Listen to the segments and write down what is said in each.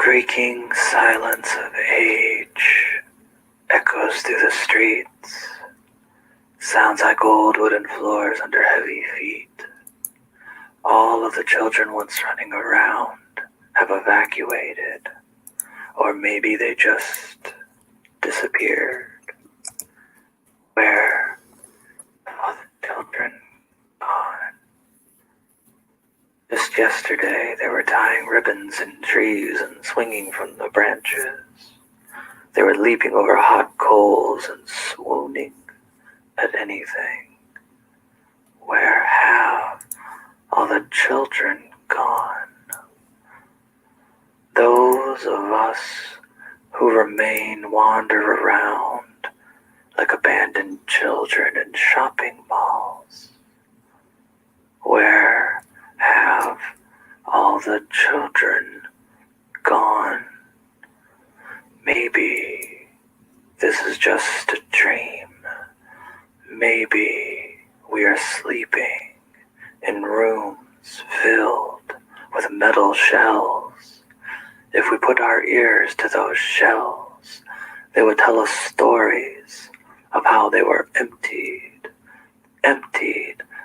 creaking silence of age echoes through the streets. Sounds like old wooden floors under heavy feet. All of the children once running around have evacuated, or maybe they just disappeared. Where are the children gone? Just yesterday, they were tying ribbons in trees and swinging from the branches. They were leaping over hot coals and swooning at anything. Where have all the children gone? Those of us who remain wander around like abandoned children in shopping malls. Where have all the children gone? Maybe this is just a dream. Maybe we are sleeping in rooms filled with metal shells. If we put our ears to those shells, they would tell us stories of how they were emptied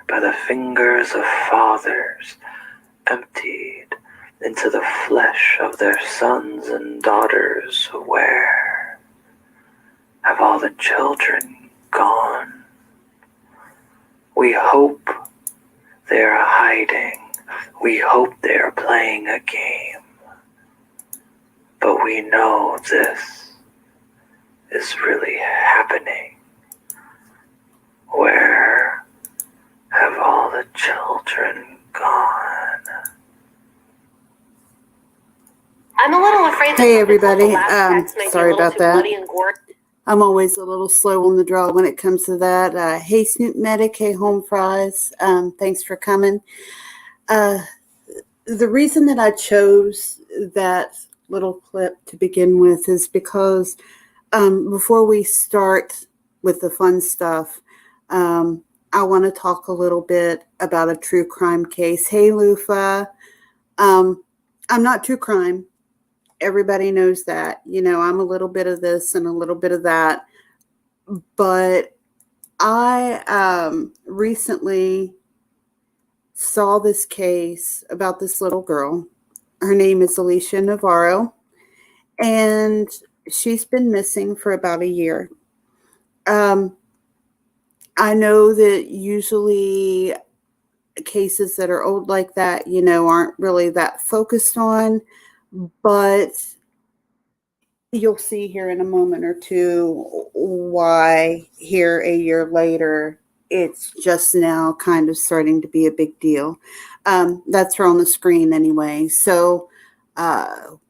by the fingers of fathers, emptied into the flesh of their sons and daughters. Where have all the children gone? We hope they are hiding. We hope they are playing a game. But we know this is really happening. Where have all the children gone? I'm a little afraid. Hey everybody, sorry about that. I'm always a little slow on the draw when it comes to that. Hey Snoop Medic, hey Home Fries, thanks for coming. The reason that I chose that little clip to begin with is because before we start with the fun stuff, I want to talk a little bit about a true crime case. Hey Lufa, I'm not true crime. Everybody knows that. You know, I'm a little bit of this and a little bit of that. But I recently saw this case about this little girl. Her name is Alicia Navarro, and she's been missing for about a year. I know that usually cases that are old like that, you know, aren't really that focused on, but you'll see here in a moment or two why here a year later, it's just now kind of starting to be a big deal. That's her on the screen anyway. So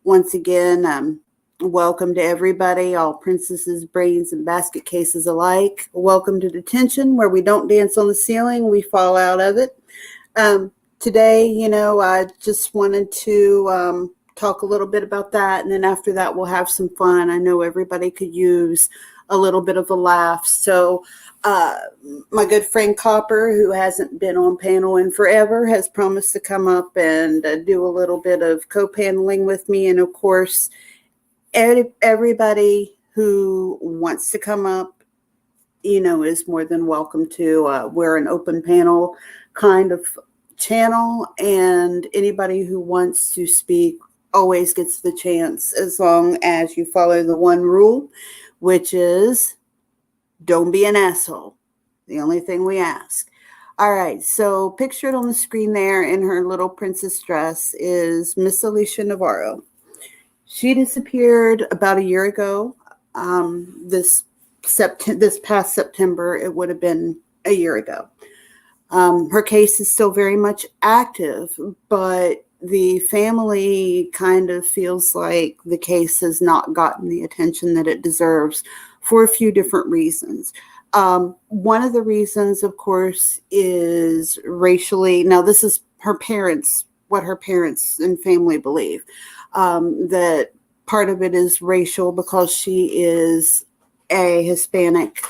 once again, welcome to everybody, all princesses, brains, and basket cases alike. Welcome to detention, where we don't dance on the ceiling, we fall out of it. Today, you know, I just wanted to talk a little bit about that, and then after that, we'll have some fun. I know everybody could use a little bit of a laugh. So my good friend Copper, who hasn't been on panel in forever, has promised to come up and do a little bit of co-paneling with me. And of course, everybody who wants to come up, you know, is more than welcome to. We're an open panel kind of channel, and anybody who wants to speak always gets the chance, as long as you follow the one rule, which is don't be an asshole. The only thing we ask. All right, so pictured on the screen there in her little princess dress is Miss Alicia Navarro. She disappeared about a year ago. This past September, it would have been a year ago. Her case is still very much active, but the family kind of feels like the case has not gotten the attention that it deserves for a few different reasons. One of the reasons, of course, is racially. Now, this is her parents, what her parents and family believe. That part of it is racial because she is a Hispanic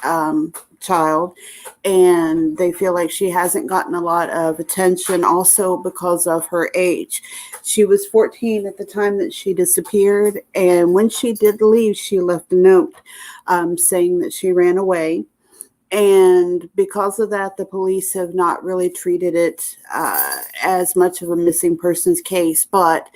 child, and they feel like she hasn't gotten a lot of attention also because of her age. She was 14 at the time that she disappeared, and when she did leave, she left a note saying that she ran away. And because of that, the police have not really treated it as much of a missing persons case. But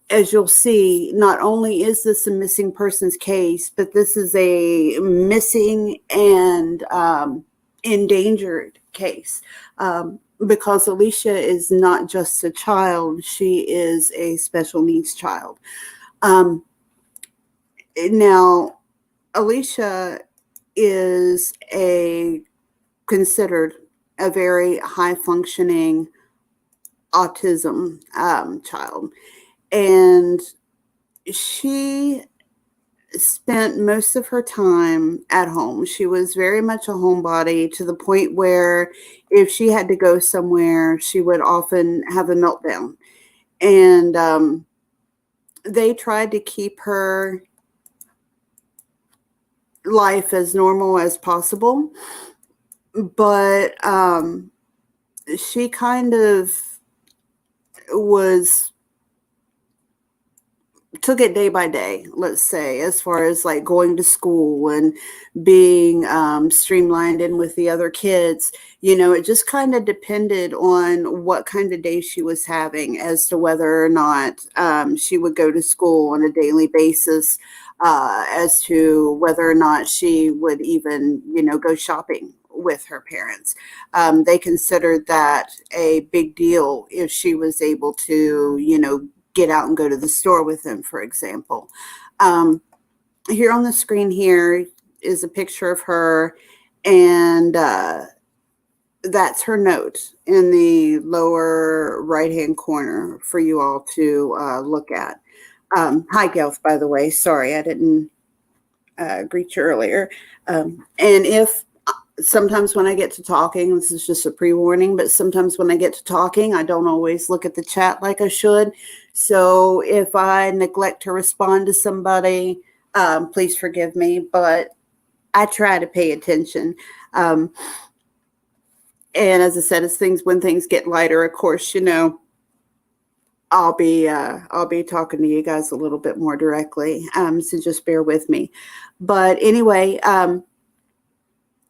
as you'll see, not only is this a missing persons case, but this is a missing and endangered case, because Alicia is not just a child, she is a special needs child. Now, Alicia is considered a very high functioning autism child, and she spent most of her time at home. She was very much a homebody, to the point where if she had to go somewhere, she would often have a meltdown. And they tried to keep her life as normal as possible, but she kind of took it day by day, let's say, as far as like going to school and being streamlined in with the other kids. It just kind of depended on what kind of day she was having as to whether or not she would go to school on a daily basis, as to whether or not she would even, go shopping with her parents. They considered that a big deal if she was able to, get out and go to the store with them, for example. Here on the screen here is a picture of her, and that's her note in the lower right-hand corner for you all to look at. Hi, Gelf, by the way. Sorry, I didn't greet you earlier. And if sometimes when I get to talking, this is just a pre-warning, but sometimes when I get to talking, I don't always look at the chat like I should. So if I neglect to respond to somebody, please forgive me, but I try to pay attention. And as I said, when things get lighter, of course, I'll be talking to you guys a little bit more directly. So just bear with me. But anyway,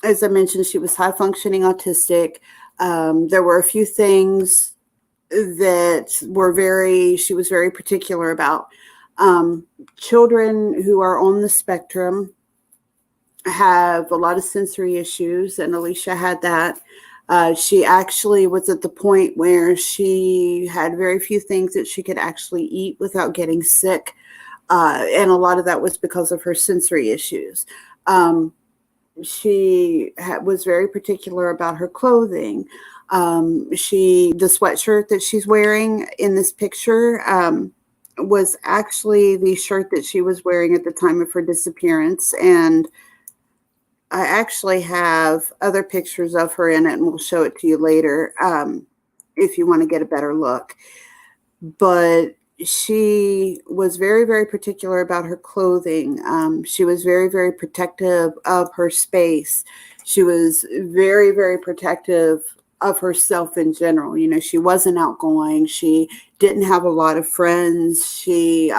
as I mentioned, she was high functioning autistic. There were a few things that she was very particular about. Children who are on the spectrum have a lot of sensory issues, and Alicia had that. She actually was at the point where she had very few things that she could actually eat without getting sick. And a lot of that was because of her sensory issues. She was very particular about her clothing. The sweatshirt that she's wearing in this picture was actually the shirt that she was wearing at the time of her disappearance. And I actually have other pictures of her in it, and we'll show it to you later if you want to get a better look. But she was very, very particular about her clothing. She was very, very protective of her space. She was very, very protective of herself in general. She wasn't outgoing. She didn't have a lot of friends. She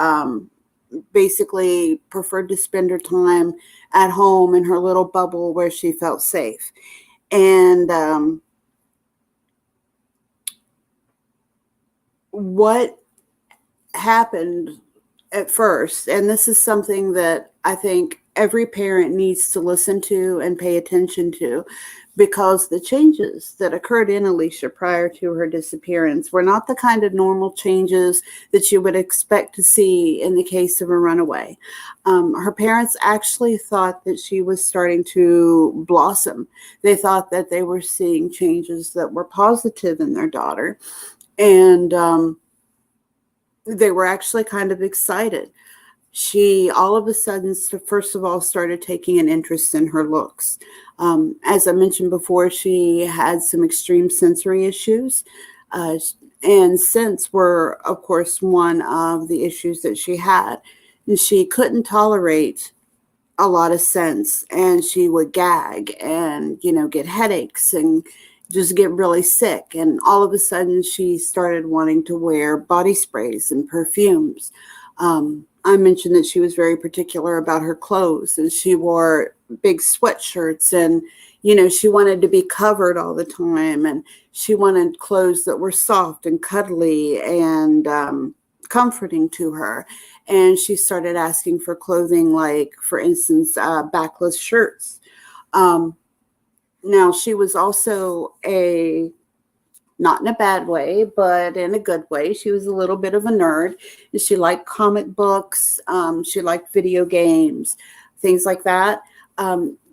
basically preferred to spend her time at home in her little bubble where she felt safe. And what happened at first, and this is something that I think every parent needs to listen to and pay attention to, because the changes that occurred in Alicia prior to her disappearance were not the kind of normal changes that you would expect to see in the case of a runaway. Her parents actually thought that she was starting to blossom. They thought that they were seeing changes that were positive in their daughter. And they were actually kind of excited. She all of a sudden, first of all, started taking an interest in her looks. As I mentioned before, she had some extreme sensory issues, and scents were, of course, one of the issues that she had. And she couldn't tolerate a lot of sense, and she would gag and, get headaches and just get really sick. And all of a sudden she started wanting to wear body sprays and perfumes. I mentioned that she was very particular about her clothes, and she wore big sweatshirts, and, she wanted to be covered all the time, and she wanted clothes that were soft and cuddly and comforting to her. And she started asking for clothing like, for instance, backless shirts. Now, she was also not in a bad way, but in a good way. She was a little bit of a nerd. And she liked comic books. She liked video games, things like that.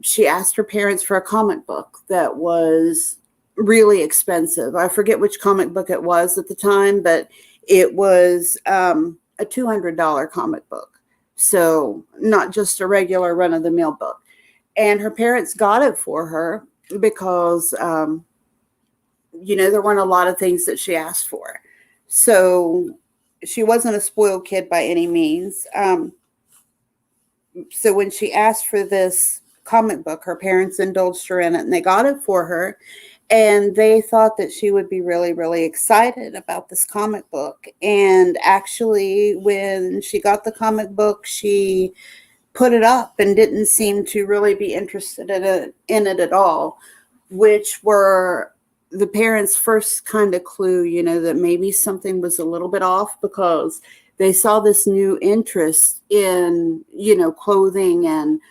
She asked her parents for a comic book that was really expensive. I forget which comic book it was at the time, but it was a $200 comic book. So not just a regular run-of-the-mill book. And her parents got it for her because, there weren't a lot of things that she asked for. So she wasn't a spoiled kid by any means. So when she asked for this comic book, her parents indulged her in it, and they got it for her. And they thought that she would be really, really excited about this comic book. And actually, when she got the comic book, she put it up and didn't seem to really be interested in it at all, which were the parents' first kind of clue, that maybe something was a little bit off, because they saw this new interest in, clothing and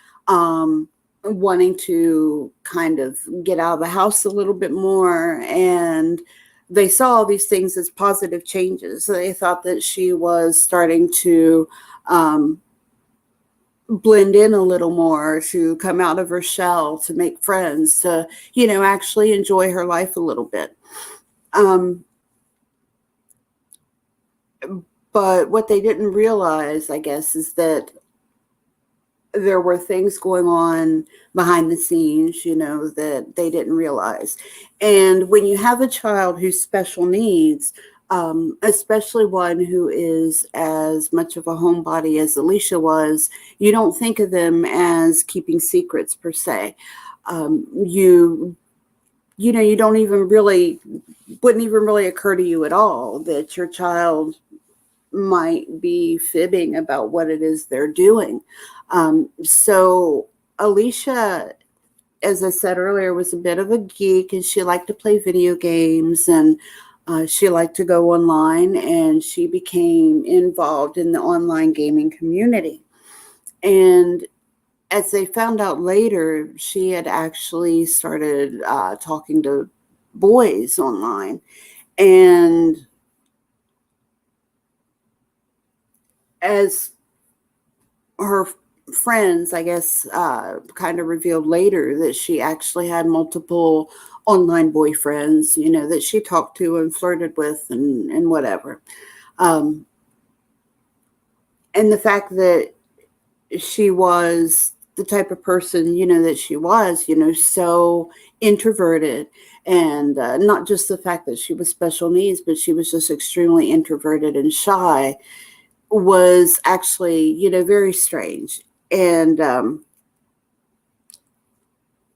wanting to kind of get out of the house a little bit more. And they saw all these things as positive changes. So they thought that she was starting to blend in a little more, to come out of her shell, to make friends, to, actually enjoy her life a little bit. But what they didn't realize, I guess, is that there were things going on behind the scenes, that they didn't realize. And when you have a child who's special needs, especially one who is as much of a homebody as Alicia was, you don't think of them as keeping secrets per se. You don't even really, wouldn't even really occur to you at all that your child might be fibbing about what it is they're doing. So Alicia, as I said earlier, was a bit of a geek, and she liked to play video games, and she liked to go online, and she became involved in the online gaming community. And as they found out later, she had actually started talking to boys online. And as her friends, I guess, kind of revealed later, that she actually had multiple online boyfriends, that she talked to and flirted with and whatever. And the fact that she was the type of person, that she was, so introverted, and not just the fact that she was special needs, but she was just extremely introverted and shy, was actually, very strange. And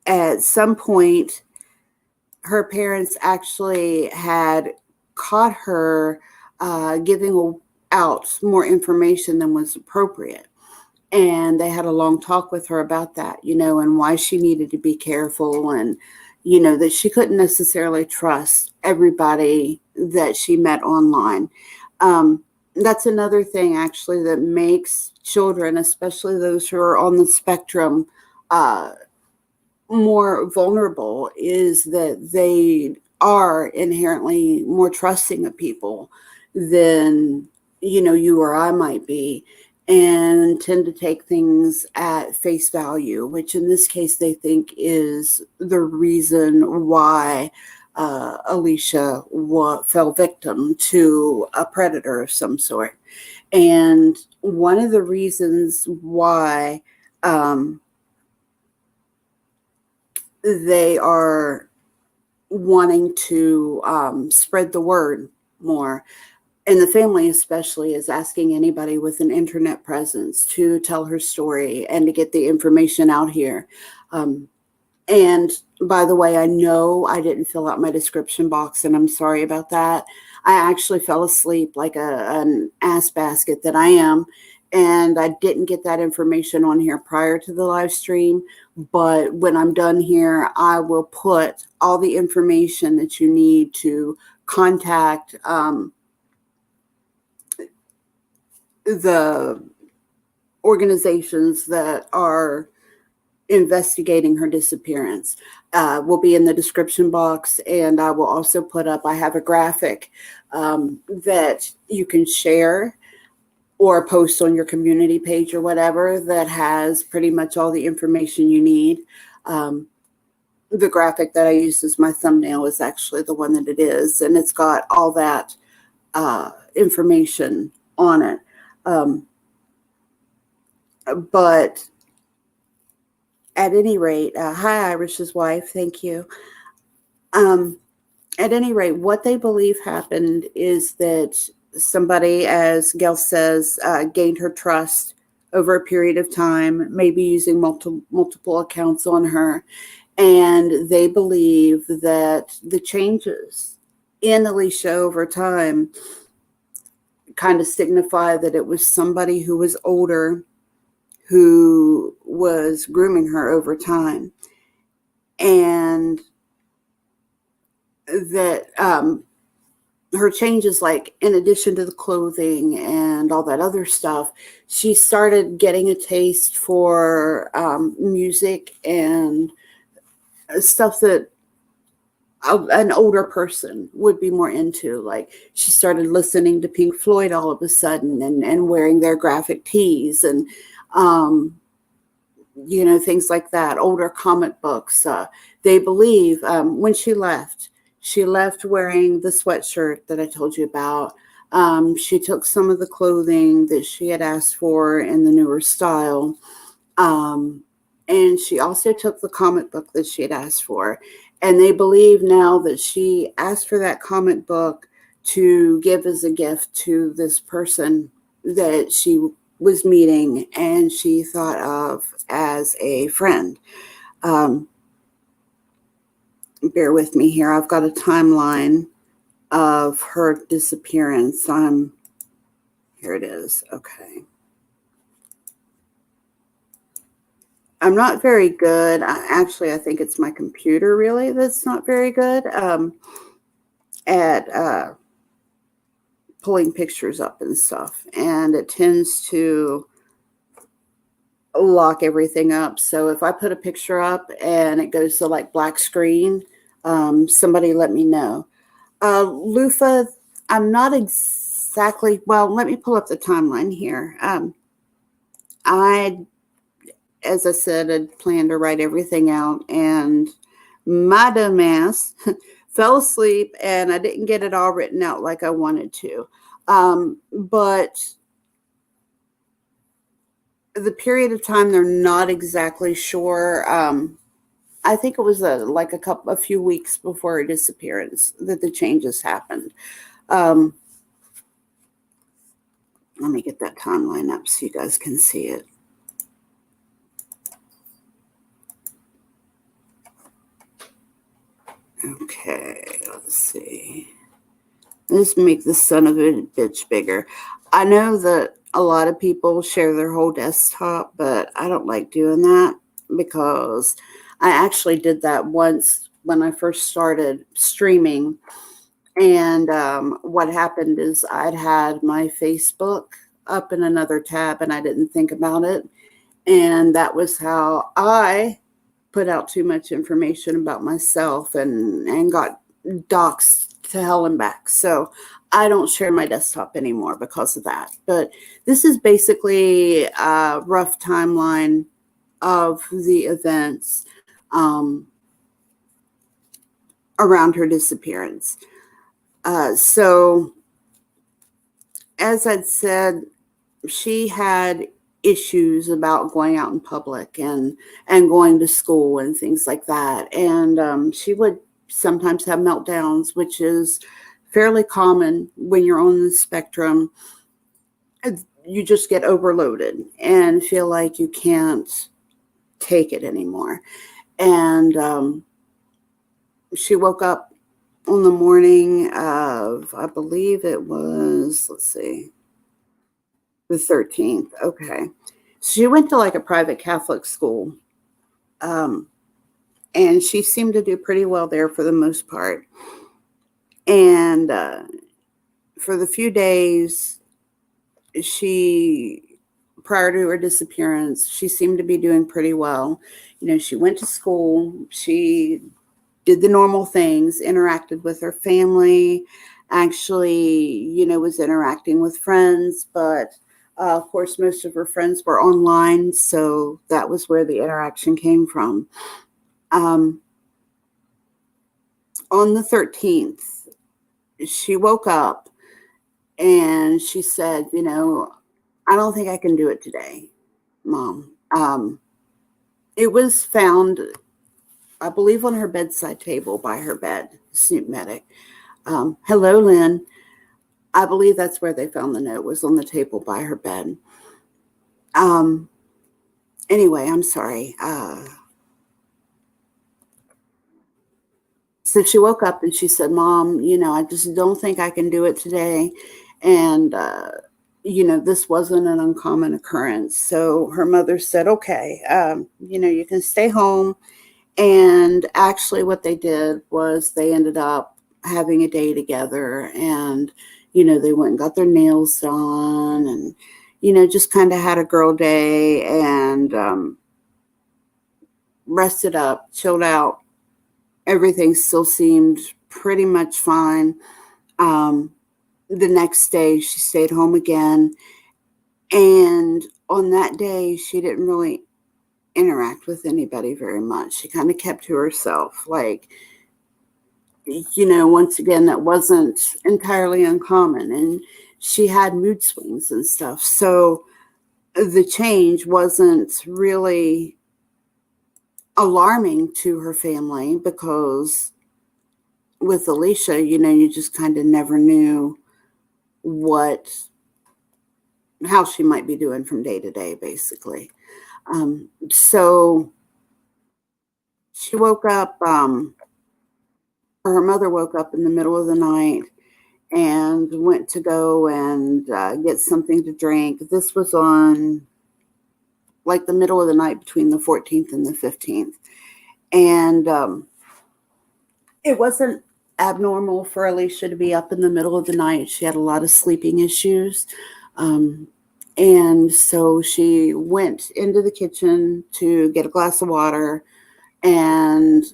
at some point, her parents actually had caught her giving out more information than was appropriate. And they had a long talk with her about that, and why she needed to be careful, and, that she couldn't necessarily trust everybody that she met online. That's another thing, actually, that makes children, especially those who are on the spectrum, more vulnerable, is that they are inherently more trusting of people than, you or I might be, and tend to take things at face value, which in this case they think is the reason why Alicia fell victim to a predator of some sort. And one of the reasons why they are wanting to spread the word more and the family especially is asking anybody with an internet presence to tell her story and to get the information out here. And by the way, I know I didn't fill out my description box, and I'm sorry about that. I actually fell asleep like an ass basket that I am, and I didn't get that information on here prior to the live stream. But when I'm done here, I will put all the information that you need to contact the organizations that are investigating her disappearance. Will be in the description box, and I will also put up, I have a graphic that you can share or post on your community page or whatever that has pretty much all the information you need. The graphic that I use as my thumbnail is actually the one that it is, and it's got all that information on it. But at any rate, hi, Irish's wife. Thank you. At any rate, what they believe happened is that somebody, as Gail says, gained her trust over a period of time, maybe using multiple accounts on her. And they believe that the changes in Alicia over time kind of signify that it was somebody who was older who was grooming her over time, and that her changes, like in addition to the clothing and all that other stuff, she started getting a taste for music and stuff that an older person would be more into. Like she started listening to Pink Floyd all of a sudden and wearing their graphic tees and things like that, older comic books. They believe when she left wearing the sweatshirt that I told you about. She took some of the clothing that she had asked for in the newer style. And she also took the comic book that she had asked for. And they believe now that she asked for that comic book to give as a gift to this person that she was meeting and she thought of as a friend. Bear with me here. I've got a timeline of her disappearance. Here it is. Okay. I'm not very good. I think it's my computer really that's not very good at pulling pictures up and stuff. And it tends to lock everything up. So if I put a picture up and it goes to like black screen, somebody let me know. Lufa, I'm not exactly, well, let me pull up the timeline here. As I said, I'd planned to write everything out, and my dumb ass fell asleep, and I didn't get it all written out like I wanted to. But the period of time, they're not exactly sure. I think it was a few weeks before her disappearance that the changes happened. Let me get that timeline up so you guys can see it. Okay, let's see. Let's make the son of a bitch bigger. I know that a lot of people share their whole desktop, but I don't like doing that because I actually did that once when I first started streaming. And what happened is I'd had my Facebook up in another tab and I didn't think about it. And that was how I put out too much information about myself and got doxxed to hell and back. So I don't share my desktop anymore because of that. But this is basically a rough timeline of the events around her disappearance. So as I'd said, she had issues about going out in public and going to school and things like that. And she would sometimes have meltdowns, which is fairly common when you're on the spectrum. You just get overloaded and feel like you can't take it anymore. And she woke up on the morning of, I believe it was, the 13th. Okay. She went to like a private Catholic school. And she seemed to do pretty well there for the most part. And for the few days prior to her disappearance, she seemed to be doing pretty well. She went to school. She did the normal things, interacted with her family, actually, was interacting with friends. But of course, most of her friends were online. So that was where the interaction came from. On the 13th, she woke up and she said, I don't think I can do it today, Mom. It was found, I believe, on her bedside table by her bed, Snoop Medic. Hello, Lynn. I believe that's where they found the note, was on the table by her bed. Anyway, I'm sorry. So she woke up and she said, Mom, I just don't think I can do it today. And, this wasn't an uncommon occurrence. So her mother said, okay, you can stay home. And actually what they did was they ended up having a day together, and, they went and got their nails done, and, just kind of had a girl day, and rested up, chilled out. Everything still seemed pretty much fine. The next day, she stayed home again. And on that day, she didn't really interact with anybody very much. She kind of kept to herself. Like, once again, that wasn't entirely uncommon. And she had mood swings and stuff. So the change wasn't really alarming to her family, because with Alicia, you just kind of never knew how she might be doing from day to day, basically. So she woke up, her mother woke up in the middle of the night and went to go and get something to drink. This was on like the middle of the night between the 14th and the 15th. And it wasn't abnormal for Alicia to be up in the middle of the night. She had a lot of sleeping issues. And so she went into the kitchen to get a glass of water. And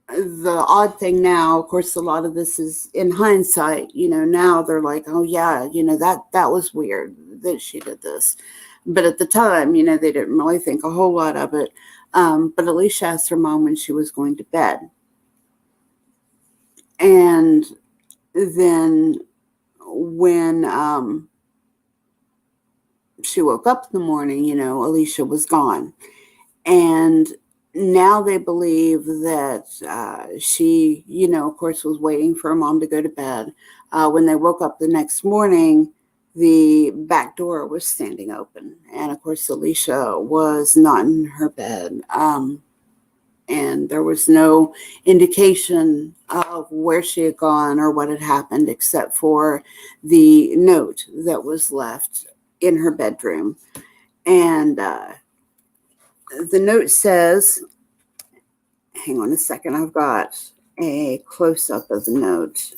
the odd thing now, of course, a lot of this is in hindsight, now they're like, oh yeah, that was weird that she did this. But at the time, they didn't really think a whole lot of it. But Alicia asked her mom when she was going to bed. And then when she woke up in the morning, Alicia was gone. And now they believe that she, of course, was waiting for her mom to go to bed. When they woke up the next morning, the back door was standing open. And of course, Alicia was not in her bed. And there was no indication of where she had gone or what had happened, except for the note that was left in her bedroom. And the note says, hang on a second, I've got a close-up of the note.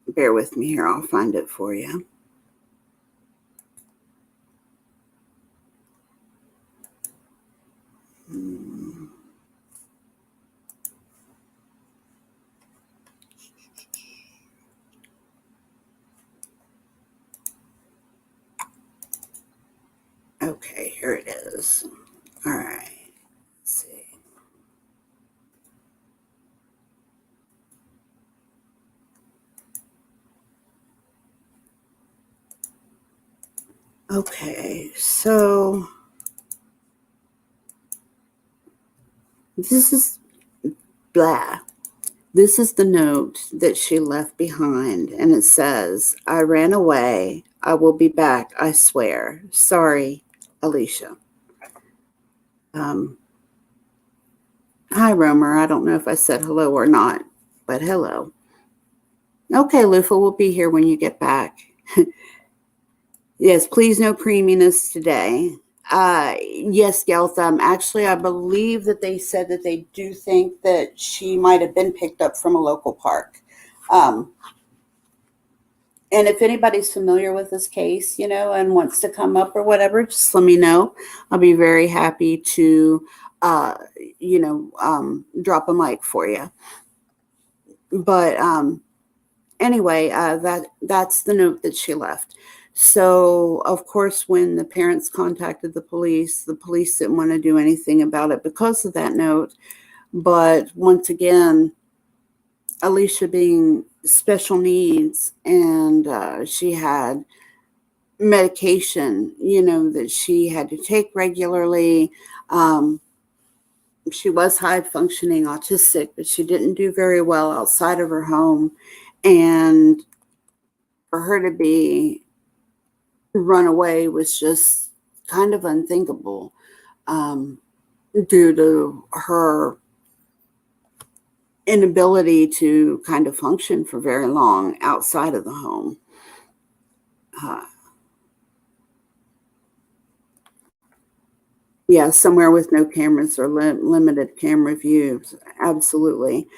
Bear with me here, I'll find it for you. Okay, here it is. All right, let's see. Okay, so this is blah. This is the note that she left behind, and it says, "I ran away. I will be back, I swear. Sorry, Alicia." Hi, Romer. I don't know if I said hello or not, but hello. Okay, Lufa, we'll be here when you get back. Yes, please no creaminess today. Yes, Geltham. Actually, I believe that they said that they do think that she might have been picked up from a local park. And if anybody's familiar with this case, and wants to come up or whatever, just let me know. I'll be very happy to, drop a mic for you. But anyway, that's the note that she left. So, of course, when the parents contacted the police didn't want to do anything about it because of that note. But once again, Alicia being special needs, and she had medication, that she had to take regularly. She was high functioning autistic, but she didn't do very well outside of her home. And for her to be run away was just kind of unthinkable, due to her inability to kind of function for very long outside of the home. Yeah, somewhere with no cameras or limited camera views. Absolutely.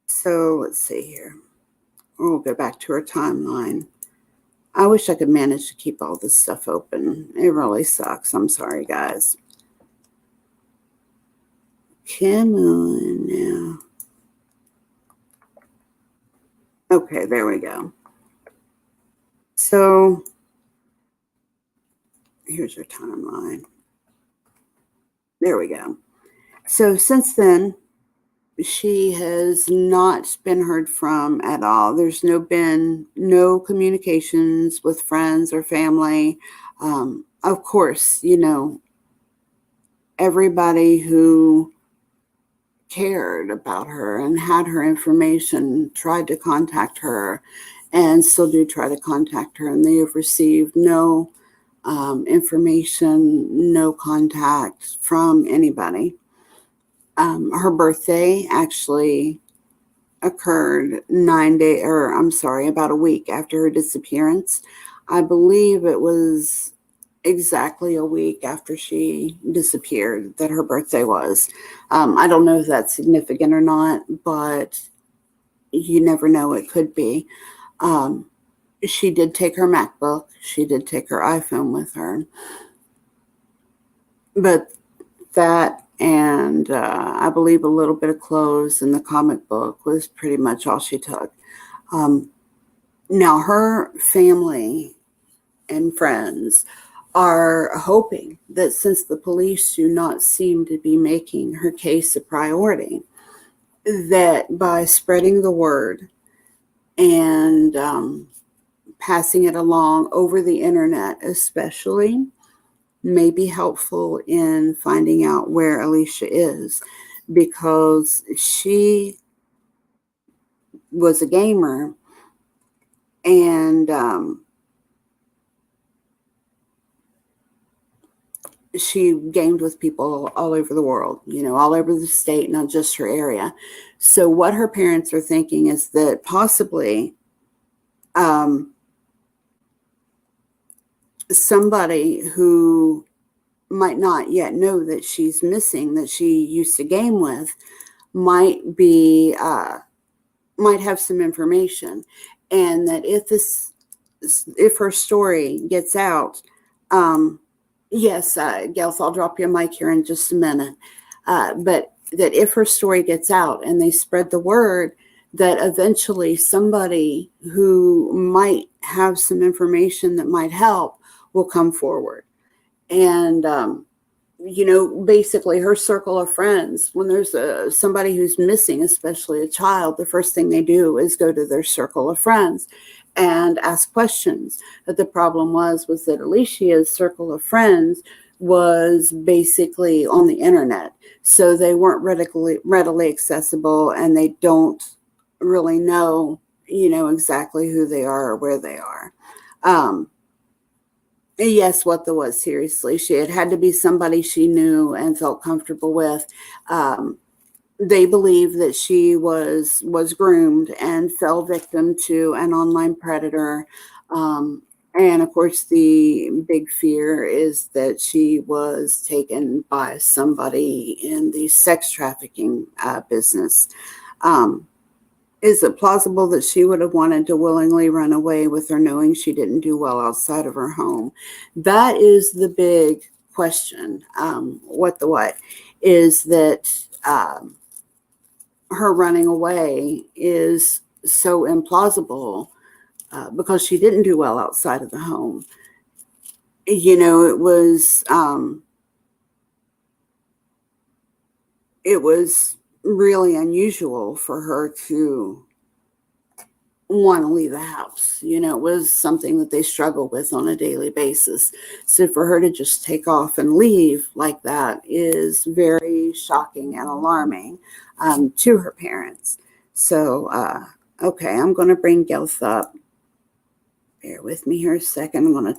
So let's see here. We'll go back to our timeline. I wish I could manage to keep all this stuff open. It really sucks. I'm sorry, guys. Come on now. Okay, there we go. So here's your timeline. There we go. So since then, she has not been heard from at all. There's been no communications with friends or family. Of course, everybody who cared about her and had her information tried to contact her and still do try to contact her, and they have received no information, no contact from anybody. Her birthday actually occurred about a week after her disappearance. I believe it was exactly a week after she disappeared that her birthday was. I don't know if that's significant or not, but you never know, it could be. She did take her MacBook. She did take her iPhone with her. But that and I believe a little bit of clothes and the comic book was pretty much all she took. Now, her family and friends are hoping that since the police do not seem to be making her case a priority, that by spreading the word and passing it along over the internet especially, may be helpful in finding out where Alicia is, because she was a gamer and she gamed with people all over the world, all over the state, not just her area. So what her parents are thinking is that possibly somebody who might not yet know that she's missing, that she used to game with, might have some information, and that if her story gets out, yes, Gelth, I'll drop you a mic here in just a minute, but that if her story gets out and they spread the word, that eventually somebody who might have some information that might help will come forward. And, basically her circle of friends, when there's somebody who's missing, especially a child, the first thing they do is go to their circle of friends and ask questions. But the problem was that Alicia's circle of friends was basically on the internet. So they weren't readily accessible, and they don't really know, exactly who they are or where they are. Yes, what there was, seriously. She had to be somebody she knew and felt comfortable with. They believe that she was groomed and fell victim to an online predator. And of course, the big fear is that she was taken by somebody in the sex trafficking business. Is it plausible that she would have wanted to willingly run away with her knowing she didn't do well outside of her home? That is the big question. What is that her running away is so implausible because she didn't do well outside of the home. It was really unusual for her to want to leave the house. It was something that they struggle with on a daily basis. So for her to just take off and leave like that is very shocking and alarming to her parents. So, okay, I'm going to bring Gelth up. Bear with me here a second. I'm going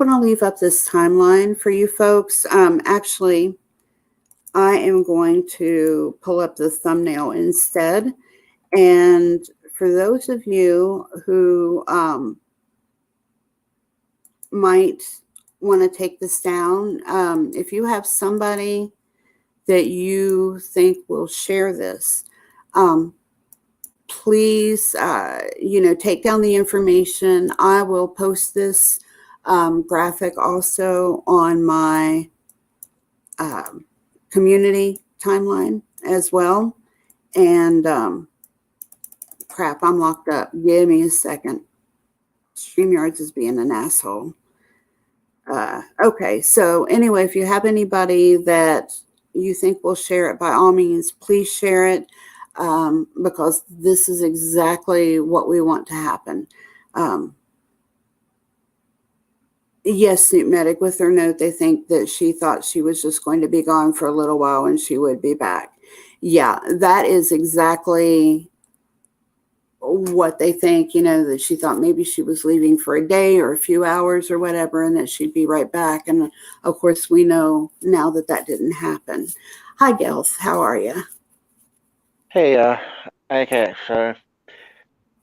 to leave up this timeline for you folks. Actually, I am going to pull up the thumbnail instead. And for those of you who might want to take this down, if you have somebody that you think will share this, please, take down the information. I will post this graphic also on my community timeline as well. And crap, I'm locked up. Give me a second. StreamYards is being an asshole. Okay, so anyway, if you have anybody that you think will share it, by all means, please share it, because this is exactly what we want to happen. Yes, Snoop Medic, with her note, they think that she thought she was just going to be gone for a little while and she would be back. Yeah, that is exactly what they think, that she thought maybe she was leaving for a day or a few hours or whatever, and that she'd be right back. And of course, we know now that that didn't happen. Hi, Gelth. How are you? Hey, okay, so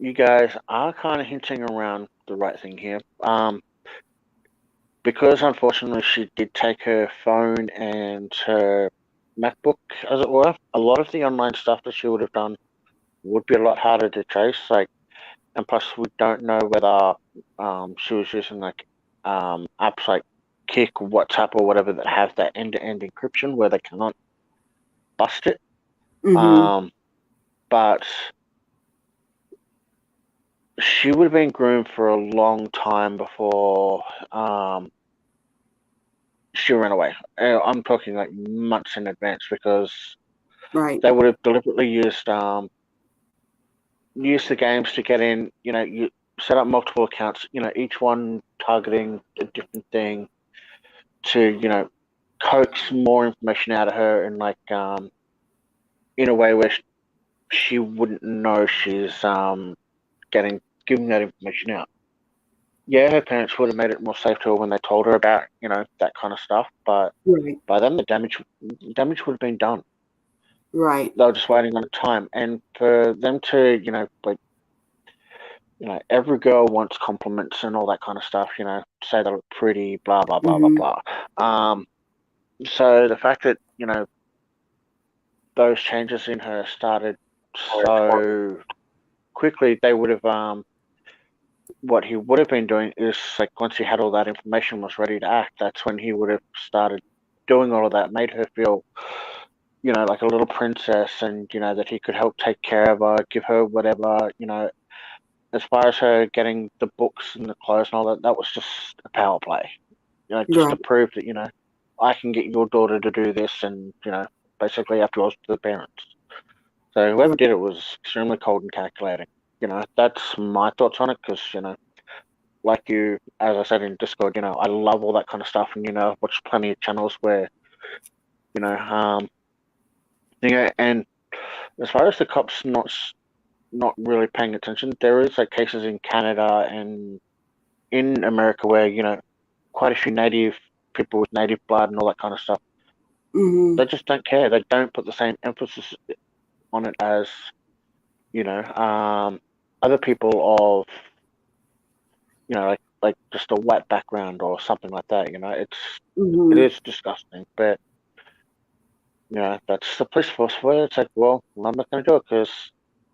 you guys are kind of hinting around the right thing here. Because unfortunately she did take her phone and her MacBook, as it were, a lot of the online stuff that she would have done would be a lot harder to trace. And plus we don't know whether she was using apps like Kik, WhatsApp, or whatever that have that end-to-end encryption where they cannot bust it. Mm-hmm. But she would have been groomed for a long time before she ran away. I'm talking like months in advance, because Right. they would have deliberately used the games to get in. You set up multiple accounts, each one targeting a different thing to coax more information out of her, and in a way where she wouldn't know she's giving that information out. Yeah, her parents would have made it more safe to her when they told her about that kind of stuff, but Right. by then the damage would have been done. Right. They were just waiting on time, and for them to every girl wants compliments and all that kind of stuff, say they look pretty, blah blah blah Mm-hmm. blah blah. So the fact that those changes in her started so quickly, they would have what he would have been doing is, once he had all that information, was ready to act, that's when he would have started doing all of that, made her feel like a little princess, and that he could help take care of her, give her whatever. As far as her getting the books and the clothes and all that, that was just a power play, just to prove that I can get your daughter to do this, and basically afterwards to the parents. So whoever did it was extremely cold and calculating. That's my thoughts on it, because like you, as I said in Discord, I love all that kind of stuff, and I've watched plenty of channels where, you know, um, and as far as the cops not really paying attention, there is like cases in Canada and in America where quite a few native people with native blood and all that kind of stuff, Hmm. they just don't care. They don't put the same emphasis on it as you know other people of like just a white background or something like that. It Hmm. is disgusting, but that's the police force for it. It's like, well, I'm not going to do it because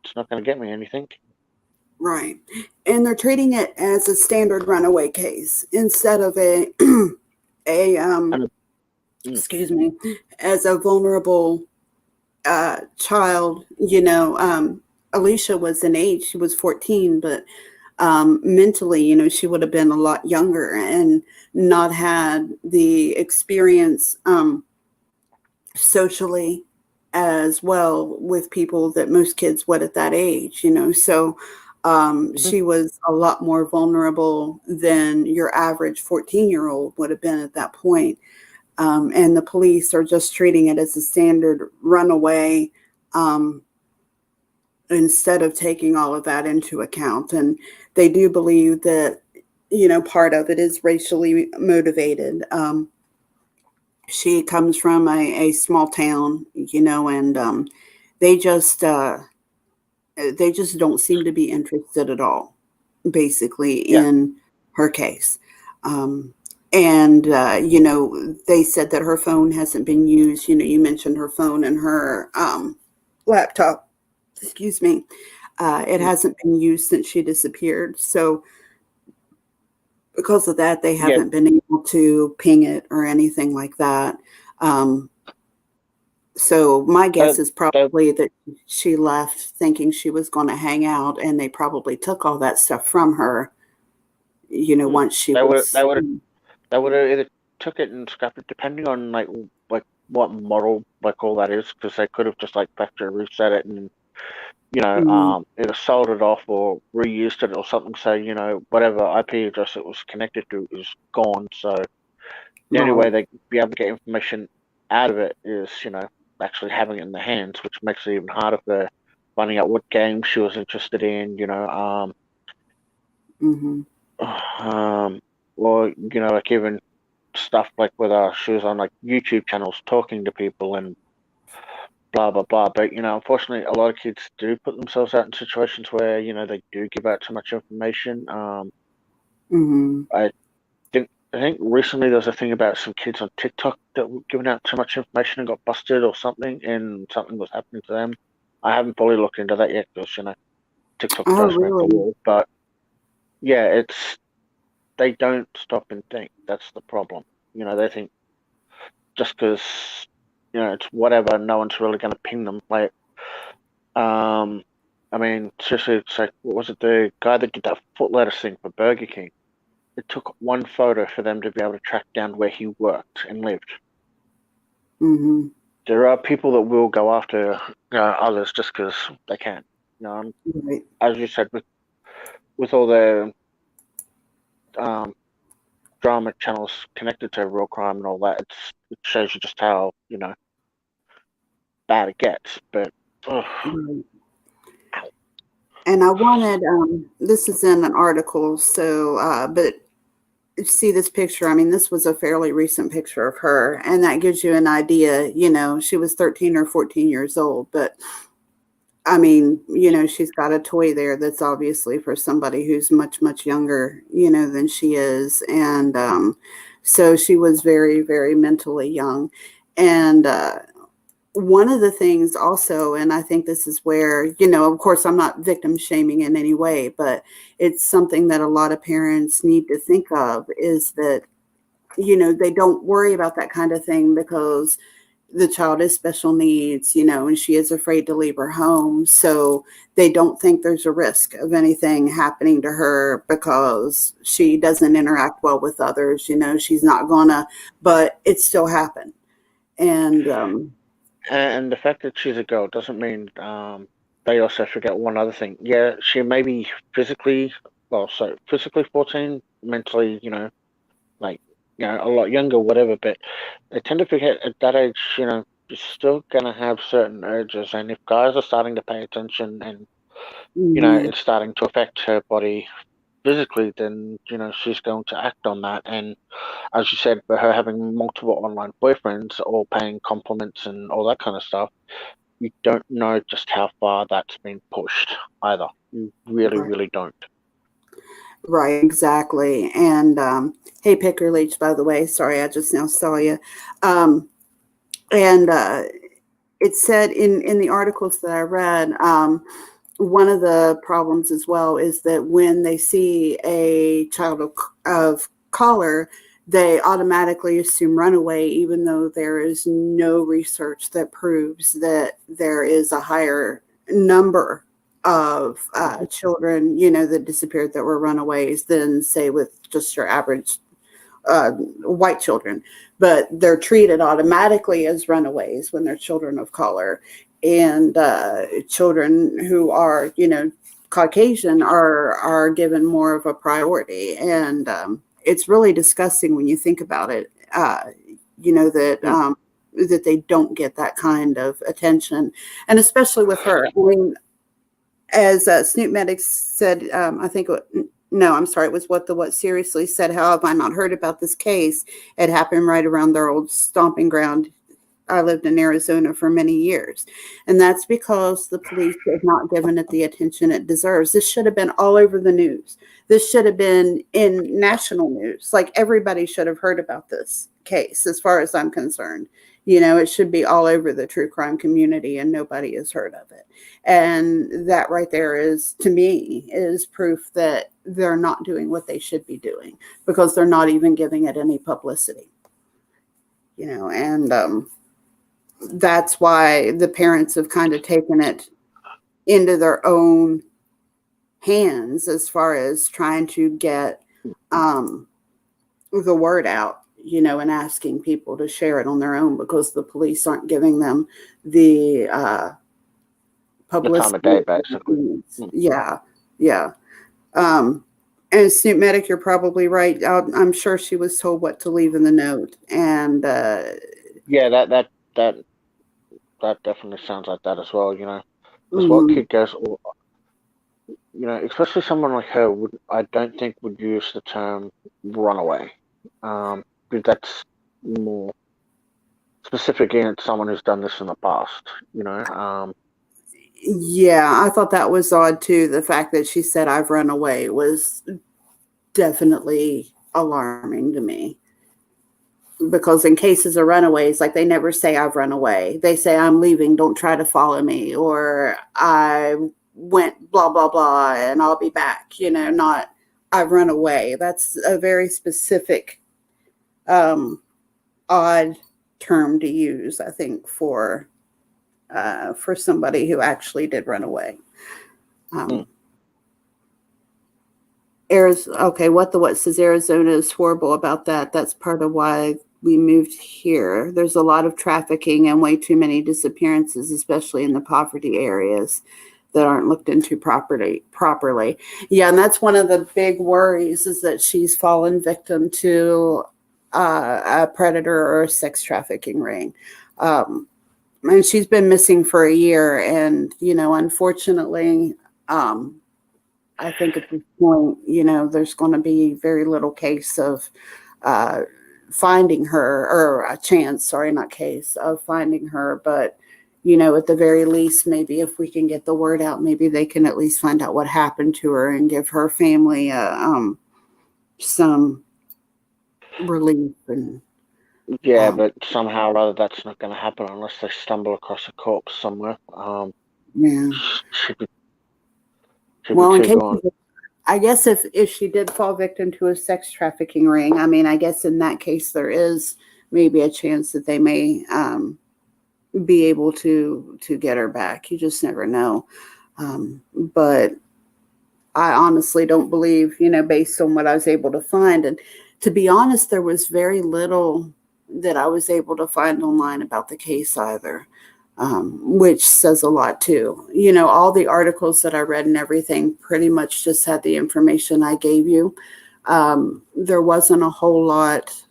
it's not going to get me anything. Right. And they're treating it as a standard runaway case instead of a And mm, excuse me, as a vulnerable child. Alicia was an age, she was 14, but mentally, she would have been a lot younger and not had the experience socially as well with people that most kids would at that age. So mhm. she was a lot more vulnerable than your average 14-year-old would have been at that point. And the police are just treating it as a standard runaway, um, instead of taking all of that into account. And they do believe that, part of it is racially motivated. She comes from a small town, and they just uh, they just don't seem to be interested at all, basically, Yeah, in her case. Um, and they said that her phone hasn't been used. You mentioned her phone and her laptop. Excuse me. It mm, hasn't been used since she disappeared. So because of that, they yeah. haven't been able to ping it or anything like that. Um, So my guess That is that probably that she left thinking she was going to hang out, and they probably took all that stuff from her, mm, once she they would was. they would they would have either took it and scrapped it, depending on like what model like all that is, because they could have just like factory reset it and Mm, either sold it off or reused it or something. So whatever IP address it was connected to is gone. So the only way right. they be able to get information out of it is actually having it in their hands, which makes it even harder for finding out what game she was interested in. Hmm. Um, or like even stuff like with she was on like YouTube channels talking to people and blah blah blah. But unfortunately, a lot of kids do put themselves out in situations where they do give out too much information. Hmm. I I think recently there was a thing about some kids on TikTok that were giving out too much information and got busted or something, and something was happening to them. I haven't fully looked into that yet because TikTok Oh, throws me at the really? wall. But yeah, they don't stop and think. That's the problem. They think just because it's whatever, no one's really going to ping them. Like, um, I mean, seriously, it's like, what was it? The guy that did that foot lettuce thing for Burger King. It took one photo for them to be able to track down where he worked and lived. Hmm. There are people that will go after others just because they can. Right. As you said, with all the um, drama channels connected to real crime and all that, it shows you just how bad it gets. But ugh, Right. And I wanted, this is in an article, so, but see this picture. I mean, this was a fairly recent picture of her, and that gives you an idea. She was 13 or 14 years old, but I mean, she's got a toy there that's obviously for somebody who's much, much younger, than she is. And so she was very, very mentally young. And one of the things also, and I think this is where, of course, I'm not victim shaming in any way, but it's something that a lot of parents need to think of is that, they don't worry about that kind of thing because the child is special needs, and she is afraid to leave her home. So they don't think there's a risk of anything happening to her because she doesn't interact well with others. She's not gonna, but it still happened. And and the fact that she's a girl doesn't mean they also forget one other thing. Yeah, she may be physically well, so physically 14, mentally, like, a lot younger, whatever, but they tend to forget at that age, you're still going to have certain urges. And if guys are starting to pay attention and, Mhm. it's starting to affect her body physically, then, she's going to act on that. And as you said, for her having multiple online boyfriends or paying compliments and all that kind of stuff, you don't know just how far that's been pushed either. You really, Right. really don't. Right, exactly. And hey, Picker Leach, by the way, sorry, I just now saw you. And it said in the articles that I read, one of the problems as well is that when they see a child of color, they automatically assume runaway, even though there is no research that proves that there is a higher number of children, that disappeared that were runaways than, say, with just your average white children. But they're treated automatically as runaways when they're children of color. And children who are, Caucasian are given more of a priority. And it's really disgusting when you think about it, that they don't get that kind of attention. And especially with her. I mean, as Snoop Medics said, I think, no, I'm sorry, it was What Seriously said, how have I not heard about this case? It happened right around their old stomping ground. I lived in Arizona for many years. And that's because the police have not given it the attention it deserves. This should have been all over the news. This should have been in national news. Like, everybody should have heard about this case, as far as I'm concerned. It should be all over the true crime community, and nobody has heard of it. And that right there is, to me, is proof that they're not doing what they should be doing, because they're not even giving it any publicity. And that's why the parents have kind of taken it into their own hands as far as trying to get the word out, and asking people to share it on their own, because the police aren't giving them the publicity. The time of day, basically. Yeah. And Snoop Medic, you're probably right. I'm sure she was told what to leave in the note. And Yeah, that definitely sounds like that as well. Because what mhm. kid goes, especially someone like her I don't think would use the term runaway. Because that's more specific against someone who's done this in the past. Yeah, I thought that was odd too. The fact that she said I've run away was definitely alarming to me. Because in cases of runaways, like, they never say I've run away. They say I'm leaving, don't try to follow me, or I went blah blah blah and I'll be back, not I've run away. That's a very specific odd term to use, I think, for somebody who actually did run away. Okay, what says Arizona is horrible about that. That's part of why we moved here. There's a lot of trafficking and way too many disappearances, especially in the poverty areas, that aren't looked into properly. Yeah, and that's one of the big worries, is that she's fallen victim to a predator or a sex trafficking ring. And she's been missing for a year. And, unfortunately, I think at this point, there's going to be very little case of finding her, or a chance, sorry, not case, of finding her. But, at the very least, maybe if we can get the word out, maybe they can at least find out what happened to her and give her family some relief. And Yeah, but somehow or other that's not going to happen unless they stumble across a corpse somewhere. yeah. Should be Well, in too case gone. I guess if she did fall victim to a sex trafficking ring, I mean, I guess in that case there is maybe a chance that they may be able to get her back. You just never know. But I honestly don't believe, based on what I was able to find. And to be honest, there was very little that I was able to find online about the case either. which says a lot too. All the articles that I read and everything pretty much just had the information I gave you. There wasn't a whole lot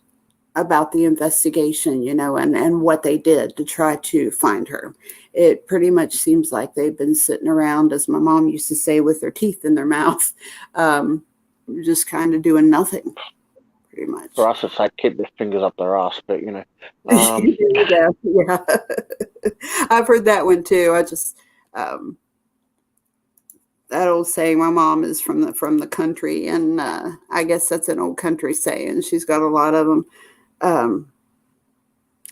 about the investigation, and what they did to try to find her. It pretty much seems like they've been sitting around, as my mom used to say, with their teeth in their mouth, just kind of doing nothing, pretty much. For us, it's like keep their fingers up their ass, but Yeah. I've heard that one too. I just that old saying, my mom is from the country, and I guess that's an old country saying. She's got a lot of them. I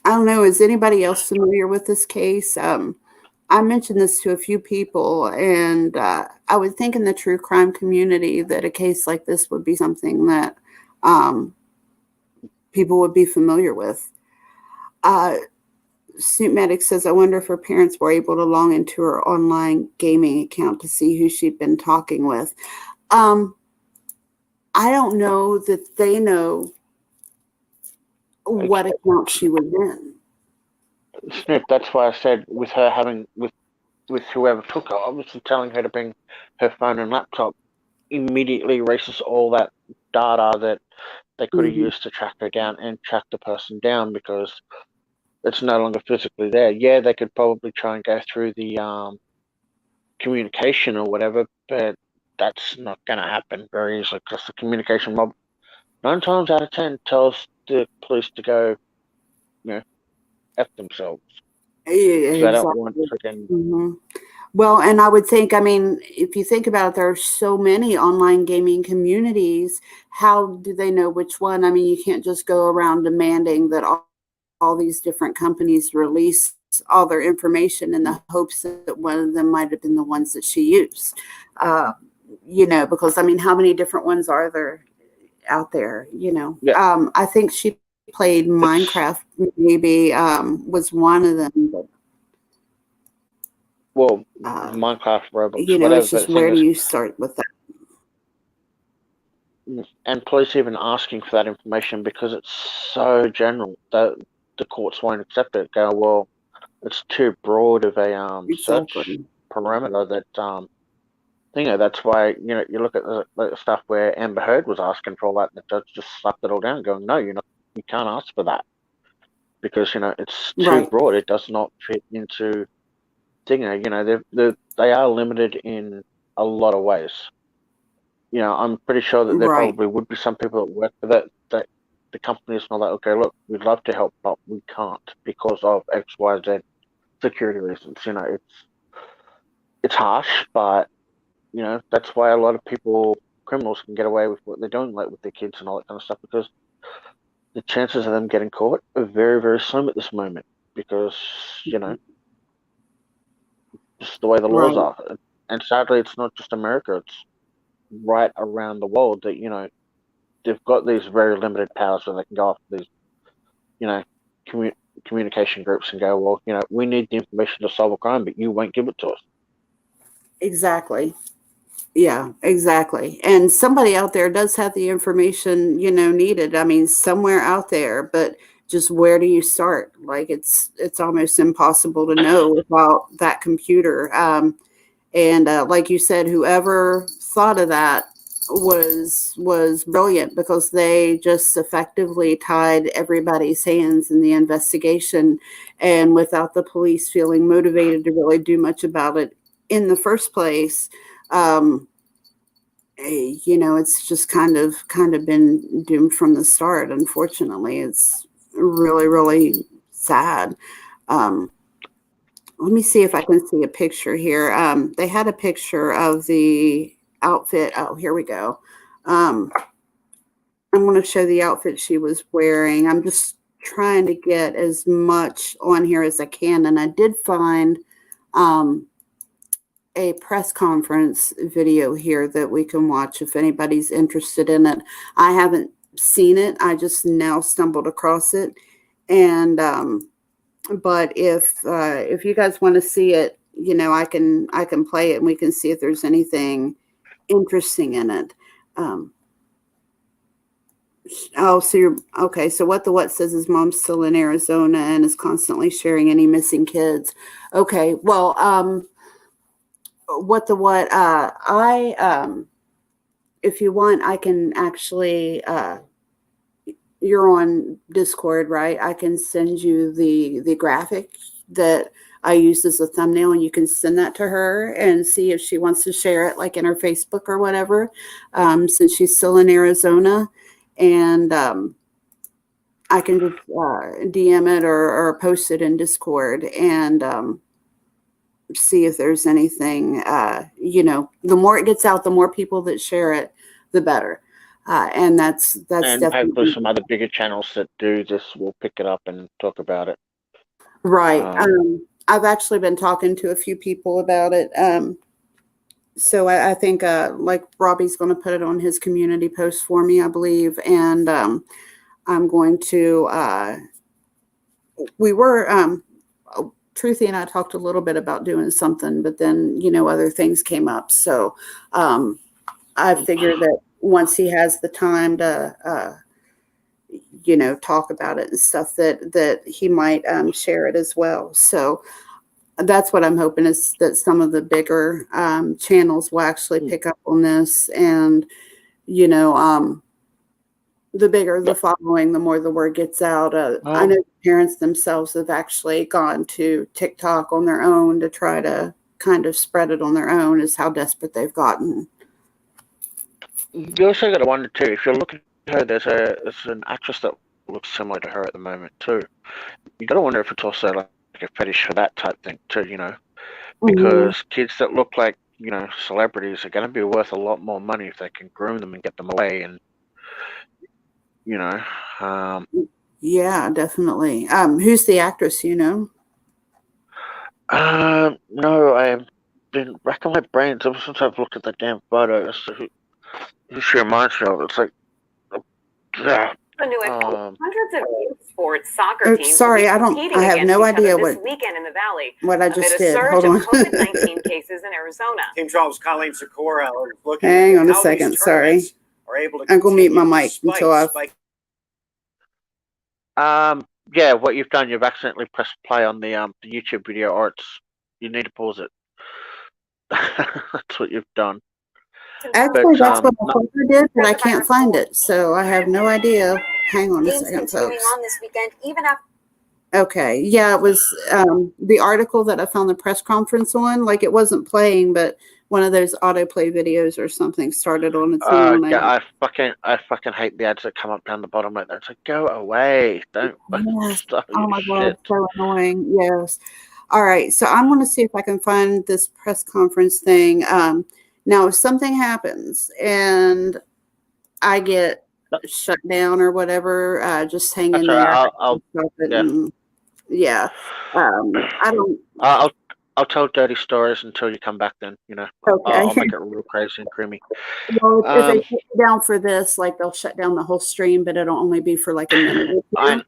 don't know. Is anybody else familiar with this case? I mentioned this to a few people, and I would think in the true crime community that a case like this would be something that people would be familiar with. Snoop Medic says, I wonder if her parents were able to log into her online gaming account to see who she'd been talking with. I don't know that they know what account she was in. Snoop, that's why I said with her having with whoever took her, obviously telling her to bring her phone and laptop immediately erases all that data that they could have used to track her down and track the person down, because it's no longer physically there. Yeah, they could probably try and go through the communication or whatever, but that's not going to happen very easily, because the communication mob 9 times out of 10 tells the police to go, F themselves. Yeah, They exactly. don't want freaking. Well, and I would think, if you think about it, there are so many online gaming communities. How do they know which one? You can't just go around demanding that all these different companies release all their information in the hopes that one of them might have been the ones that she used. Because how many different ones are there out there? Yeah. I think she played Minecraft, maybe was one of them. But, well, Minecraft, Roblox, whatever. It's just where do you start with that? And police even asking for that information because it's so general that the courts won't accept it. Go, well, it's too broad of a search parameter that that's why you look at the stuff where Amber Heard was asking for all that, and the judge just slapped it all down, going, no, you can't ask for that because it's too broad. It does not fit into thing. They are limited in a lot of ways. I'm pretty sure that there probably would be some people that work for that the company is not like, okay, look, we'd love to help, but we can't because of X, Y, Z security reasons. It's harsh, but that's why a lot of criminals can get away with what they're doing, like with their kids and all that kind of stuff, because the chances of them getting caught are very, very slim at this moment, because just the way the laws are. And sadly, it's not just America, it's right around the world that they've got these very limited powers where they can go after these communication groups and go, well, we need the information to solve a crime, but you won't give it to us. Exactly. Yeah, exactly. And somebody out there does have the information needed. Somewhere out there, but just where do you start? Like it's almost impossible to know without that computer. And like you said, whoever thought of that was brilliant, because they just effectively tied everybody's hands in the investigation, and without the police feeling motivated to really do much about it in the first place. It's just kind of been doomed from the start. Unfortunately, it's really, really sad. Let me see if I can see a picture here. They had a picture of the outfit. Oh, here we go. I'm going to show the outfit she was wearing. I'm just trying to get as much on here as I can. And I did find a press conference video here that we can watch if anybody's interested in it. I haven't seen it. I just now stumbled across it. And but if you guys want to see it, I can play it and we can see if there's anything interesting in it. Oh, so you're okay. So what says his mom's still in Arizona and is constantly sharing any missing kids. Okay. Well, I if you want, I can actually you're on Discord, right? I can send you the graphic that I used as a thumbnail, and you can send that to her and see if she wants to share it, like in her Facebook or whatever, since she's still in Arizona. And I can just DM it or post it in Discord and see if there's anything. The more it gets out, the more people that share it, the better. And that's And hopefully definitely some other bigger channels that do this will pick it up and talk about it. right. I've actually been talking to a few people about it. So I think like Robbie's going to put it on his community post for me, I believe, and I'm going to. We were Truthy and I talked a little bit about doing something, but then other things came up. So I figured that once he has the time to talk about it and stuff, that he might share it as well. So that's what I'm hoping, is that some of the bigger channels will actually pick up on this, and the bigger the following, the more the word gets out. I know parents themselves have actually gone to TikTok on their own to try to kind of spread it on their own, is how desperate they've gotten. You also got to wonder too, if you're looking at her, there's an actress that looks similar to her at the moment too. You got to wonder if it's also like a fetish for that type thing too, because kids that look like celebrities are going to be worth a lot more money if they can groom them and get them away, and yeah, definitely. Who's the actress? No, I have been racking my brains ever since I've looked at that damn photo as to who she reminds me of. It's like, Hundreds of youth sports soccer teams sorry, I have no idea this weekend in the Valley. What I just did. Surge Hold on. of COVID-19 cases in Arizona. Team 12's Colleen Sikora is looking Hang on a how second. these Sorry. tournaments are able to I'm gonna mute my mic despite until I've. Yeah, what you've done, you've accidentally pressed play on the YouTube video, or you need to pause it. That's what you've done. Actually, that's what my father did, but I can't find it, so I have no idea. Hang on a second, folks. On this weekend, even after. Okay, yeah, it was the article that I found the press conference on. Like, it wasn't playing, but one of those autoplay videos or something started on its own. Yeah, I fucking hate the ads that come up down the bottom like that. It's like, go away! Don't. Yes. Stop Oh my God, shit. so annoying. Yes. All right, so I'm going to see if I can find this press conference thing. Now, if something happens and I get shut down or whatever, just hang in there. Yeah. I don't. I'll tell dirty stories until you come back. Then Okay. I'll make it real crazy and creamy. Well, if they shut down for this, like, they'll shut down the whole stream, but it'll only be for like a minute or two.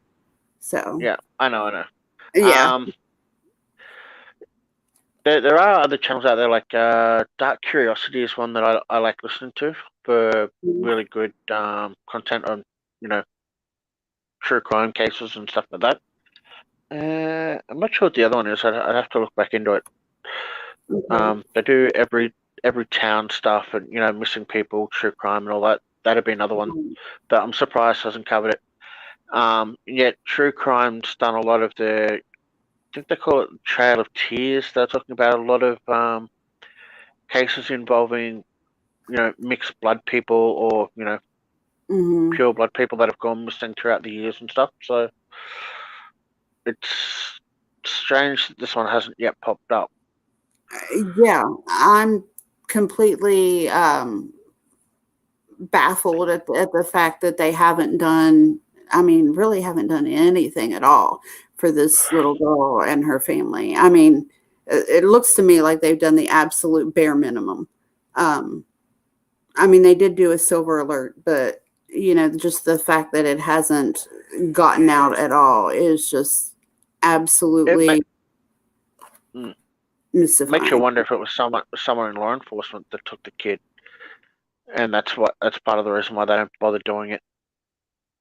So yeah, I know. Yeah. There are other channels out there, like Dark Curiosity is one that I like listening to for really good content on true crime cases and stuff like that. I'm not sure what the other one is. I'd have to look back into it. They do every town stuff and missing people, true crime, and all that. That'd be another one that I'm surprised hasn't covered it. Yet True Crime's done a lot of the. I think they call it Trail of Tears. They're talking about a lot of cases involving mixed blood people or pure blood people that have gone missing throughout the years and stuff. So it's strange that this one hasn't yet popped up. Yeah, I'm completely baffled at the fact that they haven't done. I mean, really haven't done anything at all for this little girl and her family. I mean, it looks to me like they've done the absolute bare minimum. I mean, they did do a silver alert, but just the fact that it hasn't gotten out at all is just absolutely mystifying. Makes you wonder if it was someone in law enforcement that took the kid, and that's part of the reason why they don't bother doing it.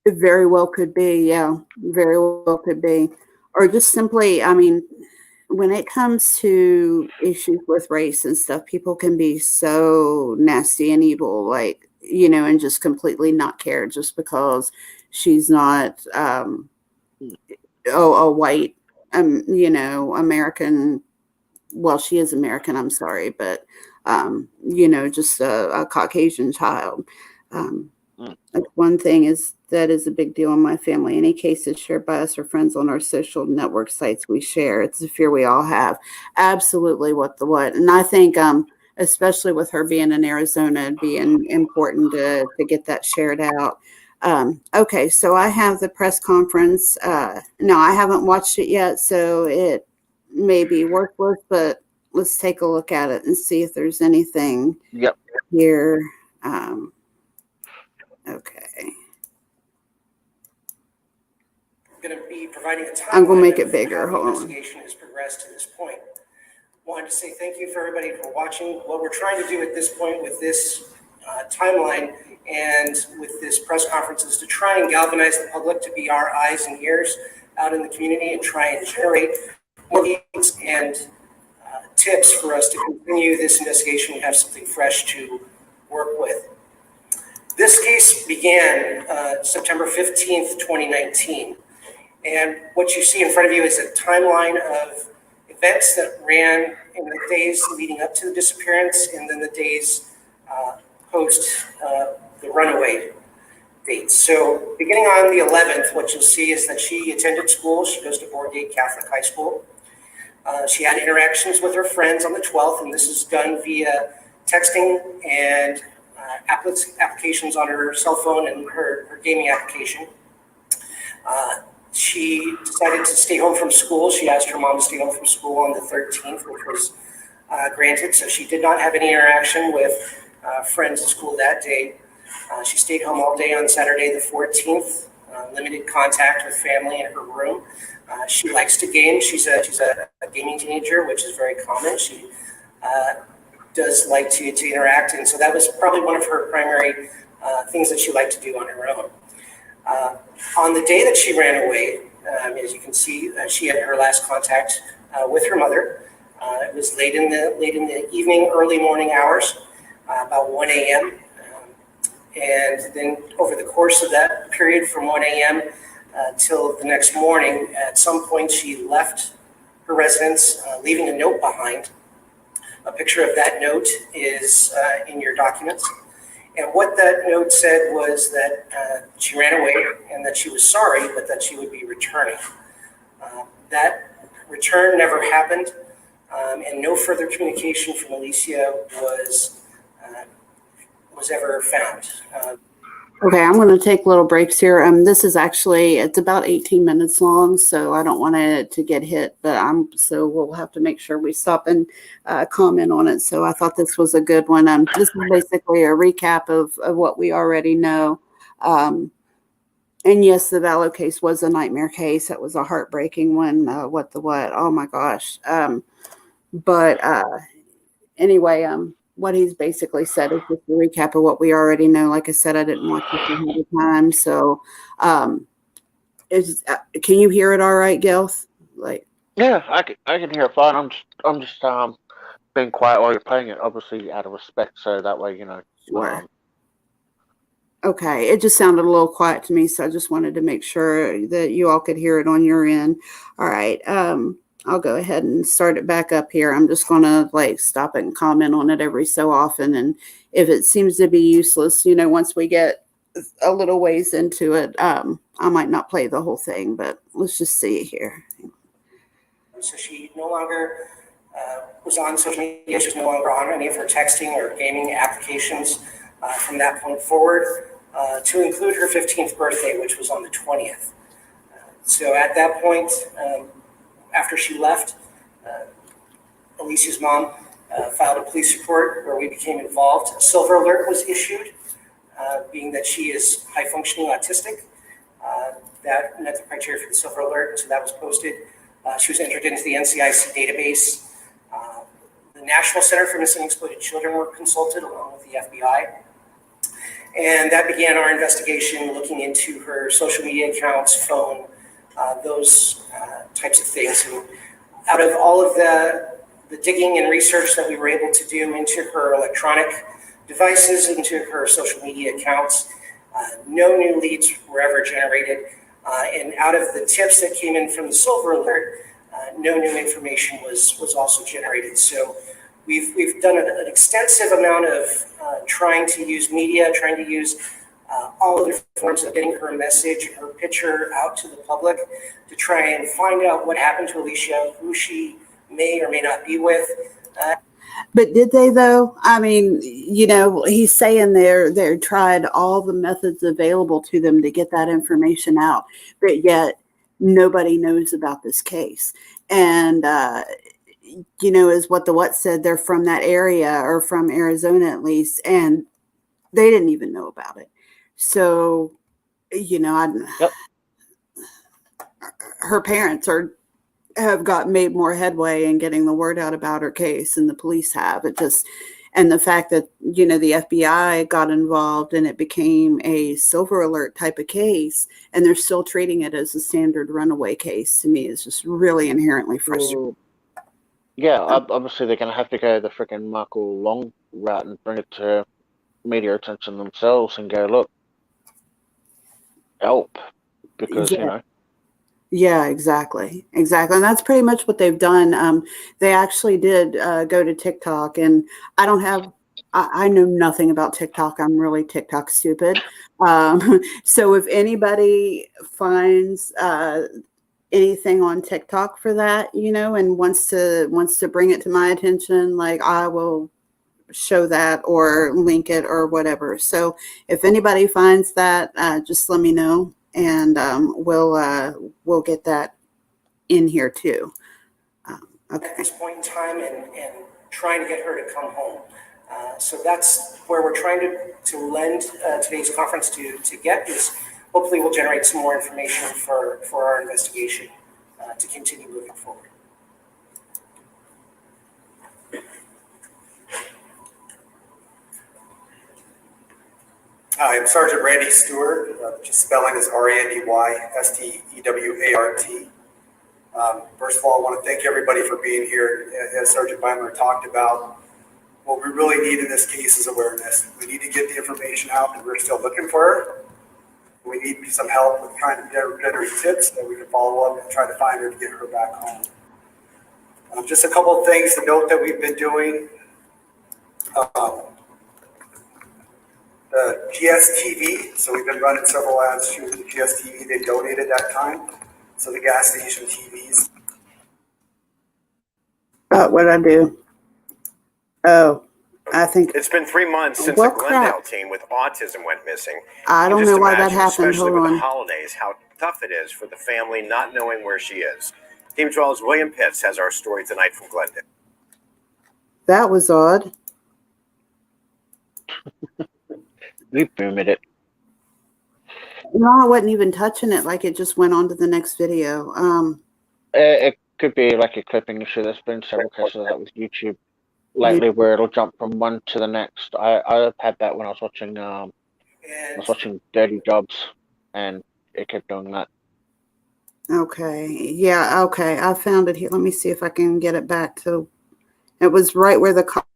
It very well could be. Yeah, very well could be. Or just simply, I mean, when it comes to issues with race and stuff, people can be so nasty and evil, like, and just completely not care just because she's not, a white, American. Well, she is American, I'm sorry, but, just a Caucasian child. That's one thing that is a big deal in my family. Any cases shared by us or friends on our social network sites we share. It's a fear we all have. Absolutely, what. And I think, especially with her being in Arizona, it'd be important to get that shared out. Okay, so I have the press conference. No, I haven't watched it yet, so it may be worthless, but let's take a look at it and see if there's anything Yep. here. Okay. Going to be providing a timeline. I'm going to make it of bigger. how the Hold on. investigation has progressed to this point. Wanted to say thank you for everybody for watching. What we're trying to do at this point with this timeline and with this press conference is to try and galvanize the public to be our eyes and ears out in the community and try and generate more leads and tips for us to continue this investigation and have something fresh to work with. This case began September 15th, 2019. And what you see in front of you is a timeline of events that ran in the days leading up to the disappearance and then the days post the runaway dates. So beginning on the 11th, what you'll see is that she attended school. She goes to Bourgate Catholic High School. She had interactions with her friends on the 12th, and this is done via texting and applications on her cell phone and her gaming application. She decided to stay home from school. She asked her mom to stay home from school on the 13th, which was granted. So she did not have any interaction with friends at school that day. She stayed home all day on Saturday the 14th, limited contact with family in her room. She likes to game. She's a gaming teenager, which is very common. She does like to interact, and so that was probably one of her primary things that she liked to do on her own. On the day that she ran away, as you can see, she had her last contact with her mother. It was late in the evening, early morning hours, about 1 a.m. And then over the course of that period from 1 a.m. Till the next morning, at some point she left her residence, leaving a note behind. A picture of that note is in your documents. And what that note said was that she ran away and that she was sorry, but that she would be returning. That return never happened, and no further communication from Alicia was ever found. Okay, I'm going to take little breaks here. This is actually, it's about 18 minutes long, so I don't want it to get hit, but so we'll have to make sure we stop and comment on it. So I thought this was a good one. This is basically a recap of what we already know. And yes, the Vallow case was a nightmare case. It was a heartbreaking one. Oh my gosh. But anyway, what he's basically said is just a recap of what we already know. Like I said, I didn't watch it ahead of time. So, can you hear it all right, Gilth? Yeah, I can hear it fine. I'm just being quiet while you're playing it, obviously out of respect, so that way, Sure. Okay, it just sounded a little quiet to me, so I just wanted to make sure that you all could hear it on your end. All right. I'll go ahead and start it back up here. I'm just going to stop it and comment on it every so often. And if it seems to be useless, once we get a little ways into it, I might not play the whole thing, but let's just see here. So she no longer was on social media. She was no longer on any of her texting or gaming applications from that point forward, to include her 15th birthday, which was on the 20th. So at that point, after she left, Alicia's mom filed a police report where we became involved. A silver alert was issued, being that she is high-functioning autistic. That met the criteria for the silver alert, so that was posted. She was entered into the NCIC database. The National Center for Missing and Exploited Children were consulted along with the FBI. And that began our investigation, looking into her social media accounts, phone, those types of things. And out of all of the digging and research that we were able to do into her electronic devices, into her social media accounts, no new leads were ever generated. And out of the tips that came in from the Silver Alert, no new information was also generated. So we've done an extensive amount of trying to use media, trying to use all of the forms of getting her message, her picture out to the public to try and find out what happened to Alicia, who she may or may not be with. But did they though? I mean, he's saying they tried all the methods available to them to get that information out, but yet nobody knows about this case. And as what said, they're from that area, or from Arizona at least, and they didn't even know about it. So, her parents have made more headway in getting the word out about her case than the police have. And the fact that, the FBI got involved and it became a Silver Alert type of case, and they're still treating it as a standard runaway case, to me is just really inherently frustrating. Yeah, obviously they're going to have to go the freaking Michael Long route and bring it to media attention themselves and go, look, help, because, Yeah, exactly. And that's pretty much what they've done. They actually did go to TikTok, and I know nothing about TikTok. I'm really TikTok stupid. So if anybody finds anything on TikTok for that, and wants to bring it to my attention, like, I will show that or link it or whatever. So if anybody finds that, just let me know. And we'll get that in here too. Okay. At this point in time, and trying to get her to come home. So that's where we're trying to lend today's conference to get this. Hopefully we'll generate some more information for our investigation to continue moving forward. Hi, I'm Sergeant Randy Stewart. Just spelling is RANDYSTEWART. First of all, I want to thank everybody for being here. As Sergeant Beimler talked about, what we really need in this case is awareness. We need to get the information out, and we're still looking for her. We need some help with trying to generate tips that we can follow up and try to find her to get her back home. Just a couple of things to note that we've been doing. The GSTV, so we've been running several ads through the GSTV. They donated that time. So the gas station TVs. What did I do? Oh, I think It's been 3 months since What a Glendale crap? teen with autism went missing. I don't Just know why that imagine, happened. especially Hold with on. the holidays, how tough it is for the family not knowing where she is. Team 12's William Pitts has our story tonight from Glendale. That was odd. We boomed it. No, I wasn't even touching it. Like, it just went on to the next video. It could be like a clipping issue. There's been several cases of that with YouTube lately, where it'll jump from one to the next. I've had that when I was watching Dirty Jobs, and it kept doing that. Okay. Yeah. Okay. I found it here. Let me see if I can get it back to. It was right where the cop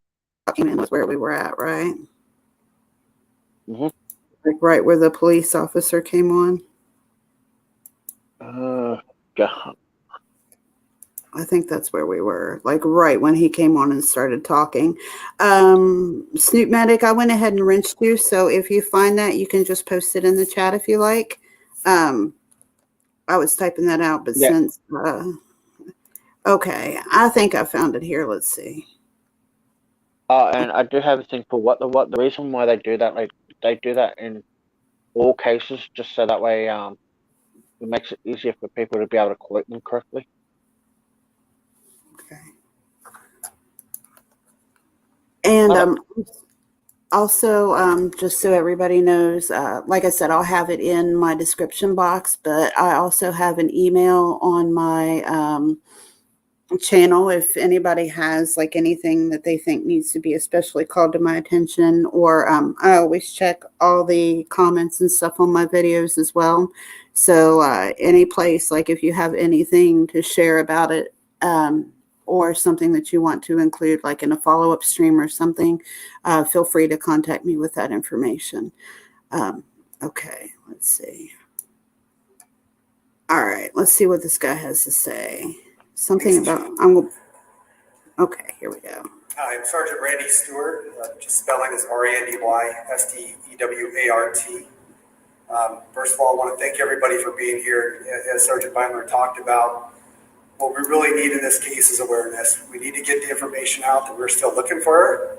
came in. Was where we were at, right? Mm-hmm. Like right where the police officer came on. God. I think that's where we were. Like right when he came on and started talking. Snoop Medic, I went ahead and wrenched you. So if you find that, you can just post it in the chat if you like. I was typing that out, but Yeah. since okay, I think I found it here. Let's see. And I do have a thing for what the reason why they do that. Like, they do that in all cases, just so that way it makes it easier for people to be able to quote them correctly. Okay. And also, just so everybody knows, like I said, I'll have it in my description box, but I also have an email on my channel if anybody has like anything that they think needs to be especially called to my attention, or I always check all the comments and stuff on my videos as well. So any place, like if you have anything to share about it, or something that you want to include like in a follow-up stream or something, feel free to contact me with that information. Okay, let's see. All right, let's see what this guy has to say. Something about, okay, here we go. I'm Sergeant Randy Stewart, just spelling is RANDY-STEWART. First of all, I want to thank everybody for being here. As Sergeant Beimler talked about, what we really need in this case is awareness. We need to get the information out that we're still looking for her,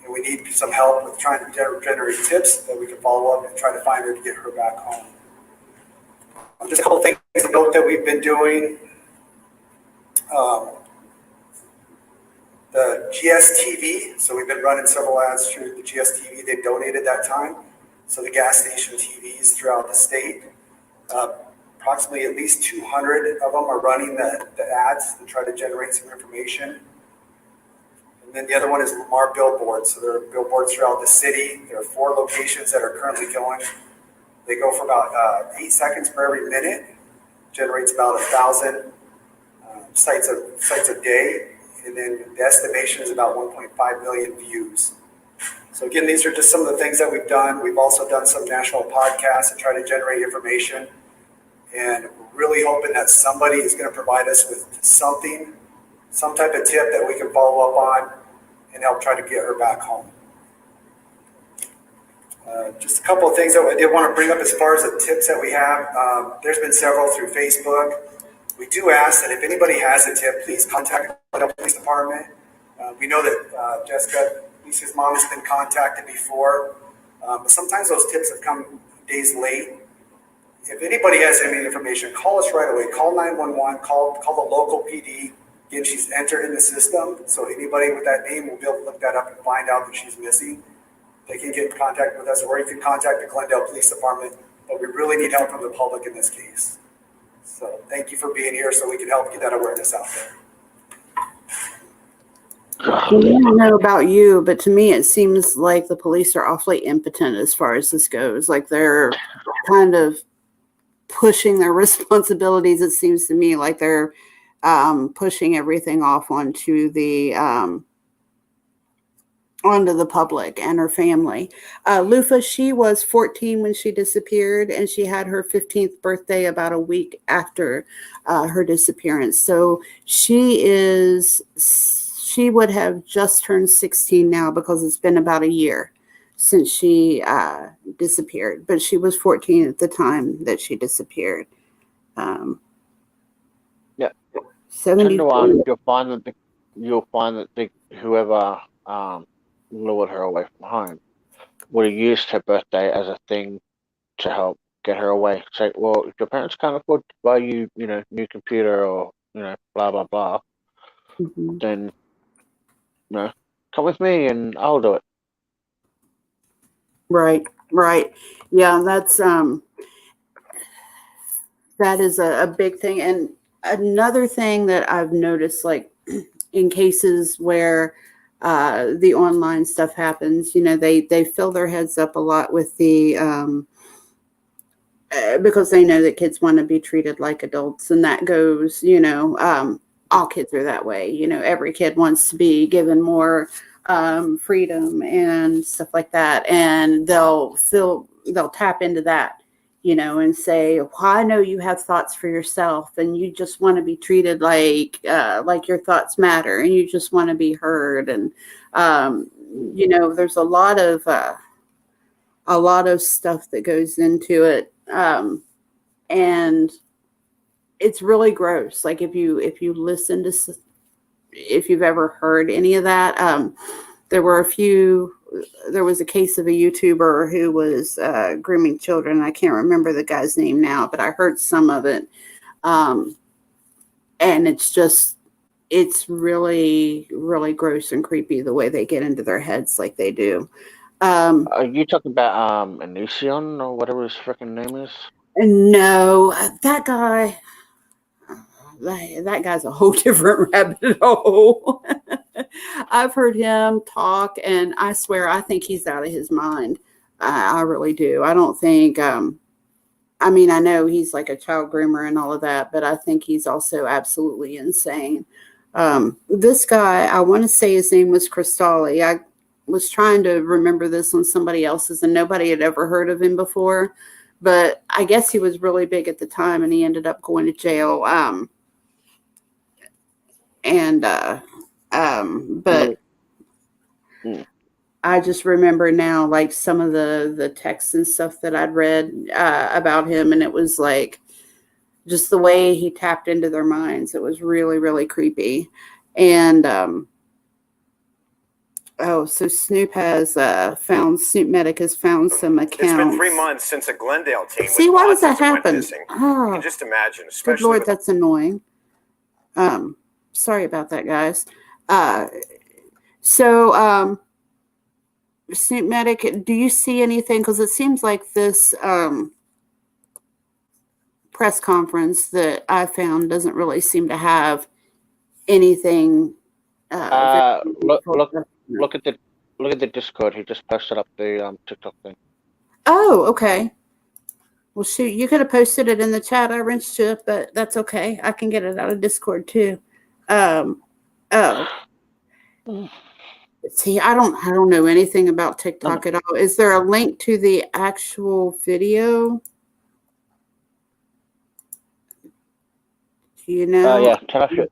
and we need some help with trying to generate tips that we can follow up and try to find her to get her back home. Just a couple of things to note that we've been doing. The GSTV, so we've been running several ads through the GSTV. They donated that time. So the gas station TVs throughout the state, approximately at least 200 of them are running the ads to try to generate some information. And then the other one is Lamar billboards. So there are billboards throughout the city. There are 4 locations that are currently going. They go for about 8 seconds per every minute. Generates about 1,000 sites a day. And then the estimation is about 1.5 million views. So again, these are just some of the things that we've done. We've also done some national podcasts to try to generate information. And we're really hoping that somebody is going to provide us with something, some type of tip that we can follow up on and help try to get her back home. Just a couple of things that I did want to bring up as far as the tips that we have. There's been several through Facebook. We do ask that if anybody has a tip, please contact the Glendale Police Department. We know that Jessica, Alicia's mom, has been contacted before, but sometimes those tips have come days late. If anybody has any information, call us right away. Call 911, call the local PD. Again, she's entered in the system, so anybody with that name will be able to look that up and find out that she's missing. They can get in contact with us, or you can contact the Glendale Police Department, but we really need help from the public in this case. So thank you for being here so we can help get that awareness out there. I don't know about you, but to me it seems like the police are awfully impotent as far as this goes. Like they're kind of pushing their responsibilities. It seems to me like they're pushing everything off onto the public and her family. Lufa, she was 14 when she disappeared, and she had her 15th birthday about a week after her disappearance. So she would have just turned 16 now because it's been about a year since she disappeared. But she was 14 at the time that she disappeared. Yeah. 74. You'll find that whoever lured her away from home would have used her birthday as a thing to help get her away. Say, well, if your parents can't afford to buy you, new computer or, blah, blah, blah, then, come with me and I'll do it. Right. Yeah, that's, that is a big thing. And another thing that I've noticed, like in cases where the online stuff happens, they fill their heads up a lot with the, because they know that kids want to be treated like adults, and that goes, all kids are that way. Every kid wants to be given more freedom and stuff like that. And they'll tap into that, and say, well, I know you have thoughts for yourself and you just want to be treated like your thoughts matter and you just want to be heard. And, there's a lot of stuff that goes into it. And it's really gross. Like if you listen to, if you've ever heard any of that, there was a case of a YouTuber who was grooming children. I can't remember the guy's name now, but I heard some of it. And it's really, really gross and creepy the way they get into their heads like they do. Are you talking about Alicia or whatever his freaking name is? No, that guy. that guy's a whole different rabbit hole. I've heard him talk, and I swear I think he's out of his mind. I really do. I don't think. I mean, I know he's like a child groomer and all of that, but I think he's also absolutely insane. This guy, I want to say his name was Cristalli. I was trying to remember this on somebody else's, and nobody had ever heard of him before. But I guess he was really big at the time, and he ended up going to jail. But I just remember now, like some of the texts and stuff that I'd read about him, and it was like just the way he tapped into their minds. It was really, really creepy. And so Snoop Medic has found some accounts. It's been 3 months since a Glendale team. See, why does that happen? You can just imagine, especially good Lord, that's annoying. Sorry about that, guys. So Snoop Medic, do you see anything? Because it seems like this press conference that I found doesn't really seem to have anything. Look at the Discord. He just posted up the TikTok thing. Oh, okay. Well, shoot, you could have posted it in the chat. I wrenched it, but that's okay. I can get it out of Discord too. See, I don't know anything about TikTok at all. Is there a link to the actual video? Do you know? Yeah, turn off your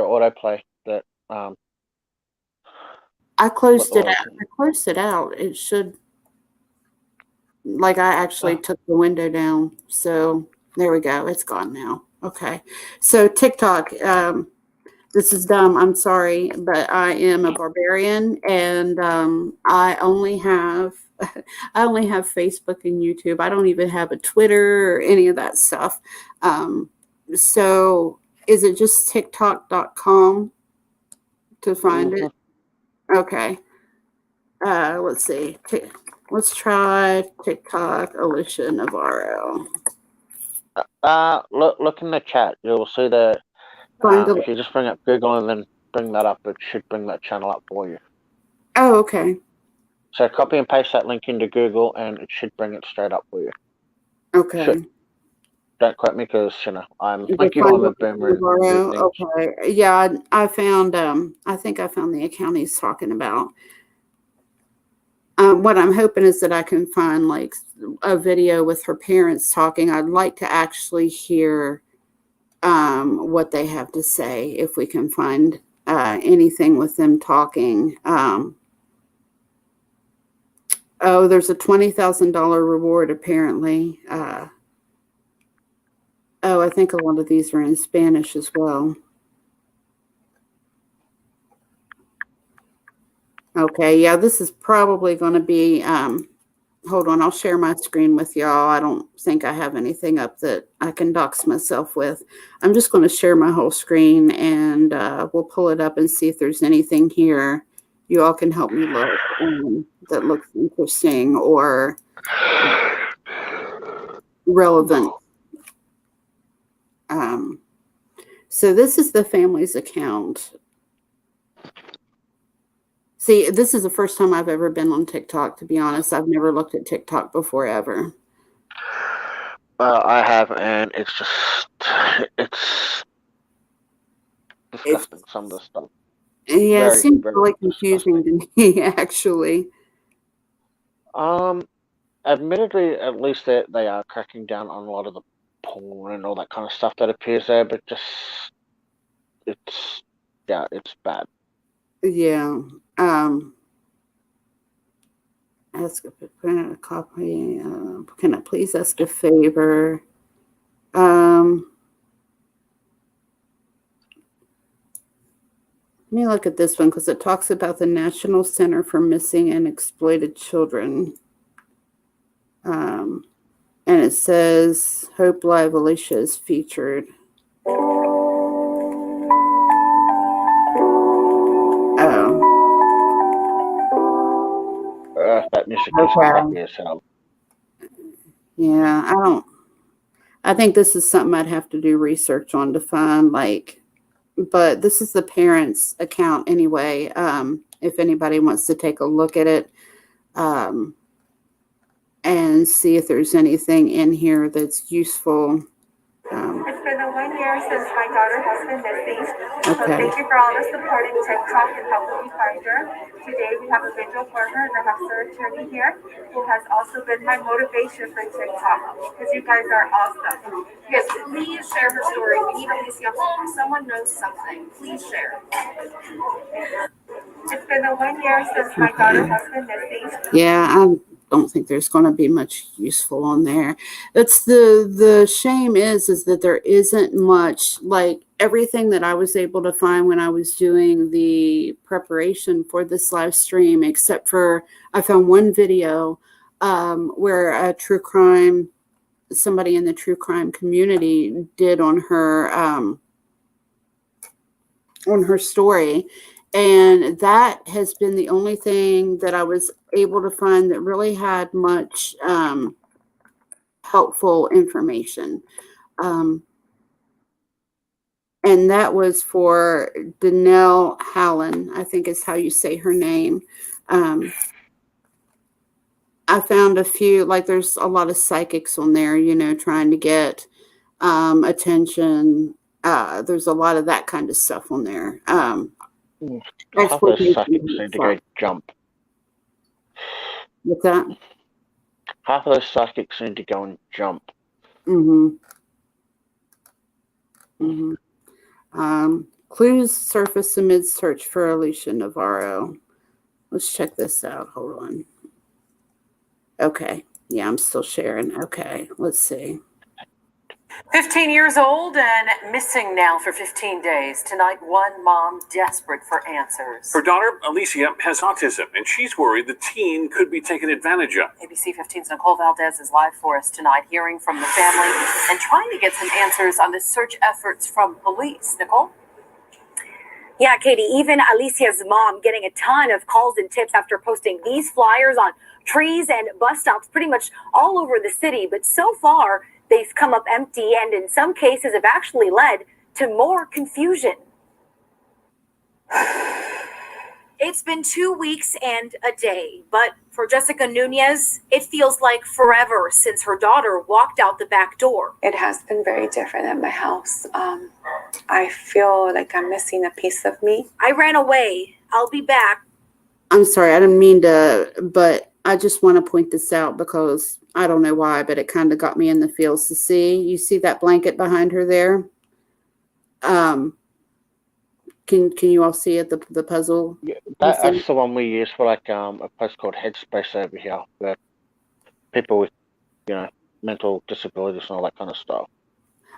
autoplay. That I closed it out. I closed it out. It should, like, I actually took the window down. So there we go. It's gone now. Okay. So TikTok, this is dumb. I'm sorry, but I am a barbarian, and I only have Facebook and YouTube. I don't even have a Twitter or any of that stuff. So is it just TikTok.com to find it? Okay. Let's see. Let's try TikTok, Alicia Navarro. Look in the chat. You'll see the. If you just bring up Google and then bring that up, it should bring that channel up for you. Oh, okay. So copy and paste that link into Google, and it should bring it straight up for you. Okay. Don't quote me, because I'm a boomer. Okay. Yeah, I found. I think I found the account he's talking about. What I'm hoping is that I can find like a video with her parents talking. I'd like to actually hear what they have to say, if we can find anything with them talking. There's a $20,000 reward apparently. I think a lot of these are in Spanish as well. Okay, yeah, this is probably going to be, hold on, I'll share my screen with y'all. I don't think I have anything up that I can dox myself with. I'm just going to share my whole screen, and we'll pull it up and see if there's anything here you all can help me look that looks interesting or relevant. So this is the family's account. See, this is the first time I've ever been on TikTok, to be honest. I've never looked at TikTok before, ever. I have, and it's disgusting, some of the stuff. Yeah, it seems really confusing to me, actually. Admittedly, at least they are cracking down on a lot of the porn and all that kind of stuff that appears there, but it's bad. Yeah. Ask a copy. Can I please ask a favor? Let me look at this one, because it talks about the National Center for Missing and Exploited Children. And it says Hope Live Alicia is featured. That music is crappy as hell. Yeah, I think this is something I'd have to do research on to find, like, but this is the parents' account anyway. If anybody wants to take a look at it and see if there's anything in here that's useful. It's been 1 year since my daughter has been missing. So Okay. thank you for all the support in TikTok and helping me find her. Today we have a vigil for her and I have Sir Attorney here who has also been my motivation for TikTok because you guys are awesome. Yes, please share her story. We need Alicia home. Someone knows something. Please share. It's been 1 year since my daughter has been missing. Yeah, I don't think there's going to be much useful on there. That's the shame is that there isn't much, like everything that I was able to find when I was doing the preparation for this live stream, except for I found one video where somebody in the true crime community did on her story. And that has been the only thing that I was able to find that really had much helpful information. And that was for Danelle Hallen, I think is how you say her name. I found a few, like there's a lot of psychics on there, trying to get attention. There's a lot of that kind of stuff on there. Half of those psychics need to go jump. What's that? Half of those psychics need to go and jump. Clues surface amid search for Alicia Navarro. Let's check this out. Hold on. Okay. Yeah, I'm still sharing. Okay, let's see. 15 years old and missing now for 15 days. Tonight, one mom desperate for answers. Her daughter, Alicia, has autism, and she's worried the teen could be taken advantage of. ABC 15's Nicole Valdez is live for us tonight, hearing from the family and trying to get some answers on the search efforts from police. Nicole? Yeah, Katie, even Alicia's mom getting a ton of calls and tips after posting these flyers on trees and bus stops pretty much all over the city. But so far, they've come up empty and in some cases have actually led to more confusion. It's been 2 weeks and a day, but for Jessica Nunez, it feels like forever since her daughter walked out the back door. It has been very different at my house. I feel like I'm missing a piece of me. I ran away. I'll be back. I'm sorry, I didn't mean to, but I just want to point this out because I don't know why, but it kind of got me in the feels to see. You see that blanket behind her there? Can you all see it, the puzzle? Yeah, that's the one we use for like a place called Headspace over here, where people with mental disabilities and all that kind of stuff.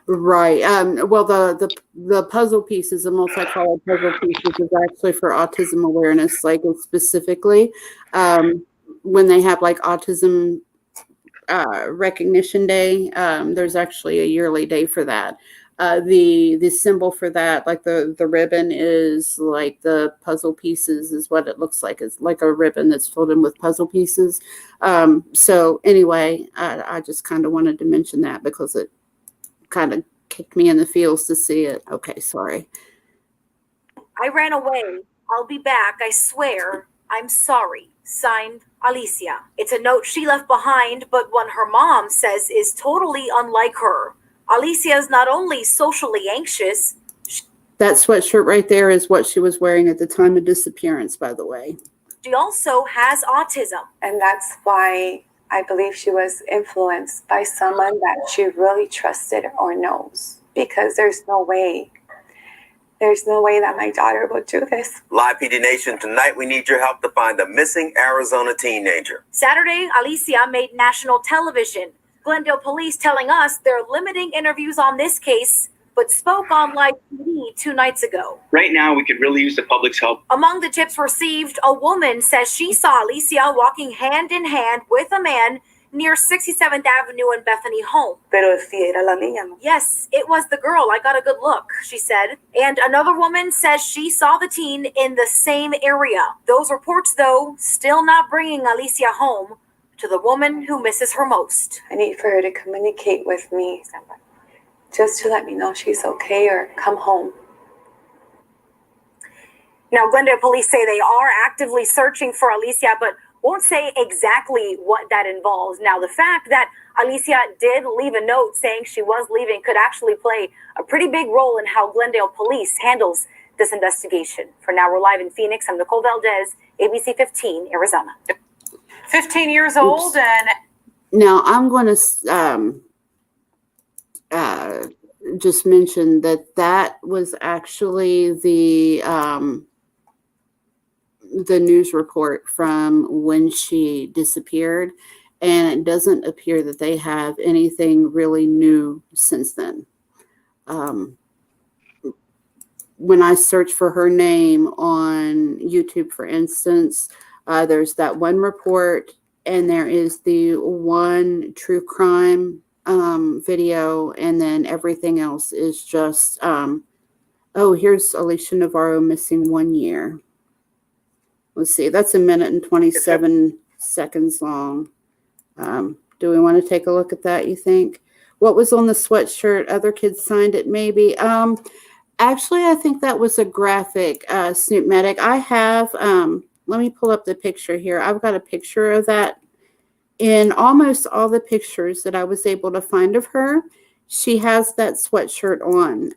Right. Well, the puzzle pieces, the multicolored puzzle pieces, is actually for autism awareness, like specifically when they have like autism recognition day. There's actually a yearly day for that. The symbol for that, like the ribbon, is like the puzzle pieces is what it looks like. It's like a ribbon that's filled in with puzzle pieces. So anyway, I just kind of wanted to mention that because it kind of kicked me in the feels to see it. Okay, sorry. I ran away. I'll be back. I swear. I'm sorry. Signed, Alicia. It's a note she left behind, but one her mom says is totally unlike her. Alicia is not only socially anxious. That sweatshirt right there is what she was wearing at the time of disappearance, by the way. She also has autism. And that's why I believe she was influenced by someone that she really trusted or knows. Because there's no way that my daughter would do this. Live PD Nation, tonight we need your help to find a missing Arizona teenager. Saturday, Alicia made national television. Glendale Police telling us they're limiting interviews on this case, but spoke on live TV 2 nights ago. Right now, we could really use the public's help. Among the tips received, a woman says she saw Alicia walking hand in hand with a man near 67th Avenue and Bethany home. Pero si era la niña, ¿no? Yes, it was the girl. I got a good look, she said. And another woman says she saw the teen in the same area. Those reports, though, still not bringing Alicia home. to the woman who misses her most. I need for her to communicate with me just to let me know she's okay or come home. Now, Glendale Police say they are actively searching for Alicia, but won't say exactly what that involves. Now, the fact that Alicia did leave a note saying she was leaving could actually play a pretty big role in how Glendale Police handles this investigation. For now, we're live in Phoenix. I'm Nicole Valdez, ABC 15, Arizona. 15 years old and Now, I'm going to just mention that was actually the news report from when she disappeared, and it doesn't appear that they have anything really new since then. When I search for her name on YouTube, for instance, there's that one report, and there is the one true crime video, and then everything else is just, oh, here's Alicia Navarro missing 1 year. Let's see, that's 1 minute and 27 seconds long. Do we want to take a look at that, you think? What was on the sweatshirt? Other kids signed it, maybe. Actually, I think that was a graphic, Snoop Medic. I have, let me pull up the picture here. I've got a picture of that. In almost all the pictures that I was able to find of her, she has that sweatshirt on.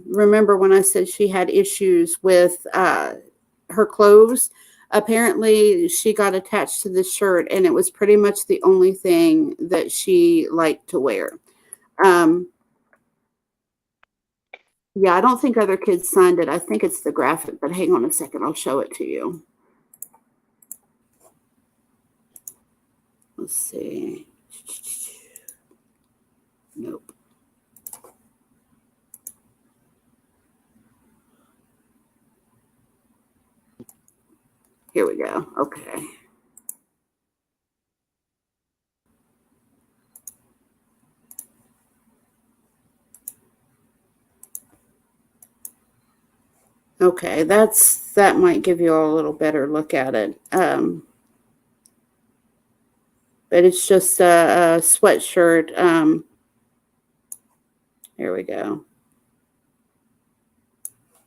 Remember when I said she had issues with her clothes? Apparently, she got attached to this shirt, and it was pretty much the only thing that she liked to wear. Yeah, I don't think other kids signed it. I think it's the graphic, but hang on a second. I'll show it to you. Let's see. Nope. Here we go. Okay. Okay, that might give you all a little better look at it. But it's just a sweatshirt. Here we go.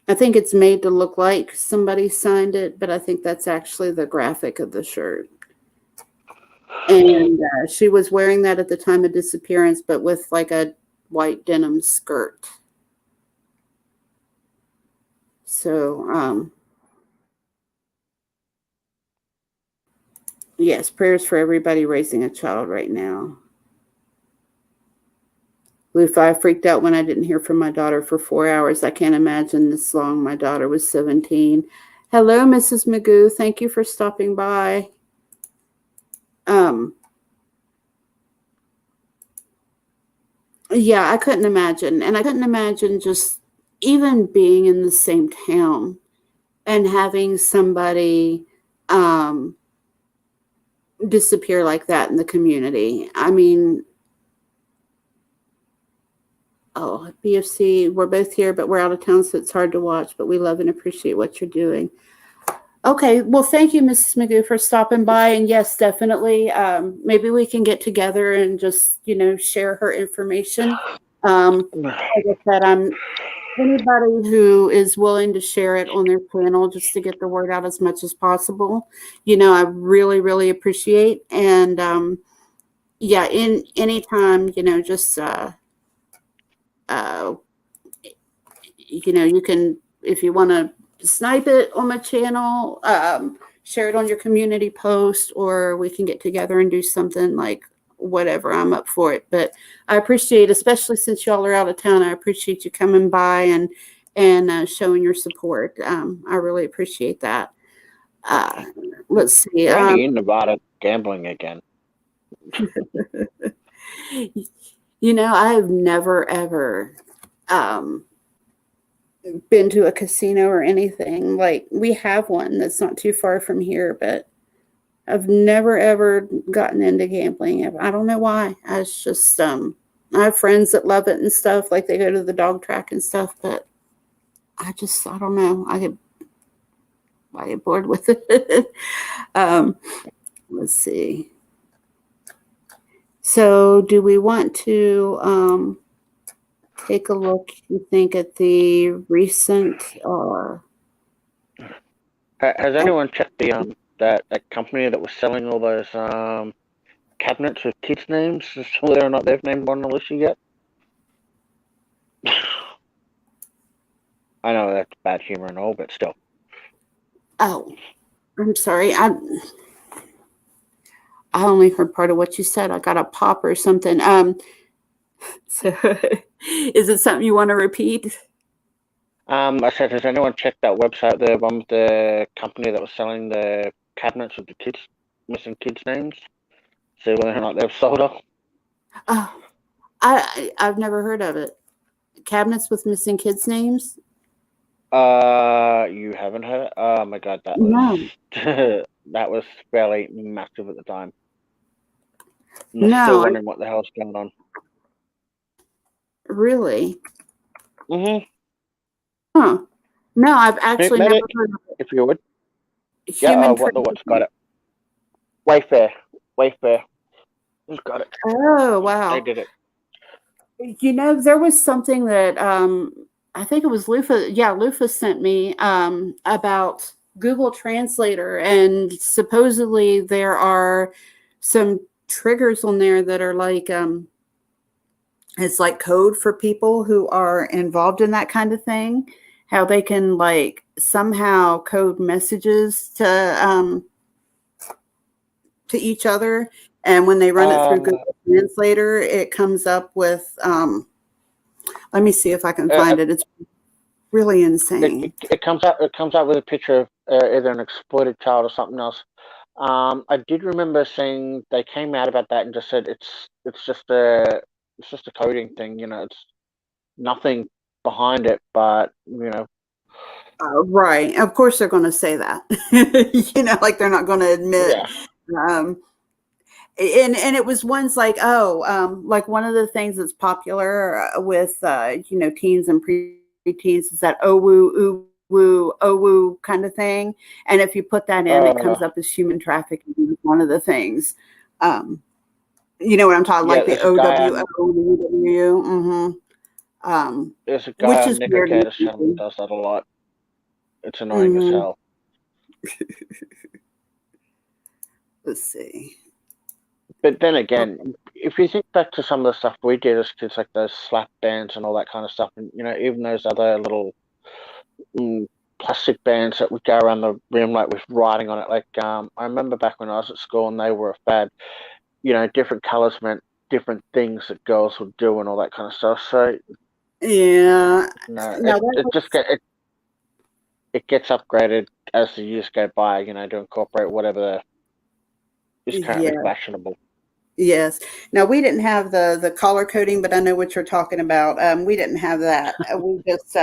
I think it's made to look like somebody signed it, but I think that's actually the graphic of the shirt. And she was wearing that at the time of disappearance, but with like a white denim skirt. So, yes, prayers for everybody raising a child right now. Lufa, I freaked out when I didn't hear from my daughter for 4 hours. I can't imagine this long. My daughter was 17. Hello, Mrs. Magoo. Thank you for stopping by. Yeah, I couldn't imagine. And I couldn't imagine just even being in the same town and having somebody disappear like that in the community. I mean, oh, BFC, we're both here, but we're out of town, so it's hard to watch, but we love and appreciate what you're doing. Okay, well, thank you, Mrs. Magoo, for stopping by. And yes, definitely, maybe we can get together and just, share her information. Like I said, anybody who is willing to share it on their channel just to get the word out as much as possible, I really, really appreciate. And yeah, in anytime, just you can, if you want to snipe it on my channel, share it on your community post, or we can get together and do something, like whatever. I'm up for it. But I appreciate, especially since y'all are out of town, I appreciate you coming by and showing your support. I really appreciate that. Let's see. In Nevada gambling again. I have never ever been to a casino or anything. Like, we have one that's not too far from here, but I've never ever gotten into gambling. I don't know why. It's just I have friends that love it and stuff, like they go to the dog track and stuff, but I don't know. I get bored with it. Let's see. So do we want to take a look, you think, at the recent Has anyone checked the that company that was selling all those cabinets with kids' names, as to whether or not they've named one Alicia yet? I know that's bad humor and all, but still. Oh, I'm sorry. I only heard part of what you said. I got a pop or something. So is it something you want to repeat? I said, has anyone checked that website, the one with the company that was selling the cabinets with the kids, missing kids' names? See whether or not they've sold them? Oh, I've never heard of it. Cabinets with missing kids' names? You haven't heard it? Oh my god, that was No. that was fairly massive at the time. I'm No, still wondering what the hell's going on. Really? Mm-hmm. Huh. No, I've actually never heard of it. If you would. Human What's got it? Wayfair. Who's got it? Oh, wow. They did it. You know, there was something that I think it was Lufa. Yeah, Lufa sent me about Google Translator, and supposedly there are some triggers on there that are like it's like code for people who are involved in that kind of thing. How they can like somehow code messages to each other, and when they run it through Google Translator, it comes up with let me see if I can find it. It's really insane. It comes out with a picture of either an exploited child or something else. I did remember seeing they came out about that and just said it's just a coding thing, you know, it's nothing behind it, but you know. Right. Of course they're going to say that. You know, like they're not going to admit. Yeah. And it was ones like, like one of the things that's popular with, you know, teens and preteens is that ooh woo kind of thing. And if you put that in, it comes up as human trafficking, one of the things. You know what I'm talking, like the OWOWU. There's a guy on Nick Arcata's channel that does that a lot. It's annoying as hell. Let's see. But then again, if you think back to some of the stuff we did as kids, like those slap bands and all that kind of stuff, and you know, even those other little plastic bands that would go around the room like with writing on it. Like I remember back when I was at school and they were a fad. You know, different colors meant different things that girls would do and all that kind of stuff. So yeah, it gets upgraded as the years go by. You know, to incorporate whatever is currently fashionable. Yes. Now we didn't have the color coding, but I know what you're talking about. We didn't have that. We just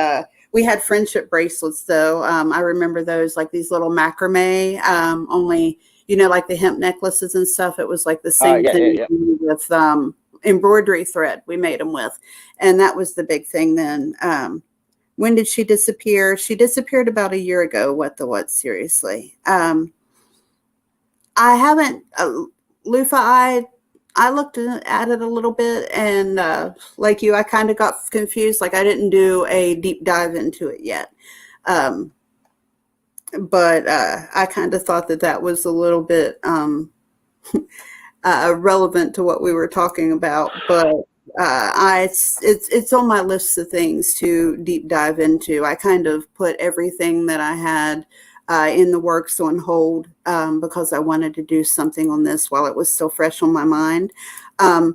we had friendship bracelets though. I remember those, like these little macrame. Only, you know, like the hemp necklaces and stuff. It was like the same thing with embroidery thread. We made them with, and that was the big thing then. When did she disappear? She disappeared about a year ago. What? Seriously. I haven't, Lufa. I looked at it a little bit, and like you, I kind of got confused. Like I didn't do a deep dive into it yet. But I kind of thought that was a little bit relevant to what we were talking about. But it's on my list of things to deep dive into. I kind of put everything that I had in the works on hold because I wanted to do something on this while it was still fresh on my mind. I'll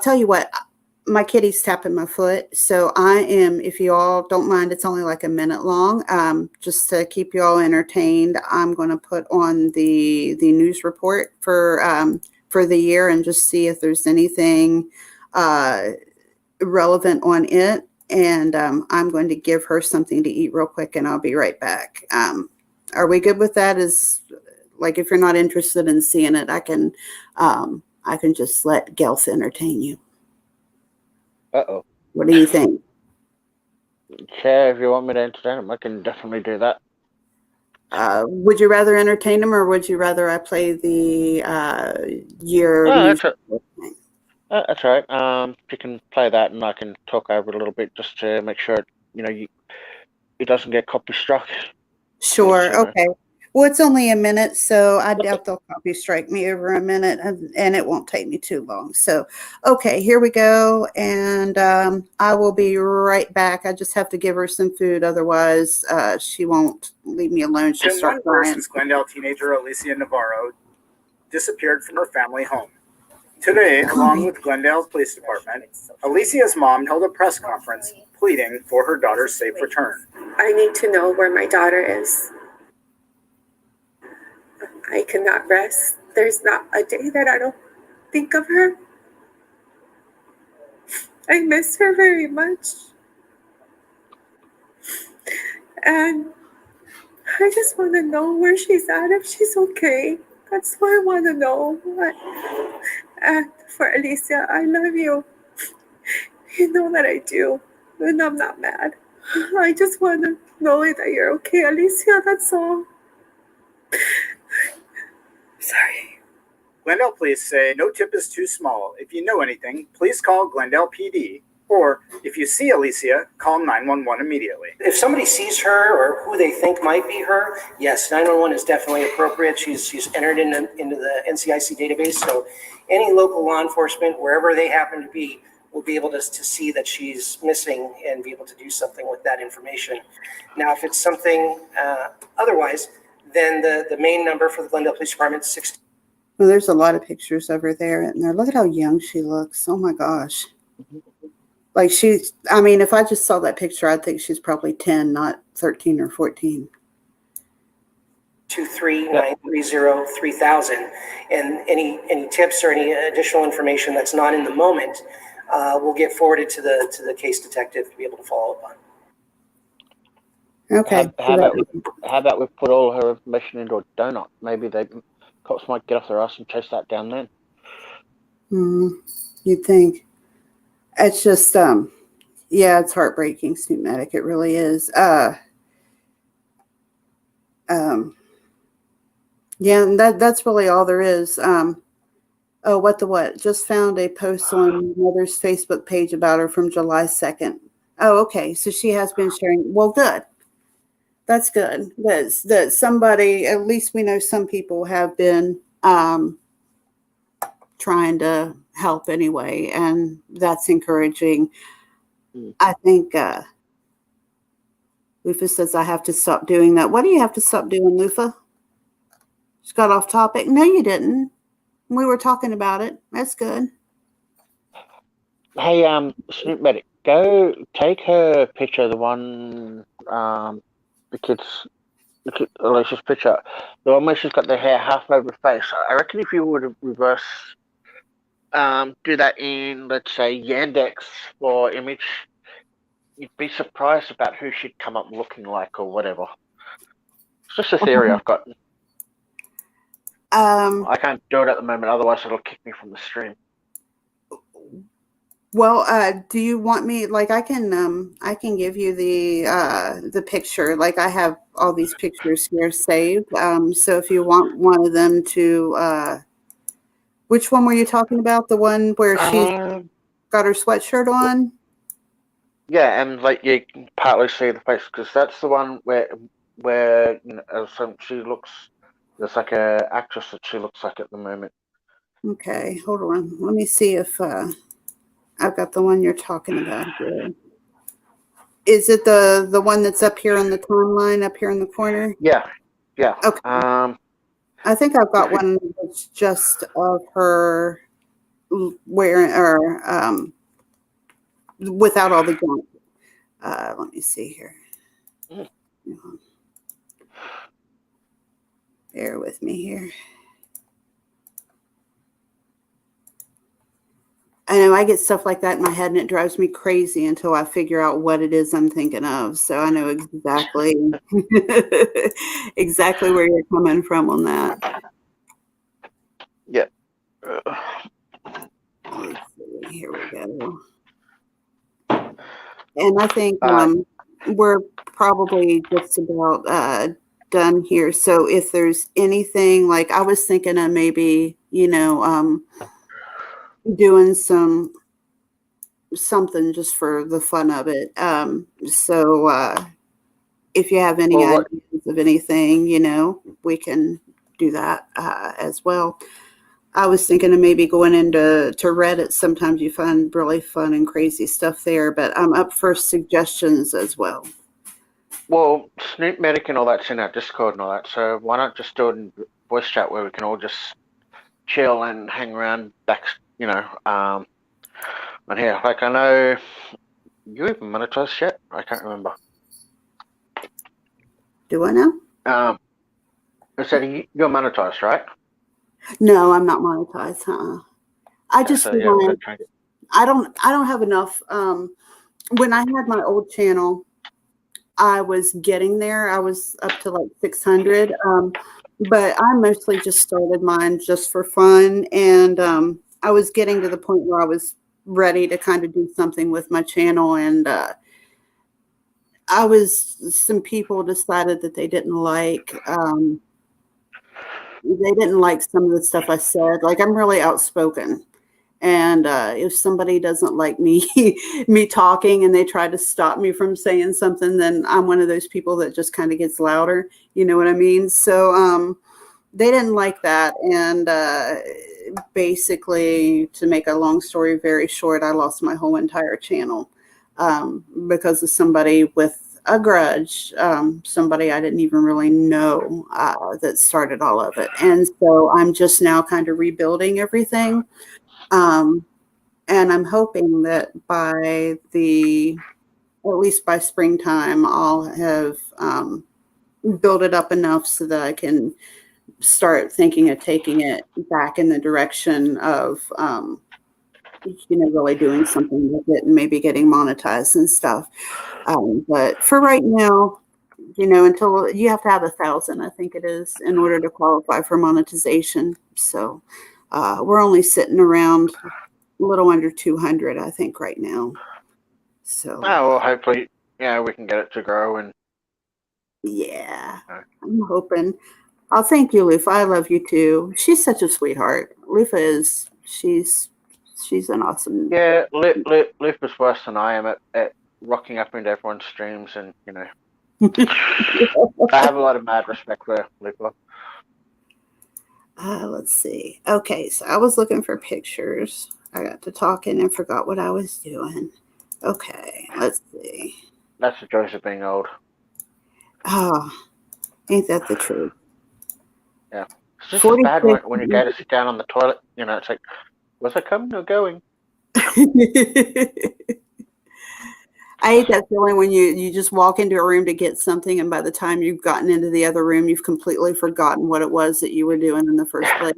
tell you what, my kitty's tapping my foot. So I am, if you all don't mind, it's only like a minute long. Just to keep you all entertained, I'm going to put on the news report for the year and just see if there's anything relevant on it. And I'm going to give her something to eat real quick, and I'll be right back. Are we good with that? Is like, if you're not interested in seeing it, I can just let Gelf entertain you. Uh-oh. What do you think? Okay, if you want me to entertain him, I can definitely do that. Would you rather entertain him, or would you rather I play the year? That's all right. You can play that, and I can talk over it a little bit just to make sure it doesn't get copy struck. Sure. Okay. Well, it's only a minute, so I doubt they'll copy strike me over a minute, and it won't take me too long. So, okay, here we go, and I will be right back. I just have to give her some food, otherwise she won't leave me alone. She'll start crying. Glendale teenager Alicia Navarro disappeared from her family home. Today, along with Glendale Police Department, Alicia's mom held a press conference pleading for her daughter's safe return. I need to know where my daughter is. I cannot rest. There's not a day that I don't think of her. I miss her very much. And I just want to know where she's at, if she's okay. That's what I want to know. And for Alicia, I love you. You know that I do. And I'm not mad. I just want to know that you're okay, Alicia. That's all. Sorry. Glendale Police say no tip is too small. If you know anything, please call Glendale PD. Or if you see Alicia, call 911 immediately. If somebody sees her or who they think might be her, yes, 911 is definitely appropriate. She's entered into the NCIC database, so any local law enforcement, wherever they happen to be, will be able to see that she's missing and be able to do something with that information. Now, if it's something otherwise, then the main number for the Glendale Police Department is 60. Well, there's a lot of pictures of her there, and there. Look at how young she looks. Oh my gosh. Like if I just saw that picture, I'd think she's probably 10, not 13 or 14. 239303000, and any tips or any additional information that's not in the moment will get forwarded to the case detective to be able to follow up on. Okay. How about we put all her information into a donut? Maybe cops might get off their ass and chase that down then. You'd think. It's just, it's heartbreaking, Snoop-matic. It really is. And that's really all there is. What? Just found a post on Mother's Facebook page about her from July 2nd. Oh, okay. So she has been sharing. Well, good. That's good. That somebody, at least we know some people have been trying to help anyway, and that's encouraging. I think Lufa says I have to stop doing that. What do you have to stop doing, Lufa? Just got off topic. No, you didn't. We were talking about it. That's good. Hey, Snoop-matic, go take her picture, the one, Alicia's picture, the one where she's got the hair half over her face. I reckon if you were to reverse, do that in, let's say, Yandex or image, you'd be surprised about who she'd come up looking like or whatever. It's just a theory I've got. I can't do it at the moment, otherwise it'll kick me from the stream. Well, do you want me, like, I can give you the picture. Like, I have all these pictures here saved. So if you want one of them to, which one were you talking about? The one where she's got her sweatshirt on? Yeah, and like you can partly see the face, because that's the one where she looks, there's like a actress that she looks like at the moment. Okay, hold on. Let me see if I've got the one you're talking about here. Is it the one that's up here on the timeline, up here in the corner? Yeah. Okay. I think I've got one that's just of her wearing, or without all the junk. Let me see here. Bear with me here. I know I get stuff like that in my head and it drives me crazy until I figure out what it is I'm thinking of. So I know exactly exactly where you're coming from on that. Yeah. Let's see. Here we go. And I think we're probably just about done here. So if there's anything, like I was thinking of maybe, doing something just for the fun of it. So if you have any Well, what, ideas of anything, you know, we can do that as well. I was thinking of maybe going into Reddit. Sometimes you find really fun and crazy stuff there, but I'm up for suggestions as well. well, Snoop Medic and all that's in our Discord and all that, so why not just do it in voice chat where we can all just chill and hang around back, you know, on here. Like, I know you even monetized yet? I can't remember. Do I know? I said you're monetized, right? No, I'm not monetized. I just So, yeah, we're gonna try and get... I don't have enough. When I had my old channel, I was getting there. I was up to like 600. But I mostly just started mine just for fun, and I was getting to the point where I was ready to kind of do something with my channel, and some people decided that they didn't like some of the stuff I said. Like, I'm really outspoken. And if somebody doesn't like me talking and they try to stop me from saying something, then I'm one of those people that just kind of gets louder. You know what I mean? So they didn't like that. And basically, to make a long story very short, I lost my whole entire channel because of somebody with a grudge, somebody I didn't even really know that started all of it. And so I'm just now kind of rebuilding everything. And I'm hoping that at least by springtime, I'll have built it up enough so that I can start thinking of taking it back in the direction of, really doing something with it and maybe getting monetized and stuff. But for right now, until you have to have 1,000, I think it is, in order to qualify for monetization. So we're only sitting around a little under 200, I think, right now. So well, hopefully, we can get it to grow. And yeah, I'm hoping. I'll thank you, Lufa. I love you too. She's such a sweetheart. Lufa is. She's an awesome. Yeah, Lufa's worse than I am at rocking up into everyone's streams, and I have a lot of mad respect for Lufa. Let's see. Okay, so I was looking for pictures. I got to talking and forgot what I was doing. Okay, let's see. That's the joys of being old. Oh, ain't that the truth? Yeah. It's just so bad when you go to sit down on the toilet, it's like, was I coming or going? I hate that feeling when you just walk into a room to get something, and by the time you've gotten into the other room, you've completely forgotten what it was that you were doing in the first place.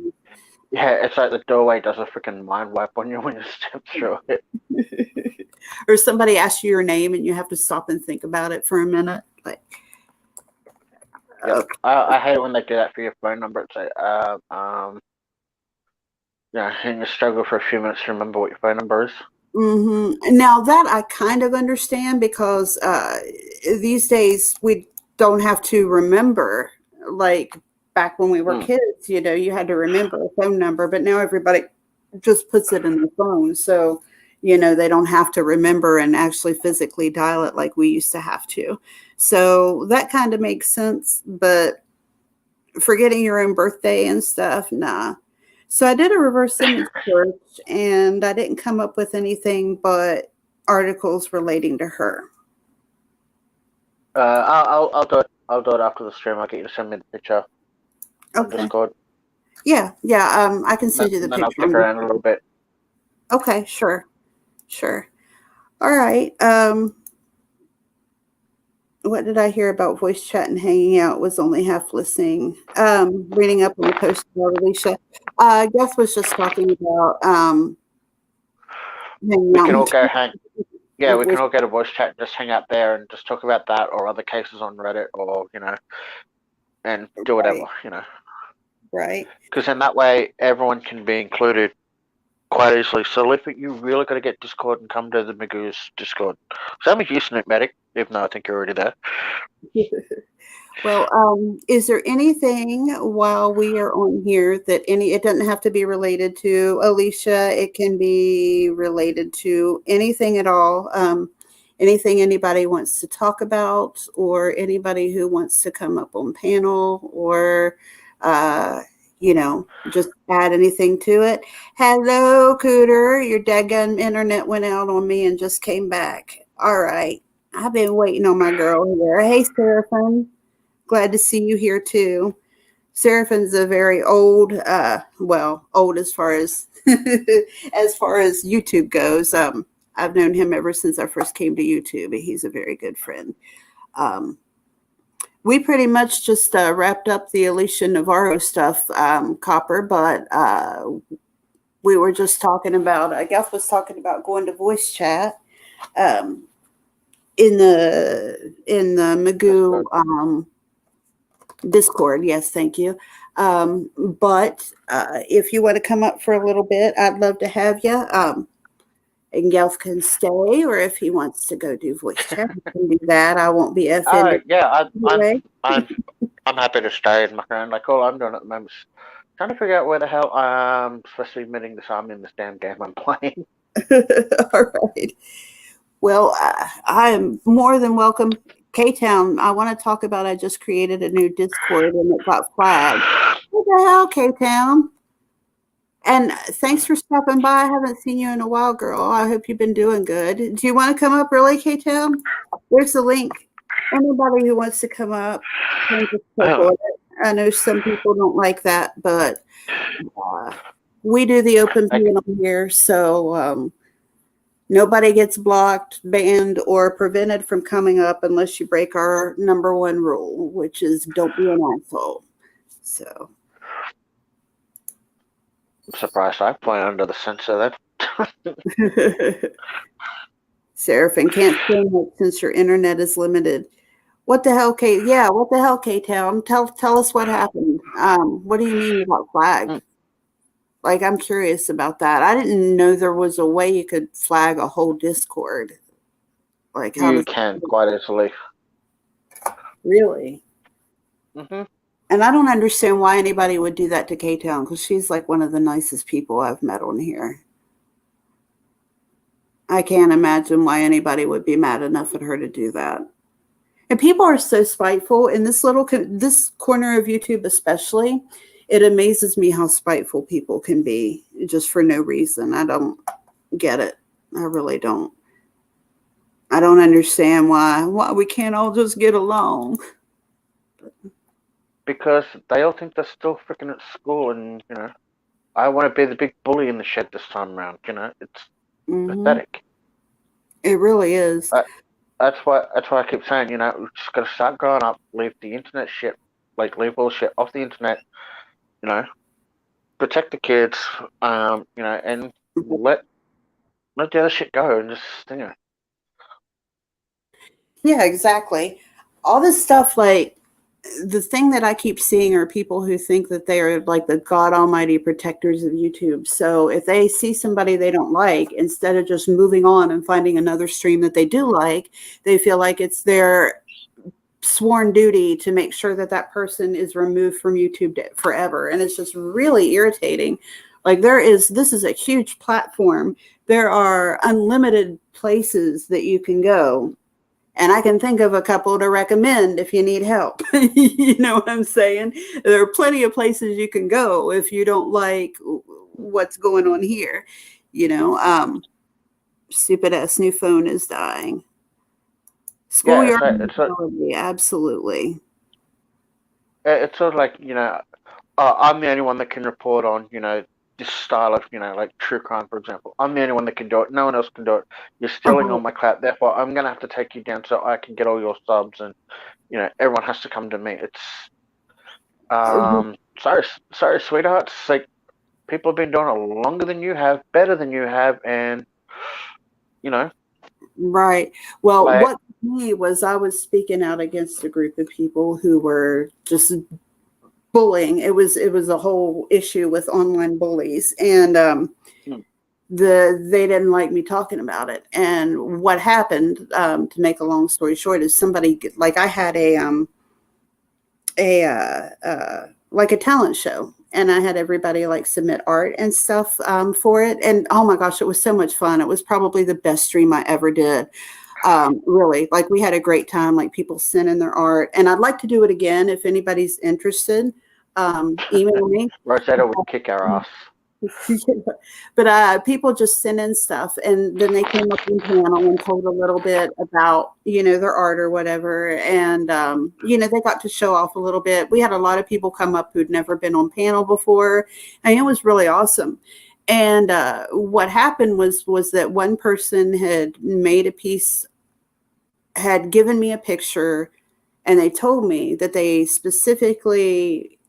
Yeah, it's like the doorway does a freaking mind wipe on you when you step through it. Or somebody asks you your name and you have to stop and think about it for a minute. Like, yep. I hate when they do that for your phone number. It's like, and you struggle for a few minutes to remember what your phone number is. Mm-hmm. Now that I kind of understand, because these days we don't have to remember, like back when we were kids, you had to remember a phone number, but now everybody just puts it in the phone. So, they don't have to remember and actually physically dial it like we used to have to. So that kind of makes sense, but forgetting your own birthday and stuff, nah. So I did a reverse image search, and I didn't come up with anything but articles relating to her. I'll do it. I'll do it after the stream. I'll get you to send me the picture. Okay. Discord. Yeah. I can send you the picture. I'll stick around a little bit. Okay, sure. All right. What did I hear about voice chat and hanging out? Was only half listening. Reading up on the post about Alicia. Guess was just talking about hanging we out. Can all go hang. Yeah, we can all go to voice chat and just hang out there and just talk about that or other cases on Reddit or and do whatever Right. Because in that way everyone can be included quite easily. So if you really got to get Discord and come to the Magoo's Discord. Same with you, Snoop Medic, even though I think you're already there. Well, is there anything while we are on here that it doesn't have to be related to Alicia. It can be related to anything at all. Anything anybody wants to talk about, or anybody who wants to come up on panel, or, just add anything to it. Hello, Cooter. Your daggone internet went out on me and just came back. All right. I've been waiting on my girl here. Hey, Seraphim. Glad to see you here too. Seraphin's a very old, old as far as as far as YouTube goes. I've known him ever since I first came to YouTube. He's a very good friend. We pretty much just wrapped up the Alicia Navarro stuff, Copper, but we were just talking about, Gaff was talking about going to voice chat in the Magoo Discord. Yes, thank you. But if you want to come up for a little bit, I'd love to have you. And Gelf can stay, or if he wants to go do voice chat, he can do that. I won't be offended. I'm happy to stay in my friend. Like all I'm doing at the moment is trying to figure out where the hell I'm supposed to be admitting this. I'm in this damn game I'm playing. All right. Well, I am more than welcome. K-Town, I want to talk about, I just created a new Discord and it got flagged. What the hell, K-Town? And thanks for stopping by. I haven't seen you in a while, girl. I hope you've been doing good. Do you want to come up really, K-Town? There's the link. Anybody who wants to come up, can just click on it. I know some people don't like that, but we do the open panel here, so nobody gets blocked, banned, or prevented from coming up unless you break our number one rule, which is don't be an asshole. So I'm surprised I play under the censor then. Seraphin can't say much since your internet is limited. What the hell, K? Yeah, what the hell, K-Town? Tell us what happened. What do you mean you got flagged? Like, I'm curious about that. I didn't know there was a way you could flag a whole Discord. Like, how you can quite easily. Really? Mm-hmm. And I don't understand why anybody would do that to K-Town, because she's like one of the nicest people I've met on here. I can't imagine why anybody would be mad enough at her to do that. And people are so spiteful in this corner of YouTube, especially. It amazes me how spiteful people can be just for no reason. I don't get it. I really don't. I don't understand why we can't all just get along. Because they all think they're still freaking at school, and I want to be the big bully in the shed this time around. It's pathetic. It really is. That's why I keep saying, we just got to start growing up, leave the internet shit, leave all shit off the internet, protect the kids, and let the other shit go, and just, Yeah, exactly. All this stuff, the thing that I keep seeing are people who think that they are like the God Almighty protectors of YouTube. So if they see somebody they don't like, instead of just moving on and finding another stream that they do like, they feel like it's their sworn duty to make sure that that person is removed from YouTube forever. And it's just really irritating. This is a huge platform. There are unlimited places that you can go. And I can think of a couple to recommend if you need help. You know what I'm saying? There are plenty of places you can go if you don't like what's going on here. Stupid ass new phone is dying. Schoolyard mentality, absolutely. It's sort of like, I'm the only one that can report on, this style of, like true crime, for example. I'm the only one that can do it. No one else can do it. You're stealing all my clout. Therefore, I'm going to have to take you down so I can get all your subs, and, everyone has to come to me. It's, sorry, sweethearts. People have been doing it longer than you have, better than you have, and, Right. Well, what me was, I was speaking out against a group of people who were just bullying. It was a whole issue with online bullies, and they didn't like me talking about it. And what happened, to make a long story short, is somebody, like, I had like a talent show, and I had everybody like submit art and stuff for it. And oh my gosh, it was so much fun. It was probably the best stream I ever did. Really, like, we had a great time, like, people sent in their art, and I'd like to do it again. If anybody's interested, email me. Rosetta would kick our ass. But people just sent in stuff, and then they came up in panel and told a little bit about, their art or whatever. And, they got to show off a little bit. We had a lot of people come up who'd never been on panel before, and it was really awesome. And what happened was that one person had made a piece, had given me a picture, and they told me that they specifically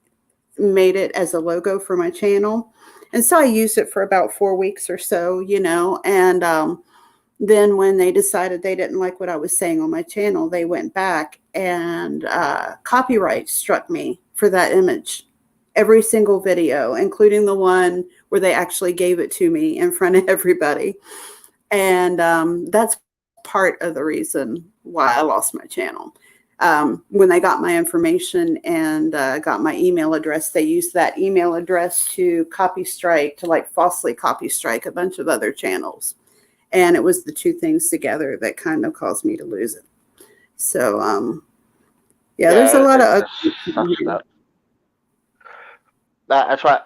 made it as a logo for my channel. And so I used it for about 4 weeks or so, and then when they decided they didn't like what I was saying on my channel, they went back and copyright struck me for that image. Every single video, including the one where they actually gave it to me in front of everybody. And that's part of the reason why I lost my channel. When they got my information and got my email address, they used that email address to falsely copy strike a bunch of other channels. And it was the two things together that kind of caused me to lose it. So, there's a lot of That's why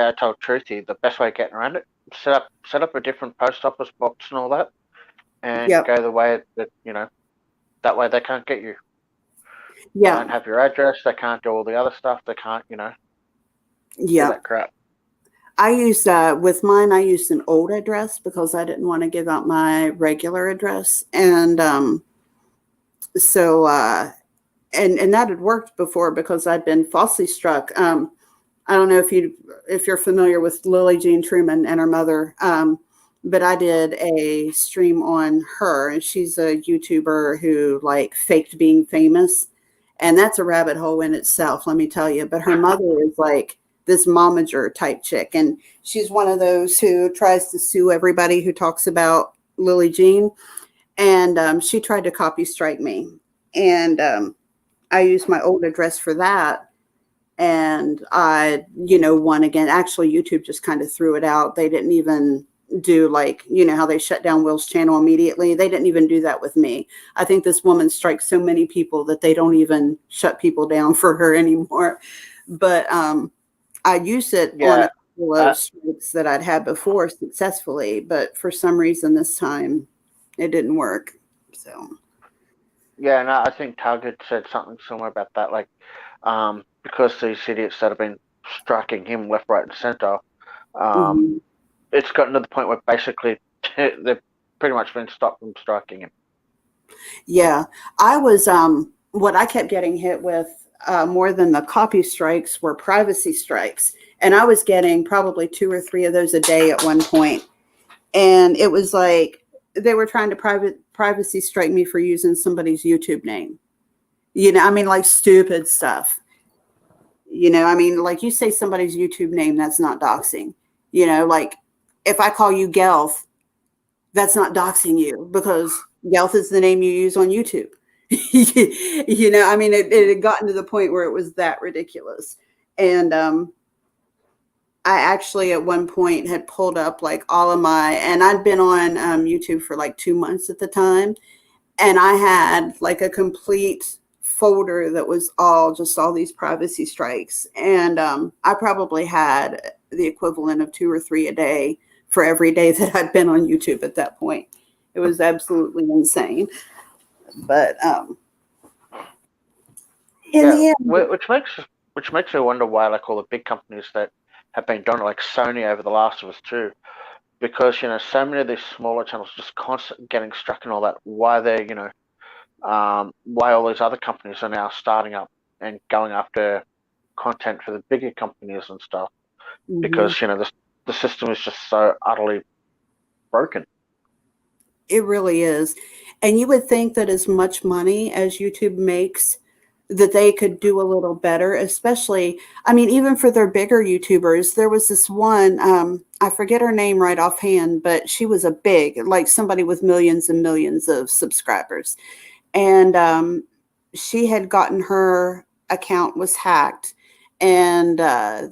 I told Truthy the best way of getting around it: set up a different post office box and all that, and go the way that that way they can't get you. They don't have your address. They can't do all the other stuff. They can't, do that crap. I used with mine. I used an old address because I didn't want to give out my regular address, and so and that had worked before because I'd been falsely struck. I don't know if you're familiar with Lily Jean Truman and her mother, but I did a stream on her, and she's a YouTuber who like faked being famous, and that's a rabbit hole in itself, let me tell you. But her mother is like this momager type chick, and she's one of those who tries to sue everybody who talks about Lily Jean, and she tried to copy strike me, and I used my old address for that. And I, won again. Actually, YouTube just kind of threw it out. They didn't even do how they shut down Will's channel immediately. They didn't even do that with me. I think this woman strikes so many people that they don't even shut people down for her anymore. But I used it on a couple of strikes that I'd had before successfully. But for some reason this time it didn't work. So. Yeah, no, I think Target said something similar about that. Because these idiots that have been striking him left, right, and center, it's gotten to the point where basically they've pretty much been stopped from striking him. Yeah, I was, what I kept getting hit with more than the copy strikes were privacy strikes. And I was getting probably 2 or 3 of those a day at one point. And it was like they were trying to privacy strike me for using somebody's YouTube name. Like stupid stuff. Like you say somebody's YouTube name, that's not doxing. Like if I call you Gelf, that's not doxing you because Gelf is the name you use on YouTube. It had gotten to the point where it was that ridiculous. And I actually at one point had pulled up like all of and I'd been on YouTube for like 2 months at the time. And I had like a complete folder that was all these privacy strikes. And I probably had the equivalent of 2 or 3 a day for every day that I'd been on YouTube at that point. It was absolutely insane. But in the end, which makes me wonder why like all the big companies that have been done, like Sony over The Last of Us 2, because so many of these smaller channels just constantly getting struck and all that. Why they're why all these other companies are now starting up and going after content for the bigger companies and stuff, because the system is just so utterly broken. It really is. And you would think that as much money as YouTube makes, that they could do a little better, especially, I mean, even for their bigger YouTubers. There was this one, I forget her name right offhand, but she was a big, like somebody with millions and millions of subscribers. And she had gotten her account was hacked, and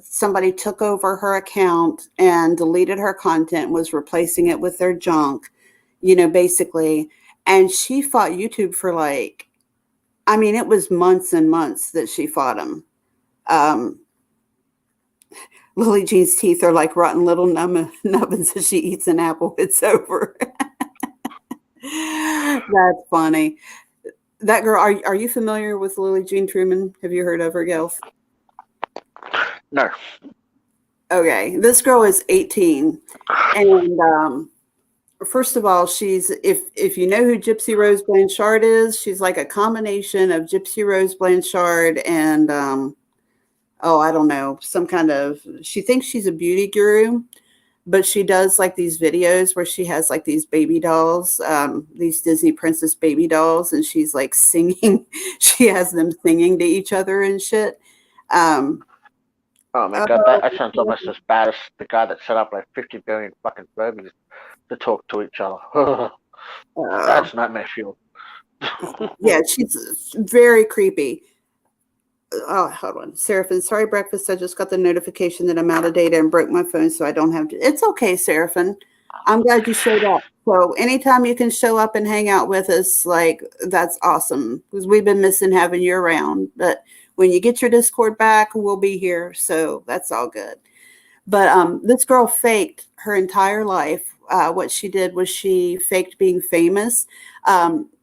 somebody took over her account and deleted her content, was replacing it with their junk, basically. And she fought YouTube for like, I mean, it was months and months that she fought them. Lily Jean's teeth are like rotten little nubbins as she eats an apple. It's over. That's funny. That girl, are you familiar with Lily Jean Truman? Have you heard of her, Gels? No. Okay, this girl is 18, and first of all, she's if you know who Gypsy Rose Blanchard is, she's like a combination of Gypsy Rose Blanchard and I don't know, some kind of. She thinks she's a beauty guru, but she does like these videos where she has like these baby dolls, these Disney princess baby dolls, and she's like singing. She has them singing to each other and shit. Oh my god, that sounds almost as bad as the guy that set up like 50 billion fucking babies to talk to each other. That's nightmare fuel. Yeah, she's very creepy. Oh, hold on. Seraphin, sorry, breakfast. I just got the notification that I'm out of data and broke my phone, so I don't have to. It's okay, Seraphin. I'm glad you showed up. So anytime you can show up and hang out with us, like, that's awesome, because we've been missing having you around. But when you get your Discord back, we'll be here. So that's all good. But this girl faked her entire life. What she did was she faked being famous.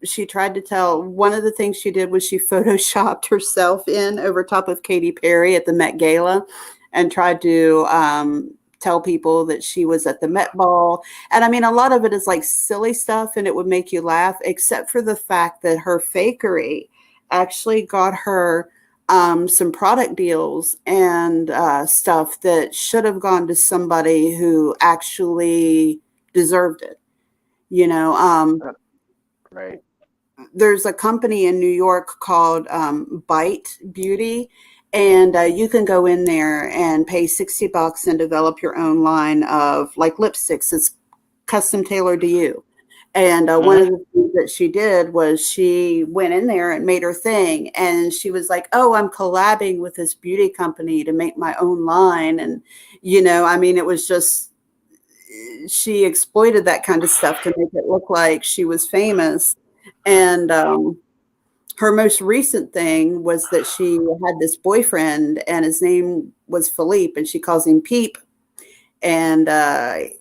She tried to tell, one of the things she did was she photoshopped herself in over top of Katy Perry at the Met Gala and tried to tell people that she was at the Met Ball. And I mean, a lot of it is like silly stuff and it would make you laugh, except for the fact that her fakery actually got her some product deals and stuff that should have gone to somebody who actually deserved it. Right. There's a company in New York called Bite Beauty, and you can go in there and pay $60 and develop your own line of like lipsticks. It's custom tailored to you. And one of the things that she did was she went in there and made her thing. And she was like, oh, I'm collabing with this beauty company to make my own line. And, I mean, it was just, she exploited that kind of stuff to make it look like she was famous. And her most recent thing was that she had this boyfriend and his name was Philippe and she calls him Peep. And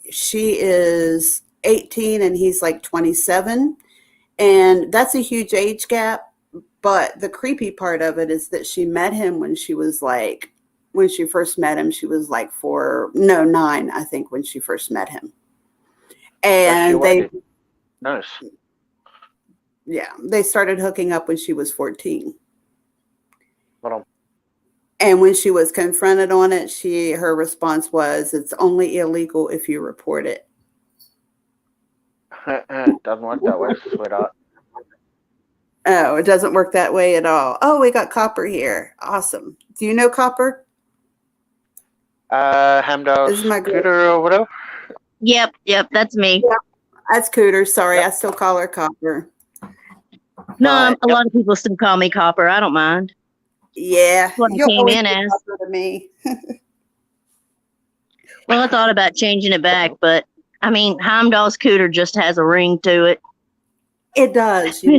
she is 18 and he's like 27, and that's a huge age gap. But the creepy part of it is that she met him when she first met him, she was like 9, I think, when she first met him. And they started hooking up when she was 14. And when she was confronted on it, her response was, it's only illegal if you report it. Doesn't work that way, sweetheart. Oh, it doesn't work that way at all. Oh, we got Copper here. Awesome. Do you know Copper? Hamdall's Cooter or whatever? Yep, that's me. Yep, that's Cooter. Sorry, I still call her Copper. No, a lot of people still call me Copper. I don't mind. Yeah. That's what I came in as. To me. Well, I thought about changing it back, but I mean, Heimdall's Cooter just has a ring to it. It does, Okay,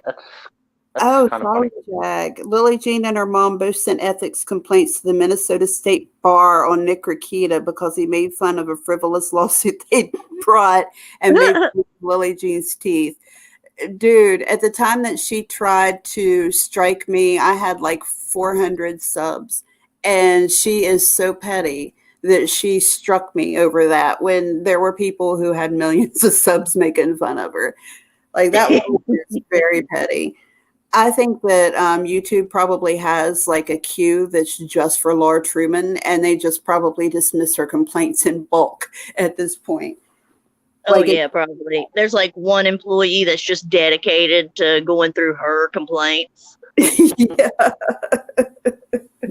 that's oh, kind of sorry, funny. Jag. Lily Jean and her mom both sent ethics complaints to the Minnesota State Bar on Nick Rakita because he made fun of a frivolous lawsuit they brought and made fun of Lily Jean's teeth. Dude, at the time that she tried to strike me, I had like 400 subs. And she is so petty that she struck me over that when there were people who had millions of subs making fun of her. Like, that was very petty. I think that YouTube probably has like a queue that's just for Laura Truman, and they just probably dismiss her complaints in bulk at this point. Oh Like, yeah, probably. There's like one employee that's just dedicated to going through her complaints. yeah.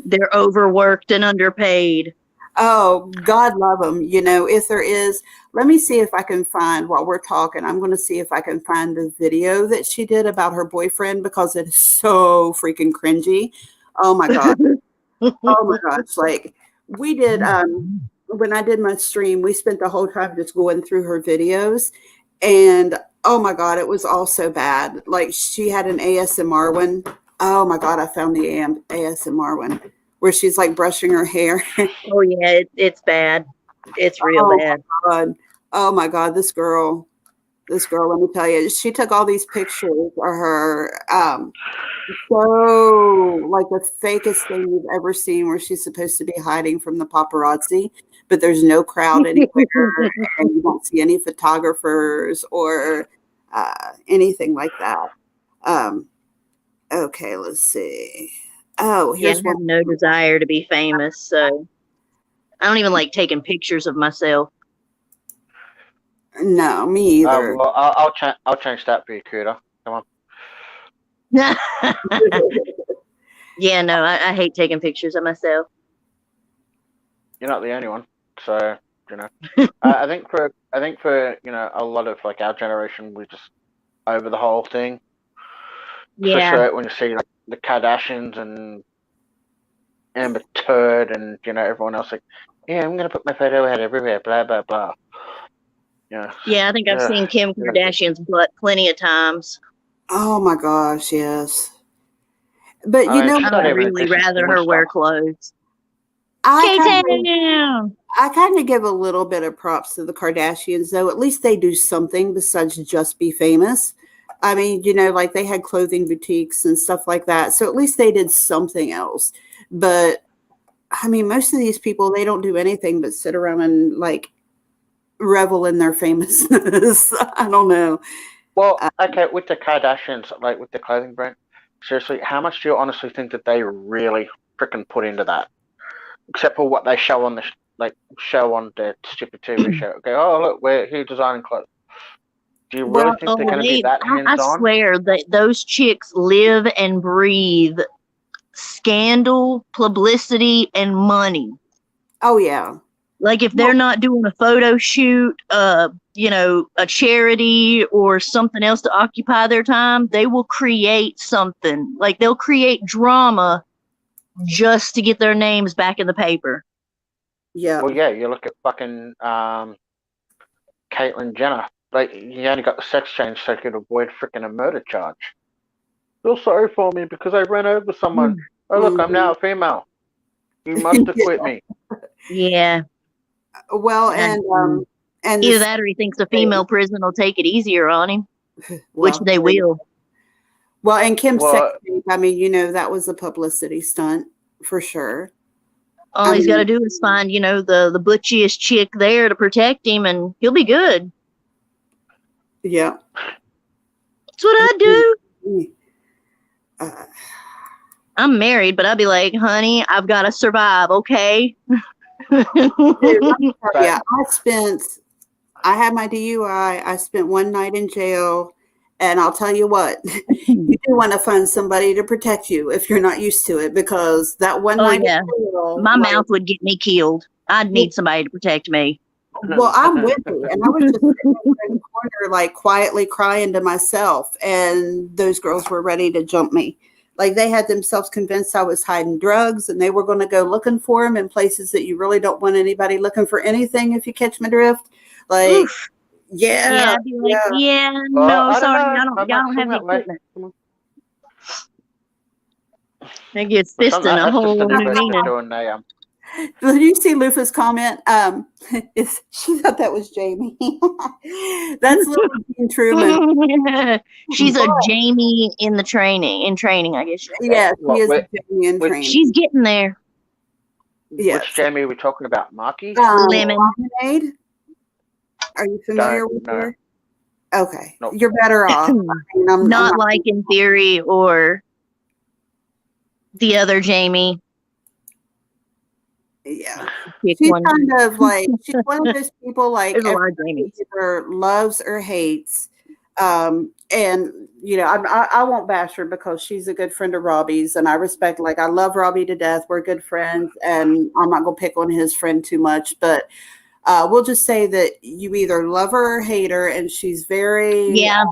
They're overworked and underpaid. Oh, God love them. You know, if there is, let me see if I can find, while we're talking, I'm going to see if I can find the video that she did about her boyfriend, because it is so freaking cringy. Oh my God. Oh my gosh. Like, we did, when I did my stream, we spent the whole time just going through her videos, and oh my God, it was all so bad. Like, she had an ASMR one. Oh my God, I found the ASMR one where she's like brushing her hair. Oh yeah, it's bad. It's real bad. My God. Oh my God, this girl, let me tell you, she took all these pictures of her, so like the fakest thing you've ever seen, where she's supposed to be hiding from the paparazzi, but there's no crowd anywhere, and you don't see any photographers or anything like that. Okay, let's see. Oh, Yeah, I here's have one. no desire to be famous, so I don't even like taking pictures of myself. No, me either. Well, I'll change that for you, Cooter. Come on. Yeah, no, I hate taking pictures of myself. You're not the only one, so you know. I think for you know, a lot of like our generation, we just over the whole thing. Yeah. Especially when you see like the Kardashians and Amber Turd and you know everyone else like, yeah, I'm gonna put my photo out everywhere, blah blah blah. Yeah. Yeah, I think I've seen Kim Kardashian's butt plenty of times. Oh my gosh, yes. But you know, I'd really rather her wear clothes. I kind of give a little bit of props to the Kardashians, though. At least they do something besides just be famous. I mean, you know, like they had clothing boutiques and stuff like that. So at least they did something else. But I mean, most of these people, they don't do anything but sit around and like revel in their famousness. I don't know. Well, okay, with the Kardashians, like with the clothing brand, seriously, how much do you honestly think that they really freaking put into that? Except for what they show on the show on the stupid TV show. Okay, oh look, we're here designing clothes. Do you really think they're going to be that hands-on? I swear that those chicks live and breathe scandal, publicity, and money. Oh yeah. Like if they're not doing a photo shoot, you know, a charity or something else to occupy their time, they will create something. Like they'll create drama just to get their names back in the paper. Yeah. Well, yeah, you look at fucking Caitlyn Jenner. Like, you only got the sex change so you could avoid freaking a murder charge. Feel sorry for me because I ran over someone. Oh, look, I'm now a female. You must acquit me. Yeah. Well, and either that or he thinks the female prison will take it easier on him, which they will. Well, and Kim's sex tape, I mean, you know, that was a publicity stunt for sure. All he's got to do is find, you know, the butchiest chick there to protect him, and he'll be good. Yeah. That's what I do. I'm married, but I'd be like, honey, I've got to survive, okay? Dude, yeah, I had my DUI. I spent one night in jail. And I'll tell you what, you do want to find somebody to protect you if you're not used to it, because that one night in jail, my mouth would get me killed. I'd need somebody to protect me. Well, I'm with you. And I was just sitting in the corner, like quietly crying to myself. And those girls were ready to jump me. Like they had themselves convinced I was hiding drugs, and they were going to go looking for them in places that you really don't want anybody looking for anything, if you catch my drift. Like, oof. Yeah. No, sorry, y'all don't have the equipment. It gets fisting a whole new meaning. Did you see Lufa's comment? She thought that was Jamie. That's little Jean Truman. She's a Jamie in training, I guess. Yeah, she is a Jamie in training. She's getting there. Yeah. Which Jamie are we talking about? Marky? Lemon. Lemonade? Are you familiar with her? Okay. Nope. You're better off. I'm not like In Theory or the other Jamie. Yeah. Pick She's one. kind of like, she's one of those people like There's a lot of everybody Jamies. either loves or hates. And you know, I won't bash her because she's a good friend of Robbie's, and I respect. Like, I love Robbie to death. We're good friends, and I'm not gonna pick on his friend too much. But we'll just say that you either love her or hate her, and she's very. Yeah.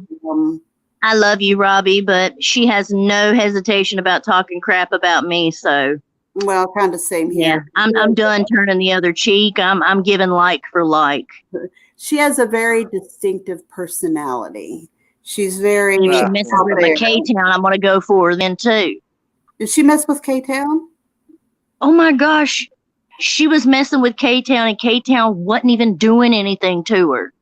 I love you, Robbie, but she has no hesitation about talking crap about me. So, well, kind of same here. Yeah, I'm done turning the other cheek. I'm giving like for like. She has a very distinctive personality. She's very. If she messes with my K-Town, I'm gonna go for her then too. Did she mess with K-Town? Oh my gosh, she was messing with K-Town, and K-Town wasn't even doing anything to her.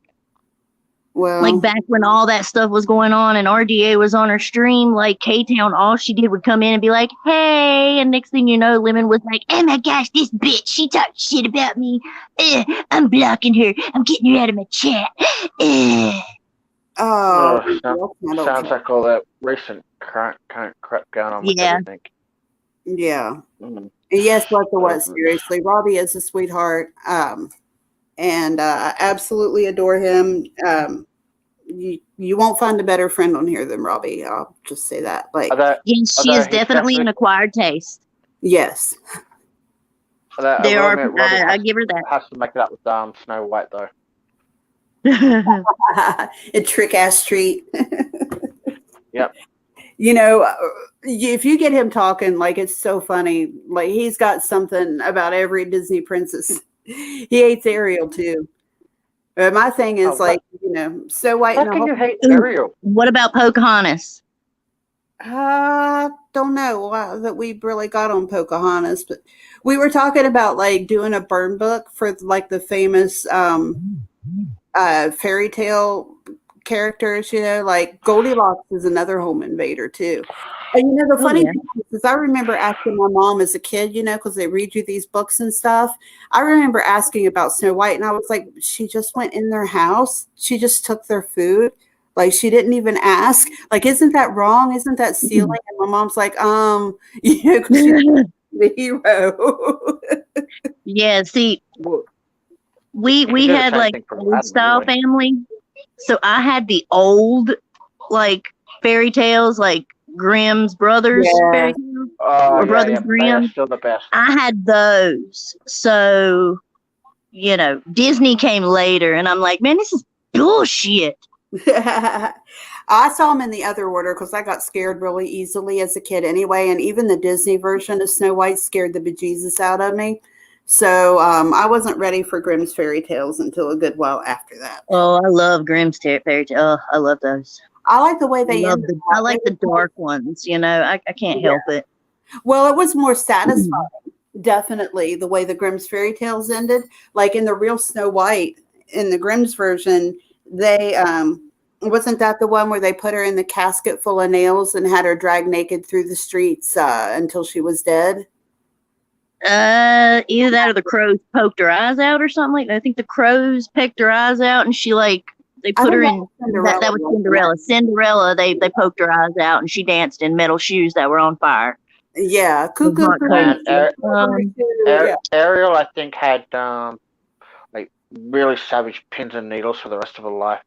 Well, like back when all that stuff was going on and RDA was on her stream, like K-Town, all she did would come in and be like, hey, and next thing you know, Lemon was like, oh my gosh, this bitch, she talked shit about me. I'm blocking her. I'm getting her out of my chat. Sounds like all that recent current crap going on with everything. Yeah. Yes, what the what? Seriously, Robbie is a sweetheart, and I absolutely adore him. You won't find a better friend on here than Robbie. I'll just say that. Like, she is definitely an acquired taste. Yes. There are. I give her that. Has to make it up with Snow White though. A trick ass treat. Yep. You know, if you get him talking, like, it's so funny. Like, he's got something about every Disney princess. He hates Ariel too. My thing is you know, so white. How can you hate Ariel? What about Pocahontas? Don't know that we really got on Pocahontas, but we were talking about like doing a burn book for like the famous fairy tale characters, you know, like Goldilocks is another home invader too. And you know, the funny thing is I remember asking my mom as a kid, you know, because they read you these books and stuff. I remember asking about Snow White, and I was like, she just went in their house. She just took their food. Like, she didn't even ask. Like, isn't that wrong? Isn't that stealing? And my mom's like, you know, because she's the hero. Yeah, see, we had like old style family. So I had the old like fairy tales, like Grimm's Brothers fairy tales, or Brothers Grimm. Still the best. I had those. So, you know, Disney came later, and I'm like, man, this is bullshit. I saw them in the other order because I got scared really easily as a kid anyway, and even the Disney version of Snow White scared the bejesus out of me. So I wasn't ready for Grimm's fairy tales until a good while after that. Oh, I love Grimm's fairy tales. Oh, I love those. I like the way they I like the dark ones, you know. I can't help it. Well, it was more satisfying, definitely, the way the Grimm's fairy tales ended. Like in the real Snow White, in the Grimm's version, they wasn't that the one where they put her in the casket full of nails and had her dragged naked through the streets until she was dead? Either that or the crows poked her eyes out or something like that. I think the crows pecked her eyes out, and she they put her in that was Cinderella. Cinderella, they poked her eyes out, and she danced in metal shoes that were on fire. Yeah, Cuckoo. Ariel, I think, had like really savage pins and needles for the rest of her life.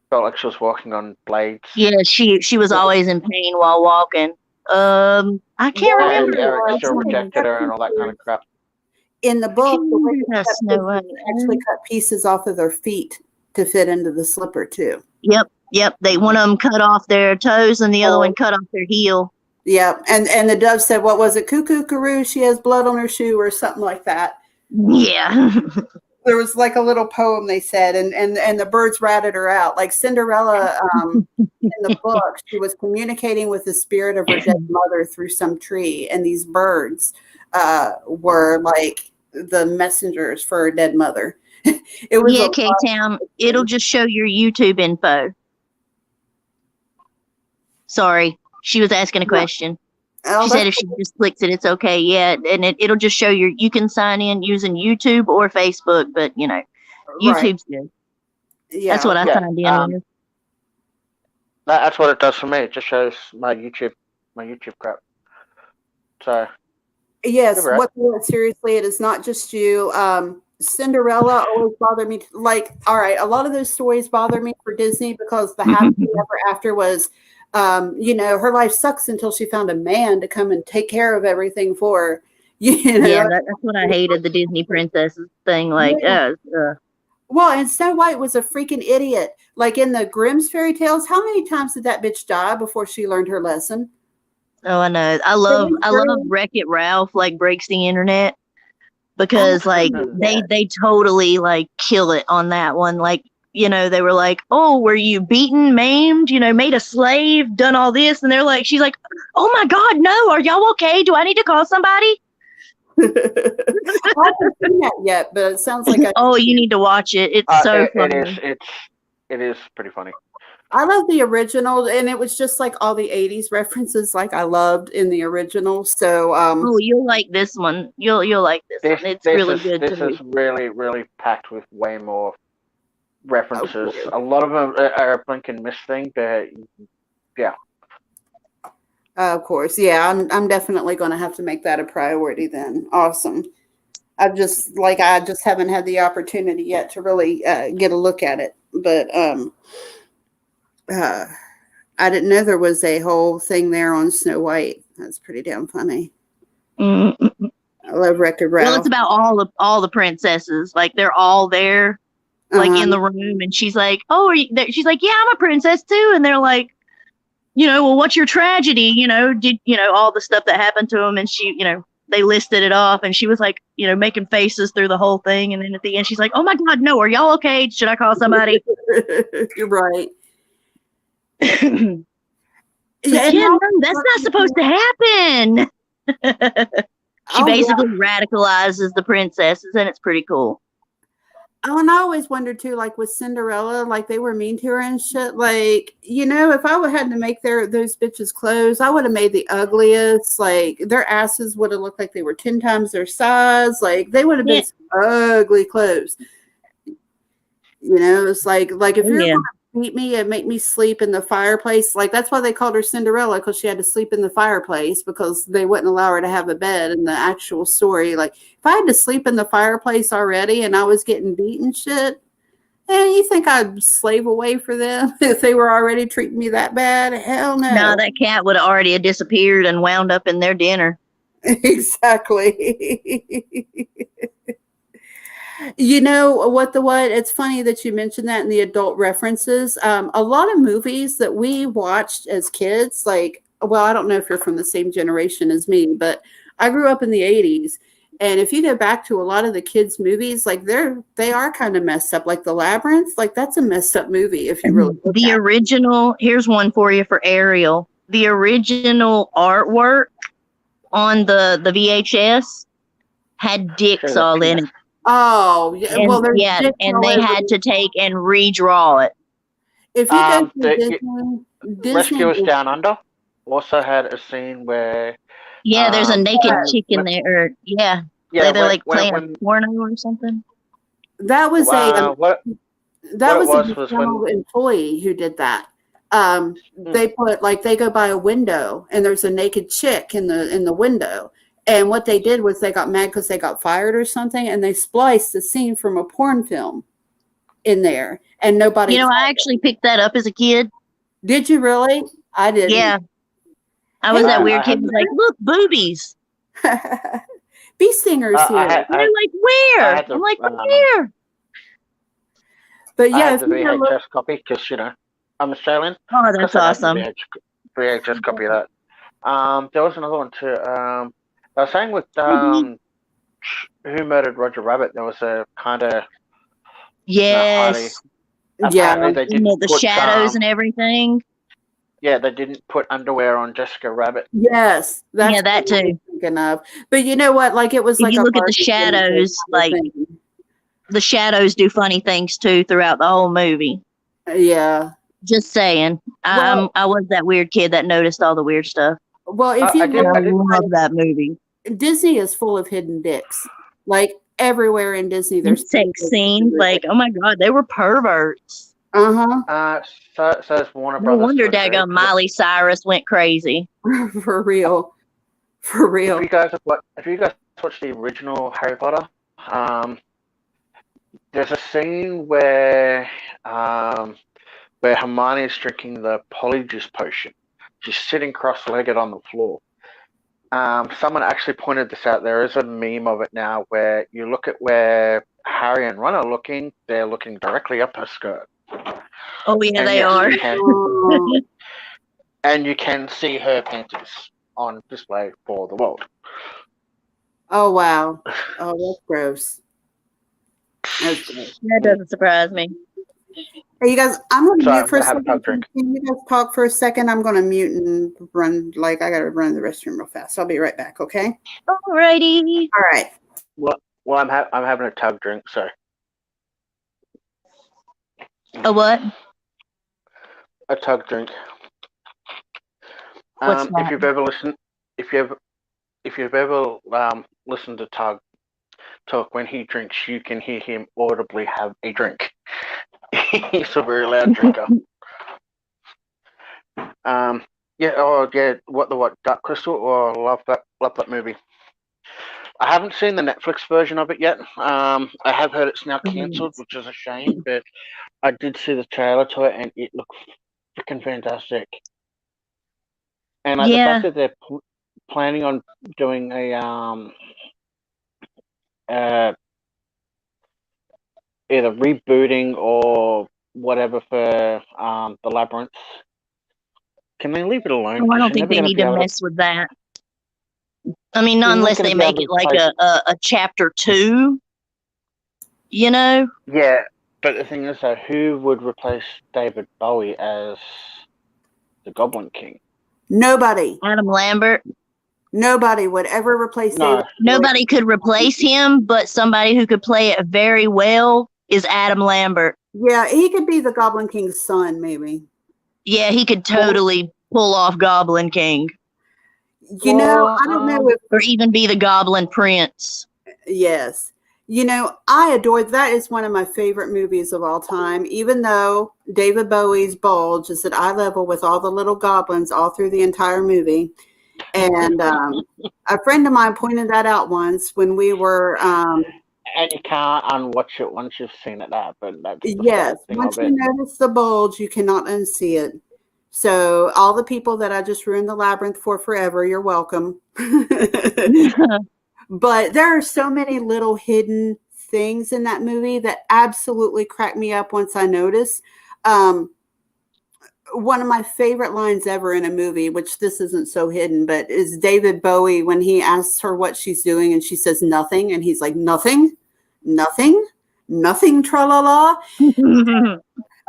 Felt like she was walking on blades. Yeah, she was always in pain while walking. I can't remember. Eric still rejected her and all that kind of crap. In the book, they actually cut pieces off of their feet to fit into the slipper too. Yep. They one of them cut off their toes and the other one cut off their heel. Yep. And the dove said, what was it? Cuckoo Karoo, she has blood on her shoe or something like that. Yeah. There was like a little poem they said, and the birds ratted her out. Like Cinderella in the book, she was communicating with the spirit of her dead mother through some tree, and these birds were like the messengers for her dead mother. It was K-Town. It'll just show your YouTube info. Sorry, she was asking a question. She said if she just clicks it, it's okay. Yeah, and it'll just show you can sign in using YouTube or Facebook, but you know, YouTube's good. Yeah, that's what I signed in with. That's what it does for me. It just shows my YouTube crap. So Yes, You're right. seriously, it is not just you. Cinderella always bothered me. Like, all right, a lot of those stories bother me for Disney because the happily ever after was, her life sucks until she found a man to come and take care of everything for her. Yeah, that's what I hated, the Disney princesses thing. Like, Yeah. Well, and Snow White was a freaking idiot. Like in the Grimm's fairy tales, how many times did that bitch die before she learned her lesson? oh, I know. I love Wreck-It Ralph, like, breaks the internet because, like, they totally, like, kill it on that one. Like, they were like, oh, were you beaten, maimed, made a slave, done all this? And they're like, she's like, oh my God, no, are y'all okay? Do I need to call somebody? I haven't seen that yet, but it sounds like oh, you need to watch it. It's so funny. It is pretty funny. I love the original, and it was just like all the 80s references like I loved in the original. So oh, you'll like this one. You'll like this one. It's really good. This is really, really packed with way more references. A lot of them are a blink and miss thing, but yeah. Of course, yeah. I'm definitely going to have to make that a priority then. Awesome. I just haven't had the opportunity yet to really get a look at it, but I didn't know there was a whole thing there on Snow White. That's pretty damn funny. Mm-hmm. I love Wreck-It Ralph. Well, it's about all the princesses. Like they're all there, like in the room, and she's like, "Oh, are you there?" She's like, "Yeah, I'm a princess too." And they're like, well, what's your tragedy? Did all the stuff that happened to him? And she, they listed it off, and she was like, making faces through the whole thing. And then at the end, she's like, "Oh my God, no! Are y'all okay? Should I call somebody?" You're right. No, that's not supposed to happen. She basically radicalizes the princesses, and it's pretty cool. Oh, and I always wondered too, like with Cinderella, like they were mean to her and shit. Like, if I had to make those bitches clothes, I would have made the ugliest. Like their asses would have looked like they were 10 times their size. Like they would have been some ugly clothes. It's like if you're gonna beat me and make me sleep in the fireplace, like that's why they called her Cinderella, because she had to sleep in the fireplace because they wouldn't allow her to have a bed in the actual story. Like if I had to sleep in the fireplace already and I was getting beaten shit, you think I'd slave away for them if they were already treating me that bad? Hell no. No, that cat would have already disappeared and wound up in their dinner. Exactly. What? It's funny that you mentioned that in the adult references. A lot of movies that we watched as kids, I don't know if you're from the same generation as me, but I grew up in the 80s. And if you go back to a lot of the kids' movies, like they are kind of messed up. Like The Labyrinth, like that's a messed up movie if you really look at it. Original, here's one for you for Ariel. The original artwork on the VHS had dicks all in it. Oh, yeah. And, and they had to take and redraw it. If you go to Disney, Rescuers Down Under also had a scene where there's a naked chick in there. They're like playing porno or something. That was a when employee who did that. They put they go by a window and there's a naked chick in the window. And what they did was they got mad because they got fired or something, and they spliced a scene from a porn film in there, and nobody. I actually picked that up as a kid. Did you really? I did. Yeah, I was that weird kid who was like, "Look, boobies." Bee stingers here. They're like, "Where?" I'm like, "Where?" But yeah, I had the VHS copy because I'm Australian. Oh, that's awesome. VHS copy of that. There was another one too. I was saying with Who Murdered Roger Rabbit, there was a kind of yes, they didn't the shadows and everything. Yeah, they didn't put underwear on Jessica Rabbit. Yes, that's that too. Thinking of, but you know what? Like it was if you look at the shadows, the shadows do funny things too throughout the whole movie. Yeah, just saying. I was that weird kid that noticed all the weird stuff. Well, if you I love that movie. Disney is full of hidden dicks. Like everywhere in Disney, there's sex scenes. Like, oh my God, they were perverts. So it's Warner no Brothers. wonder daggone Miley Cyrus went crazy. For real. For real. If you guys watched the original Harry Potter, there's a scene where Hermione is drinking the polyjuice potion. She's sitting cross-legged on the floor. Someone actually pointed this out. There is a meme of it now where you look at where Harry and Ron are looking. They're looking directly up her skirt. Oh yeah, And they yes, are. And you can see her panties on display for the world. Oh wow. Oh, that's gross. That's gross. That doesn't surprise me. Hey, you guys, I'm going to Sorry, mute for a I'm gonna have a second. tug drink. Can you guys talk for a second? I'm going to mute and run. Like, I got to run to the restroom real fast. I'll be right back, okay? Alrighty. All right. Well, I'm having a tug drink, so. A what? A tug drink. What's If that? you've ever listened to Tug talk, when he drinks, you can hear him audibly have a drink. He's a very loud drinker. What Dark Crystal? Oh, I love that movie. I haven't seen the Netflix version of it yet. I have heard it's now cancelled, which is a shame, but I did see the trailer to it and it looked freaking fantastic. And the fact that they're planning on doing a either rebooting or whatever for the Labyrinth. Can they leave it alone? Oh, I don't think they need to mess with that. I mean, not unless they make it like a chapter 2, you know? Yeah, but the thing is, though, who would replace David Bowie as the Goblin King? Nobody. Adam Lambert. Nobody would ever replace David. Nobody could replace him, but somebody who could play it very well is Adam Lambert. Yeah, he could be the Goblin King's son, maybe. Yeah, he could totally pull off Goblin King. You know, I don't know if... Or even be the Goblin Prince. Yes. You know, I adore... That is one of my favorite movies of all time, even though David Bowie's bulge is at eye level with all the little goblins all through the entire movie. And a friend of mine pointed that out once when we were... and you can't unwatch it once you've seen it, but that's the yes, thing once of you it. notice the bulge, you cannot unsee it. So all the people that I just ruined the Labyrinth for forever, you're welcome. But there are so many little hidden things in that movie that absolutely crack me up once I notice. One of my favorite lines ever in a movie, which this isn't so hidden, but is David Bowie when he asks her what she's doing and she says nothing. And he's like, nothing, tra-la-la.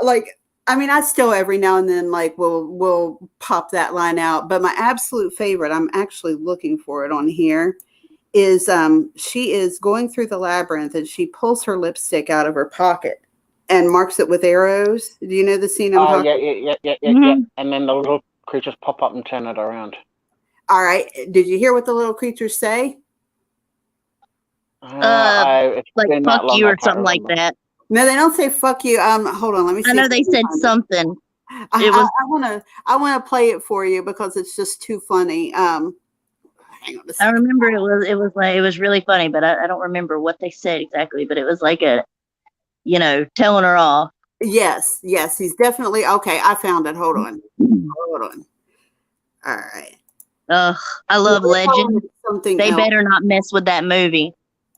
Like, I mean, I still every now and then like will pop that line out. But my absolute favorite, I'm actually looking for it on here, is she is going through the labyrinth and she pulls her lipstick out of her pocket and marks it with arrows. Do you know the scene I'm talking about? Yeah. And then the little creatures pop up and turn it around. All right. Did you hear what the little creatures say? Like fuck you or something like that. No, they don't say fuck you. Hold on, let me see. I know they said something. I want to play it for you because it's just too funny. Hang on a second. I remember it was really funny, but I don't remember what they said exactly. But it was like telling her off. Yes, he's definitely okay. I found it. Hold on. All right. I love Legend. They better not mess with that movie.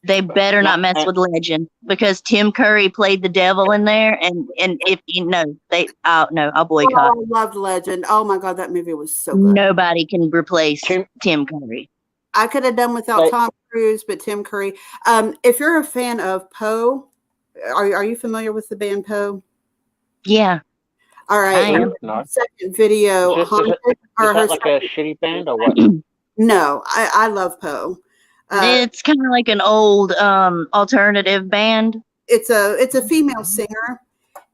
They better not mess with Legend because Tim Curry played the devil in there, and if I'll boycott. Oh, I loved Legend. Oh my God, that movie was so good. Nobody can replace Tim Curry. I could have done without Tom Cruise, but Tim Curry. If you're a fan of Poe, are you familiar with the band Poe? Yeah. All right. Second video. Is that like a shitty band or what? No, I love Poe. It's kind of like an old alternative band. It's a female singer,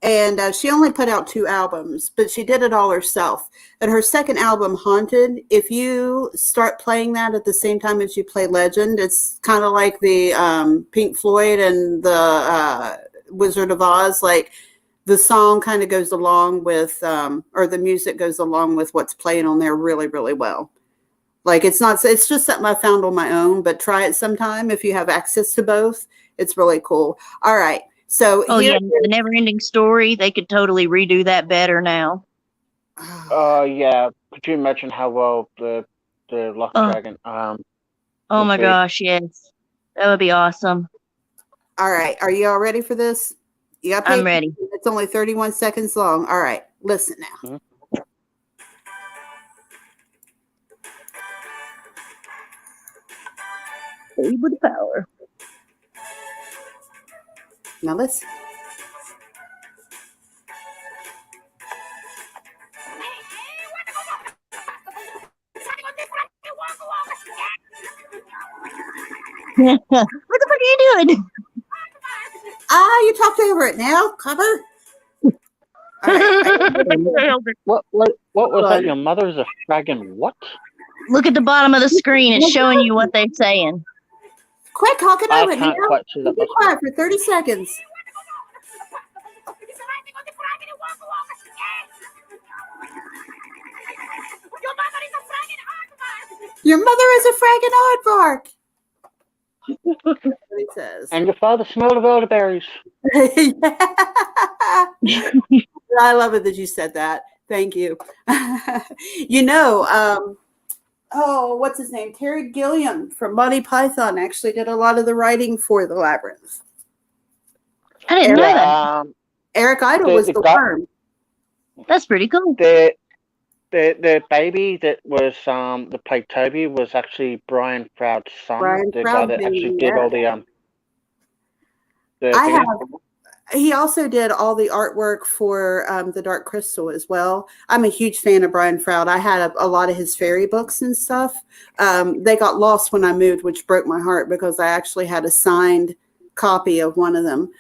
and she only put out 2 albums, but she did it all herself. And her second album, Haunted, if you start playing that at the same time as you play Legend, it's kind of like the Pink Floyd and the Wizard of Oz. Like the song kind of goes along with, or the music goes along with what's playing on there really, really well. Like it's just something I found on my own, but try it sometime if you have access to both. It's really cool. All right. So the Never Ending Story. They could totally redo that better now. Yeah. Could you imagine how well the Loch Dragon Oh my gosh, yes. That would be awesome. All right. Are you all ready for this? I'm ready. It's only 31 seconds long. All right. Listen now. Mm-hmm. With power. Now listen. What the fuck are you doing? You talked over it now, cover. All right. What was that? Your mother is a fragging what? Look at the bottom of the screen. It's showing you what they're saying. Quit talking over it now. Quite see that. Be quiet for 30 seconds. Your mother is a fragging aardvark. That's what he says. And your father smelled of elderberries. I love it that you said that. Thank you. You know, what's his name? Terry Gilliam from Monty Python actually did a lot of the writing for The Labyrinth. I didn't know that. Eric Idle was the worm. That's pretty cool. The baby that was that played Toby was actually Brian Froud's son. The guy that actually did all the he also did all the artwork for The Dark Crystal as well. I'm a huge fan of Brian Froud. I had a lot of his fairy books and stuff. They got lost when I moved, which broke my heart because I actually had a signed copy of one of them.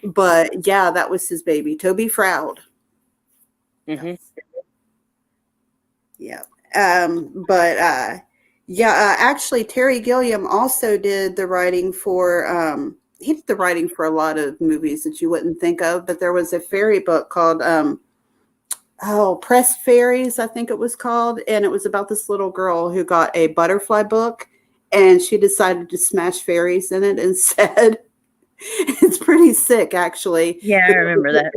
But yeah, that was his baby, Toby Froud. Mm-hmm. Yeah. Actually Terry Gilliam also did the writing for he did the writing for a lot of movies that you wouldn't think of, but there was a fairy book called Pressed Fairies, I think it was called, and it was about this little girl who got a butterfly book and she decided to smash fairies in it instead. It's pretty sick, actually. Yeah, I remember that.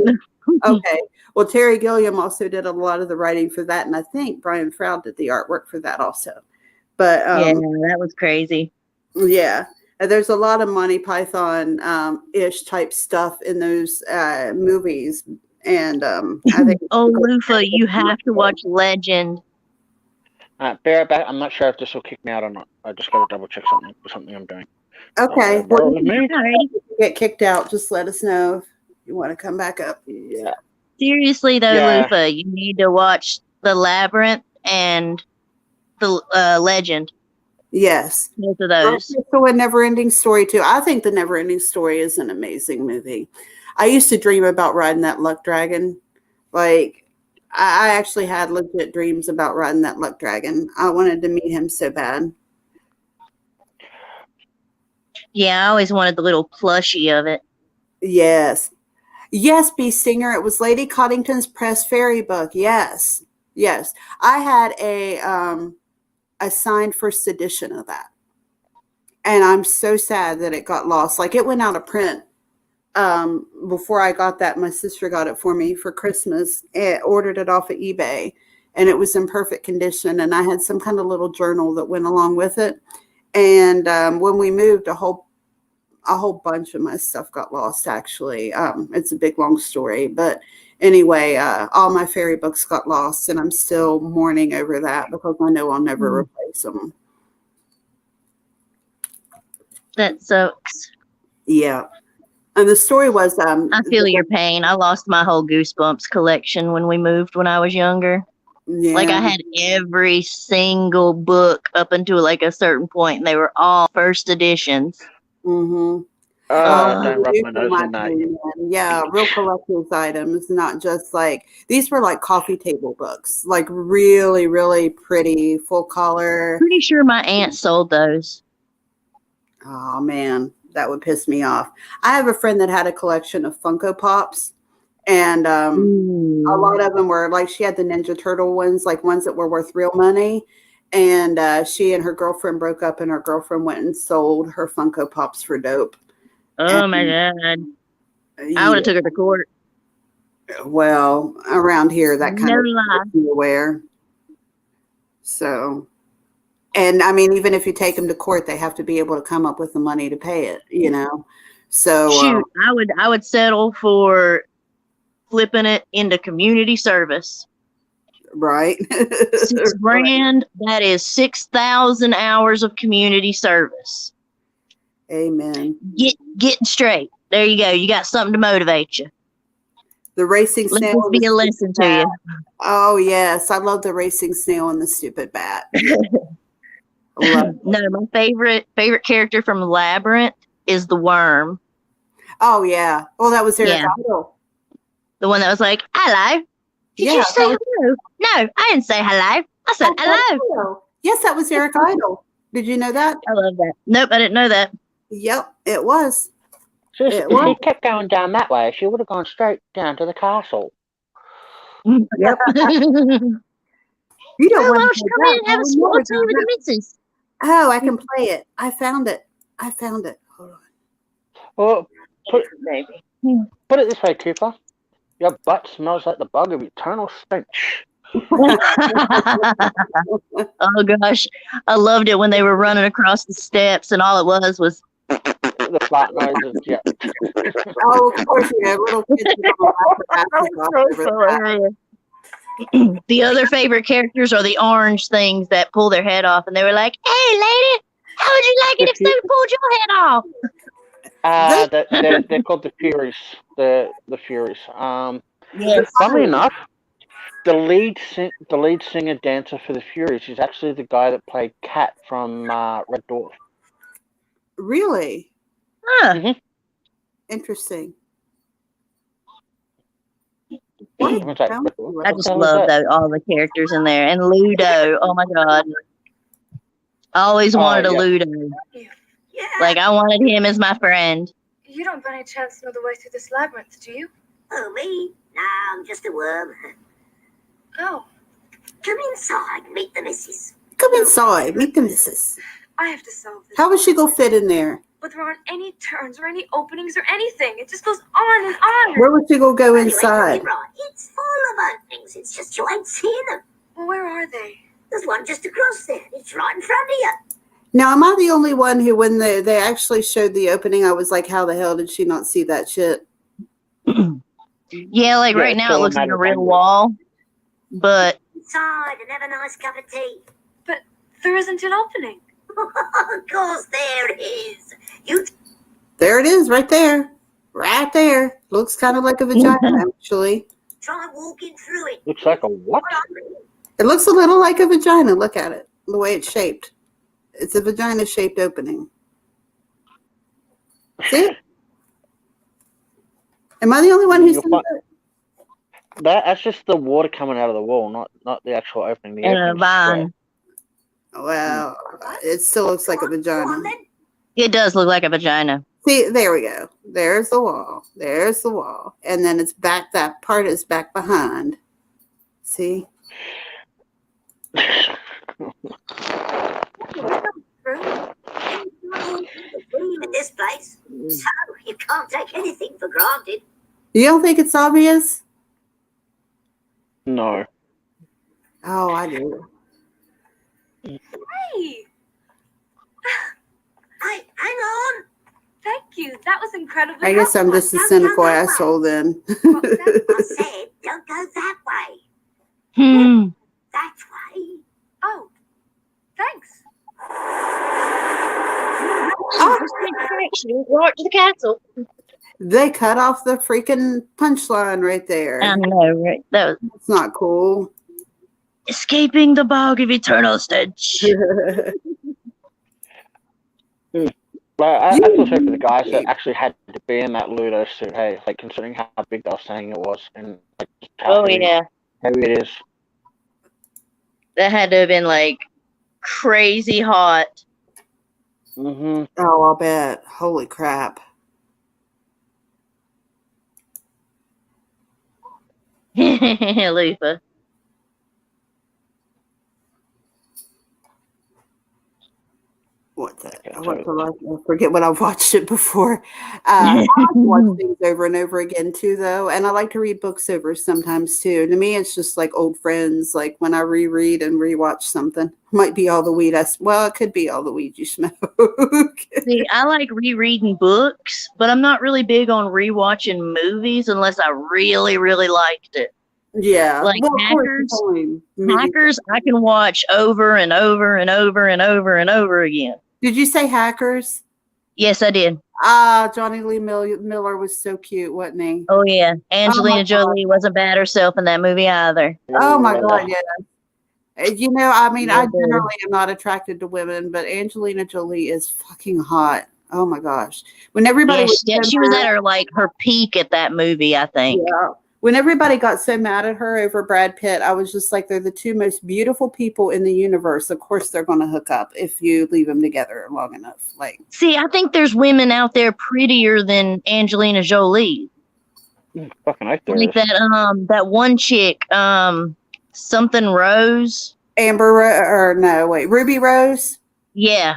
Okay. Well, Terry Gilliam also did a lot of the writing for that, and I think Brian Froud did the artwork for that also. But yeah, that was crazy. Yeah, there's a lot of Monty Python ish type stuff in those movies, and I think. Oh, Lufa, you have to watch Legend. Bear it back. I'm not sure if this will kick me out or not. I just got to double check something I'm doing. Okay. Well, if you get kicked out, just let us know if you want to come back up. Yeah. Seriously though, Lufa, you need to watch The Labyrinth and The Legend. Yes. Both of those. So A Never Ending Story too. I think The Never Ending Story is an amazing movie. I used to dream about riding that luck dragon. Like I actually had legit dreams about riding that luck dragon. I wanted to meet him so bad. Yeah, I always wanted the little plushie of it. Yes. Yes, B. Singer. It was Lady Coddington's Press Fairy book. Yes. Yes. I had a signed first edition of that. And I'm so sad that it got lost. Like it went out of print before I got that. My sister got it for me for Christmas. Ordered it off of eBay. And it was in perfect condition. And I had some kind of little journal that went along with it. And when we moved, a whole bunch of my stuff got lost, actually. It's a big, long story. But anyway, all my fairy books got lost, and I'm still mourning over that because I know I'll never replace them. That sucks. Yeah. And the story was... I feel your pain. I lost my whole Goosebumps collection when we moved when I was younger. Yeah. Like I had every single book up until like a certain point, and they were all first editions. Mm-hmm. Don't rub my nose in that. Yeah, real collector's items, not just like these were like coffee table books, like really, really pretty, full color. Pretty sure my aunt sold those. Oh man, that would piss me off. I have a friend that had a collection of Funko Pops. And a lot of them were like, she had the Ninja Turtle ones, like ones that were worth real money. And she and her girlfriend broke up, and her girlfriend went and sold her Funko Pops for dope. Oh my God. I would have took her to court. Well, around here, that kind No of lie. makes you aware. So, and I mean, even if you take them to court, they have to be able to come up with the money to pay it, you know? So, Shoot, I would settle for flipping it into community service. right. $6,000, that is 6,000 hours of community service. Amen. Getting straight. There you go. You got something to motivate you. The racing Let snail. this be a lesson to you. Oh, yes. I love the racing snail and the stupid bat. No, my favorite character from Labyrinth is the worm. Oh, yeah. Well, that was Eric Idle. The one that was like, hello. Did you say hello? No, I didn't say hello. I said hello. Yes, that was Eric Idle. Did you know that? I love that. Nope, I didn't know that. Yep, it was. If she kept going down that way, she would have gone straight down to the castle. Yep. You don't why want don't to you come in and have a small tea with the missus? Oh, I can play it. I found it. Hold on. Well, put it this way, Cooper. Your butt smells like the bug of eternal stench. Oh gosh, I loved it when they were running across the steps and all it was the flat noses. Yeah. Oh, of course, yeah. Little kids. The other favorite characters are the orange things that pull their head off, and they were like, "Hey, lady, how would you like it if somebody pulled your head off?" They're called the Furies. The Furies. Yes. Funnily enough, the lead singer dancer for the Furies is actually the guy that played Cat from Red Dwarf. Really? Huh. Mm-hmm. Interesting. I just love all the characters in there. And Ludo, oh my God. I always wanted a Ludo. Like, I wanted him as my friend. You don't by any chance know the way through this labyrinth, do you? Oh, me? No, I'm just a worm. Oh. Come inside, meet the missus. Come inside, meet the missus. I have to solve this. How would she go fit in there? But there aren't any turns or any openings or anything. It just goes on and on. Where would she go inside? Right. It's full of openings. It's just you ain't seen them. Well, where are they? There's one just across there. It's right in front of you. Now, am I the only one who, when they actually showed the opening, I was like, how the hell did she not see that shit? Yeah, like right now it looks like a real wall, but... Inside and have a nice cup of tea. But there isn't an opening. Of course, there it is. There it is, right there. Right there. Looks kind of like a vagina, actually. Try walking through it. Looks like a what? It looks a little like a vagina. Look at it. The way it's shaped. It's a vagina-shaped opening. See? Am I the only one who's seen it? That's just the water coming out of the wall, not the actual opening. The opening vine. Well, it still looks like a vagina. It does look like a vagina. See, there we go. There's the wall. There's the wall. And then it's back, that part is back behind. See? In this place, so you can't take anything for granted. You don't think it's obvious? No. Oh, I do. Hey! Hey, hang on. Thank you. That was incredibly I guess I'm just a cynical asshole then. I said, don't go that way. That way. Oh, thanks. Right to the castle. They cut off the freaking punchline right there. I know, right? That's not cool. Escaping the bog of eternal stench. Well, I feel sorry for the guys that actually had to be in that Ludo suit. Hey, like considering how big they were saying it was, and like how heavy it is. That had to have been like crazy hot. Oh, I'll bet. Holy crap. Lufa. what's that? Okay, I forget what I've watched it before. I like to watch things over and over again too, though, and I like to read books over sometimes too. To me, it's just like old friends. Like when I reread and rewatch something, might be all the weed. Well, it could be all the weed you smoke. See, I like rereading books, but I'm not really big on rewatching movies unless I really, really liked it. Yeah, Like well, of course, Hackers, I can watch over and over and over and over and over again. Did you say Hackers? Yes, I did. Johnny Lee Miller was so cute, wasn't he? Oh yeah, Angelina Jolie wasn't bad herself in that movie either. Oh my God, yeah. You know, I mean, I Yeah, generally am not attracted to women, but Angelina Jolie is fucking hot. Oh my gosh! When everybody she was at her peak at that movie, I think. Yeah. When everybody got so mad at her over Brad Pitt, I was just like, they're the two most beautiful people in the universe. Of course, they're going to hook up if you leave them together long enough. Like, see, I think there's women out there prettier than Angelina Jolie. Fucking right there. Like that one chick, something Rose. Ruby Rose. Yeah.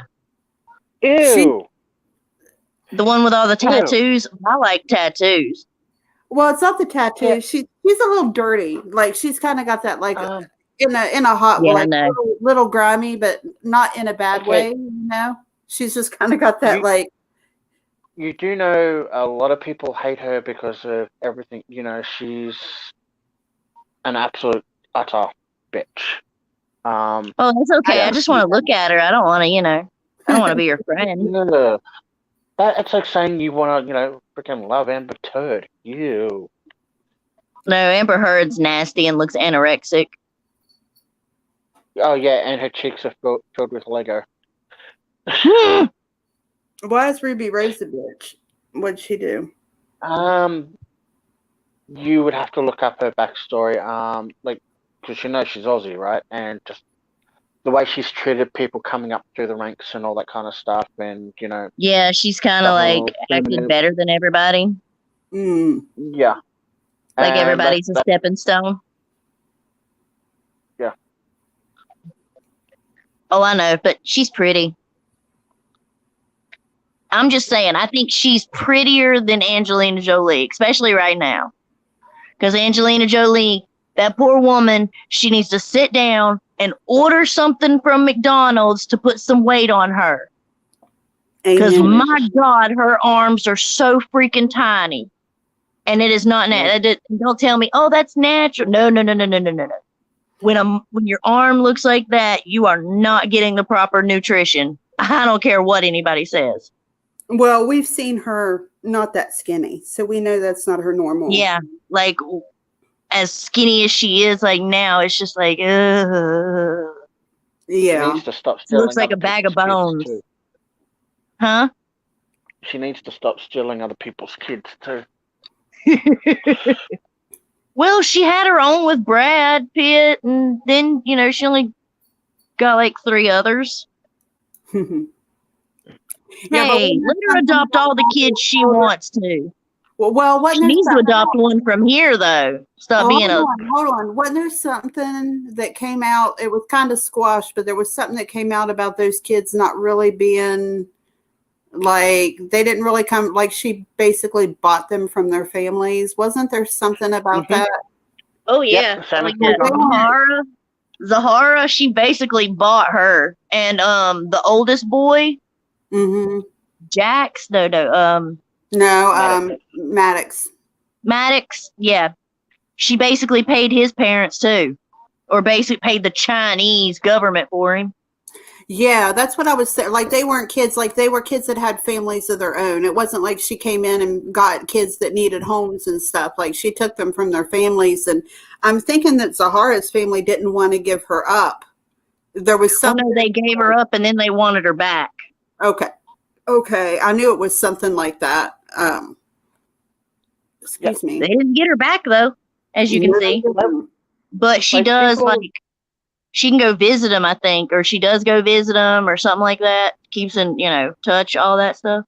Ew. The one with all the tattoos. I like tattoos. Well, it's not the tattoo. Yeah. She's a little dirty. Like she's kind of got that in a hot way, like little grimy, but not in a bad way. You know, she's just kind of got that You do know a lot of people hate her because of everything. You know, she's an absolute utter bitch. Oh, that's okay. I just want to look at her. I don't want to, I don't want to be your friend. No. It's like saying you want to, freaking love Amber Heard. You. No, Amber Heard's nasty and looks anorexic. Oh, yeah, and her cheeks are filled with Lego. Why is Ruby Rose a bitch? What'd she do? You would have to look up her backstory. Because you know she's Aussie, right? And just the way she's treated people coming up through the ranks and all that kind of stuff, and yeah, she's kind of acted better than everybody. Yeah, like everybody's a stepping stone. Yeah. Oh, I know, but she's pretty. I'm just saying, I think she's prettier than Angelina Jolie, especially right now. Because Angelina Jolie, that poor woman, she needs to sit down and order something from McDonald's to put some weight on her. Because my God, her arms are so freaking tiny. And it is not natural. Don't tell me, oh, that's natural. No. When your arm looks like that, you are not getting the proper nutrition. I don't care what anybody says. Well, we've seen her not that skinny, so we know that's not her normal. Yeah, like as skinny as she is, like now, it's just like, yeah. She needs to stop stealing. Looks like a bag of bones. Huh? She needs to stop stealing other people's kids too. Well, she had her own with Brad Pitt, and then she only got like 3 others. Hey, let her adopt all the kids she wants to. Well, she needs to adopt one from here, though. Stop being hold on. Wasn't there something that came out? It was kind of squashed, but there was something that came out about those kids not really being they didn't really come. Like she basically bought them from their families. Wasn't there something about that? Oh yeah, Zahara. She basically bought her, and the oldest boy. Jax? No, Maddox. Maddox, yeah. She basically paid his parents too. Or basically paid the Chinese government for him. Yeah, that's what I was saying. Like they weren't kids, like they were kids that had families of their own. It wasn't like she came in and got kids that needed homes and stuff. Like she took them from their families. And I'm thinking that Zahara's family didn't want to give her up. There was something. No, they gave her up and then they wanted her back. Okay. I knew it was something like that. Excuse me. They didn't get her back though, as you can see. But she does she can go visit them, I think, or she does go visit them or something like that. Keeps in, touch, all that stuff.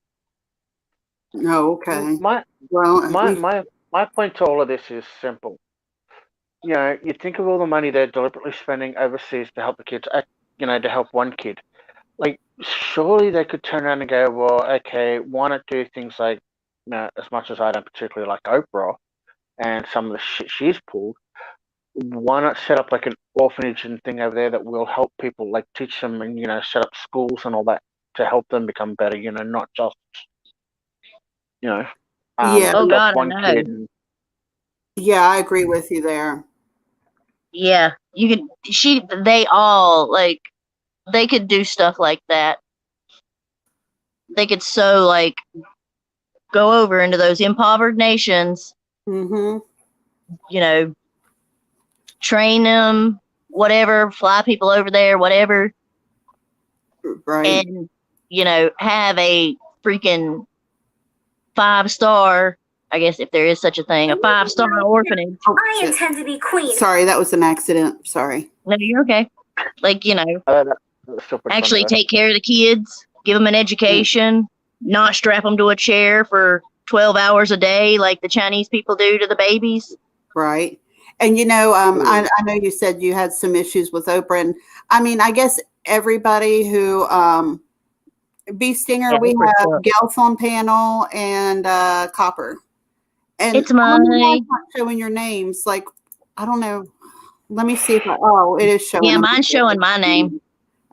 Oh, okay. My point to all of this is simple. You think of all the money they're deliberately spending overseas to help the kids, to help one kid. Like, surely they could turn around and go, well, okay, why not do things like, as much as I don't particularly like Oprah and some of the shit she's pulled, why not set up like an orphanage and thing over there that will help people, like teach them and, set up schools and all that to help them become better, not just, Yeah. Oh adopt God, I one know. kid and Yeah, I agree with you there. Yeah, you could. They all like. They could do stuff like that. They could go over into those impoverished nations. Mm-hmm. Train them, whatever, fly people over there, whatever. Right. And, have a freaking 5-star, I guess if there is such a thing, a 5-star orphanage. I intend to be queen. Sorry, that was an accident. Sorry. No, you're okay. Actually take care of the kids, give them an education, not strap them to a chair for 12 hours a day like the Chinese people do to the babies. Right. And, I know you said you had some issues with Oprah. And I mean, I guess everybody who, Bee Stinger, Yeah, we Oprah's have up. Gelf on panel and Copper. And It's my- it's not showing your names. Like, I don't know. Let me see if it is showing. Yeah, them. mine's showing my name.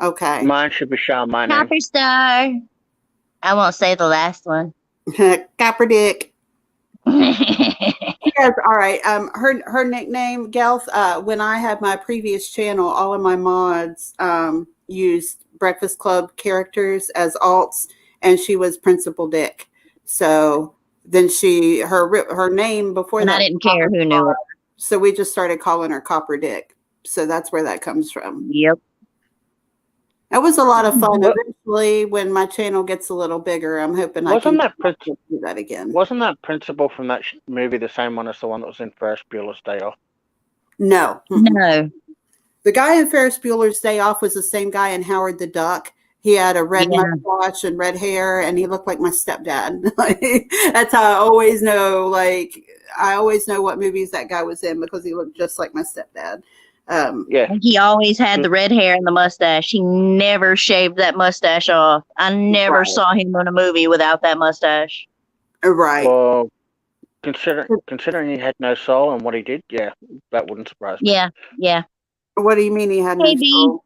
Okay. mine should be showing my name. Copper Star. I won't say the last one. Copper Dick. Yes, all right. Her nickname, Gelf, when I had my previous channel, all of my mods used Breakfast Club characters as alts, and she was Principal Dick. So then her name before And that. I didn't care who knew it. So we just started calling her Copper Dick. So that's where that comes from. Yep. That was a lot of fun. Eventually, when my channel gets a little bigger, I'm hoping I can do that again. Wasn't that principal from that movie the same one as the one that was in Ferris Bueller's Day Off? No. No. The guy in Ferris Bueller's Day Off was the same guy in Howard the Duck. He had a red mustache and red hair, and he looked like my stepdad. That's how I always know. Like, I always know what movies that guy was in because he looked just like my stepdad. He always had the red hair and the mustache. He never shaved that mustache off. I never saw him in a movie without that mustache. Right. Well, considering he had no soul and what he did, yeah, that wouldn't surprise me. Yeah. What do you mean he had no soul?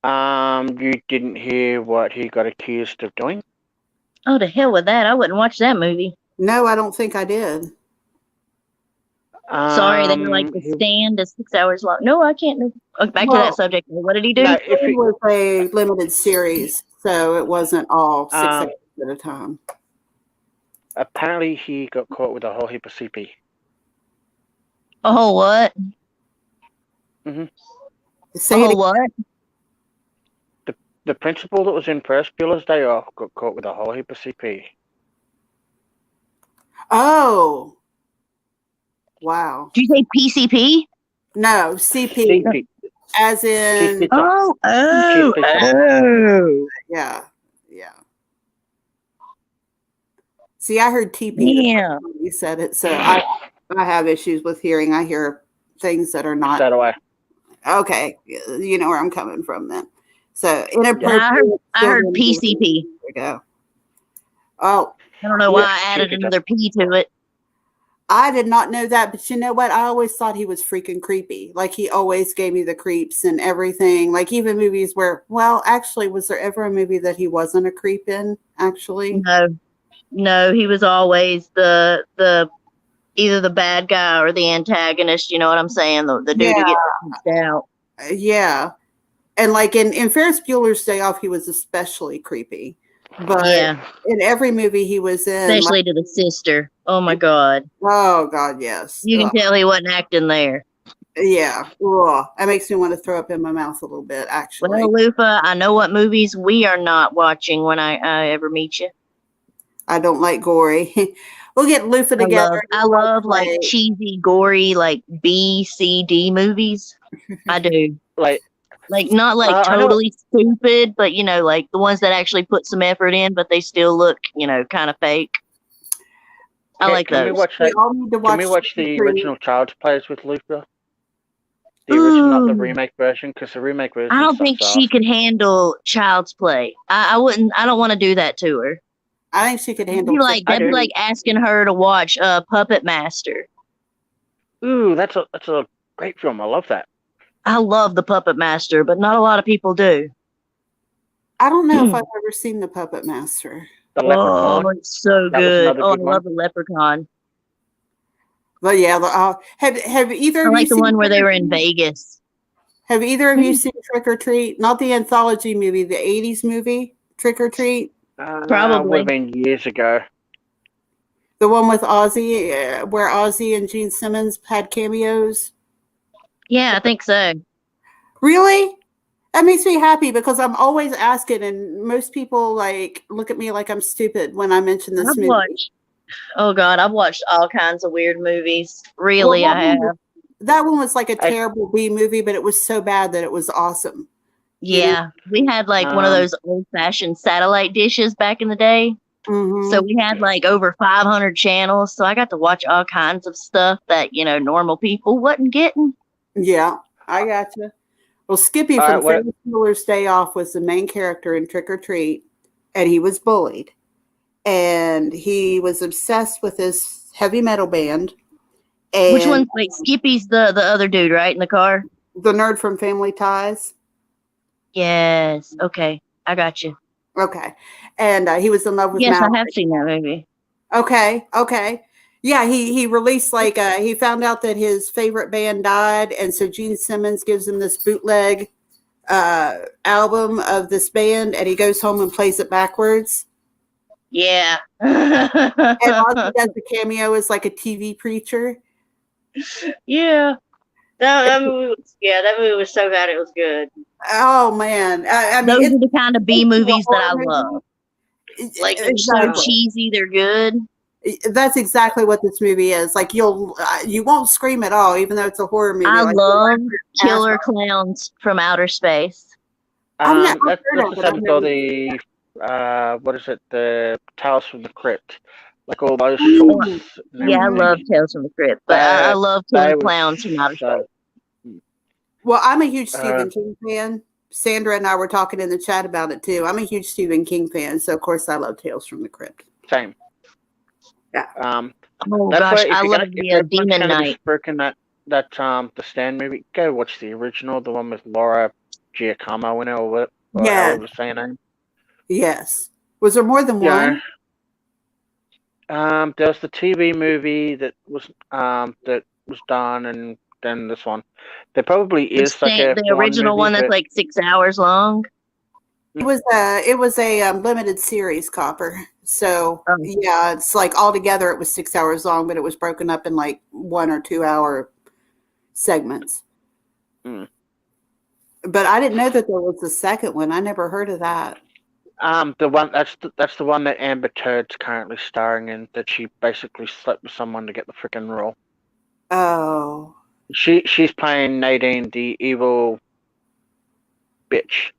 You didn't hear what he got accused of doing? Oh, to hell with that. I wouldn't watch that movie. No, I don't think I did. Sorry, they were like, the stand is 6 hours long. No, I can't. Back to that subject. What did he do? It was a limited series, so it wasn't all 6 hours at a time. Apparently, he got caught with a whole heap of CP. Oh, what? What? The principal that was in Ferris Bueller's Day Off got caught with a whole heap of CP. Oh. Wow. Did you say PCP? No, CP. CP. As in. Oh. Yeah. See, I heard TP. Yeah. You said it. So I have issues with hearing. I hear things that are not. So do I. Okay. You know where I'm coming from then. So inappropriate. I heard PCP. There we go. Oh. I don't know why I added another P to it. I did not know that, but you know what? I always thought he was freaking creepy. Like, he always gave me the creeps and everything. Like, even movies where, well, actually, was there ever a movie that he wasn't a creep in, actually? No, he was always the either the bad guy or the antagonist, you know what I'm saying? The dude who gets freaked out. Yeah. And like in Ferris Bueller's Day Off, he was especially creepy. But in every movie he was in, especially to the sister. Oh my God. Oh God, yes. You can tell he wasn't acting there. Yeah. Ugh. That makes me want to throw up in my mouth a little bit, actually. Well, Lufa, I know what movies we are not watching when I ever meet you. I don't like gory. We'll get Lufa together. I love like cheesy, gory, like B, C, D movies. I do. Like not like totally stupid, but you know, like the ones that actually put some effort in, but they still look, you know, kind of fake. I like those. Can we watch the original Child's Plays with Luca? The original, not the Ooh. remake version, because the remake version I don't sucks think she ass. could handle child's play. I wouldn't. I don't want to do that to her. I think she could handle. That'd be like asking her to watch Puppet Master. Ooh, that's a great film. I love that. I love the Puppet Master, but not a lot of people do. I don't know if I've ever seen the Puppet Master. The Leprechaun. Oh, it's so That was good. another Oh, I good one. love the Leprechaun. But yeah, have either I of you like the seen one where they Trick or were in Treat? Vegas. Have either of you seen Trick or Treat? Not the anthology movie, the '80s movie, Trick or Treat. Probably. Would have been years ago. The one with Ozzy, where Ozzy and Gene Simmons had cameos. Yeah, I think so. Really? That makes me happy because I'm always asking, and most people like look at me like I'm stupid when I mention this movie. Oh God, I've watched all kinds of weird movies. Really, Well, I have. That one was like a terrible B movie, but it was so bad that it was awesome. Yeah, we had like one of those old-fashioned satellite dishes back in the day. Mm-hmm. So we had like over 500 channels. So I got to watch all kinds of stuff that, normal people wasn't getting. Yeah, I gotcha. Well, Skippy from Ferris Bueller's Day Off was the main character in Trick or Treat, and he was bullied. And he was obsessed with this heavy metal band. And which one? Wait, Skippy's the other dude, right, in the car? The nerd from Family Ties. Yes. Okay, I got you. Okay. And he was in love with Yes, Mallory. I have seen that movie. Okay. Yeah, he released he found out that his favorite band died, and so Gene Simmons gives him this bootleg album of this band, and he goes home and plays it backwards. Yeah. And Ozzy does the cameo as like a TV preacher. Yeah. That movie was so bad it was good. Oh man. I mean, those are the kind of B movies that I love. Like they're so cheesy, they're good. That's exactly what this movie is. Like you won't scream at all, even though it's a horror movie. I love killer clowns from outer space. That's the what is it? The Tales from the Crypt, like all those shorts. Yeah, I love Tales from the Crypt, but I love killer clowns from outer space. Well, I'm a huge Stephen King fan. Sandra and I were talking in the chat about it too. I'm a huge Stephen King fan, so of course I love Tales from the Crypt. Same. Yeah. Oh gosh, I love the Demon Knight. That the Stand movie. Go watch the original, the one with Laura Giacomo in it, or however you say her name. Yes. Was there more than one? There was the TV movie that was done, and then this one. There probably is the original one that's like 6 hours long. It was a limited series, Copper. So yeah, it's like altogether it was 6 hours long, but it was broken up in like 1 or 2 hour segments. But I didn't know that there was a second one. I never heard of that. The one that's the one that Amber Turd's currently starring in. That she basically slept with someone to get the freaking role. Oh. She's playing Nadine, the evil bitch.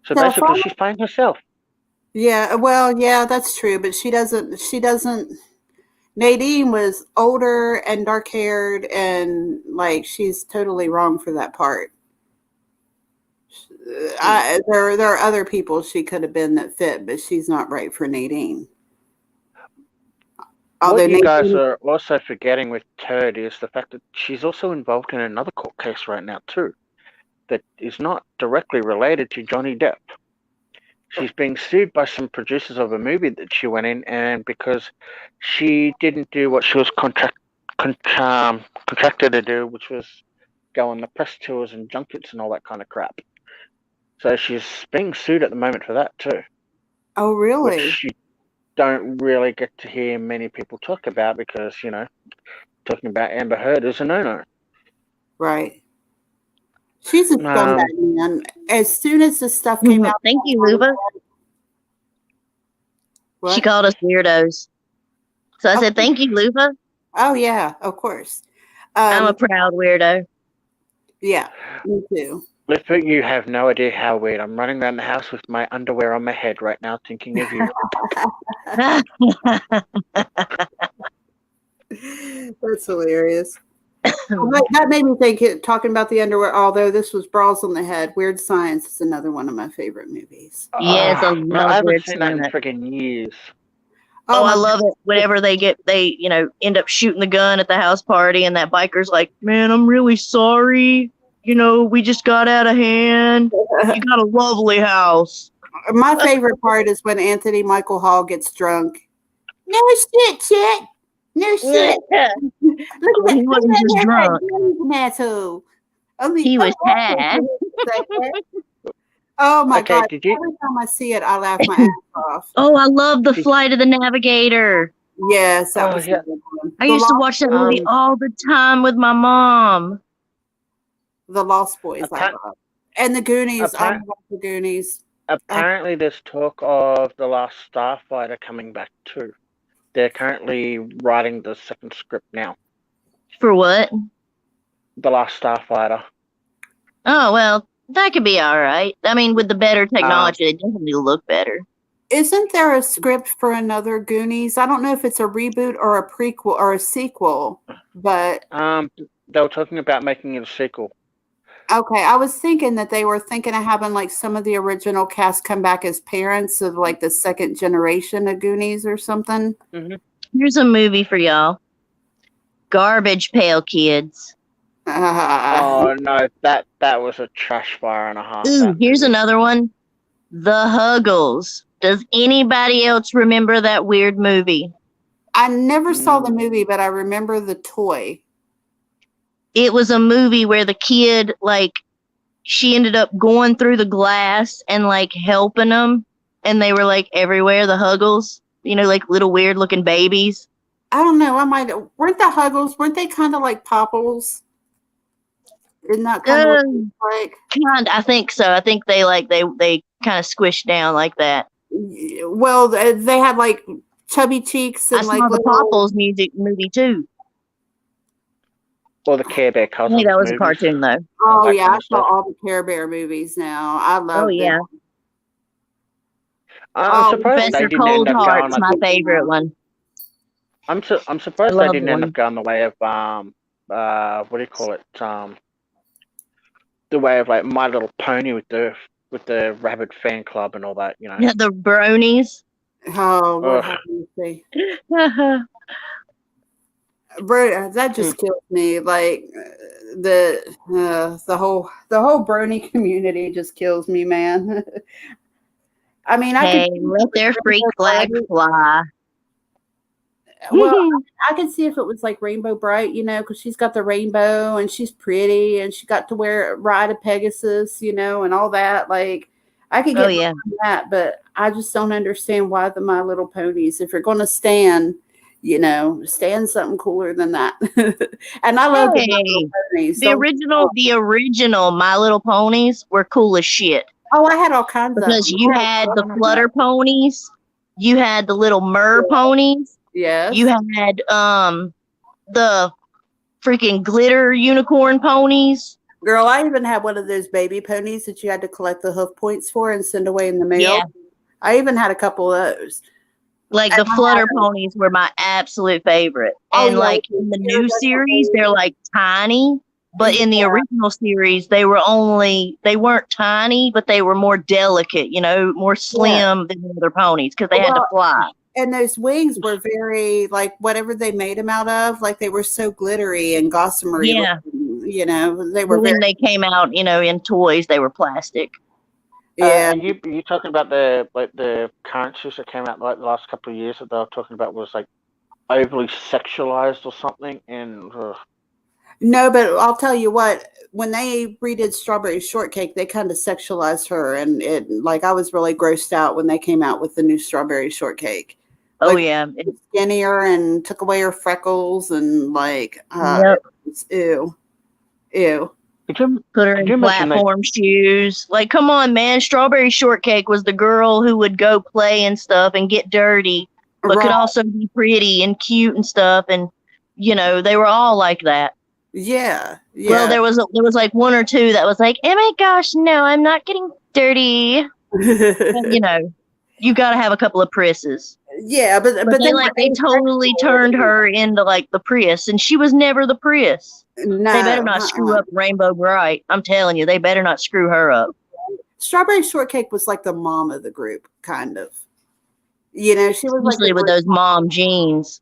So basically, she's playing herself. Yeah, well, yeah, that's true, but she doesn't. Nadine was older and dark haired, and like she's totally wrong for that part. There are other people she could have been that fit, but she's not right for Nadine. What you guys are also forgetting with Turd is the fact that she's also involved in another court case right now too, that is not directly related to Johnny Depp. She's being sued by some producers of a movie that she went in, and because she didn't do what she was contracted to do, which was go on the press tours and junkets and all that kind of crap. So she's being sued at the moment for that too. Oh, really? Which you don't really get to hear many people talk about because, talking about Amber Heard is a no-no. Right. She's a scumbag, man. As soon as this stuff came out. Thank you, Luba. She called us weirdos. So I said, thank you, Luba. Oh, yeah, of course. I'm a proud weirdo. Yeah, me too. Luba, you have no idea how weird. I'm running around the house with my underwear on my head right now thinking of you. That's hilarious. Well, that made me think, talking about the underwear, although this was Bras on the Head, Weird Science is another one of my favorite movies. Yes, I No, I love haven't Weird seen that in Science. freaking years. Oh, I my love it. Whenever they end up shooting the gun at the house party, and that biker's like, "Man, I'm really sorry. We just got out of hand. You got a lovely house." My favorite part is when Anthony Michael Hall gets drunk. No shit, Chet. No shit. Look He wasn't just drunk. He's an asshole. He was high. Oh my Okay, God. Every time I see it, I laugh my ass off. Oh, I love the Flight of the Navigator. Yes, that Oh, was yeah. a good one. I used to watch that movie all the time with my mom. The Lost Boys, I love. And the Goonies. I love the Goonies. Apparently, there's talk of The Last Starfighter coming back too. They're currently writing the second script now. For what? The Last Starfighter. Oh, well, that could be all right. I mean, with the better technology, they definitely look better. Isn't there a script for another Goonies? I don't know if it's a reboot or a prequel or a sequel, but they were talking about making it a sequel. okay, I was thinking that they were thinking of having like some of the original cast come back as parents of like the second generation of Goonies or something. Mm-hmm. Here's a movie for y'all. Garbage Pail Kids. Oh no, that was a trash fire and a half. Ooh, here's another one. The Huggles. Does anybody else remember that weird movie? I never saw the movie, but I remember the toy. It was a movie where the kid, she ended up going through the glass and, helping them. And they were, everywhere, the Huggles. Little weird-looking babies. I don't know. Weren't the Huggles, weren't they kind of like Popples? Isn't that kind of like? I think so. I think they kind of squished down like that. Well, they had, chubby cheeks. And, I saw the Popples movie, too. Or the Care Bear Cousins. I think that was movies. a cartoon, though. Oh, yeah. I saw all the Care Bear movies now. I love them. Yeah. I'm surprised they Professor didn't end up Coldheart's going my favorite one. I'm surprised they didn't end up going the way of what do you call it? The way of My Little Pony with the rabbit fan club and all that, Yeah, the bronies. Oh, what happened to see? Bro, that just kills me. The whole brony community just kills me, man. I mean, let their freak flag fly. Well, I could see if it was Rainbow Bright, because she's got the rainbow and she's pretty and she got to ride a Pegasus, and all that. I could get behind that, but I just don't understand why the My Little Ponies. If you're going to stand something cooler than that. And I love the My Little Ponies. The original My Little Ponies were cool as shit. Oh, I had all kinds of them. Because you had the Flutter Ponies, you had the little Mer Ponies. Yes. You had the freaking glitter unicorn ponies. Girl, I even had one of those baby ponies that you had to collect the hoof points for and send away in the mail. Yeah. I even had a couple of those. The Flutter ponies were my absolute favorite. And in the new series, they're tiny. But in the original series, they weren't tiny, but they were more delicate, more slim than the other ponies because they had to fly. And those wings were very, whatever they made them out of, they were so glittery and gossamery. Yeah. They were when they came out, in toys, they were plastic. Yeah. You talking about the current shoes that came out the last couple of years that they were talking about was overly sexualized or something? And no, but I'll tell you what, when they redid Strawberry Shortcake, they kind of sexualized her, and I was really grossed out when they came out with the new Strawberry Shortcake. Skinnier and took away her freckles and ew. Put her in platform shoes. Come on, man. Strawberry Shortcake was the girl who would go play and stuff and get dirty, but could also be pretty and cute and stuff. And, they were all like that. Yeah. Well, there was one or two that was oh my gosh, no, I'm not getting dirty. And, you got to have a couple of Prisses. Yeah, but they totally turned her into the Prius, and she was never the Prius. No, They better not screw up Rainbow Bright. I'm telling you, they better not screw her up. Strawberry Shortcake was like the mom of the group, kind of. You know, she was Especially with those mom jeans.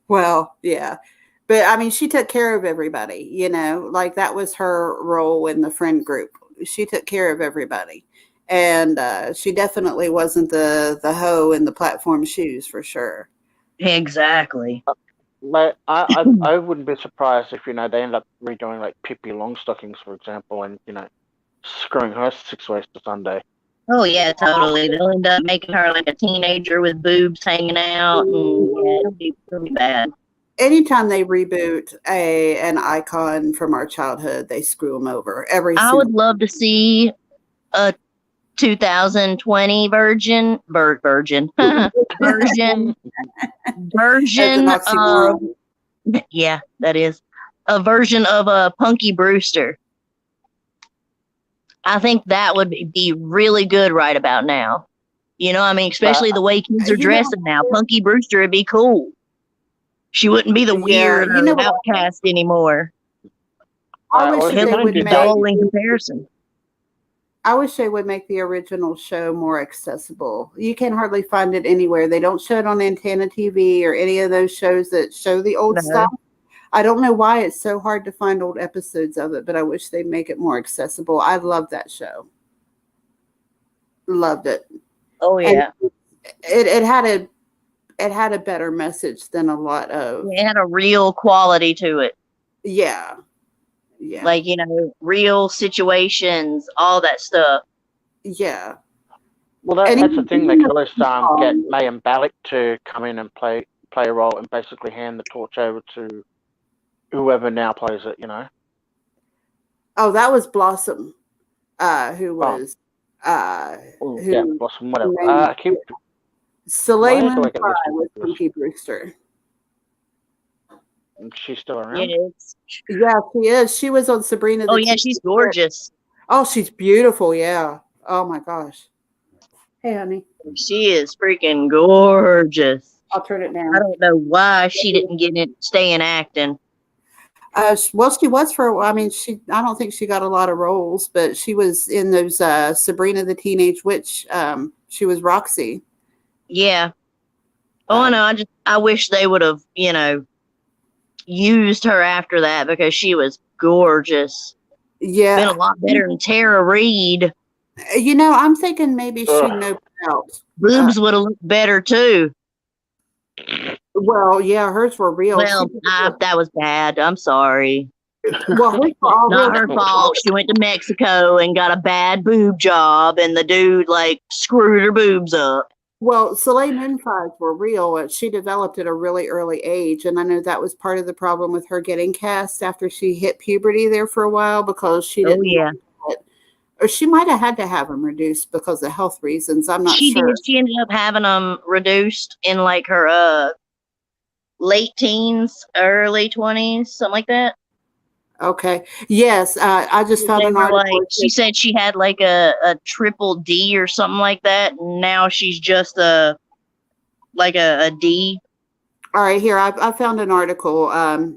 well, yeah. But I mean, she took care of everybody, you know, like that was her role in the friend group. She took care of everybody. And she definitely wasn't the hoe in the platform shoes for sure. Exactly. Like I wouldn't be surprised if they end up redoing like Pippi Longstockings, for example, and screwing her 6 ways to Sunday. Oh yeah, totally. They'll end up making her like a teenager with boobs hanging out, and yeah, it'll be bad. Anytime they reboot an icon from our childhood, they screw them over. I would love to see a 2020 version of yeah, that is a version of Punky Brewster. I think that would be really good right about now. You know, I mean, especially the way kids are dressing now. Punky Brewster would be cool. She wouldn't be the weird outcast anymore. I wish they would make dull in comparison. I wish they would make the original show more accessible. You can hardly find it anywhere. They don't show it on Antenna TV or any of those shows that show the old stuff. I don't know why it's so hard to find old episodes of it, but I wish they'd make it more accessible. I love that show. Loved it. Oh yeah. And it had a better message than a lot of. It had a real quality to it. Yeah. Yeah. Like, real situations, all that stuff. Yeah. Well, that's the thing. They could always get Mayim Balak to come in and play a role and basically hand the torch over to whoever now plays it, Oh, that was Blossom, who was Blossom, whatever. Soleil Moon Frye was Punky Brewster. She's still around? Yeah, she is. She was on Sabrina. Oh, yeah, she's gorgeous. Oh, she's beautiful, yeah. Oh, my gosh. Hey, honey. She is freaking gorgeous. I'll turn it down. I don't know why she didn't stay in acting. Well, she was I don't think she got a lot of roles, but she was in those Sabrina the Teenage Witch. She was Roxy. Yeah. Oh, no, I wish they would have, used her after that because she was gorgeous. Yeah. Been a lot better than Tara Reid. I'm thinking maybe she knows out. Boobs would have looked better too. Well, yeah, hers were real. Well, that was bad. I'm sorry. Well, hers were all not her fault. She went to Mexico and got a bad boob job, and the dude screwed her boobs up. Well, Soleil Moon Frye's were real. She developed at a really early age, and I know that was part of the problem with her getting cast after she hit puberty there for a while because she didn't. Oh yeah. Or she might have had to have them reduced because of health reasons. I'm not sure. She did. She ended up having them reduced in her late teens, early 20s, something like that. Okay. Yes. I just found an article. She said she had a triple D or something like that. And now she's just a D. All right. Here, I found an article.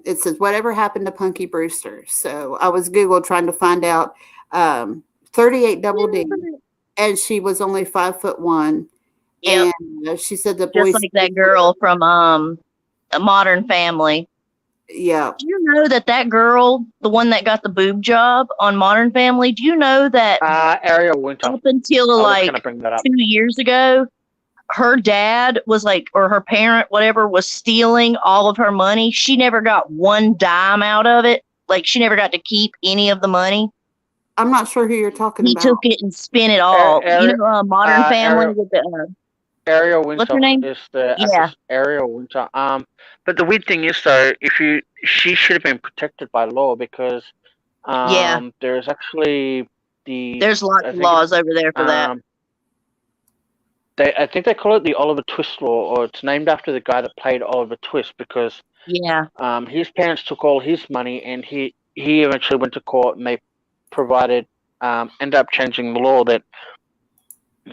It says, whatever happened to Punky Brewster? So I was Google trying to find out 38 double D. And she was only 5'1". Yep. And she said the boys. Just like that girl from A Modern Family. Yeah. Do you know that girl, the one that got the boob job on Modern Family, do you know that Ariel Winter, up until 2 years ago, her dad was or her parent, whatever, was stealing all of her money? She never got one dime out of it. She never got to keep any of the money. I'm not sure who you're talking about. He took it and spent it all. Modern Family with the Ariel Winter. What's her name? Is the Ariel Winter. But the weird thing is though, she should have been protected by law because there's actually there's lots of laws over there for that. I think they call it the Oliver Twist law, or it's named after the guy that played Oliver Twist because his parents took all his money and he eventually went to court and they ended up changing the law that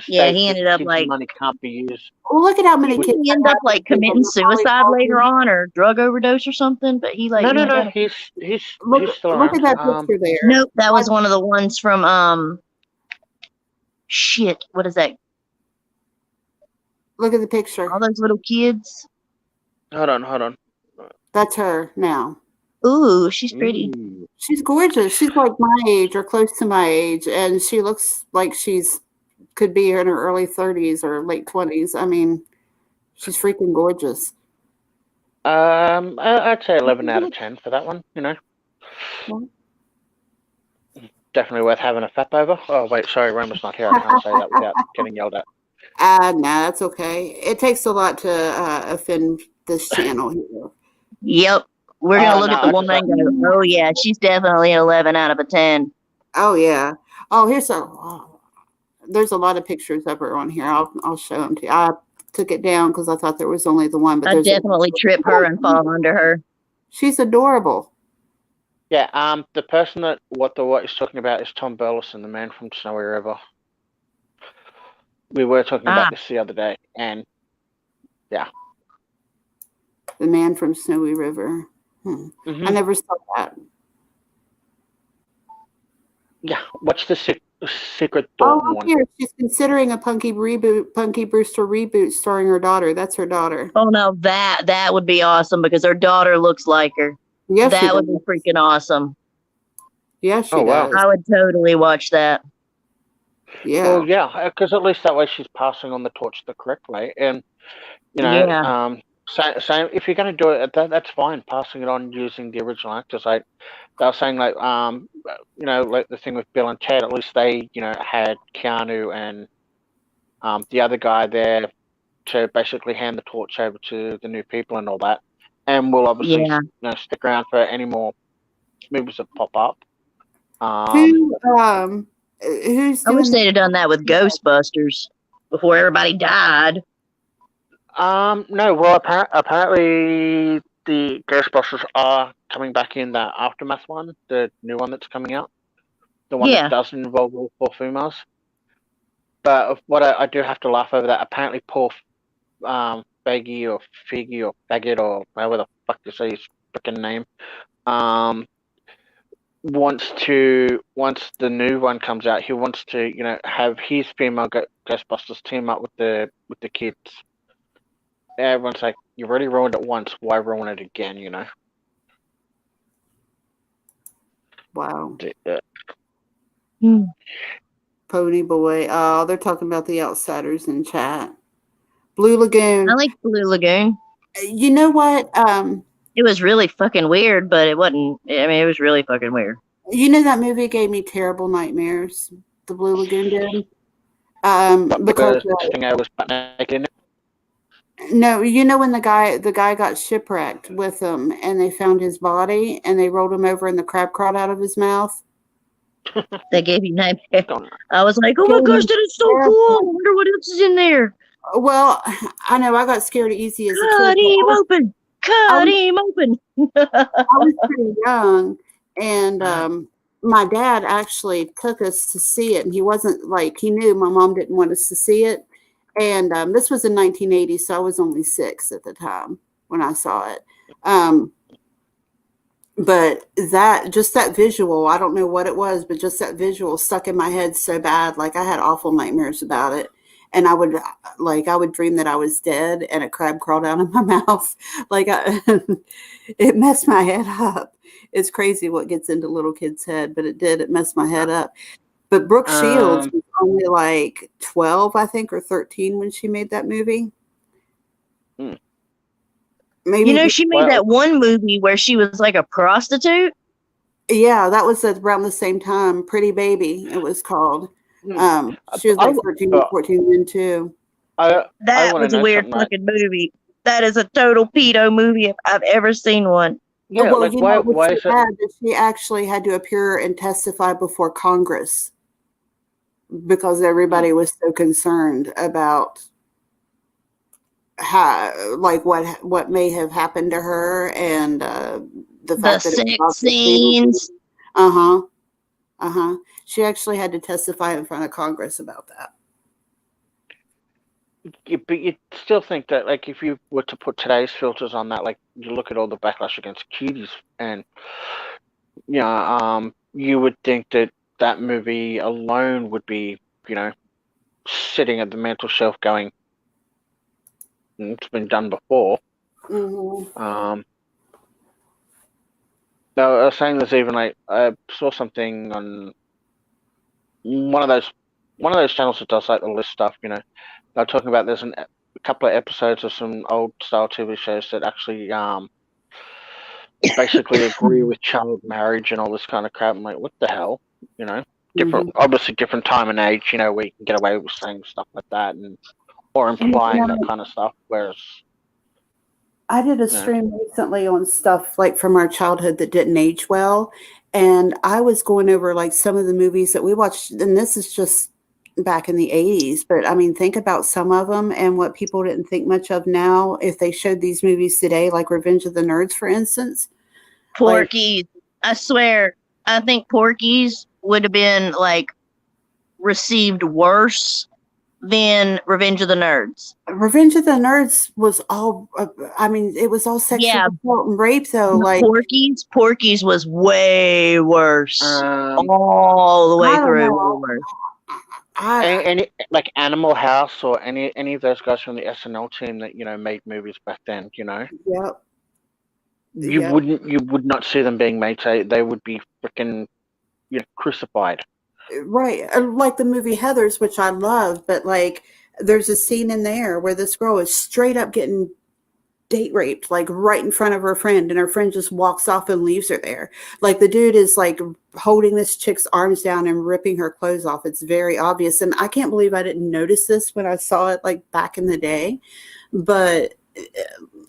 Yeah, State he ended up kids' like money can't be used. Well, look at how many didn't kids. he end up like committing suicide later on or drug overdose or something? But he like No. went down. He's still Look around. at that picture there. Nope, that was one of the ones from shit. What is that? Look at the picture. All those little kids. Hold on. That's her now. Ooh, she's pretty. She's gorgeous. She's like my age or close to my age, and she looks like could be in her early 30s or late 20s. I mean, she's freaking gorgeous. I'd say 11 out of 10 for that one. You know, definitely worth having a fap over. Oh wait, sorry, Roma's not here. I can't say that without getting yelled at. No, that's okay. It takes a lot to offend this channel here. Yep. We're gonna look at the woman and go, oh yeah, she's definitely an 11 out of a 10. Oh yeah. Oh, there's a lot of pictures of her on here. I'll show them to you. I took it down because I thought there was only the one. But I definitely trip her and fall under her. She's adorable. Yeah. The person that what is talking about is Tom Burleson, the man from Snowy River. We were talking about this the other day, and yeah. The man from Snowy River. I never saw that. Yeah, what's the secret Dalton one? Here she's considering a Punky Brewster reboot starring her daughter. That's her daughter. Oh no, that would be awesome because her daughter looks like her. Yes, that would be freaking awesome. Yes, she does. I would totally watch that. Yeah. Well, yeah, because at least that way she's passing on the torch the correct way, and you know, same if you're going to do it, that's fine. Passing it on using the original actors, like they were saying, like you know, like the thing with Bill and Ted. At least they, you know, had Keanu and the other guy there to basically hand the torch over to the new people and all that. And we'll obviously you know, stick around for any more movies that pop up. Who's I wish they'd have done that with Ghostbusters before everybody died. No, well, apparently the Ghostbusters are coming back in the Aftermath one, the new one that's coming out. The one that doesn't involve all four females. But what I do have to laugh over that, apparently poor Faggy or Figgy or Faggot or whatever the fuck you say his freaking name, once the new one comes out, he wants to, you know, have his female Ghostbusters team up with the kids. Everyone's like, you've already ruined it once, why ruin it again, you know? Wow. Yeah. Pony Boy. Oh, they're talking about The Outsiders in chat. Blue Lagoon. I like Blue Lagoon. You know what? It was really fucking weird, but it wasn't. I mean, it was really fucking weird. You know that movie gave me terrible nightmares. The Blue Lagoon did. Because I was naked. No, you know when the guy got shipwrecked with them, and they found his body, and they rolled him over, and the crab crawled out of his mouth. That gave you nightmares. I was like, oh my gosh, that is so cool. I wonder what else is in there. Well, I know I got scared easy as a kid. Cut him open. Cut him open. I was pretty young, and my dad actually took us to see it, and he wasn't like, he knew my mom didn't want us to see it. And this was in 1980, so I was only 6 at the time when I saw it. But that visual, I don't know what it was, but just that visual stuck in my head so bad. Like I had awful nightmares about it. And I would dream that I was dead and a crab crawled out of my mouth. Like it messed my head up. It's crazy what gets into little kids' head, but it did. It messed my head up. But Brooke Shields was only like 12, I think, or 13 when she made that movie. Maybe, you know, she made that one movie where she was like a prostitute. Yeah, that was around the same time. Pretty Baby, it was called. She was like 13 or 14 then too. That was a weird fucking movie. That is a total pedo movie if I've ever seen one. Yeah, well, like, you why know what is she it? had? That she actually had to appear and testify before Congress because everybody was so concerned about how, like, what may have happened to her, and the fact that sex scenes. She actually had to testify in front of Congress about that. but you still think that, like, if you were to put today's filters on that, like, you look at all the backlash against cuties, and you would think that that movie alone would be, sitting at the mantle shelf going, it's been done before. Mm-hmm. No, I was saying there's even, like, I saw something on one of those channels that does, like, the list stuff. They're talking about there's a couple of episodes of some old style TV shows that actually basically agree with child marriage and all this kind of crap. I'm like, what the hell? Different, obviously different time and age. Where you can get away with saying stuff like that or implying that kind of stuff. Whereas I did a stream recently on stuff like from our childhood that didn't age well. And I was going over like some of the movies that we watched, and this is just back in the 80s. But I mean, think about some of them and what people didn't think much of now. If they showed these movies today, like Revenge of the Nerds, for instance. Porky's. I swear, I think Porky's would have been like received worse than Revenge of the Nerds. Revenge of the Nerds was all, I mean, it was all sexual assault and rape, though. Like Porky's was way worse, all the way through. Any like Animal House or any of those guys from the SNL team that made movies back then, Yep. You would not see them being made. They would be freaking crucified. Right. Like the movie Heathers, which I love, but like there's a scene in there where this girl is straight up getting date raped, like right in front of her friend, and her friend just walks off and leaves her there. Like the dude is like holding this chick's arms down and ripping her clothes off. It's very obvious. And I can't believe I didn't notice this when I saw it like back in the day, but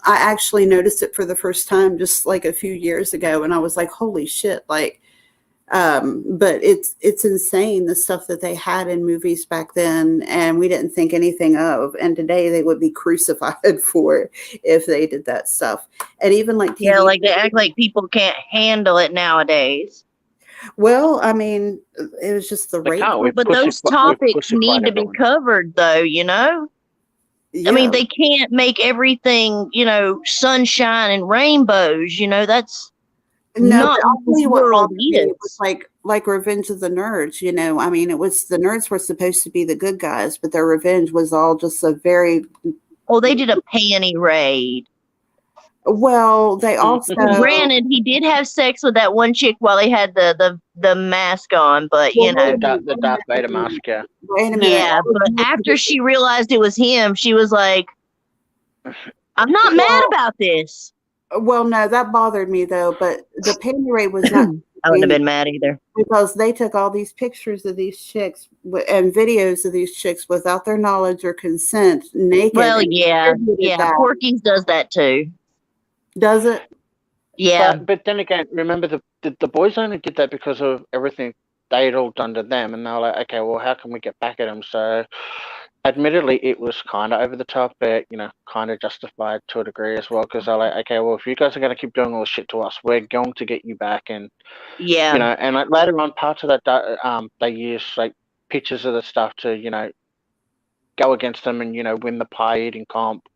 I actually noticed it for the first time just like a few years ago, and I was like, holy shit, like but it's insane the stuff that they had in movies back then, and we didn't think anything of, and today they would be crucified for if they did that stuff. And even like TV, like they act like people can't handle it nowadays. Well, I mean, it was just the rape, but those topics need to be covered, though. I mean, they can't make everything sunshine and rainbows. That's not what the world is. It was like Revenge of the Nerds. I mean, it was the nerds were supposed to be the good guys, but their revenge was all just a very. Oh, they did a panty raid. Well, they also. Granted, he did have sex with that one chick while he had the mask on, but the Darth Vader mask. Yeah. Wait a minute. Yeah, but after she realized it was him, she was like, "I'm not mad about this." Well, no, that bothered me though. But the panty raid was not. I wouldn't have been mad either, because they took all these pictures of these chicks and videos of these chicks without their knowledge or consent, naked. Well, yeah. Porky's does that too. Does it? Yeah. But then again, remember the boys only did that because of everything they had all done to them, and they were like, okay, well, how can we get back at them? So, admittedly, it was kind of over the top, but kind of justified to a degree as well, because they're like, okay, well, if you guys are going to keep doing all this shit to us, we're going to get you back, and and like later on, parts of that, they used like pictures of the stuff to go against them and win the pie eating comp.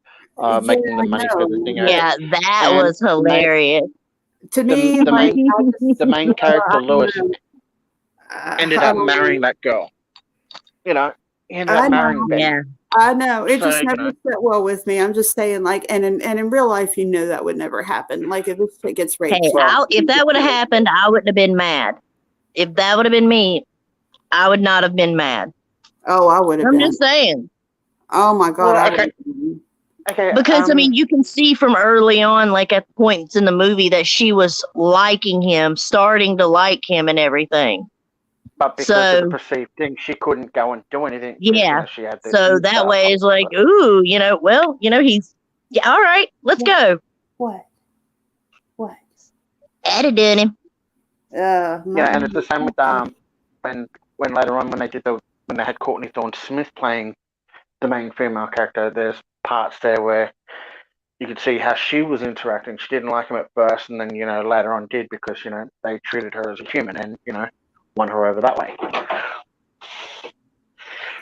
Making the money for the thing. Yeah, that was hilarious. To me, the main character, Lewis, ended up marrying that girl. He ended up marrying Ben. Yeah. I know. It just never set well with me. I'm just saying, like, and in real life, that would never happen. Like, if this chick gets raped. Hey, if that would have happened, I wouldn't have been mad. If that would have been me, I would not have been mad. Oh, I would have been. I'm just saying. Oh, my God. Well, okay, because I mean, you can see from early on, like at points in the movie, that she was liking him, starting to like him, and everything. But because of the perceived thing, she couldn't go and do anything. Yeah. She had this so that way it's like, ooh, he's all right. Let's go. What? Edited him. And it's the same with when later on when they had Courtney Thorne-Smith playing the main female character, there's parts there where you could see how she was interacting. She didn't like him at first, and then later on did, because they treated her as a human and won her over that way.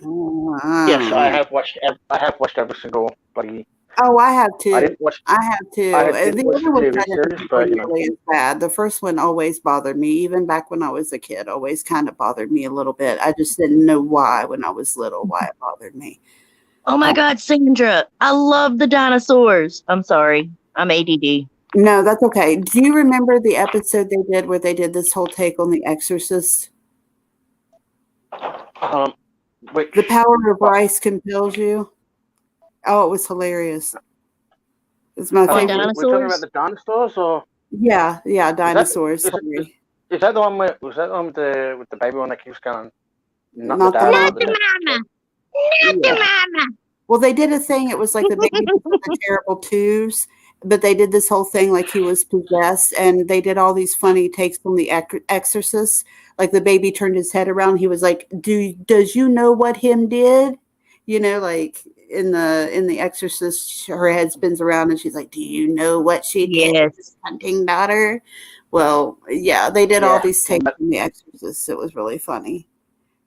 Yes, I have watched. I have watched every single bloody. Oh, I have too. I didn't watch. I have too. I And didn't the watch other the ones TV I didn't series, think were but you know. nearly as bad. The first one always bothered me, even back when I was a kid. Always kind of bothered me a little bit. I just didn't know why when I was little why it bothered me. Oh my God, Sandra, I love the dinosaurs. I'm sorry, I'm ADD. No, that's okay. Do you remember the episode they did where they did this whole take on The Exorcist? Which, The power of rice compels you. Oh, it was hilarious. It's my favorite. we're talking about the dinosaurs, or Yeah, dinosaurs. Sorry. is that the one where was that the one with the baby one that keeps going? Not Not the the dad. mama. Not the mama. Well, they did a thing. It was like the baby with the terrible twos, but they did this whole thing like he was possessed, and they did all these funny takes from The Exorcist. Like the baby turned his head around. He was like, does you know what him did? You know, like in the Exorcist, her head spins around and she's like, do you know what she did to his hunting daughter? Well, yeah, they did all these takes from The Exorcist. It was really funny.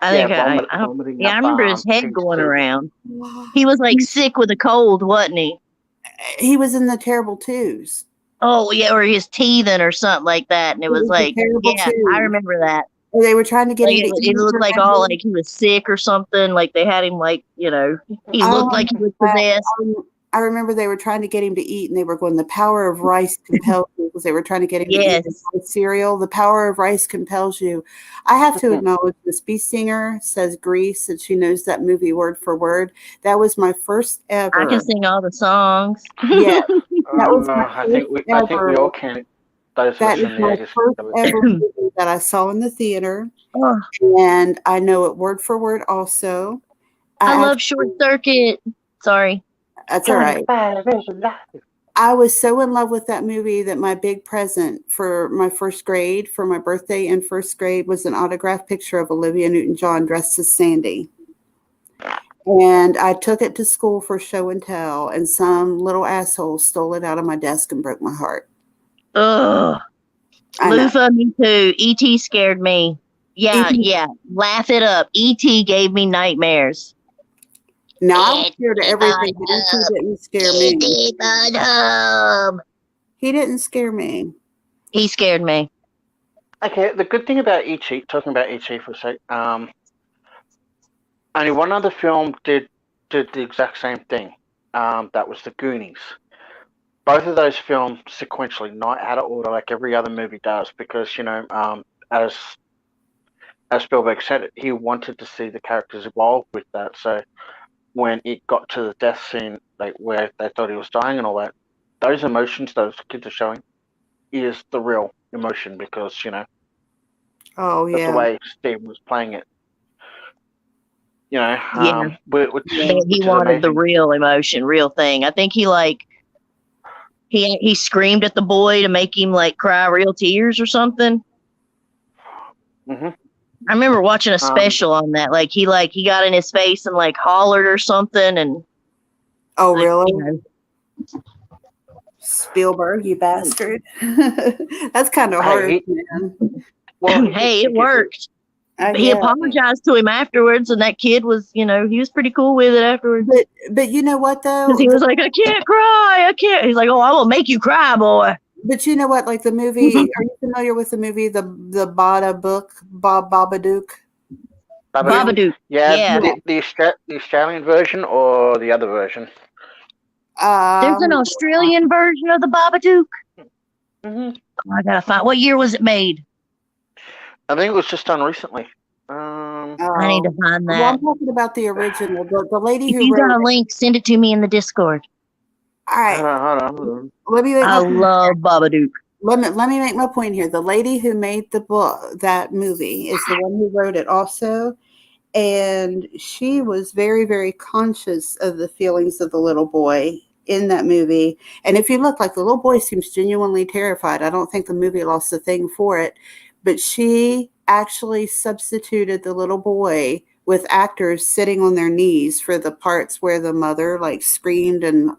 I think I remember his head going around. He was like sick with a cold, wasn't he? He was in the terrible twos. Oh yeah, or his teething or something like that, and it was like, yeah, I remember that. They were trying to get him to eat. It looked like all like he was sick or something. Like they had him like, you know, he looked like he was possessed. I remember they were trying to get him to eat, and they were going, the power of rice compels you, because they were trying to get him to eat the cereal. The power of rice compels you. I have to acknowledge Miss B Singer says Grease, and she knows that movie word for word. That was my first ever. I can sing all the songs. Yeah, that was my I think we all can. That is my first ever movie that I saw in the theater, and I know it word for word. Also, I love Short Circuit. Sorry. That's all right. I was so in love with that movie that my big present for my first grade, for my birthday in first grade, was an autographed picture of Olivia Newton-John dressed as Sandy. And I took it to school for show and tell, and some little asshole stole it out of my desk and broke my heart. Ugh. Lufa, me too. E.T. scared me. Yeah, yeah. Laugh it up. E.T. gave me nightmares. No, I was scared of everything, but E.T. didn't scare me. He didn't scare me. He scared me. Okay, the good thing about E.T., talking about E.T. for a sec, only one other film did the exact same thing. That was The Goonies. Both of those films sequentially, not out of order like every other movie does, because, you know, as Spielberg said, he wanted to see the characters evolve with that. So when it got to the death scene, like where they thought he was dying and all that, those emotions those kids are showing is the real emotion, because, you know, that's the way Steve was playing it. You know, which he wanted the real emotion, real thing. I think he he screamed at the boy to make him like cry real tears or something. Mm-hmm. I remember watching a special on that. Like he got in his face and like hollered or something. And oh, really? You know. Spielberg, you bastard! That's kind of hard, man. Well, hey, it worked. He apologized to him afterwards, and that kid was, you know, he was pretty cool with it afterwards. But you know what though? Because he was like, I can't cry, I can't. He's like, oh, I will make you cry, boy. But you know what? Like the movie, are you familiar with the movie the Babadook? Babadook. Yeah. The Australian version or the other version? There's an Australian version of the Babadook. Mm-hmm. Oh, I gotta find. What year was it made? I think it was just done recently. I need to find that. Well, I'm talking about the original. The lady who you wrote got a link, send it to me in the Discord. All right. Hold on. Let me make I love Babadook. Let me make my point here. The lady who made the book, that movie, is the one who wrote it also. And she was very, very conscious of the feelings of the little boy in that movie. And if you look, like the little boy seems genuinely terrified. I don't think the movie lost a thing for it. But she actually substituted the little boy with actors sitting on their knees for the parts where the mother like screamed and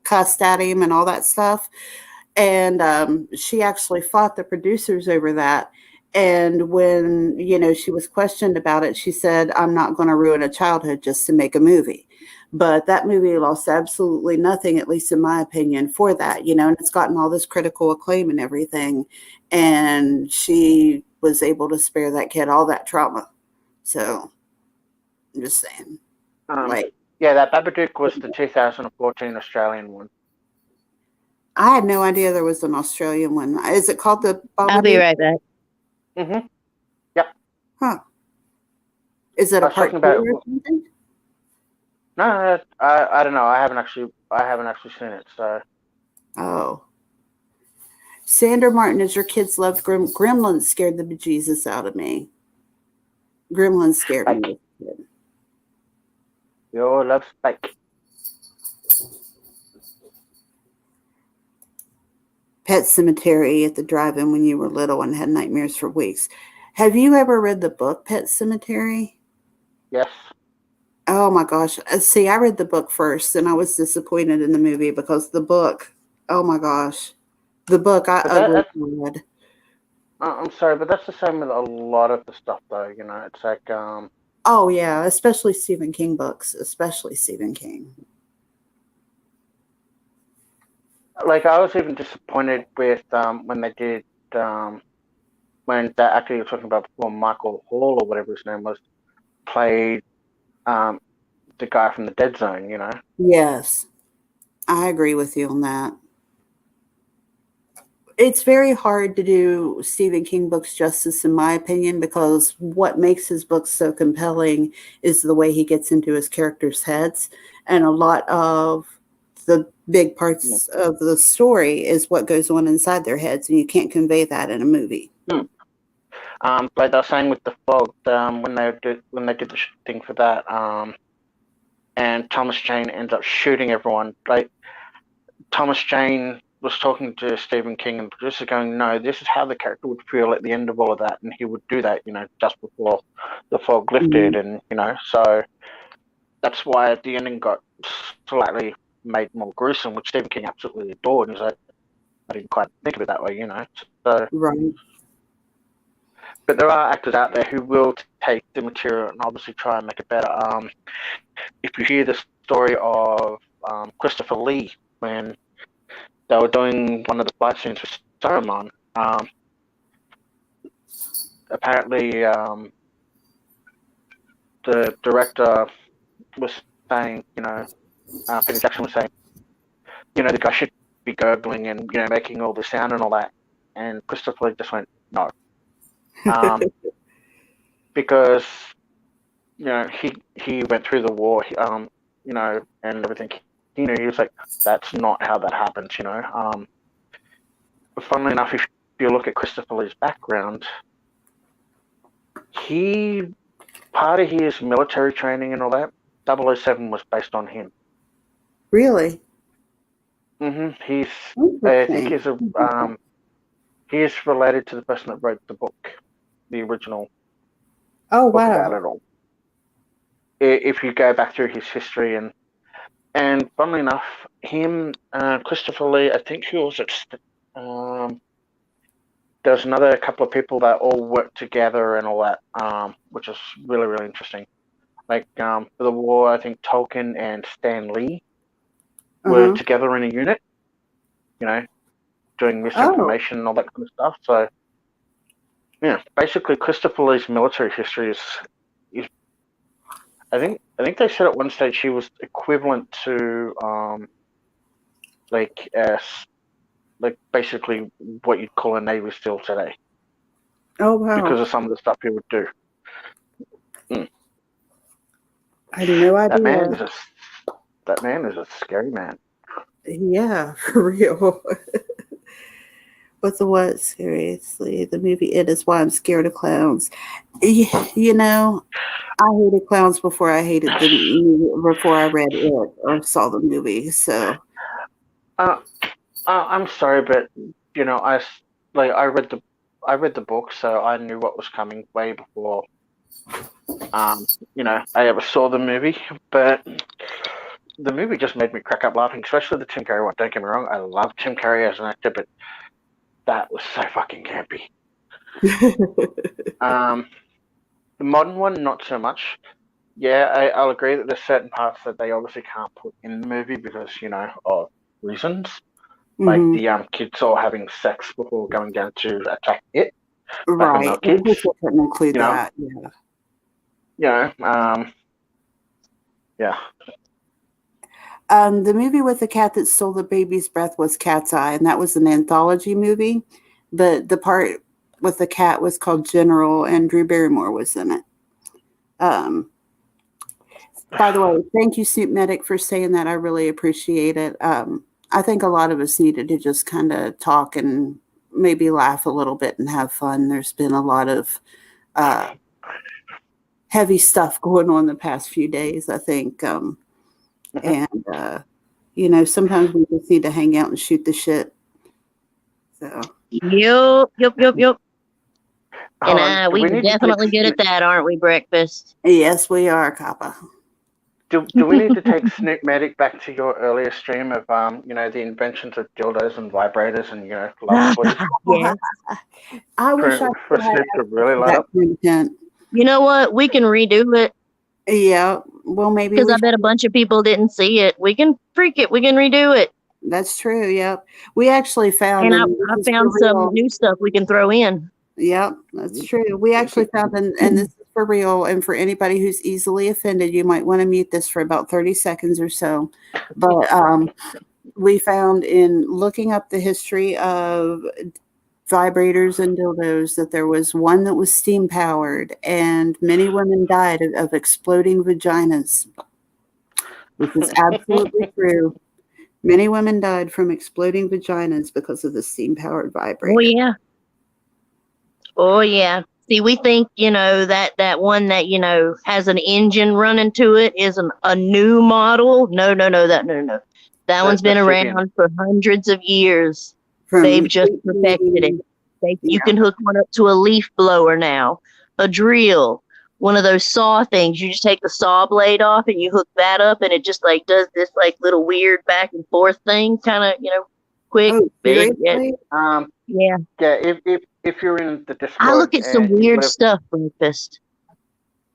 cussed at him and all that stuff. And she actually fought the producers over that. And when, she was questioned about it, she said, I'm not going to ruin a childhood just to make a movie. But that movie lost absolutely nothing, at least in my opinion, for that, and it's gotten all this critical acclaim and everything. And she was able to spare that kid all that trauma. So I'm just saying. Yeah, that Babadook was the 2014 Australian one. I had no idea there was an Australian one. Is it called the Babadook? I'll be right back. Mm-hmm. Yep. Huh. Is it a part 2 or something? No, I don't know. I haven't actually seen it. So. Oh. Sandra Martin, as your kids loved Gremlins, scared the bejesus out of me. Gremlins scared me. Your love spike. Pet Cemetery at the drive-in when you were little and had nightmares for weeks. Have you ever read the book Pet Cemetery? Yes. Oh my gosh. See, I read the book first and I was disappointed in the movie because the book, oh my gosh. The book I ugly read. I'm sorry, but that's the same with a lot of the stuff though, it's like Oh yeah, especially Stephen King books, especially Stephen King. Like I was even disappointed with when they did when the actor you're talking about before, Michael Hall or whatever his name was, played the guy from the Dead Zone, Yes, I agree with you on that. It's very hard to do Stephen King books justice, in my opinion, because what makes his books so compelling is the way he gets into his characters' heads. And a lot of the big parts of the story is what goes on inside their heads, and you can't convey that in a movie. Like they were saying with The Fog, when they did the thing for that, and Thomas Jane ends up shooting everyone. Like Thomas Jane was talking to Stephen King and the producer going, no, this is how the character would feel at the end of all of that, and he would do that, just before the fog lifted, and so that's why the ending got slightly made more gruesome, which Stephen King absolutely adored. And he's like, I didn't quite think of it that way, So, right. But there are actors out there who will take the material and obviously try and make it better. If you hear the story of Christopher Lee when they were doing one of the fight scenes for Saruman, apparently the director was saying, Peter Jackson was saying, the guy should be gurgling and making all the sound and all that, and Christopher Lee just went no, because he went through the war, and everything. He was like, that's not how that happens. Funnily enough, if you look at Christopher Lee's background, part of his military training and all that, 007 was based on him. Really? Mm-hmm. I think he's related to the person that wrote the book, the original. Oh, book wow. about it all. If you go back through his history and funnily enough, him, Christopher Lee, I think he was at. There's another couple of people that all worked together and all that, which is really, really interesting. Like for the war, I think Tolkien and Stan Lee were together in a unit, doing misinformation and all that kind of stuff. So, yeah, basically Christopher Lee's military history is I think they said at one stage he was equivalent to like basically what you'd call a Navy SEAL today. Oh wow! Because of some of the stuff he would do. I had no idea. That man is a scary man. Yeah, for real. But seriously, the movie It Is Why I'm Scared of Clowns. I hated clowns before I hated the movie, before I read it or saw the movie. So, I'm sorry, but I read the book, so I knew what was coming way before. I ever saw the movie, but the movie just made me crack up laughing, especially the Tim Curry one. Don't get me wrong, I love Tim Curry as an actor, but that was so fucking campy. The modern one, not so much. Yeah, I'll agree that there's certain parts that they obviously can't put in the movie because, of reasons. Like the kids all having sex before going down to attack it. Right. Kids, I couldn't include that. Yeah. Yeah. The movie with the cat that stole the baby's breath was Cat's Eye, and that was an anthology movie. But the part with the cat was called General, and Drew Barrymore was in it. By the way, thank you, Snoop Medic, for saying that. I really appreciate it. I think a lot of us needed to just kind of talk and maybe laugh a little bit and have fun. There's been a lot of heavy stuff going on the past few days, I think. And, sometimes we just need to hang out and shoot the shit. So. Yep. And we're definitely good at that, aren't we, Breakfast? Yes, we are, Kappa. Do we need to take Snoop Medic back to your earlier stream of the inventions of dildos and vibrators and love toys? Yes. I wish I for Snoop to really light up. Content. You know what? We can redo it. Yeah. Well, maybe because I bet a bunch of people didn't see it. We can freak it. We can redo it. That's true. Yep. We actually found. And I found some new stuff we can throw in. Yep, that's true. We actually found, and this is for real, and for anybody who's easily offended, you might want to mute this for about 30 seconds or so. But we found in looking up the history of vibrators and dildos that there was one that was steam powered, and many women died of exploding vaginas. This is absolutely true. Many women died from exploding vaginas because of the steam powered vibrator. Oh yeah. See, we think, that one that, has an engine running to it is a new model. No. That one's been around for hundreds of years. They've just perfected it. You can hook one up to a leaf blower now, a drill, one of those saw things. You just take the saw blade off and you hook that up and it just does this little weird back and forth thing, kind of, quick, big. Yeah. If you're in the Discord, I look at some weird stuff, Breakfast.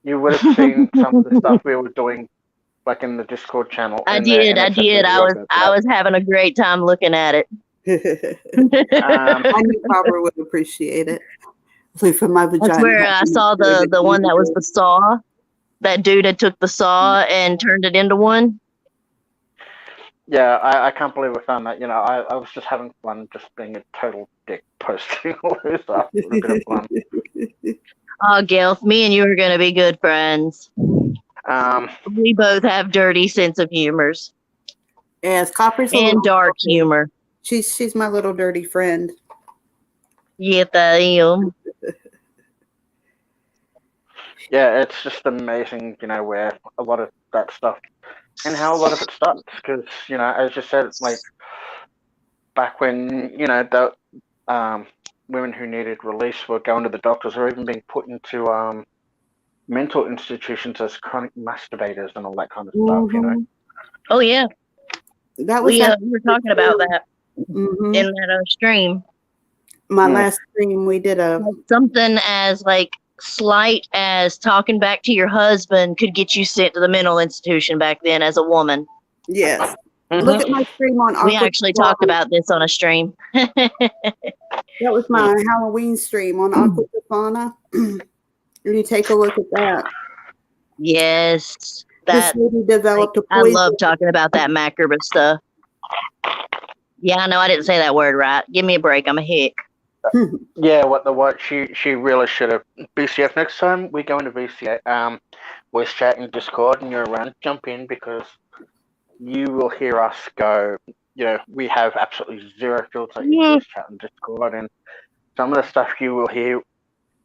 You would have seen some of the stuff we were doing, in the Discord channel. I did. I was having a great time looking at it. I knew Barbara would appreciate it. For my vagina. That's where I saw the one that was the saw. That dude had took the saw and turned it into one. Yeah, I can't believe we found that. I was just having fun, just being a total dick, posting all this stuff. It was a bit of fun. Oh, Gilf, me and you are going to be good friends. We both have dirty sense of humors. Yes, Copper's and dark humor. She's my little dirty friend. Yes, I am. Yeah, it's just amazing, where a lot of that stuff and how a lot of it starts. Because, as you said, back when, the women who needed release were going to the doctors or even being put into mental institutions as chronic masturbators and all that kind of stuff, Oh, yeah. That was we were talking about that in that stream. My last stream, we did something as slight as talking back to your husband could get you sent to the mental institution back then as a woman. Yes. Look at my stream on We actually talked about this on a stream. That was my Halloween stream on Aquafana. You take a look at that. Yes. This lady developed a I poison. love talking about that macabre stuff. Yeah, I know I didn't say that word right. Give me a break. I'm a hick. Yeah, what she really should have. BCF, next time we go into BCF, voice chat in Discord and you're around, jump in because you will hear us go, we have absolutely zero filter in voice chat and Discord, and some of the stuff you will hear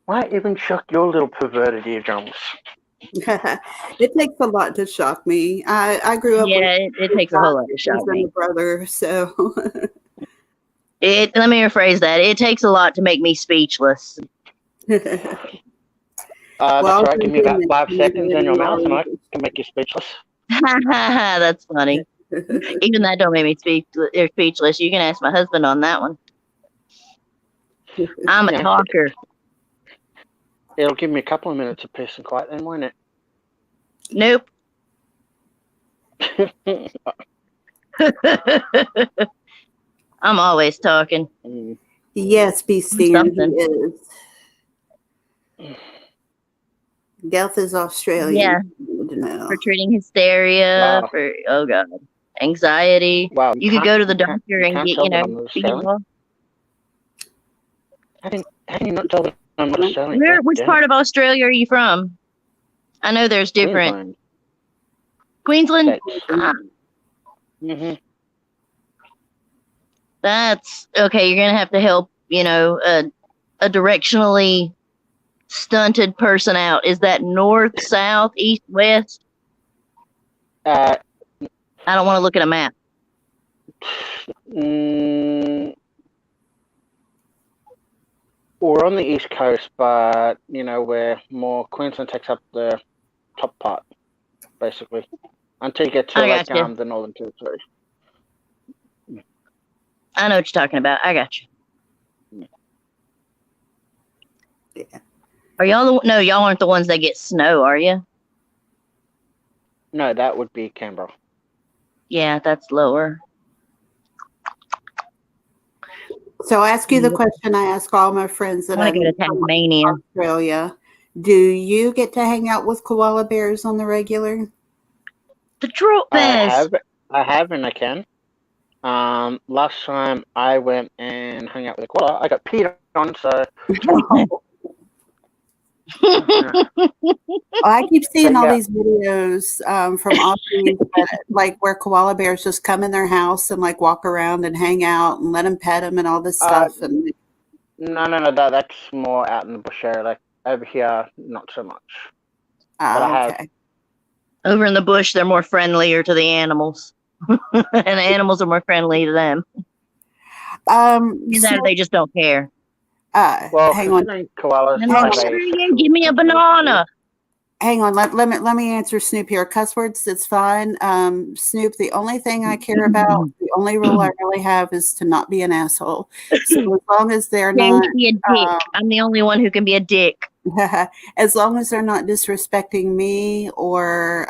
might even shock your little perverted eardrums. It takes a lot to shock me. I grew up with it takes a whole lot to shock me. Brother, so let me rephrase that. It takes a lot to make me speechless. That's right. Give me about 5 seconds in your mouth and I can make you speechless. That's funny. Even that don't make me speechless. You can ask my husband on that one. I'm a talker. It'll give me a couple of minutes of peace and quiet then, won't it? Nope. I'm always talking. Yes, be Steven, Something. he is. Death is Australian. Yeah. No. For treating hysteria, Wow. for, oh God, anxiety. Wow. You could go to the doctor and can't get, tell you that know, I'm not figure it Australian. out. How can you not tell that I'm not Australian? Which part of Australia are you from? I know there's different. Queensland? Mm-hmm. That's okay. You're going to have to help, you know, a directionally stunted person out. Is that north, south, east, west? I don't want to look at a map. We're on the east coast, but you know, where more Queensland takes up the top part, basically, until you get to like the Northern Territory. I know what you're talking about. I got you. Yeah. Are y'all no? Y'all aren't the ones that get snow, are you? No, that would be Canberra. Yeah, that's lower. So I'll ask you the question I ask all my friends that I want to go to Tasmania, Australia. Do you get to hang out with koala bears on the regular? The drop bears. I have, and I can. Last time I went and hung out with a koala, I got peed on. So. I keep seeing all these videos from Aussies, like where koala bears just come in their house and like walk around and hang out and let them pet them and all this stuff. And No. That's more out in the bush area. Like over here, not so much. Okay. Over in the bush, they're more friendlier to the animals, and the animals are more friendly to them. They just don't care. Well, hang on. Koalas, give me a banana. Hang on, let me answer Snoop here. Cuss words, it's fine. Snoop, the only thing I care about, the only rule I really have is to not be an asshole. So as long as they're not be a dick. I'm the only one who can be a dick. As long as they're not disrespecting me or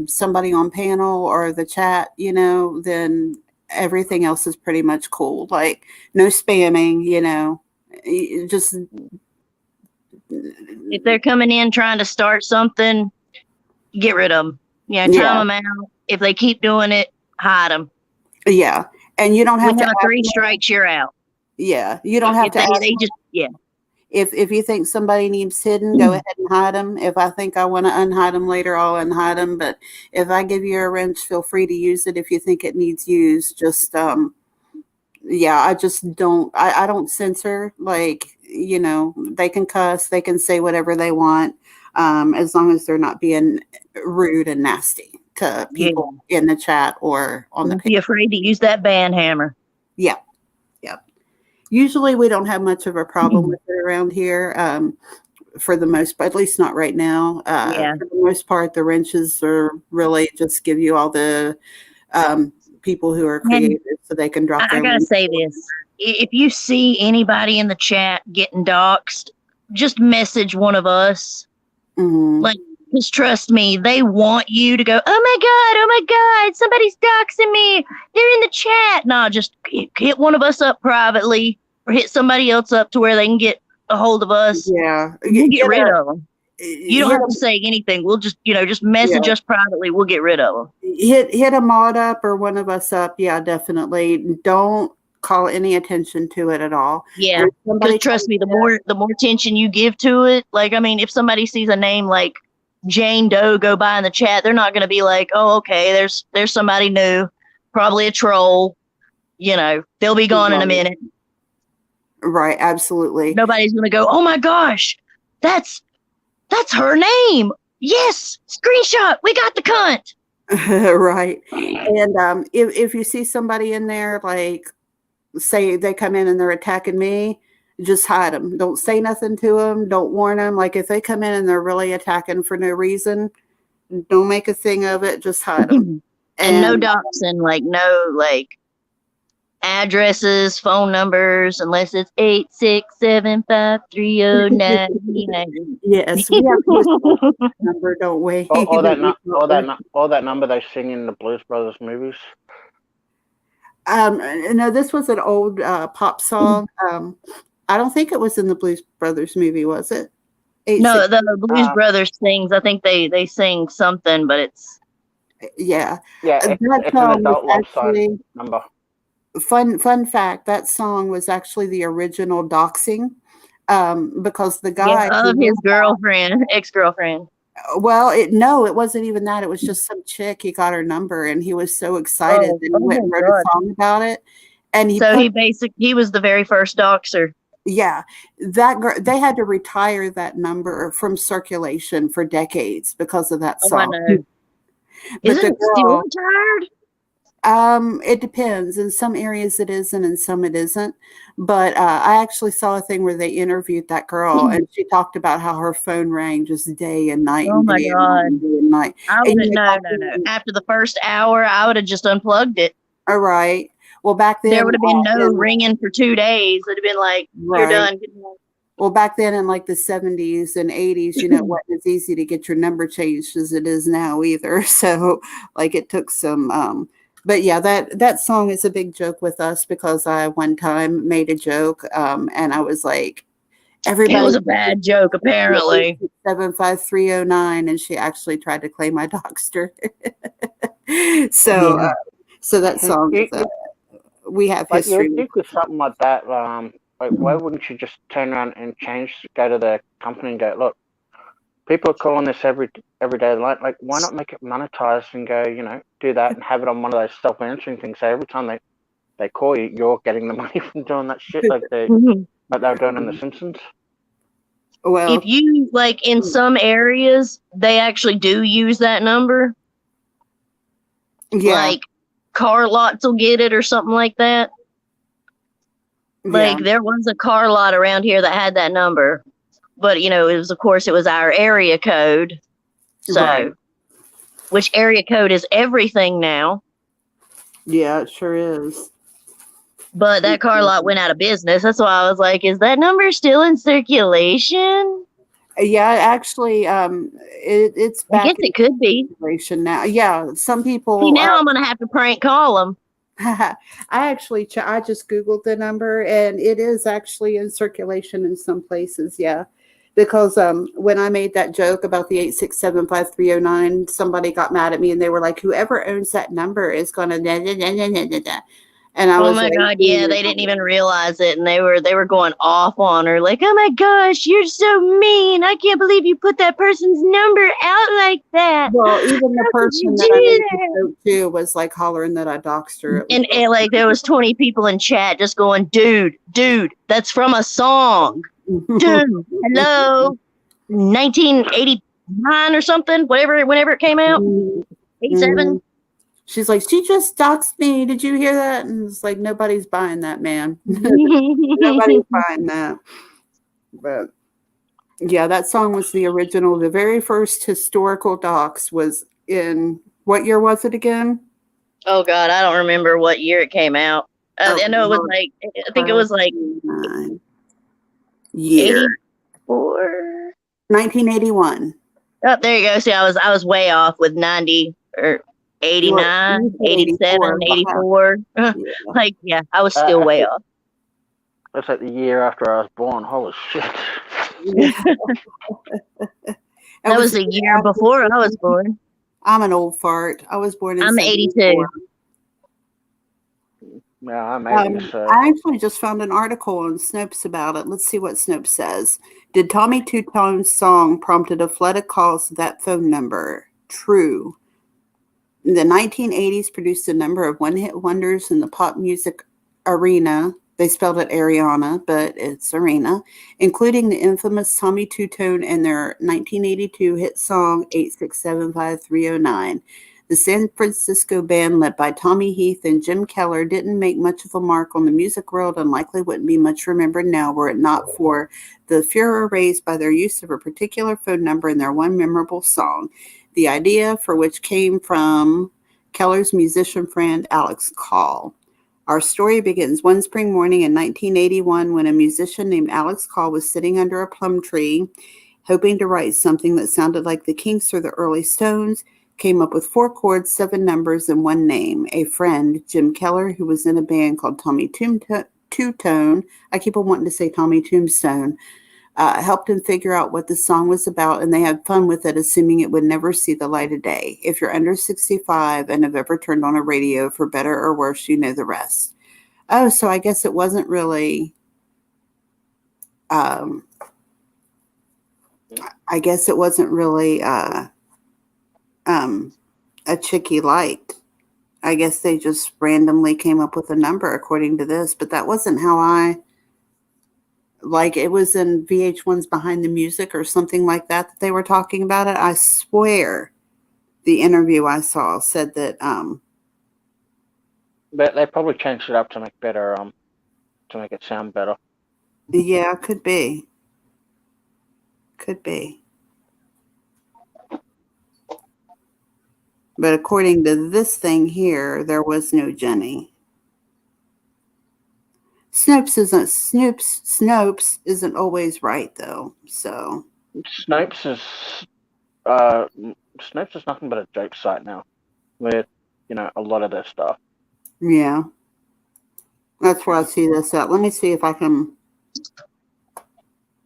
somebody on panel or the chat, you know, then everything else is pretty much cool. Like no spamming, you know. Just if they're coming in trying to start something, get rid of them. Time them out. If they keep doing it, hide them. Yeah, and you don't have within to. 3 strikes, you're out. Yeah, you don't have to. They just If you think somebody needs hidden, go ahead and hide them. If I think I want to unhide them later, I'll unhide them. But if I give you a wrench, feel free to use it if you think it needs used. Just I just don't. I don't censor. Like, you know, they can cuss, they can say whatever they want, as long as they're not being rude and nasty to people in the chat or on the page. Be afraid to use that band hammer. Yeah. Usually we don't have much of a problem with it around here. For the most part, at least not right now. For the most part, the wrenches are really just give you all the people who are creative so they can drop their I gotta say this. If you see anybody in the chat getting doxxed, just message one of us. Like, just trust me, they want you to go, oh my God, somebody's doxing me. They're in the chat. No, just hit one of us up privately or hit somebody else up to where they can get a hold of us. Yeah. We'll get rid of them. You don't have to say anything. We'll just, just message us privately. We'll get rid of them. Hit a mod up or one of us up. Yeah, definitely. Don't call any attention to it at all. Yeah. Because trust me, the more attention you give to it, like, I mean, if somebody sees a name like Jane Doe go by in the chat, they're not going to be like, oh, okay, there's somebody new, probably a troll. They'll be gone in a minute. Right. Absolutely. Nobody's going to go, oh my gosh, that's her name. Yes. Screenshot. We got the cunt. Right. And if you see somebody in there, like, say they come in and they're attacking me, just hide them. Don't say nothing to them. Don't warn them. Like, if they come in and they're really attacking for no reason, don't make a thing of it. Just hide them. And no doxing, like, no, like, addresses, phone numbers, unless it's 8675309. Yes, we have his number, don't we? Or that number they sing in the Blues Brothers movies. No, this was an old pop song. I don't think it was in the Blues Brothers movie, was it? No, the Blues Brothers sings. I think they sing something, but it's yeah. It's an adult love song number. Fun fact: that song was actually the original doxing, because the guy of his girlfriend, ex-girlfriend. Well, it wasn't even that. It was just some chick. He got her number, and he was so excited that he went and wrote a song about it. And he was the very first doxer. Yeah, that girl. They had to retire that number from circulation for decades because of that song. I know. Is it still retired? It depends. In some areas it is, and in some it isn't. But I actually saw a thing where they interviewed that girl, and she talked about how her phone rang just day and night. Oh my God! And night. I wouldn't. No. After the first hour, I would have just unplugged it. All right. Well, back then there would have been no ringing for 2 days. It'd have been like, you're done. Well, back then in like the 70s and 80s, it wasn't as easy to get your number changed as it is now either. So like it took some. But yeah, that song is a big joke with us because I one time made a joke, and I was like, everybody. It was a bad joke, apparently. 75309, and she actually tried to claim I doxed her. So that song is, we have history. You think with something like that, like why wouldn't you just turn around and go to the company and go, look, people are calling this every day. Like, why not make it monetized and go, do that and have it on one of those self-answering things. So every time they call you, you're getting the money from doing that shit like they were doing in The Simpsons. Well, if you like in some areas, they actually do use that number. Yeah. Like car lots will get it or something like that. Like there was a car lot around here that had that number. But, it was our area code. So, which area code is everything now. Yeah, it sure is. But that car lot went out of business. That's why I was like, is that number still in circulation? Yeah, actually, it's back. I guess it could be. Now. Yeah, some people. See, now I'm going to have to prank call them. I just Googled the number, and it is actually in circulation in some places. Yeah. Because when I made that joke about the 8675309, somebody got mad at me and they were like, whoever owns that number is going to and I was my God, yeah, they didn't even realize it, and they were going off on her like, oh my gosh, you're so mean, I can't believe you put that person's number out like that. Well, even the person that I made the joke to was like hollering that I doxed her. And like there was 20 people in chat just going, dude, that's from a song. Dude, hello, 1989 or something, whenever it came out, 87. She's like, she just doxed me. Did you hear that? And it's like, nobody's buying that, man. Nobody's buying that. But yeah, that song was the original. The very first historical dox was in, what year was it again? Oh God, I don't remember what year it came out. I know it was like, I think it was like year 84. 1981. Oh, there you go. See, I was way off with 90 or 89, 87, 84. Like, yeah, I was still way off. That's like the year after I was born. Holy shit. That was the year before I was born. I'm an old fart. I was born in I'm 82. Yeah, I'm 80. I actually just found an article on Snopes about it. Let's see what Snopes says. Did Tommy Two-Tone's song prompted a flood of calls to that phone number? True. In the 1980s, produced a number of one-hit wonders in the pop music arena. They spelled it Ariana, but it's arena, including the infamous Tommy Two-Tone and their 1982 hit song 8675309. The San Francisco band led by Tommy Heath and Jim Keller didn't make much of a mark on the music world and likely wouldn't be much remembered now were it not for the furor raised by their use of a particular phone number in their one memorable song. The idea for which came from Keller's musician friend Alex Call. Our story begins one spring morning in 1981 when a musician named Alex Call was sitting under a plum tree, hoping to write something that sounded like the Kinks or the early Stones, came up with 4 chords, 7 numbers, and 1 name. A friend, Jim Keller, who was in a band called Tommy Two-Tone, I keep on wanting to say Tommy Tombstone, helped him figure out what the song was about, and they had fun with it, assuming it would never see the light of day. If you're under 65 and have ever turned on a radio, for better or worse, you know the rest. Oh, so I guess it wasn't really, a chick he liked. I guess they just randomly came up with a number according to this, but that wasn't how it was in VH1's Behind the Music or something like that they were talking about it. I swear the interview I saw said that, But they probably changed it up to make it sound better. Yeah, could be. But according to this thing here, there was no Jenny. Snopes isn't always right though. So Snopes is nothing but a joke site now, with a lot of their stuff. Yeah, that's where I see this at. Let me see if I can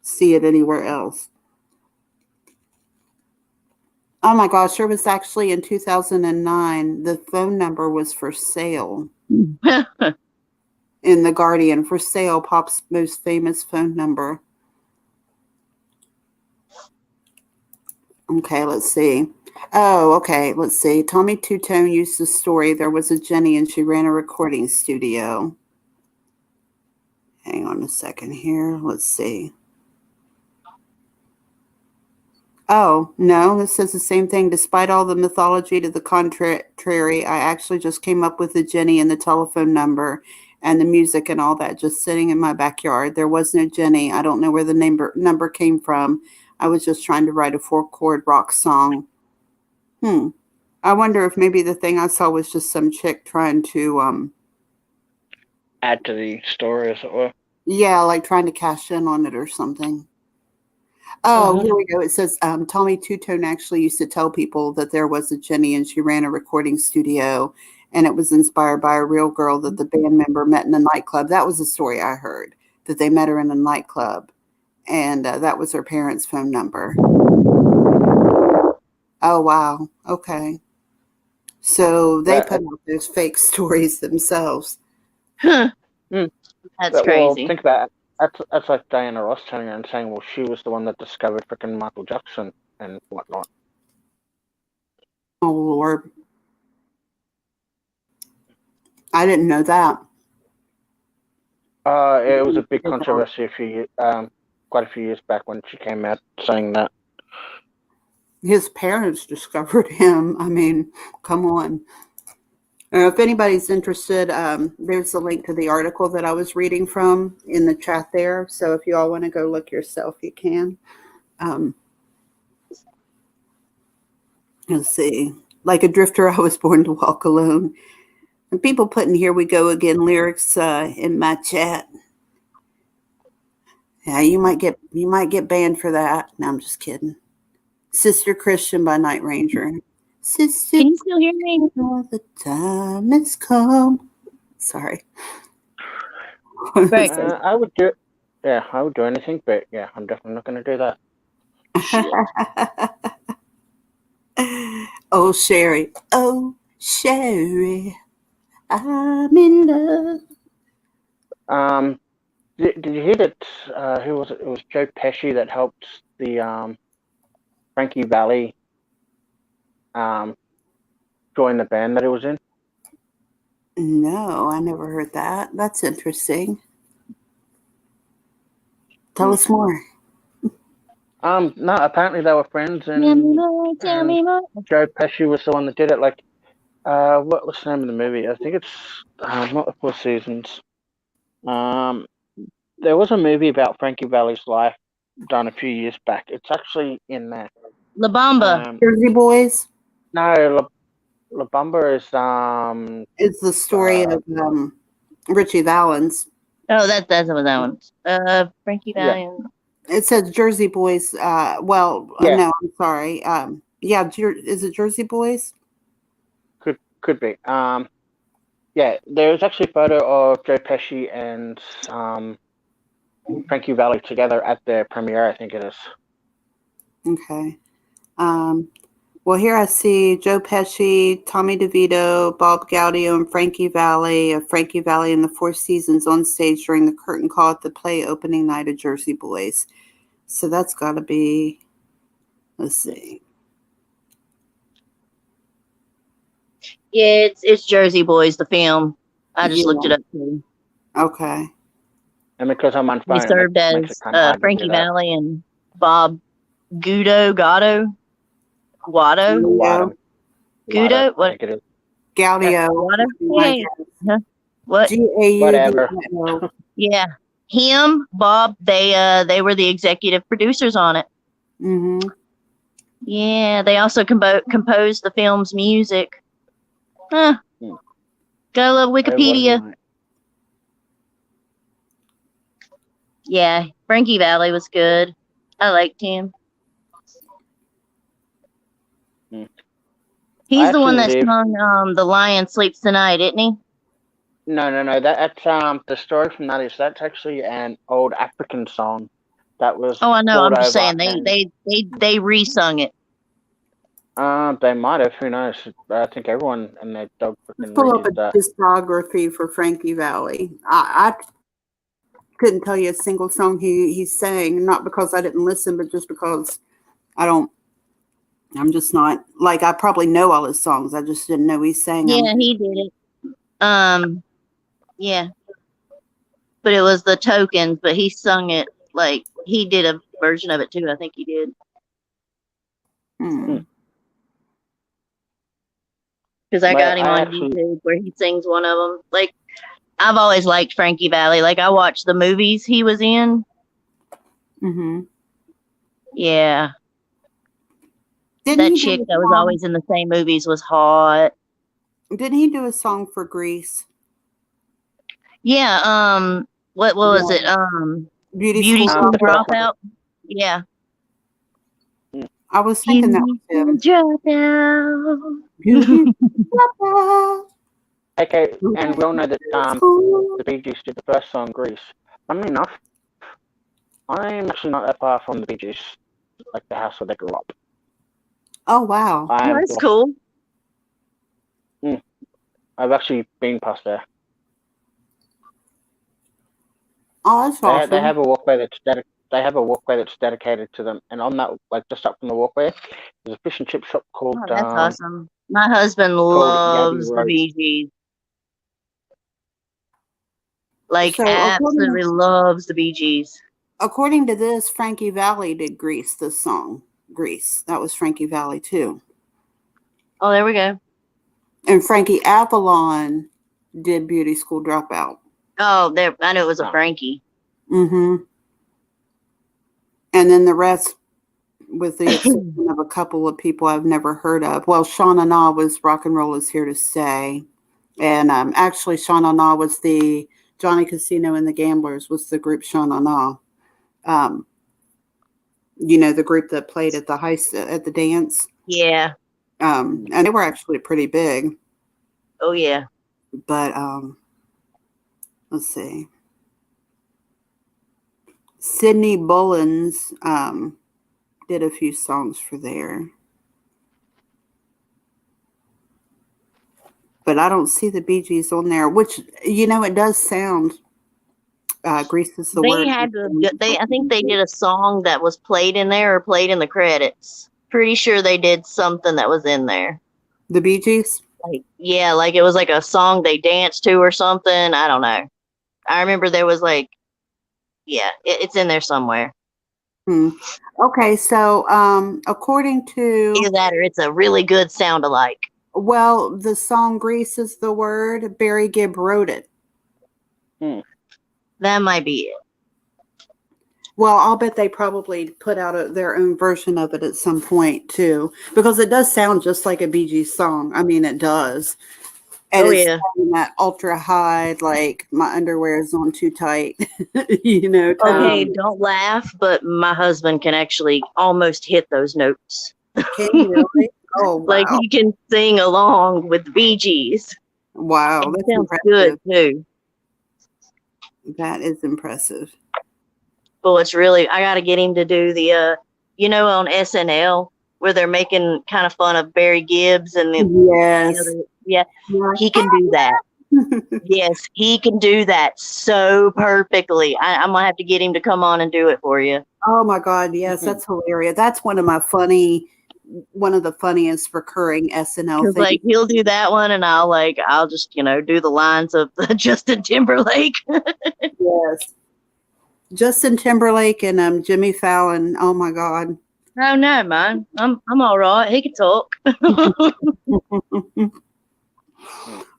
see it anywhere else. Oh my gosh, there was actually in 2009, the phone number was for sale. In The Guardian, for sale, Pop's most famous phone number. Okay, let's see. Oh, okay, let's see. Tommy Two-Tone used the story. There was a Jenny and she ran a recording studio. Hang on a second here. Let's see. Oh, no, this says the same thing. Despite all the mythology to the contrary, I actually just came up with the Jenny and the telephone number and the music and all that just sitting in my backyard. There was no Jenny. I don't know where the number came from. I was just trying to write a 4-chord rock song. I wonder if maybe the thing I saw was just some chick trying to add to the story, as it were. Yeah, like trying to cash in on it or something. Oh, here we go. It says Tommy Two-Tone actually used to tell people that there was a Jenny and she ran a recording studio, and it was inspired by a real girl that the band member met in a nightclub. That was the story I heard, that they met her in a nightclub, and that was her parents' phone number. Oh, wow. Okay. So they put out those fake stories themselves. That's crazy. Well, think about it. That's like Diana Ross turning around and saying, well, she was the one that discovered freaking Michael Jackson and whatnot. Oh, Lord. I didn't know that. It was a big controversy quite a few years back when she came out saying that. His parents discovered him. I mean, come on. If anybody's interested, there's a link to the article that I was reading from in the chat there. So if you all want to go look yourself, you can. Let's see. Like a drifter, I was born to walk alone. And people putting "Here We Go Again" lyrics in my chat. Yeah, you might get banned for that. No, I'm just kidding. Sister Christian by Night Ranger. Sister, can you still hear me? The time has come. Sorry. Right. I would do anything, but yeah, I'm definitely not going to do that. Oh, Sherry. Oh, Sherry. I'm in love. Did you hear that? Who was it? It was Joe Pesci that helped the Frankie Valli join the band that he was in. No, I never heard that. That's interesting. Tell us more. No, apparently they were friends, and tell me more. Joe Pesci was the one that did it. Like, what was the name of the movie? I think it's not the Four Seasons. There was a movie about Frankie Valli's life done a few years back. It's actually in there. La Bamba. Jersey Boys? No, La Bamba is it's the story of Richie Valens. Oh, that's what that one. Frankie Valli. It says Jersey Boys. Yeah. No, I'm sorry. Is it Jersey Boys? Could be. Yeah, there's actually a photo of Joe Pesci and Frankie Valli together at the premiere, I think it is. Okay. Well, here I see Joe Pesci, Tommy DeVito, Bob Gaudio, and Frankie Valli of Frankie Valli and the Four Seasons on stage during the curtain call at the play opening night of Jersey Boys. So that's got to be, let's see. Yeah, it's Jersey Boys, the film. I just looked it up too. Okay. And because I'm on phone, they served as Frankie Valli and Bob Guado. What? Gaudio. Hey. Huh? What? Whatever. Yeah, him, Bob. They were the executive producers on it. Mm-hmm. Yeah, they also composed the film's music. Huh. Gotta love Wikipedia. Yeah, Frankie Valli was good. I liked him. He's the one that sung "The Lion Sleeps Tonight," isn't he? No. That's the story from that is that's actually an old African song that was. Oh, I know. I'm just saying they re-sung it. They might have. Who knows? I think everyone and their dog freaking pull up a that. discography for Frankie Valli. I couldn't tell you a single song he sang, not because I didn't listen, but just because I'm just not, like, I probably know all his songs. I just didn't know he sang them. Yeah, he did it. Yeah. But it was the Tokens, but he sung it, like, he did a version of it too. I think he did. Because I got him on YouTube where he sings one of them. Like, I've always liked Frankie Valli. Like, I watched the movies he was in. Mm-hmm. Yeah. That chick that was always in the same movies was hot. Didn't he do a song for Grease? Yeah. What was it? Beauty School Dropout. Yeah. I was thinking that was him. Dropout. Okay, and we all know that the Bee Gees did the first song, Grease. Funnily enough, I'm actually not that far from the Bee Gees, like the house where they grew up. Oh, wow. That's cool. I've actually been past there. Oh, that's awesome. They have a walkway that's dedicated to them, and on that, like just up from the walkway, there's a fish and chip shop called. Oh, that's awesome. My husband loves the Bee Gees. Like, absolutely loves the Bee Gees. According to this, Frankie Valli did Grease, this song. Grease. That was Frankie Valli too. Oh, there we go. And Frankie Avalon did Beauty School Dropout. Oh, there! I knew it was a Frankie. Mm-hmm. And then the rest, with the exception of a couple of people I've never heard of. Well, Shauna Na was Rock and Roll Is Here to Stay. And actually, Shauna Na was the Johnny Casino and the Gamblers was the group Shauna Na. You know, the group that played at the dance. Yeah. And they were actually pretty big. Oh, yeah. But let's see. Sidney Bullins did a few songs for there. But I don't see the Bee Gees on there, which, you know, it does sound Grease is the word. I think they did a song that was played in there or played in the credits. Pretty sure they did something that was in there. The Bee Gees? Like it was like a song they danced to or something. I don't know. I remember there was like, it's in there somewhere. Okay, so according to either that or it's a really good sound alike. Well, the song Grease is the word. Barry Gibb wrote it. That might be it. Well, I'll bet they probably put out their own version of it at some point too, because it does sound just like a Bee Gees song. I mean, it does. And Oh, it's yeah. in that ultra high, like my underwear is on too tight, you know. Okay, Time. don't laugh, but my husband can actually almost hit those notes. Can you really? Oh, wow. Like he can sing along with the Bee Gees. Wow, It that's sounds impressive. good too. That is impressive. Well, it's really, I got to get him to do the, you know, on SNL where they're making kind of fun of Barry Gibbs and Yes. yeah, he can do that. Yes, he can do that so perfectly. I'm gonna have to get him to come on and do it for you. Oh my God, yes, that's hilarious. That's one of the funniest recurring SNL Because things. like he'll do that one, and I'll just do the lines of Justin Timberlake. Yes, Justin Timberlake and Jimmy Fallon. Oh my God. Oh no, man, I'm all right. He can talk.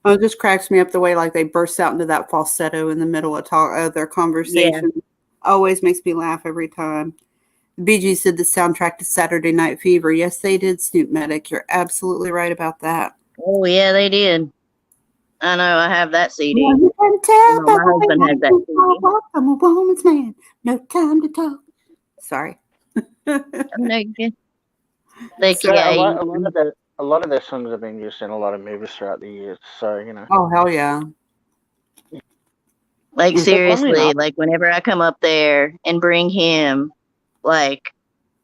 Oh, it just cracks me up the way like they burst out into that falsetto in the middle of their conversation. Yeah. Always makes me laugh every time. The Bee Gees did the soundtrack to Saturday Night Fever. Yes, they did, Snoop Medic. You're absolutely right about that. Oh yeah, they did. I know. I have that CD. Well, you can tell My husband has that CD. I'm a woman's man. No time to talk. Sorry. No, you can. Like So yeah, a lot of their songs have been used in a lot of movies throughout the years. So Oh hell yeah. like Is that funny seriously, enough? like whenever I come up there and bring him, like,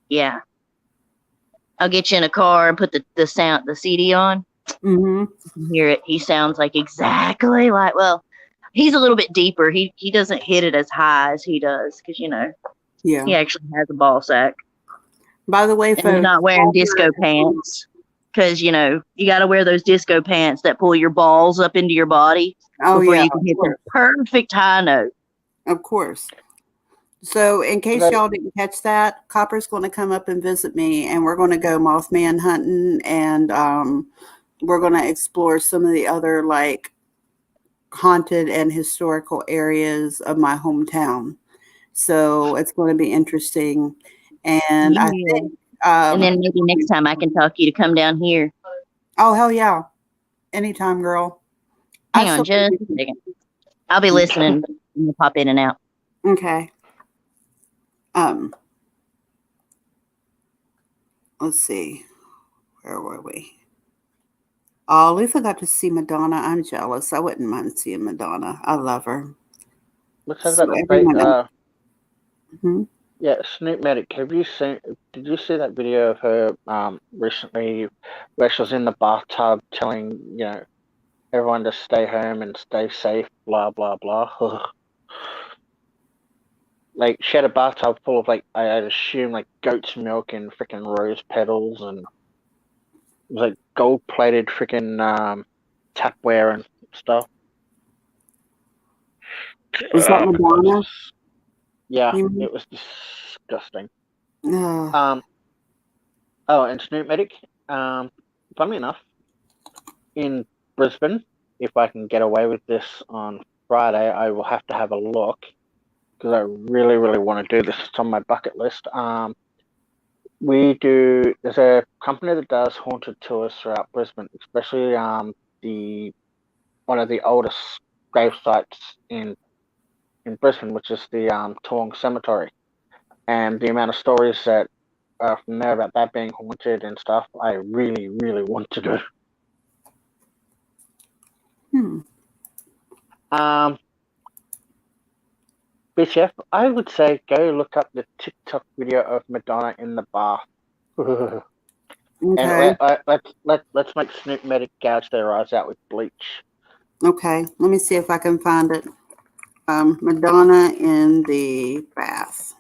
yeah, I'll get you in a car and put the CD on. Mm-hmm. You can hear it. He sounds like exactly like. Well, he's a little bit deeper. He doesn't hit it as high as he does because Yeah. he actually has a ball sack. By the way, And he's folks, not wearing disco pants because you got to wear those disco pants that pull your balls up into your body before you can hit the perfect high note. Of course. So, in case y'all didn't catch that, Copper's going to come up and visit me, and we're going to go Mothman hunting, and we're going to explore some of the other like haunted and historical areas of my hometown. So it's going to be interesting, and I think. And then maybe next time I can talk you to come down here. Oh hell yeah! Anytime, girl. Hang on just a second. I'll be listening. And we'll pop in and out. Okay. Let's see. Where were we? Oh, Lisa got to see Madonna. I'm jealous. I wouldn't mind seeing Madonna. I love her. Let's talk about the fake. Yeah, Snoop Medic. Did you see that video of her recently where she was in the bathtub telling, everyone to stay home and stay safe, blah, blah, blah. Like, she had a bathtub full of, like, I'd assume, like, goat's milk and freaking rose petals, and it was, like, gold-plated freaking tapware and stuff. Was that Madonna? Yeah, it was disgusting. No. Oh, and Snoop Medic, funnily enough, in Brisbane, if I can get away with this on Friday, I will have to have a look because I really, really want to do this. It's on my bucket list. There's a company that does haunted tours throughout Brisbane, especially one of the oldest grave sites in Brisbane, which is the Toowong Cemetery. And the amount of stories that are from there about that being haunted and stuff, I really, really want to do. BCF, I would say go look up the TikTok video of Madonna in the bath. Okay. And let's make Snoop Medic gouge their eyes out with bleach. Okay, let me see if I can find it. Madonna in the bath.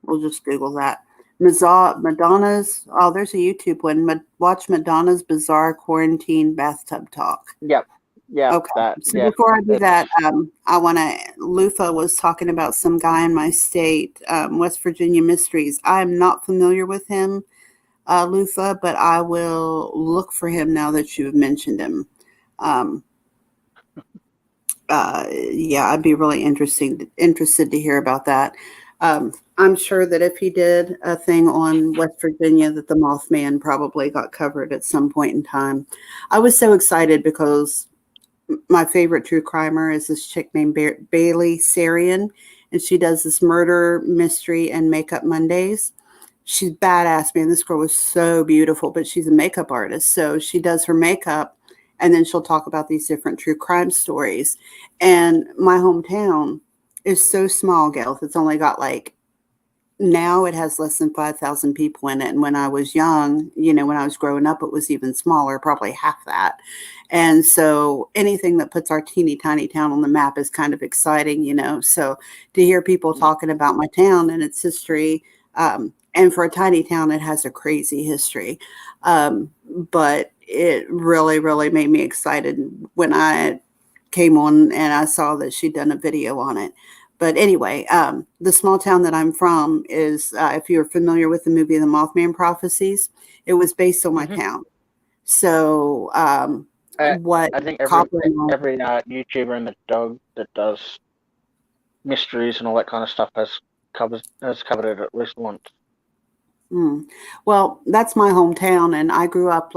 We'll just Google that. Madonna's. Oh, there's a YouTube one. Watch Madonna's bizarre quarantine bathtub talk. Yep. Yeah. Okay. Before I do that, I want to. Lufa was talking about some guy in my state, West Virginia Mysteries. I am not familiar with him, Lufa, but I will look for him now that you have mentioned him. Yeah, I'd be really interested to hear about that. I'm sure that if he did a thing on West Virginia, that the Mothman probably got covered at some point in time. I was so excited because my favorite true crimer is this chick named Bailey Sarian, and she does this murder mystery and makeup Mondays. She's badass, man. This girl was so beautiful, but she's a makeup artist. So she does her makeup and then she'll talk about these different true crime stories. And my hometown is so small, Gail. It's only got now it has less than 5,000 people in it. And when I was young, when I was growing up, it was even smaller, probably half that. And so anything that puts our teeny tiny town on the map is kind of exciting, So to hear people talking about my town and its history, and for a tiny town, it has a crazy history. But it really, really made me excited when I came on and I saw that she'd done a video on it. But anyway, the small town that I'm from is, if you're familiar with the movie The Mothman Prophecies, it was based on my town. So what I think Copper every YouTuber and the dog that does mysteries and all that kind of stuff has covered it at least once. Well, that's my hometown, and I grew up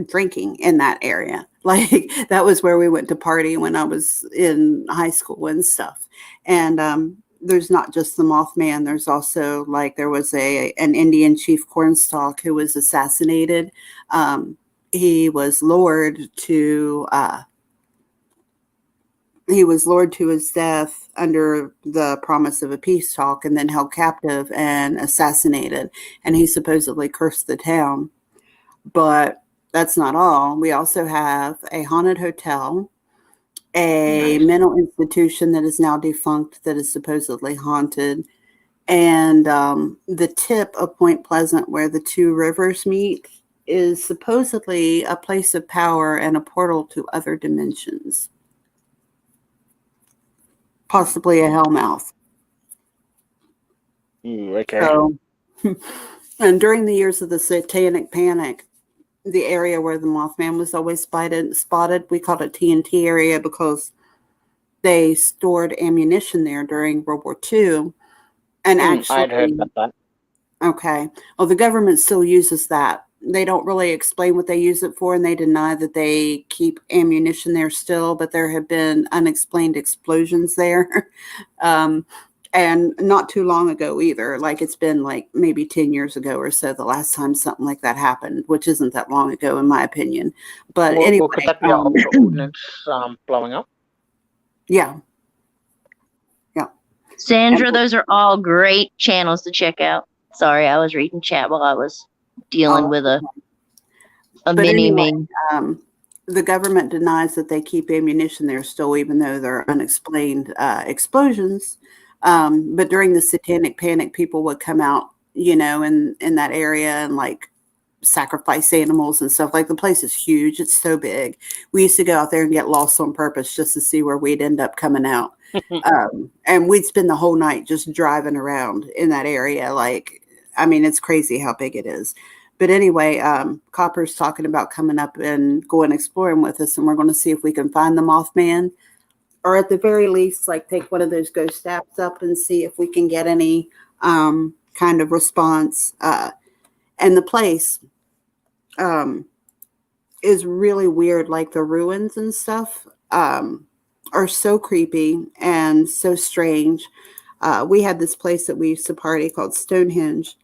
drinking in that area. That was where we went to party when I was in high school and stuff. And there's not just the Mothman. There's also there was an Indian chief Cornstalk who was assassinated. He was lured to his death under the promise of a peace talk and then held captive and assassinated. And he supposedly cursed the town. But that's not all. We also have a haunted hotel, a mental institution that is now defunct that is supposedly haunted, and the tip of Point Pleasant where the two rivers meet is supposedly a place of power and a portal to other dimensions. Possibly a hellmouth. Okay. So, and during the years of the Satanic Panic, the area where the Mothman was always spotted, we called it TNT area because they stored ammunition there during World War II. And actually, I'd heard about that. Okay. Well, the government still uses that. They don't really explain what they use it for, and they deny that they keep ammunition there still, but there have been unexplained explosions there. And not too long ago either. It's been maybe 10 years ago or so the last time something like that happened, which isn't that long ago in my opinion. But anyway. Could that be an ordnance blowing up? Yeah. Yeah. Sandra, those are all great channels to check out. Sorry, I was reading chat while I was dealing with a mini-me. The government denies that they keep ammunition there still, even though there are unexplained explosions. But during the Satanic Panic, people would come out, in that area and sacrifice animals and stuff. The place is huge. It's so big. We used to go out there and get lost on purpose just to see where we'd end up coming out. And we'd spend the whole night just driving around in that area. It's crazy how big it is. But anyway, Copper's talking about coming up and going exploring with us, and we're going to see if we can find the Mothman, or at the very least, take one of those ghost apps up and see if we can get any kind of response. And the place is really weird. The ruins and stuff are so creepy and so strange. We had this place that we used to party called Stonehenge,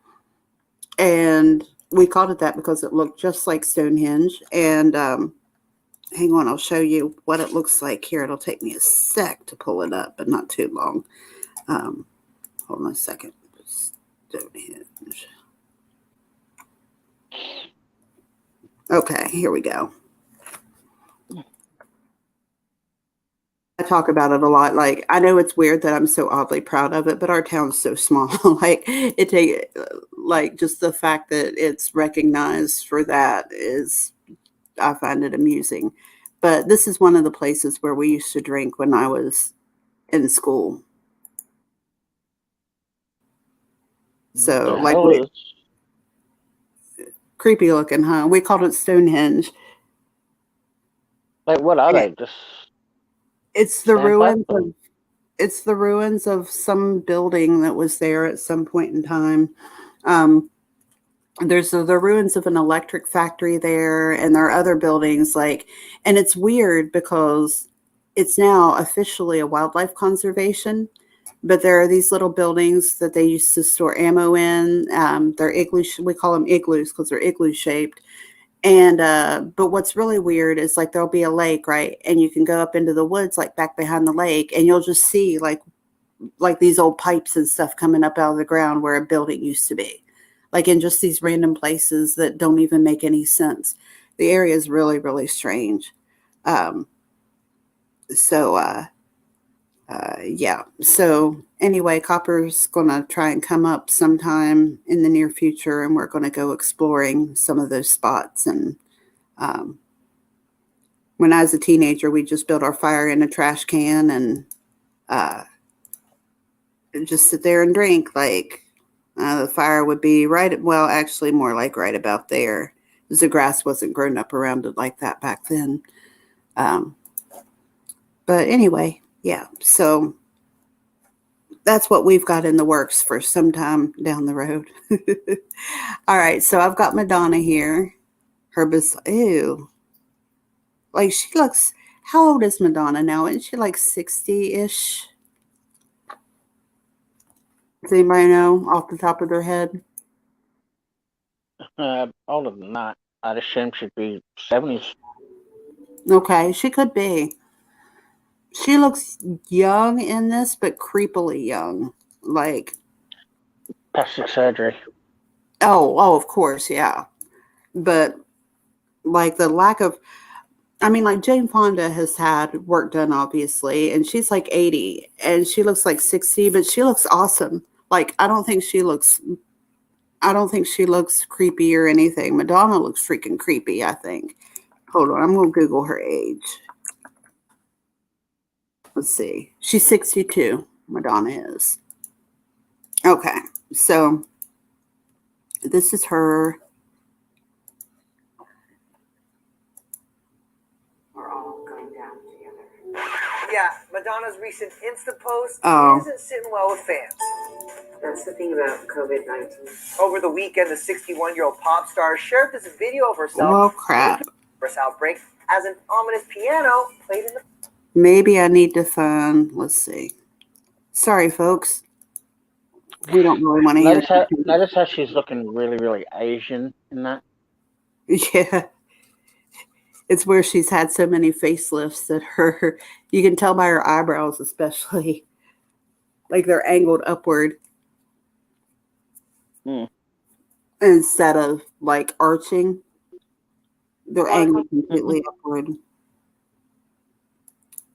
and we called it that because it looked just like Stonehenge. And hang on, I'll show you what it looks like here. It'll take me a sec to pull it up, but not too long. Hold on a second. Stonehenge. Okay, here we go. I talk about it a lot. I know it's weird that I'm so oddly proud of it, but our town's so small. Just the fact that it's recognized for that is, I find it amusing. But this is one of the places where we used to drink when I was in school. So, creepy looking, huh? We called it Stonehenge. What are they? Just it's the ruins of, it's the ruins of some building that was there at some point in time. there's the ruins of an electric factory there, and there are other buildings and it's weird because it's now officially a wildlife conservation, but there are these little buildings that they used to store ammo in. They're igloo. We call them igloos because they're igloo shaped. And but what's really weird is there'll be a lake, right? And you can go up into the woods, back behind the lake, and you'll just see like these old pipes and stuff coming up out of the ground where a building used to be, in just these random places that don't even make any sense. The area is really, really strange. Yeah. So anyway, Copper's going to try and come up sometime in the near future, and we're going to go exploring some of those spots. And when I was a teenager, we just built our fire in a trash can and just sit there and drink. The fire would be actually more right about there, because the grass wasn't grown up around it like that back then. But anyway, yeah, so that's what we've got in the works for some time down the road. All right, so I've got Madonna here. Ew. She looks, how old is Madonna now? Isn't she 60-ish? Does anybody know off the top of their head? Older than that. I'd assume she'd be 70s. Okay, she could be. She looks young in this, but creepily young. Plastic surgery. Oh, of course, yeah. But the lack of, Jane Fonda has had work done, obviously, and she's 80, and she looks 60, but she looks awesome. I don't think she looks creepy or anything. Madonna looks freaking creepy, I think. Hold on, I'm going to Google her age. Let's see. She's 62. Madonna is. Okay. So this is her. We're all going down together. Yeah, Madonna's recent Insta post isn't sitting well with fans. That's the thing about COVID-19. Over the weekend, the 61-year-old pop star shared this video of herself. Well, crap. First outbreak as an ominous piano played in the. Maybe I need to find. Let's see. Sorry, folks. We don't really want to hear. Notice how she's looking really, really Asian in that. Yeah. It's where she's had so many facelifts that you can tell by her eyebrows, especially. They're angled upward. Instead of arching. They're angled completely upward.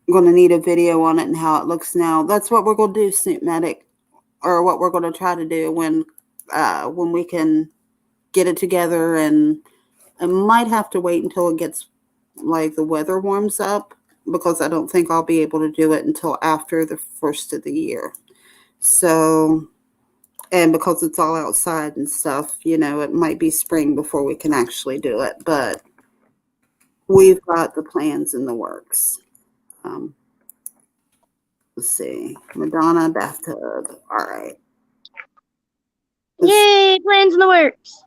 I'm going to need a video on it and how it looks now. That's what we're going to do, Snoop Medic, or what we're going to try to do when we can get it together. And I might have to wait until it gets the weather warms up, because I don't think I'll be able to do it until after the first of the year. So, and because it's all outside and stuff, it might be spring before we can actually do it, but we've got the plans in the works. Let's see. Madonna bathtub. All right. Yay, plans in the works.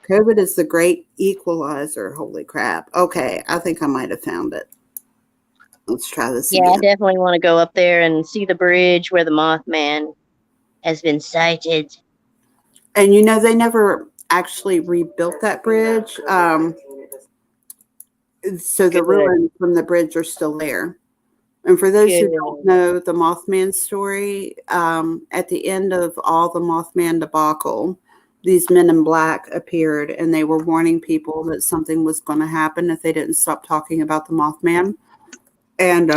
COVID is the great equalizer. Holy crap. Okay, I think I might have found it. Let's try this again. Yeah, I definitely want to go up there and see the bridge where the Mothman has been sighted. And they never actually rebuilt that bridge. So the ruins from the bridge are still there. And for those who don't know the Mothman story, at the end of all the Mothman debacle, these men in black appeared, and they were warning people that something was going to happen if they didn't stop talking about the Mothman. And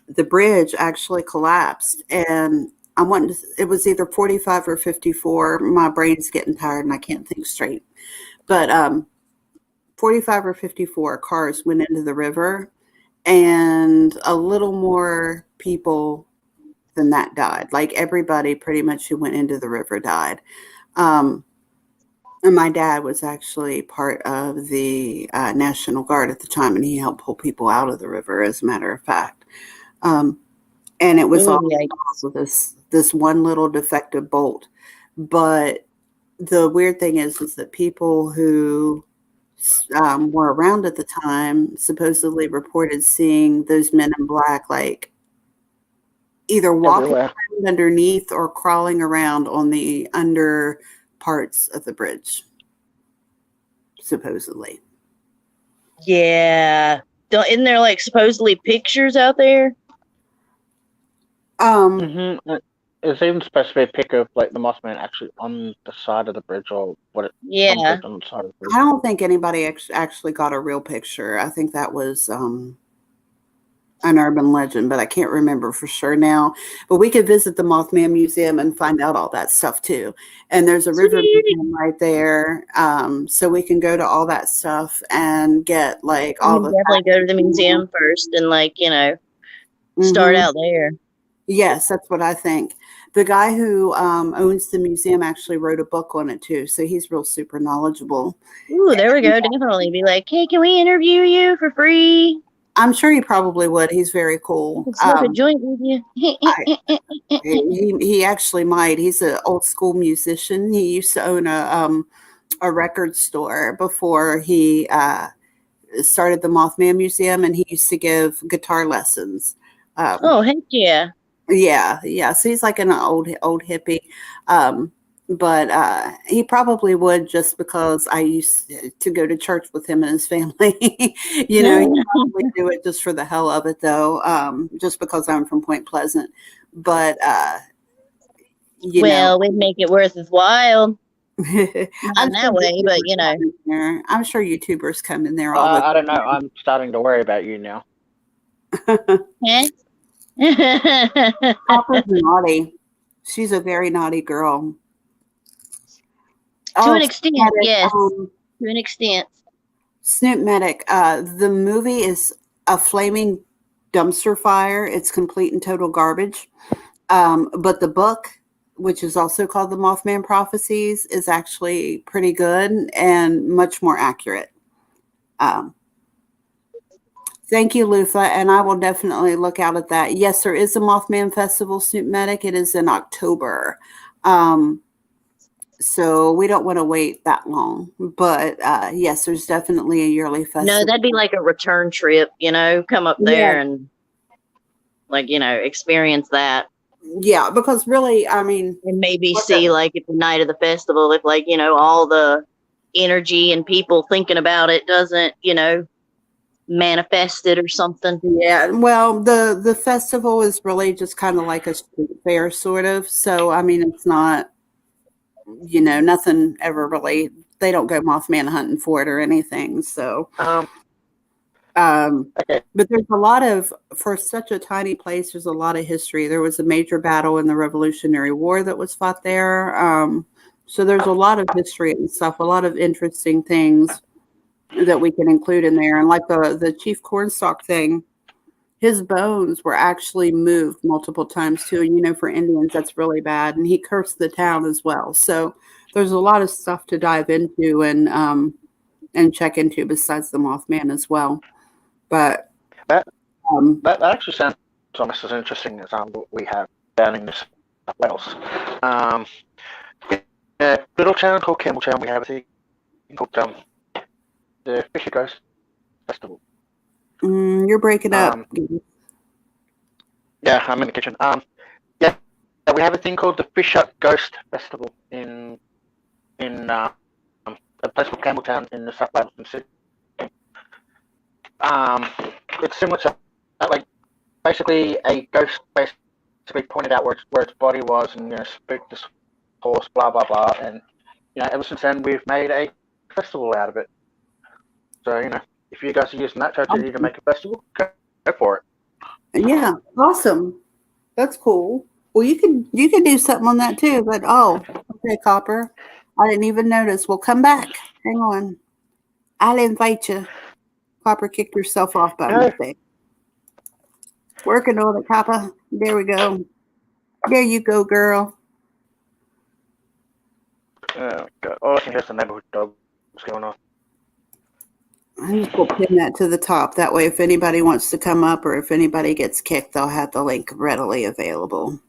the bridge actually collapsed. And it was either 45 or 54. My brain's getting tired and I can't think straight. But 45 or 54 cars went into the river, and a little more people than that died. Everybody pretty much who went into the river died. And my dad was actually part of the National Guard at the time, and he helped pull people out of the river, as a matter of fact. And it was all because of this one little defective bolt. But the weird thing is that people who were around at the time supposedly reported seeing those men in black, like either walking Everywhere. around underneath or crawling around on the under parts of the bridge, supposedly. Yeah. Isn't there like supposedly pictures out there? It's even supposed to be a pic of like the Mothman actually on the side of the bridge, or what? Yeah. On the side of the bridge. I don't think anybody actually got a real picture. I think that was an urban legend, but I can't remember for sure now. But we could visit the Mothman Museum and find out all that stuff too. And there's a river museum right there, so we can go to all that stuff and get like all the. Definitely go to the museum first and like start out there. Yes, that's what I think. The guy who owns the museum actually wrote a book on it too, so he's real super knowledgeable. Ooh, there we go. Definitely be like, hey, can we interview you for free? I'm sure he probably would. He's very cool. Smoke a joint with you. He actually might. He's an old school musician. He used to own a record store before he started the Mothman Museum, and he used to give guitar lessons. Oh, heck yeah. Yeah. So he's like an old hippie. But he probably would, just because I used to go to church with him and his family. He'd probably do it just for the hell of it, though, just because I'm from Point Pleasant. But, we'd make it worth his while. Not that way, but I'm sure YouTubers come in there all I don't know. I'm starting to worry about you now. Copper's naughty. She's a very naughty girl. To an extent, yes. To an extent. Snoop Medic. The movie is a flaming dumpster fire. It's complete and total garbage. But the book, which is also called The Mothman Prophecies, is actually pretty good and much more accurate. Thank you, Lufa, and I will definitely look out at that. Yes, there is a Mothman Festival, Snoop Medic. It is in October. So we don't want to wait that long. But yes, there's definitely a yearly festival. No, that'd be like a return trip, come up there and experience that. Yeah, because really, I mean, and maybe see like at the night of the festival, if all the energy and people thinking about it doesn't, manifest it or something. Yeah, well, the festival is really just kind of like a street fair, sort of. So I mean, it's not, nothing ever really. They don't go Mothman hunting for it or anything. So, but there's a lot of, for such a tiny place, there's a lot of history. There was a major battle in the Revolutionary War that was fought there. So there's a lot of history and stuff, a lot of interesting things that we can include in there. And like the Chief Cornstalk thing, his bones were actually moved multiple times too. And for Indians, that's really bad. And he cursed the town as well. So there's a lot of stuff to dive into and check into besides the Mothman as well. But that actually sounds almost as interesting as what we have down in New South Wales. A little town called Campbelltown, we have a thing called the Fisher Ghost Festival. You're breaking up. Yeah, I'm in the kitchen. Yeah, we have a thing called the Fisher Ghost Festival in a place called Campbelltown in the South Wales City. It's similar to basically a ghost basically pointed out where its body was and spooked this horse, blah blah blah, and ever since then we've made a festival out of it. So if you guys are using that strategy to make a festival, go for it. Yeah, awesome. That's cool. Well, you can do something on that too. But okay, Copper, I didn't even notice. Well, come back. Hang on. I'll invite you. Copper kicked herself off by mistake. Working on it, Copper. There we go. There you go, girl. Oh God! Oh, I think that's the neighborhood dog. What's going on? I just will pin that to the top. That way, if anybody wants to come up or if anybody gets kicked, they'll have the link readily available.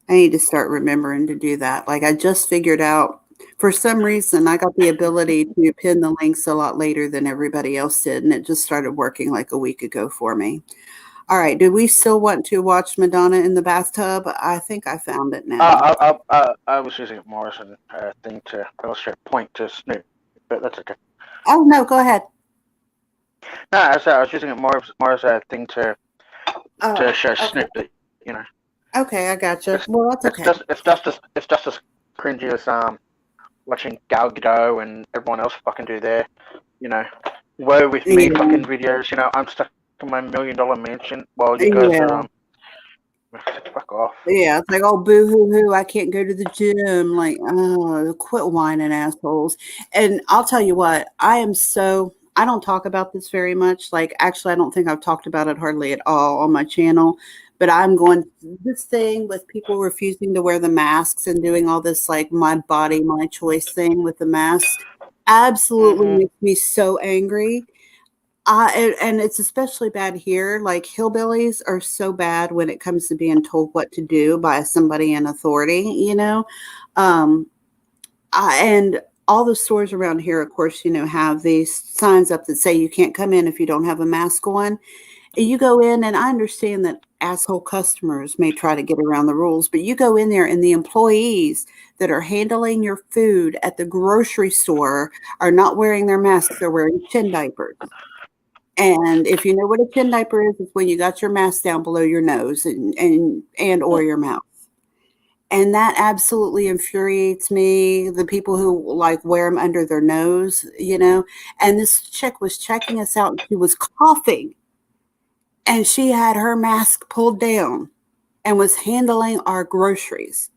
I need to start remembering to do that. Like I just figured out, for some reason, I got the ability to pin the links a lot later than everybody else did, and it just started working like a week ago for me. All right, do we still want to watch Madonna in the bathtub? I think I found it now. I was using it more as a thing to illustrate a point to Snoop, but that's okay. Oh no, go ahead. No, I was using it more as a thing to show Snoop that, you know. Okay, I gotcha. Well, that's okay. It's just as cringy as watching Gal Gadot and everyone else fucking do their, you know, woe with me fucking videos. You know, I'm stuck in my $1 million mansion while you guys are fuck off. Yeah, it's like, oh, boo hoo hoo, I can't go to the gym. Like, oh, quit whining, assholes. And I'll tell you what, I don't talk about this very much. Like, actually, I don't think I've talked about it hardly at all on my channel. But I'm going this thing with people refusing to wear the masks and doing all this like my body, my choice thing with the mask. Absolutely makes me so angry. And it's especially bad here. Like hillbillies are so bad when it comes to being told what to do by somebody in authority, you know. And all the stores around here, of course, you know, have these signs up that say you can't come in if you don't have a mask on. And you go in, and I understand that asshole customers may try to get around the rules, but you go in there and the employees that are handling your food at the grocery store are not wearing their masks. They're wearing chin diapers. And if you know what a chin diaper is, it's when you got your mask down below your nose and or your mouth. And that absolutely infuriates me. The people who like wear them under their nose, you know. And this chick was checking us out and she was coughing. And she had her mask pulled down and was handling our groceries.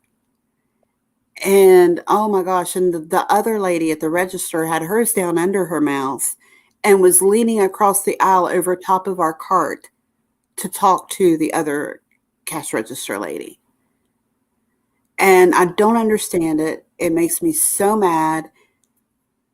And oh my gosh, and the other lady at the register had hers down under her mouth and was leaning across the aisle over top of our cart to talk to the other cash register lady. And I don't understand it. It makes me so mad.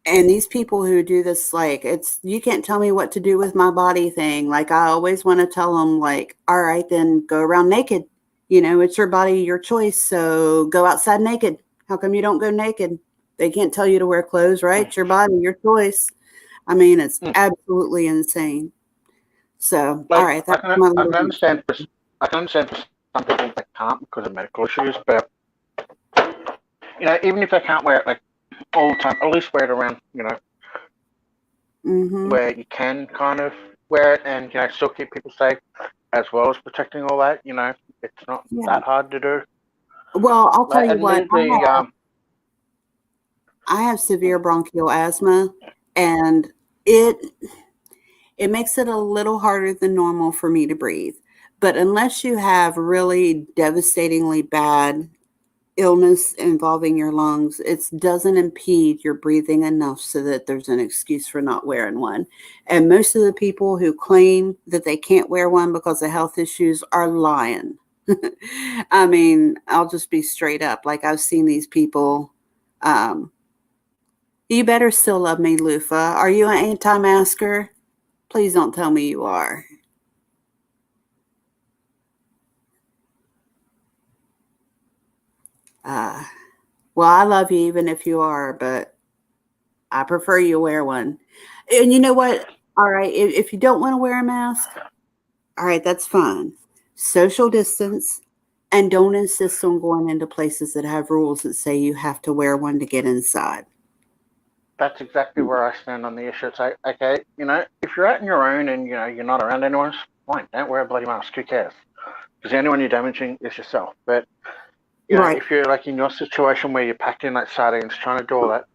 And these people who do this, like, you can't tell me what to do with my body thing. Like, I always want to tell them, like, all right, then go around naked. You know, it's your body, your choice. So go outside naked. How come you don't go naked? They can't tell you to wear clothes, right? It's your body, your choice. I mean, it's absolutely insane. So, like, all right. I can understand for some people they can't because of medical issues, but, you know, even if they can't wear it, like, all the time, at least wear it around, you know, where you can kind of wear it and, you know, still keep people safe as well as protecting all that, you know. It's not that hard to do. Well, I'll tell you what, I have severe bronchial asthma, and it makes it a little harder than normal for me to breathe. But unless you have really devastatingly bad illness involving your lungs, it doesn't impede your breathing enough so that there's an excuse for not wearing one. And most of the people who claim that they can't wear one because of health issues are lying. I mean, I'll just be straight up. Like, I've seen these people. You better still love me, Lufa. Are you an anti-masker? Please don't tell me you are. Well, I love you even if you are, but I prefer you wear one. And you know what? All right, if you don't want to wear a mask, all right, that's fine. Social distance, and don't insist on going into places that have rules that say you have to wear one to get inside. That's exactly where I stand on the issue. It's like, okay, you know, if you're out on your own and, you know, you're not around anyone, fine, don't wear a bloody mask. Who cares? Because the only one you're damaging is yourself. But you know, if you're like in your situation where you're packed in like sardines trying to do all that,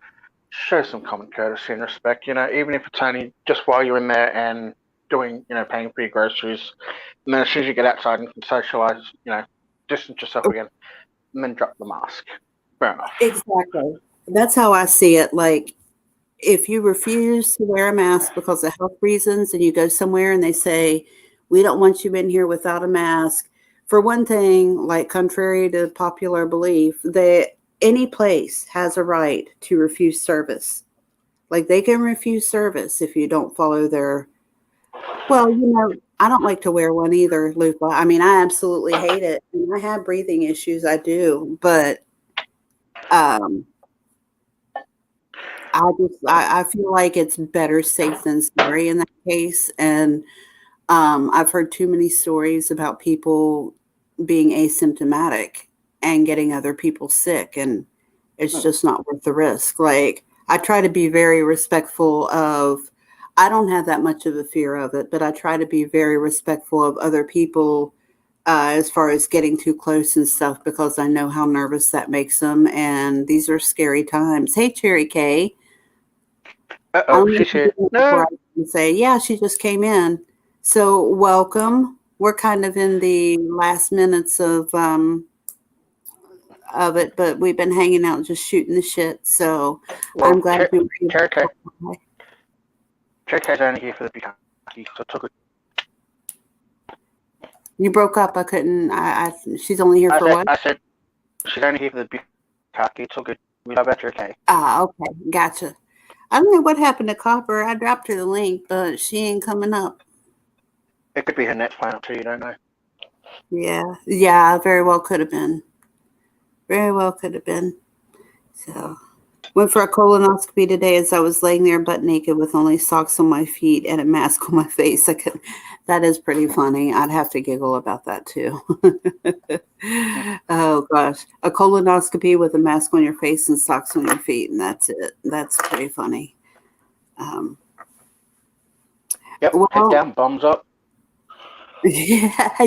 show some common courtesy and respect, you know, even if it's only just while you're in there and doing, you know, paying for your groceries. And then as soon as you get outside and can socialize, you know, distance yourself again, and then drop the mask. Fair enough. Exactly. That's how I see it. Like, if you refuse to wear a mask because of health reasons and you go somewhere and they say, we don't want you in here without a mask. For one thing, like contrary to popular belief, that any place has a right to refuse service. Like, they can refuse service if you don't follow their Well, I don't like to wear one either, Lupa. I mean, I absolutely hate it. And I have breathing issues, I do, but um, I feel like it's better safe than sorry in that case. And I've heard too many stories about people being asymptomatic and getting other people sick, and it's just not worth the risk. Like, I try to be very respectful of, I don't have that much of a fear of it, but I try to be very respectful of other people as far as getting too close and stuff, because I know how nervous that makes them. And these are scary times. Hey, Cherry K. She's here. No. I say, yeah, she just came in. So welcome. We're kind of in the last minutes of it, but we've been hanging out just shooting the shit. So I'm glad you were able to come. Cherry K's only here for the bukkake, so took it. You broke up. I couldn't. She's only here for what? I said she's only here for the bukkake. It's all good. We love Cherry K. Okay, gotcha. I don't know what happened to Copper. I dropped her the link, but she ain't coming up. It could be her net's playing up too. You don't know. Yeah, very well could have been. Very well could have been. So, went for a colonoscopy today as I was laying there butt naked with only socks on my feet and a mask on my face. That is pretty funny. I'd have to giggle about that too. Oh gosh, a colonoscopy with a mask on your face and socks on your feet, and that's it. That's pretty funny. Yep. Well, head down, bombs up. Yeah.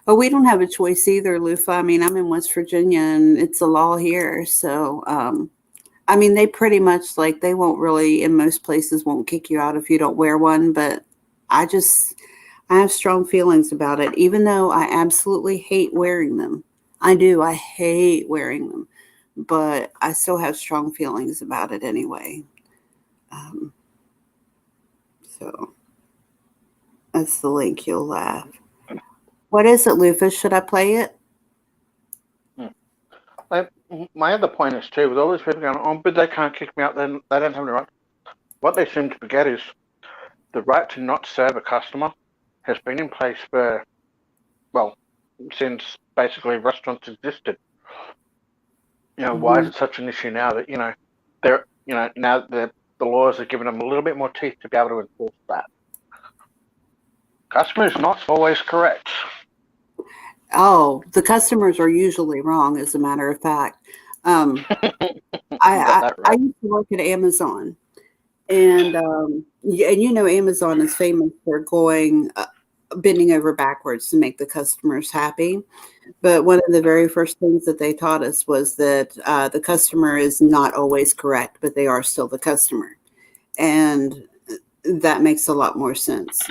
But we don't have a choice either, Lufa. I mean, I'm in West Virginia and it's a law here. So, I mean, they pretty much they won't really, in most places, won't kick you out if you don't wear one. But I have strong feelings about it, even though I absolutely hate wearing them. I do. I hate wearing them. But I still have strong feelings about it anyway. So that's the link. You'll laugh. What is it, Lufus? Should I play it? My other point is too, with all these people going, oh, but they can't kick me out, then they don't have the right. What they seem to forget is the right to not serve a customer has been in place for, since basically restaurants existed. Why is it such an issue now that, now the laws are giving them a little bit more teeth to be able to enforce that. Customer is not always correct. Oh, the customers are usually wrong, as a matter of fact. I used to work at Amazon, and Amazon is famous for bending over backwards to make the customers happy. But one of the very first things that they taught us was that the customer is not always correct, but they are still the customer, and that makes a lot more sense,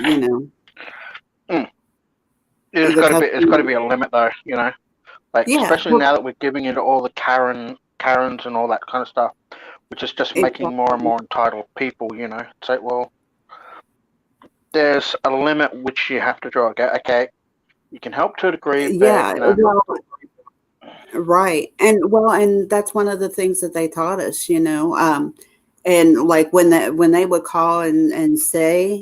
It's got to be a limit, though. Especially now that we're giving into all the Karens and all that kind of stuff, which is just making more and more entitled people. So there's a limit which you have to draw. Okay, you can help to a degree. But, right, and that's one of the things that they taught us. And when they would call and say,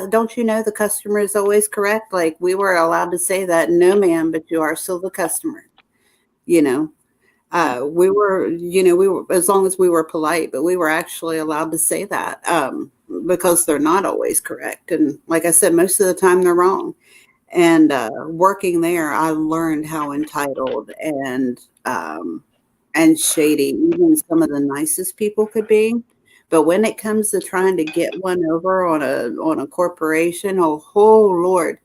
don't you know the customer is always correct? Like, we were allowed to say that. No, ma'am, but you are still the customer. We were, as long as we were polite, but we were actually allowed to say that because they're not always correct. And like I said, most of the time they're wrong. And working there, I learned how entitled and shady even some of the nicest people could be. But when it comes to trying to get one over on a corporation, oh Lord,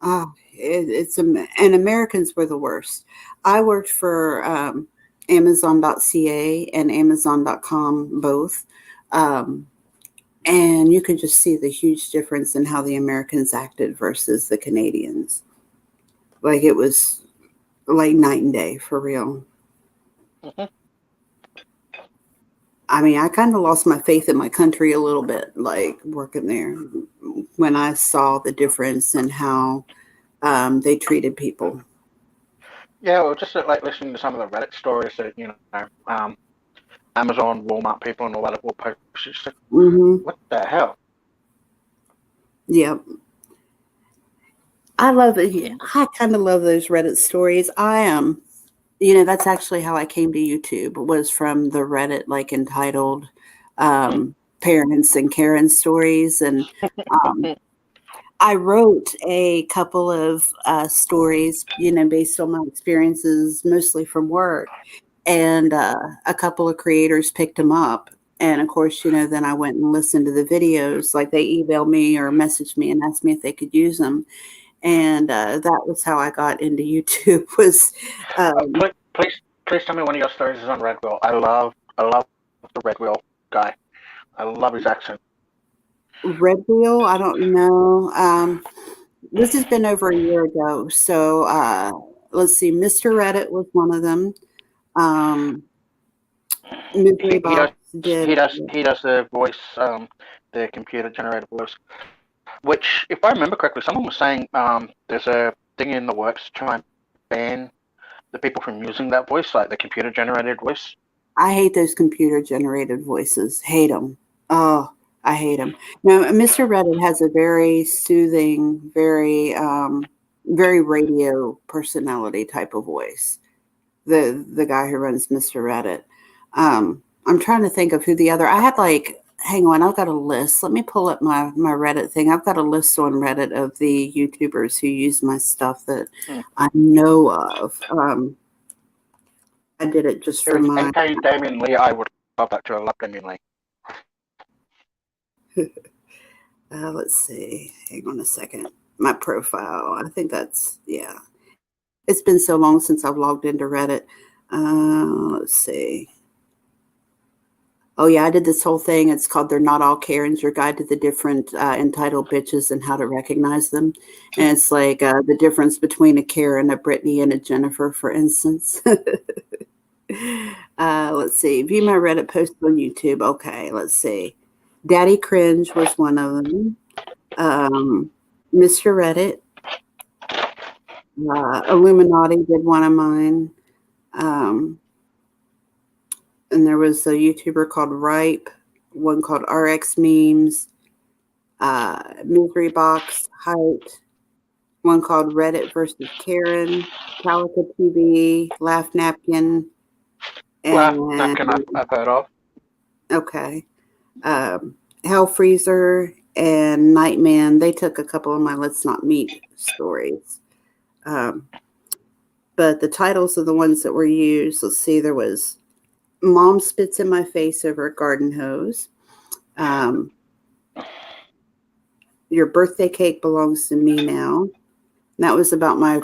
and Americans were the worst. I worked for Amazon.ca and Amazon.com both, and you could just see the huge difference in how the Americans acted versus the Canadians. Like, it was like night and day, for real. Mm-hmm. I mean, I kind of lost my faith in my country a little bit, like working there, when I saw the difference in how they treated people. Yeah, well, just like listening to some of the Reddit stories that, Amazon, Walmart people and all that will post. It's like, Mm-hmm. what the hell? Yep. I love it. I kind of love those Reddit stories. I am, that's actually how I came to YouTube, was from the Reddit, like entitled Parents and Karen Stories. And I wrote a couple of stories, based on my experiences, mostly from work. And a couple of creators picked them up. And of course, then I went and listened to the videos. Like they emailed me or messaged me and asked me if they could use them. And that was how I got into YouTube. Was please tell me one of your stories is on Red Wheel. I love the Red Wheel guy. I love his accent. Red Wheel? I don't know. This has been over a year ago. So let's see. Mr. Reddit was one of them. He does the voice, the computer generated voice. Which, if I remember correctly, someone was saying there's a thing in the works to try and ban the people from using that voice, like the computer generated voice. I hate those computer generated voices. Hate them. Oh, I hate them. Now, Mr. Reddit has a very soothing, very radio personality type of voice. The guy who runs Mr. Reddit. I'm trying to think of who the other. I had hang on, I've got a list. Let me pull up my Reddit thing. I've got a list on Reddit of the YouTubers who use my stuff that I know of. I did it just for my. Damien Lee, I would love that too. I love Damien Lee. Let's see. Hang on a second. My profile. I think that's, yeah. It's been so long since I've logged into Reddit. Let's see. Oh, yeah, I did this whole thing. It's called They're Not All Karens, Your Guide to the Different Entitled Bitches and How to Recognize Them. And it's like the difference between a Karen, a Brittany, and a Jennifer, for instance. Let's see. View my Reddit post on YouTube. Okay, let's see. Daddy Cringe was one of them. Mr. Reddit. Illuminati did one of mine. And there was a YouTuber called Ripe, one called RX Memes, Misery Box, Height, one called Reddit versus Karen, Calico TV, Laugh Napkin, and Laugh Napkin I've heard of. Okay. Hell Freezer and Nightman, they took a couple of my Let's Not Meet stories. But the titles of the ones that were used, let's see, there was Mom Spits in My Face Over a Garden Hose. Your Birthday Cake Belongs to Me Now. And that was about my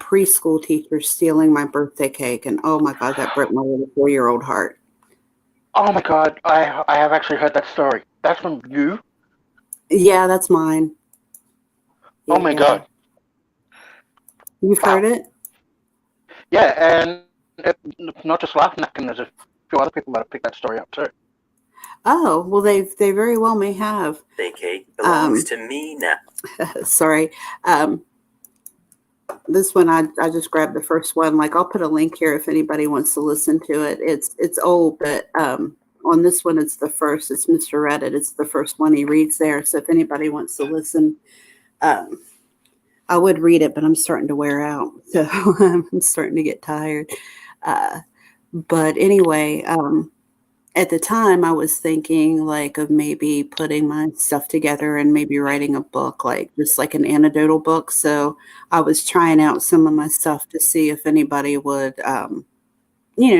preschool teacher stealing my birthday cake. And oh my God, that broke my little 4-year-old heart. Oh my God, I have actually heard that story. That's from you? Yeah, that's mine. Oh my God. You've heard it? Yeah, and not just Laugh Napkin, there's a few other people that have picked that story up too. Oh, well, they very well may have. The cake belongs to me now. Sorry. This one, I just grabbed the first one. I'll put a link here if anybody wants to listen to it. It's old, but on this one, it's the first. It's Mr. Reddit. It's the first one he reads there. So if anybody wants to listen, I would read it, but I'm starting to wear out. So I'm starting to get tired. But anyway, at the time I was thinking of maybe putting my stuff together and maybe writing a book, just an anecdotal book. So I was trying out some of my stuff to see if anybody would, to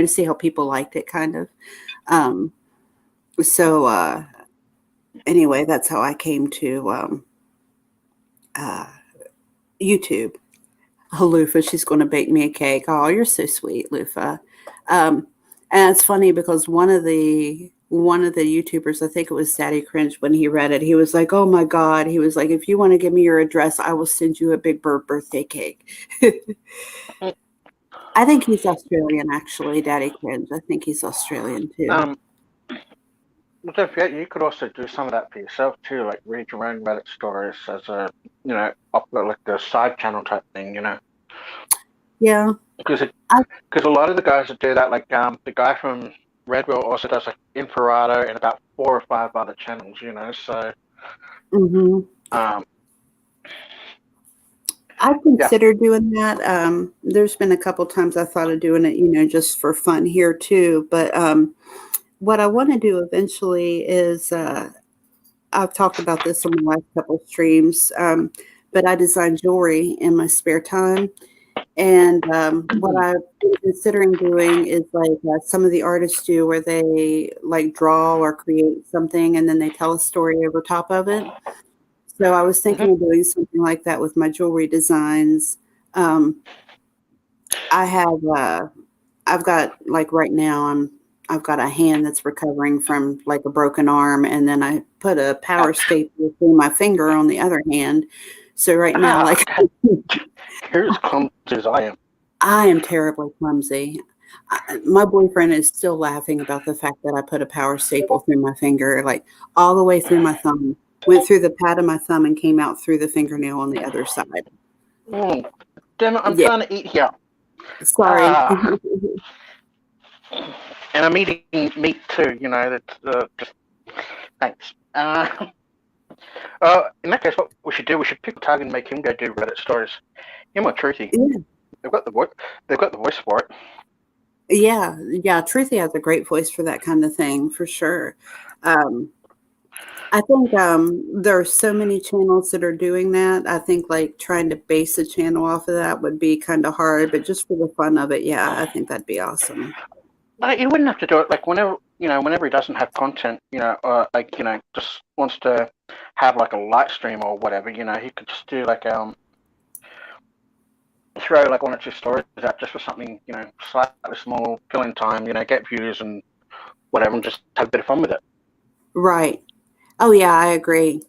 see how people liked it kind of. Anyway, that's how I came to, YouTube. Oh, Lufa, she's going to bake me a cake. Oh, you're so sweet, Lufa. And it's funny because one of the YouTubers, I think it was Daddy Cringe, when he read it, he was like, oh my God. He was like, if you want to give me your address, I will send you a Big Bird birthday cake. I think he's Australian, actually, Daddy Cringe. I think he's Australian too. You could also do some of that for yourself too, read your own Reddit stories as a, a side channel type thing, Yeah. Because a lot of the guys that do that, the guy from Red Bull also does like Inspirato and about 4 or 5 other channels, you know. So, I considered doing that. There's been a couple times I thought of doing it, you know, just for fun here too. But what I want to do eventually is I've talked about this on my last couple of streams, but I design jewelry in my spare time. And what I've been considering doing is like some of the artists do, where they like draw or create something and then they tell a story over top of it. So I was thinking of doing something like that with my jewelry designs. I have, I've got like right now, I've got a hand that's recovering from like a broken arm, and then I put a power staple through my finger on the other hand. So right now, like, here's clumsy as I am. I am terribly clumsy. My boyfriend is still laughing about the fact that I put a power staple through my finger, like all the way through my thumb, went through the pad of my thumb and came out through the fingernail on the other side. Oh, damn it, I'm trying to eat here. Sorry. And I'm eating meat too, you know, that's just, thanks. In that case, what we should do, we should pick a target and make him go do Reddit stories. Him or Truthy. Yeah. They've got the voice for it. Yeah, Truthy has a great voice for that kind of thing, for sure. I think there are so many channels that are doing that. I think like trying to base a channel off of that would be kind of hard, but just for the fun of it, yeah, I think that'd be awesome. Like, you wouldn't have to do it like whenever he doesn't have content, you know, or like, you know, just wants to have like a light stream or whatever, you know, he could just do like throw like 1 or 2 stories out just for something, you know, slightly small, fill in time, you know, get views and whatever, and just have a bit of fun with it. Right. Oh yeah, I agree.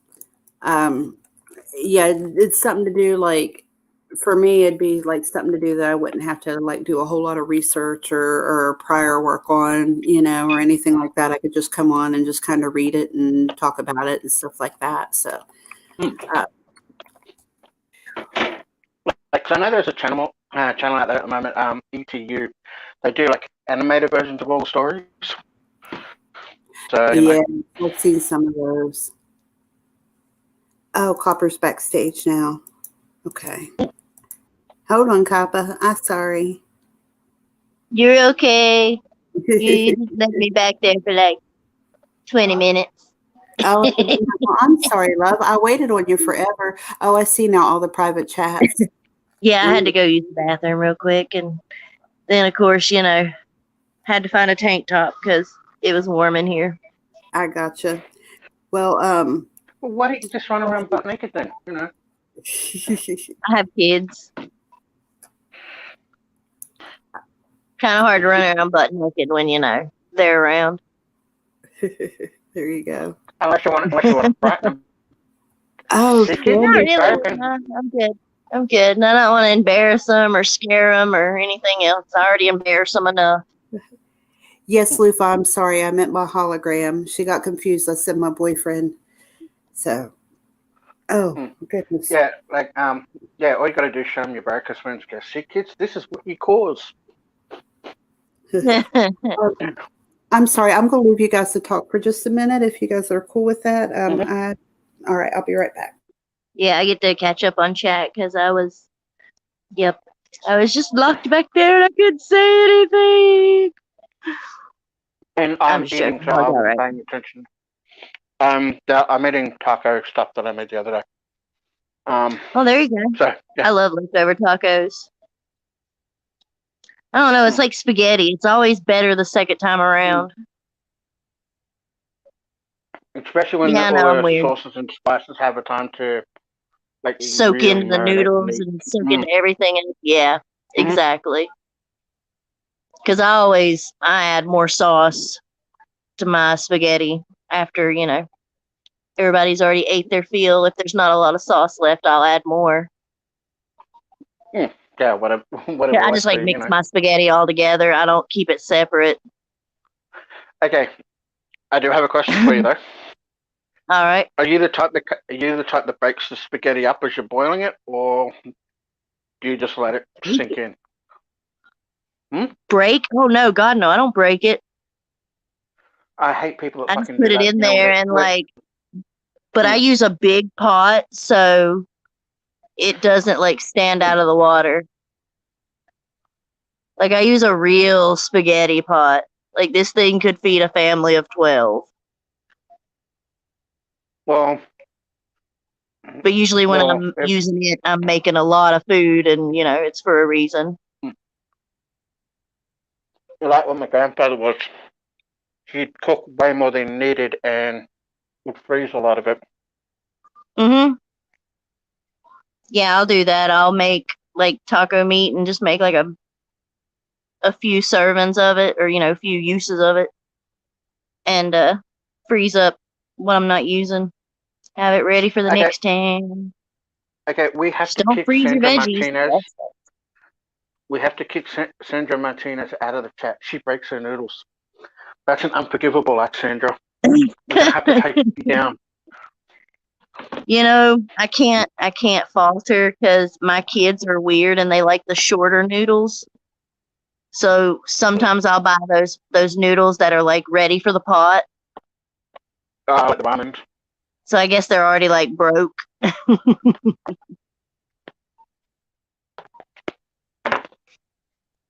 Yeah, it's something to do. Like for me, it'd be like something to do that I wouldn't have to like do a whole lot of research or prior work on, you know, or anything like that. I could just come on and just kind of read it and talk about it and stuff like that. So, like, 'cause I know there's a channel out there at the moment, ETU. They do like animated versions of all the stories. So yeah, I've seen some of those. Oh, Copper's backstage now. Okay. Hold on, Copper. I'm sorry. You're okay. You just left me back there for like 20 minutes. Oh, I'm sorry, love. I waited on you forever. Oh, I see now all the private chats. Yeah, I had to go use the bathroom real quick. And then, of course, you know, had to find a tank top because it was warm in here. I gotcha. Well, why don't you just run around butt naked then, you know? I have kids. Kind of hard to run around butt naked when, you know, they're around. There you go. Unless you want to frighten them. Oh, not really. No, I'm good. I'm good. And I don't want to embarrass them or scare them or anything else. I already embarrassed them enough. Yes, Lufa, I'm sorry. I meant my hologram. She got confused. I said my boyfriend. So, oh, goodness. Yeah, like, yeah, all you got to do is show them your breakfast friends. Go, see, kids, this is what you cause. I'm sorry. I'm going to leave you guys to talk for just a minute if you guys are cool with that. All right, I'll be right back. Yeah, I get to catch up on chat because I was just locked back there and I couldn't say anything. And I'm eating, so I wasn't paying attention. I'm eating taco stuff that I made the other day. Oh, there you go. So, yeah. I love leftover tacos. I don't know. It's like spaghetti. It's always better the second time around. Especially when all the sauces and spices have a time to like soak really into the noodles and soak into everything. And yeah, exactly. Because I add more sauce to my spaghetti after, you know, everybody's already ate their fill. If there's not a lot of sauce left, I'll add more. Yeah, whatever. I just like mix my spaghetti all together. I don't keep it separate. Okay, I do have a question for you though. All right. Are you the type that breaks the spaghetti up as you're boiling it, or do you just let it sink in? Break? Oh no, God no! I don't break it. I hate people that I just fucking put do it that. in You know, there and but I Mm. use a big pot so it doesn't like stand out of the water. Like I use a real spaghetti pot. Like this thing could feed a family of 12. Well, But usually when well, I'm using it, I'm making a lot of food and, it's for a reason. like what my grandfather was, he'd cook way more than needed and would freeze a lot of it. Mm-hmm. Yeah, I'll do that. I'll make like taco meat and just make like a few servings of it or, a few uses of it and freeze up what I'm not using. Have it ready for the next time. Okay, we have Just to don't kick freeze your Sandra veggies. Martinez. We have to kick Sandra Martinez out of the chat. She breaks her noodles. That's an unforgivable act, Sandra. We're gonna have to take you down. I can't falter because my kids are weird and they like the shorter noodles. So sometimes I'll buy those noodles that are like ready for the pot. Like the ramen. So I guess they're already like broke.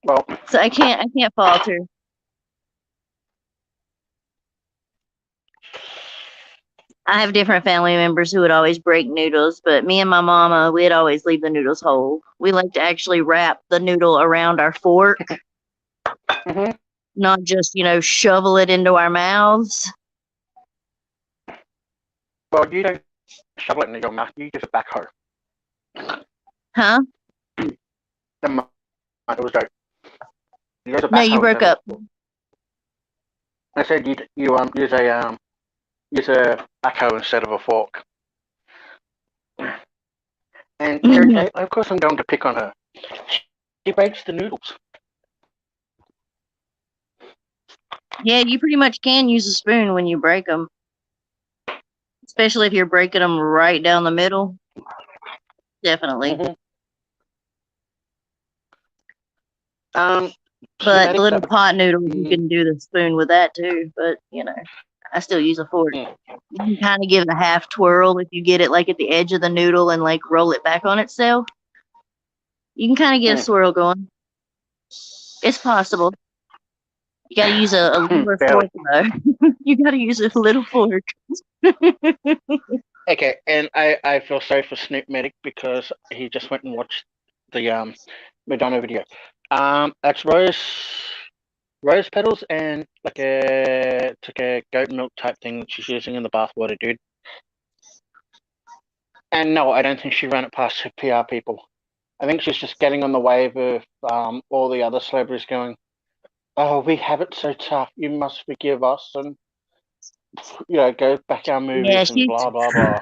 Well, so I can't falter. I have different family members who would always break noodles, but me and my mama, we'd always leave the noodles whole. We like to actually wrap the noodle around our fork, not just, shovel it into our mouths. Well, you don't shovel it into your mouth, you use a backhoe. Huh? It was like, No, you broke up. I said you use a backhoe instead of a fork. And Mary, of course I'm going to pick on her. She breaks the noodles. Yeah, you pretty much can use a spoon when you break them. Especially if you're breaking them right down the middle. Definitely. But the little pot noodles, you can do the spoon with that too. But, I still use a fork. You can kind of give it a half twirl if you get it like at the edge of the noodle and like roll it back on itself. You can kind of get a swirl going. It's possible. You got to use a little fork though. You got to use a little fork. Okay, and I feel sorry for Snoop Medic because he just went and watched the Madonna video. That's rose petals and like took a goat milk type thing that she's using in the bathwater, dude. And no, I don't think she ran it past her PR people. I think she's just getting on the wave of all the other celebrities going, "Oh, we have it so tough. You must forgive us," and go back our movies and blah blah blah.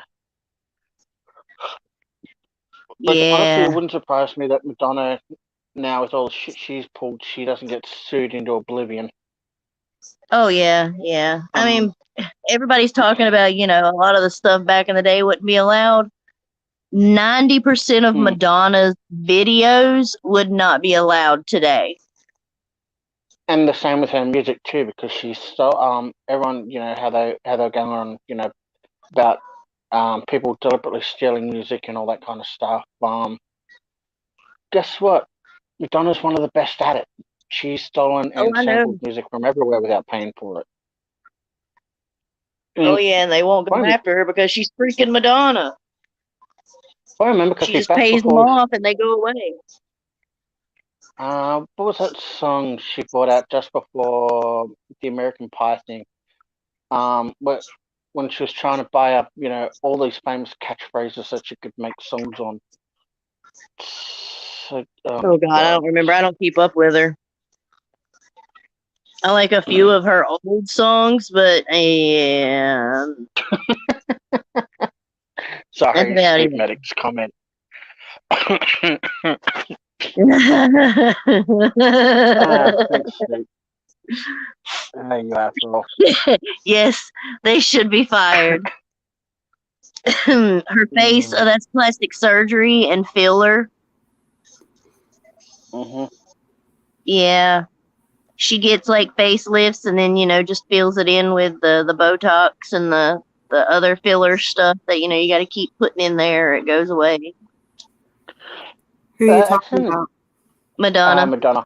But honestly, it wouldn't surprise me that Madonna, now with all the shit she's pulled, she doesn't get sued into oblivion. Oh yeah. I mean, everybody's talking about, a lot of the stuff back in the day wouldn't be allowed. 90% of Madonna's videos would not be allowed today. And the same with her music too, because she's so everyone, how they're going on, about people deliberately stealing music and all that kind of stuff. Guess what? Madonna's one of the best at it. She's stolen and sampled music from everywhere without paying for it. Oh yeah, and they won't go after her because she's freaking Madonna. I remember because she just pays them off and they go away. What was that song she brought out just before the American Pie thing? But when she was trying to buy up, all these famous catchphrases that she could make songs on. So, oh God, I don't remember. I don't keep up with her. I like a few of her old songs, but sorry, Steve Medic's comment. Thanks, Steve. You asshole. Yes, they should be fired. Her face, that's plastic surgery and filler. Yeah. she gets like facelifts and then, just fills it in with the Botox and the other filler stuff that, you got to keep putting in there. It goes away. Who are you talking about? Madonna. Madonna.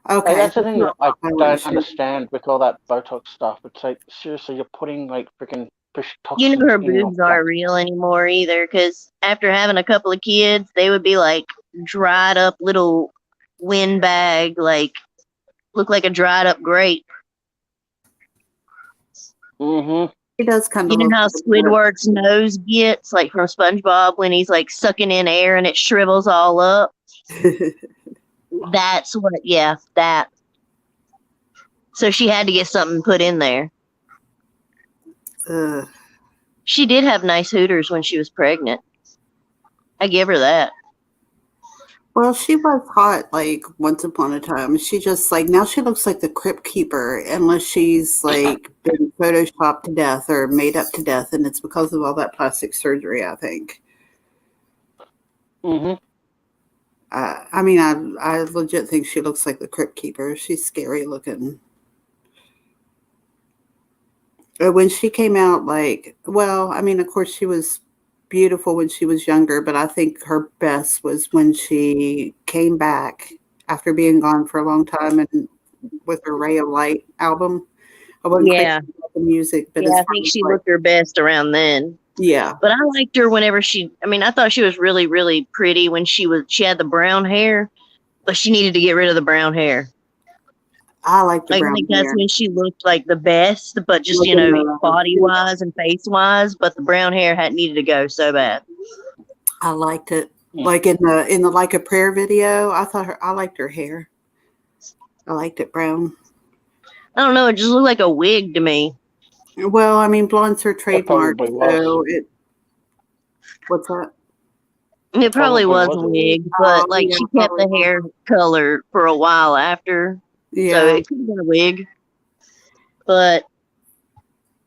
Okay. That's the thing that I don't understand with all that Botox stuff. It's like, seriously, you're putting like freaking fish toxins Her in your boobs aren't real anymore either, because after having a couple of kids, they would be like dried up little windbag, like look like a dried up grape. Mm-hmm. It does kind of. You know how Squidward's nose gets, like from SpongeBob, when he's like sucking in air and it shrivels all up. That's what. Yeah, that. So she had to get something put in there. She did have nice hooters when she was pregnant. I give her that. Well, she was hot like once upon a time. She just like now she looks like the Crypt Keeper, unless she's like been photoshopped to death or made up to death, and it's because of all that plastic surgery, I think. Mm-hmm. I mean, I legit think she looks like the Crypt Keeper. She's scary looking. When she came out, of course she was beautiful when she was younger, but I think her best was when she came back after being gone for a long time and with her Ray of Light album. I wasn't crazy about the music, but I think she looked her best around then. Yeah. But I liked her whenever I thought she was really, really pretty when she had the brown hair, but she needed to get rid of the brown hair. I like the brown I think hair. that's when she looked like the best, but just, body wise and face wise, but the brown hair had needed to go so bad. I liked it. Like in the Like a Prayer video, I liked her hair. I liked it brown. I don't know, it just looked like a wig to me. Well, I mean, blonde's her trademark, so what's that? It probably was a wig, but she kept the hair color for a while after. Yeah. So it could have been a wig. But,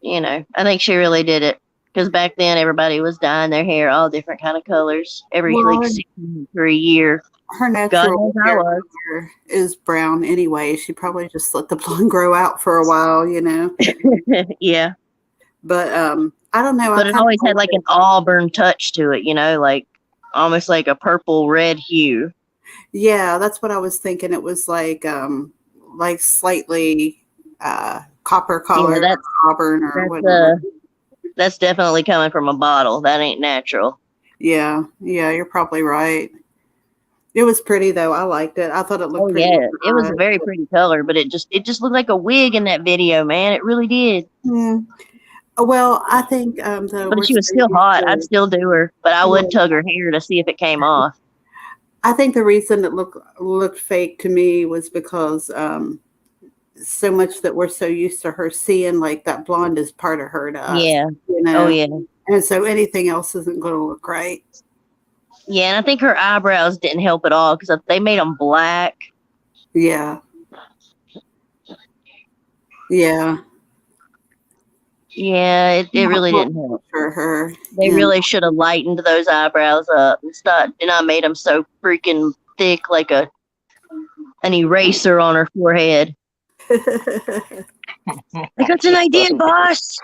I think she really did it. Because back then everybody was dyeing their hair all different kind of colors every 6 months or a year. Her natural hair color is brown anyway. She probably just let the blonde grow out for a while, Yeah. But I don't know. But it always had like an auburn touch to it, like almost like a purple red hue. Yeah, that's what I was thinking. It was like slightly copper color, auburn or whatever. That's definitely coming from a bottle. That ain't natural. Yeah, you're probably right. It was pretty though. I liked it. I thought it looked pretty. Yeah, it was a very pretty color, but it just looked like a wig in that video, man. It really did. Well, I think but she was still hot. I'd still do her, but I would tug her hair to see if it came off. I think the reason it looked fake to me was because so much that we're so used to her seeing like that blonde is part of her to us. Yeah. Oh yeah. And so anything else isn't going to look right. Yeah, and I think her eyebrows didn't help at all because they made them black. Yeah. Yeah. Yeah, it really didn't help for her. They really should have lightened those eyebrows up and not made them so freaking thick like an eraser on her forehead. I got an idea, boss.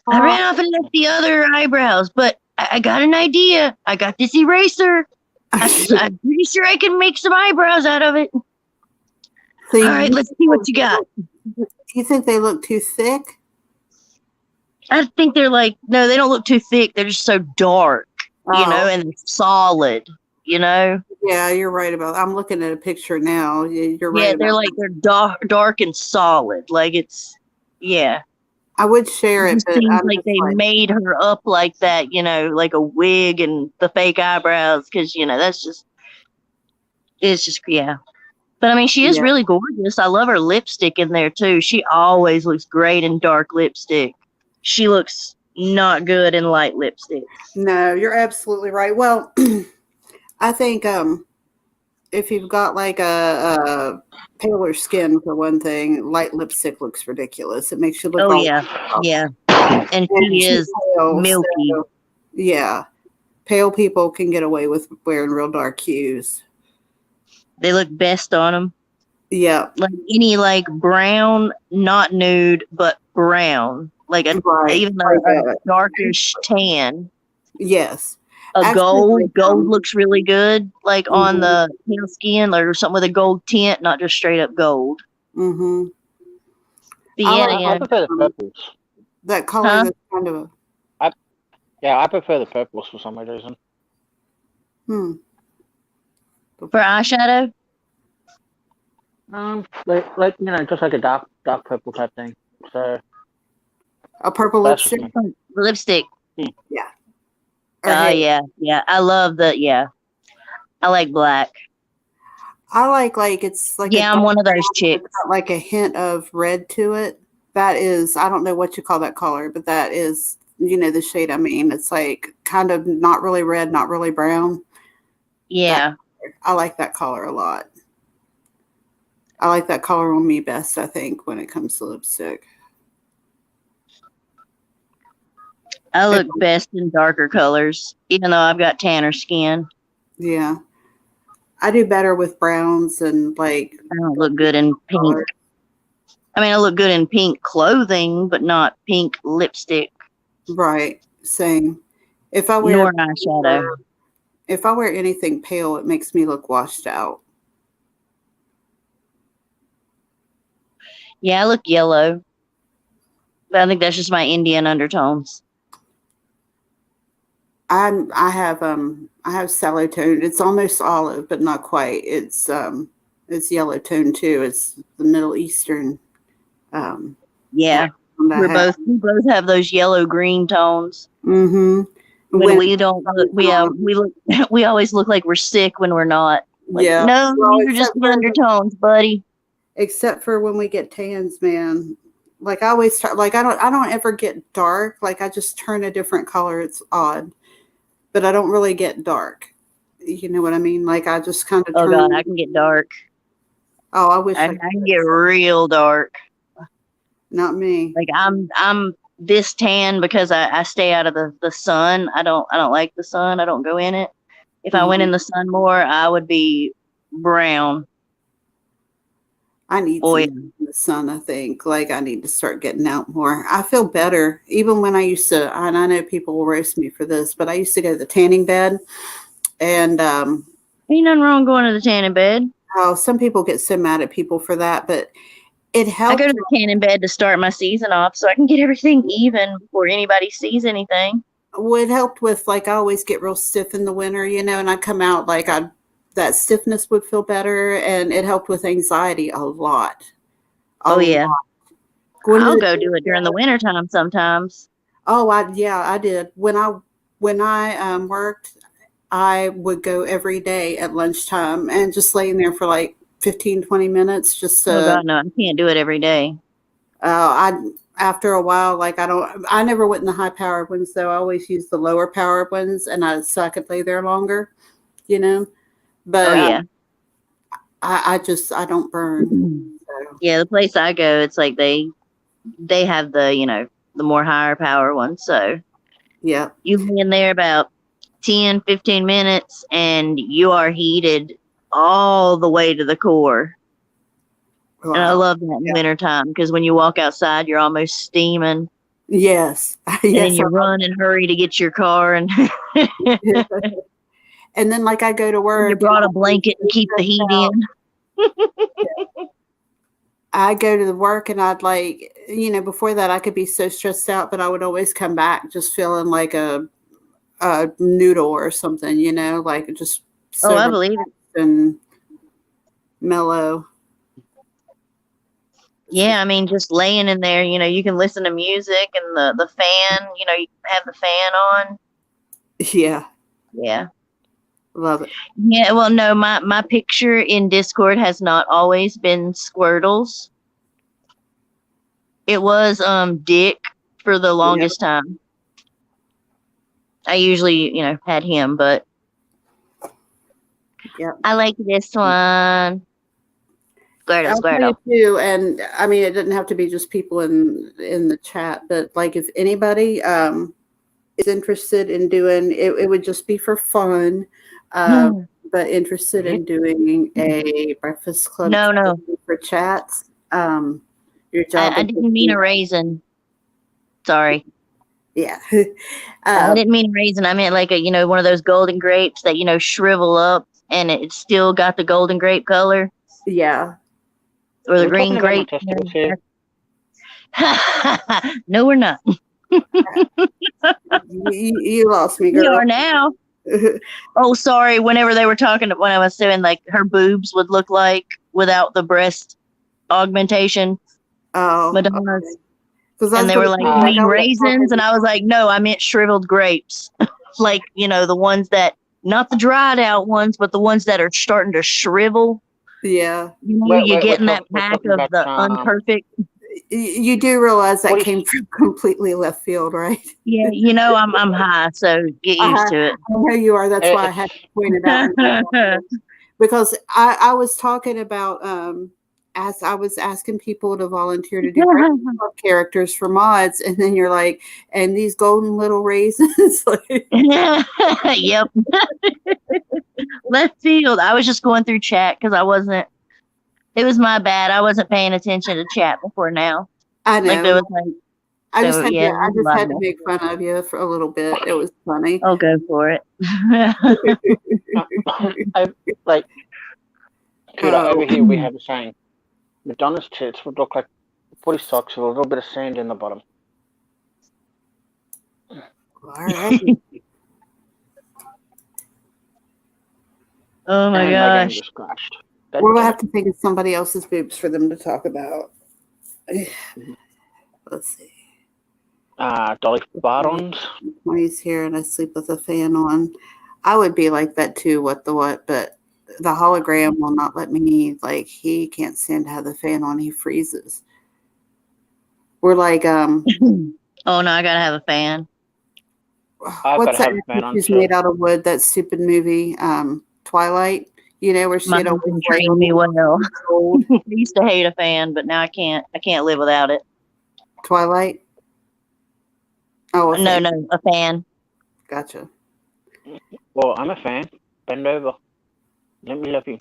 I ran off and left the other eyebrows, but I got an idea. I got this eraser. I'm pretty sure I can make some eyebrows out of it. All right, let's see what you got. You think they look too thick? I think they're no, they don't look too thick. They're just so dark, and solid, Yeah, you're right about that. I'm looking at a picture now. You're right. Yeah, they're dark and solid. I would share it, but seems like they made her up like that, like a wig and the fake eyebrows, because it's just yeah. But I mean, she is really gorgeous. I love her lipstick in there too. She always looks great in dark lipstick. She looks not good in light lipstick. No, you're absolutely right. Well, I think if you've got like a paler skin for one thing, light lipstick looks ridiculous. It makes you look. Yeah. And she is pale, milky. So, yeah, pale people can get away with wearing real dark hues. They look best on them. Yeah. Like any like brown, not nude, but brown. Like even a darkish tan. Yes. A Actually, gold looks really good, like on the pale skin, or something with a gold tint, not just straight up gold. Mm-hmm. I prefer the purples. That color that's kind of I prefer the purples for some reason. For eyeshadow? Like just like a dark purple type thing. So a purple lipstick. Lipstick. Yeah. Oh yeah. I love I like black. I like it's like I'm one of those chicks. It's got like a hint of red to it. That is, I don't know what you call that color, but that is, the shade I mean. It's like kind of not really red, not really brown. Yeah. I like that color a lot. I like that color on me best, I think, when it comes to lipstick. I look best in darker colors, even though I've got tanner skin. Yeah. I do better with browns and like. I don't look good in pink. Colors. I mean, I look good in pink clothing, but not pink lipstick. Right. Same. If I wear nor eyeshadow. If I wear anything pale, it makes me look washed out. Yeah, I look yellow. But I think that's just my Indian undertones. I have sallow tone. It's almost olive, but not quite. It's yellow tone too. It's the Middle Eastern. Yeah, we both have those yellow green tones. Mm-hmm. When we don't look, we always look like we're sick when we're not. Like, yeah. No, these are just the undertones, buddy. Except for when we get tans, man. Like I always like I don't ever get dark. Like I just turn a different color. It's odd. But I don't really get dark. You know what I mean? Like I just kind of. Oh God, I can get dark. Oh, I wish I can get real dark. Not me. Like I'm this tan because I stay out of the sun. I don't like the sun. I don't go in it. If I went in the sun more, I would be brown. I need some the sun, I think. Like I need to start getting out more. I feel better. Even when I used to, and I know people will roast me for this, but I used to go to the tanning bed and ain't nothing wrong going to the tanning bed. Oh, some people get so mad at people for that, but it helps. I go to the tanning bed to start my season off so I can get everything even before anybody sees anything. Well, it helped with like I always get real stiff in the winter, and I come out like that stiffness would feel better, and it helped with anxiety a lot. Oh yeah. I'll go do it during the winter time sometimes. Oh, I did. When I worked, I would go every day at lunchtime and just laying there for like 15, 20 minutes just to. Oh God, no, I can't do it every day. After a while, like I never went in the high powered ones though. I always used the lower powered ones so I could lay there longer, But oh yeah, I don't burn. So. Yeah, the place I go, it's like they have the the more higher power ones. So yeah, you be in there about 10, 15 minutes, and you are heated all the way to the core. Wow. And I love that in wintertime because when you walk outside, you're almost steaming. Yes. And then you run and hurry to get your car and. And then, like, I go to work. You brought a blanket to keep the heat in. I go to the work and I'd like, before that I could be so stressed out, but I would always come back just feeling like a noodle or something, like just. So I believe it. And mellow. Yeah, I mean, just laying in there, you can listen to music and the fan, you can have the fan on. Yeah. Yeah. Love it. Yeah, well, no, my picture in Discord has not always been Squirtles. It was Dick for the longest time. I usually, had him, but I like this one. Squirtle. Too, and I mean, it didn't have to be just people in the chat, but like if anybody is interested in doing it, it would just be for fun. but interested in doing a breakfast club No. for chats. Your job. I didn't mean a raisin. Sorry. Yeah. I didn't mean raisin. I meant like one of those golden grapes that, shrivel up and it's still got the golden grape color. Yeah. Or the green grape. No, we're not. you lost me, girl. You are now. Oh, sorry. Whenever they were talking, when I was saying like her boobs would look like without the breast augmentation. Oh, Madonna's. Okay. And they were like, you mean raisins? And I was like, no, I meant shriveled grapes. Like, the ones that, not the dried out ones, but the ones that are starting to shrivel. Yeah. You're getting that pack of the unperfect. You do realize that came from completely left field, right? Yeah, I'm high, so get used to it. I know you are. That's why I had to point it out. Because I was talking about as I was asking people to volunteer to do characters for mods, and then you're like, and these golden little raisins. Yep. Left field. I was just going through chat because it was my bad. I wasn't paying attention to chat before now. I know. I just had to make fun of you for a little bit. It was funny. I'll go for it. Over here we have a saying. Madonna's tits would look like footy socks with a little bit of sand in the bottom. All right. Oh my gosh. Just crashed. We're gonna have to think of somebody else's boobs for them to talk about. Let's see. Dolly Bartons. When he's here and I sleep with a fan on. I would be like that too, but the hologram will not let me, he can't stand to have the fan on, he freezes. We're like, oh no, I gotta have a fan. What's that she's made out of wood, that stupid movie, Twilight? Where she had always trained me well. I used to hate a fan, but now I can't live without it. Twilight? Oh, no, a fan. Gotcha. Well, I'm a fan. Bend over. Let me love you.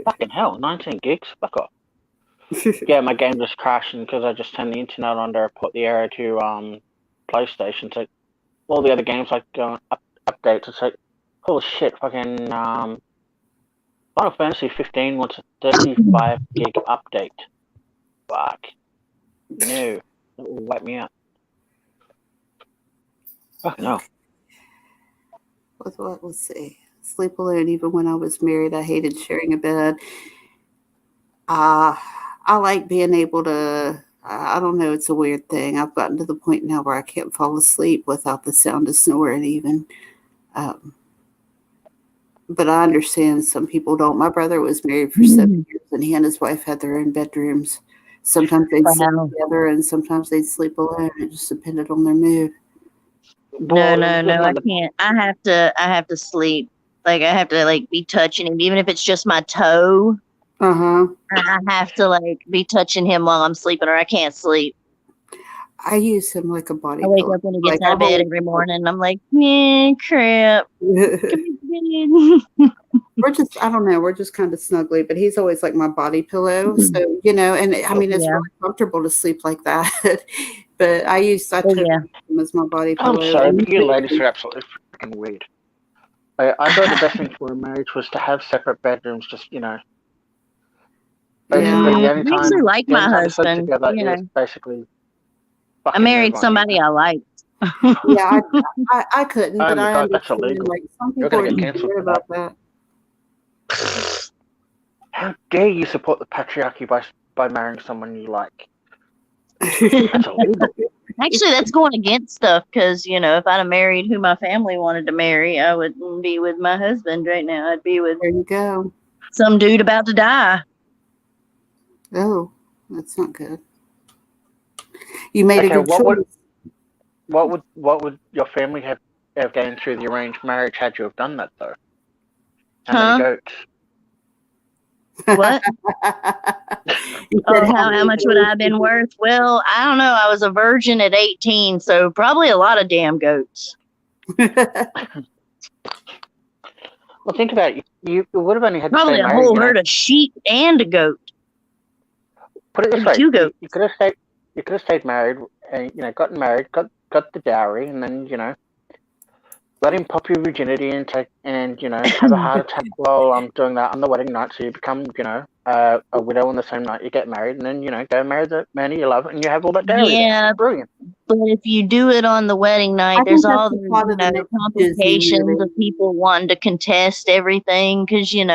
Fucking hell, 19 gigs? Fuck off. Yeah, my game just crashing because I just turned the internet on to put the arrow to PlayStation. So all the other games updates. It's like, holy shit, fucking Final Fantasy 15 wants a 35 gig update. Fuck. No. That will wipe me out. Fuck no. Let's see. Sleep alone. Even when I was married, I hated sharing a bed. I like being able to, I don't know, it's a weird thing. I've gotten to the point now where I can't fall asleep without the sound of snoring even. But I understand some people don't. My brother was married for 7 years, and he and his wife had their own bedrooms. Sometimes they'd sleep together, and sometimes they'd sleep alone. It just depended on their mood. No, I can't. I have to sleep. I have to be touching him, even if it's just my toe. I have to be touching him while I'm sleeping, or I can't sleep. I use him like a body. I wake up when he gets out of bed every morning, and I'm like, crap. We're just, I don't know, we're just kind of snuggly, but he's always like my body pillow. So, and I mean, it's really comfortable to sleep like that. But I took him as my body pillow. I'm sorry, but you ladies are absolutely freaking weird. I thought the best thing for a marriage was to have separate bedrooms, just, basically the only time I actually like my husband. Is basically I married somebody I liked. Yeah, I couldn't, but I understand. That's illegal. Some people are weird about that. How dare you support the patriarchy by marrying someone you like? That's illegal. Actually, that's going against stuff because, if I'd have married who my family wanted to marry, I wouldn't be with my husband right now. I'd be with some dude about to die. Oh, that's not good. You made a good choice. What would your family have gained through the arranged marriage had you have done that though? How many goats? What? How much would I have been worth? Well, I don't know. I was a virgin at 18, so probably a lot of damn goats. Well, think about it. You would have only had to Probably stay a married, whole you know. herd of sheep and a goat. Put it this Maybe way: two goats. you could have stayed. You could have stayed married, and gotten married, got the dowry, and then let him pop your virginity and have a heart attack while I'm doing that on the wedding night. So you become a widow on the same night you get married, and then go marry the man you love, and you have all that dowry. Yeah, There. Brilliant. but if you do it on the wedding night, I there's think that's all the the plot of the next Disney complications movie. of people wanting to contest everything because You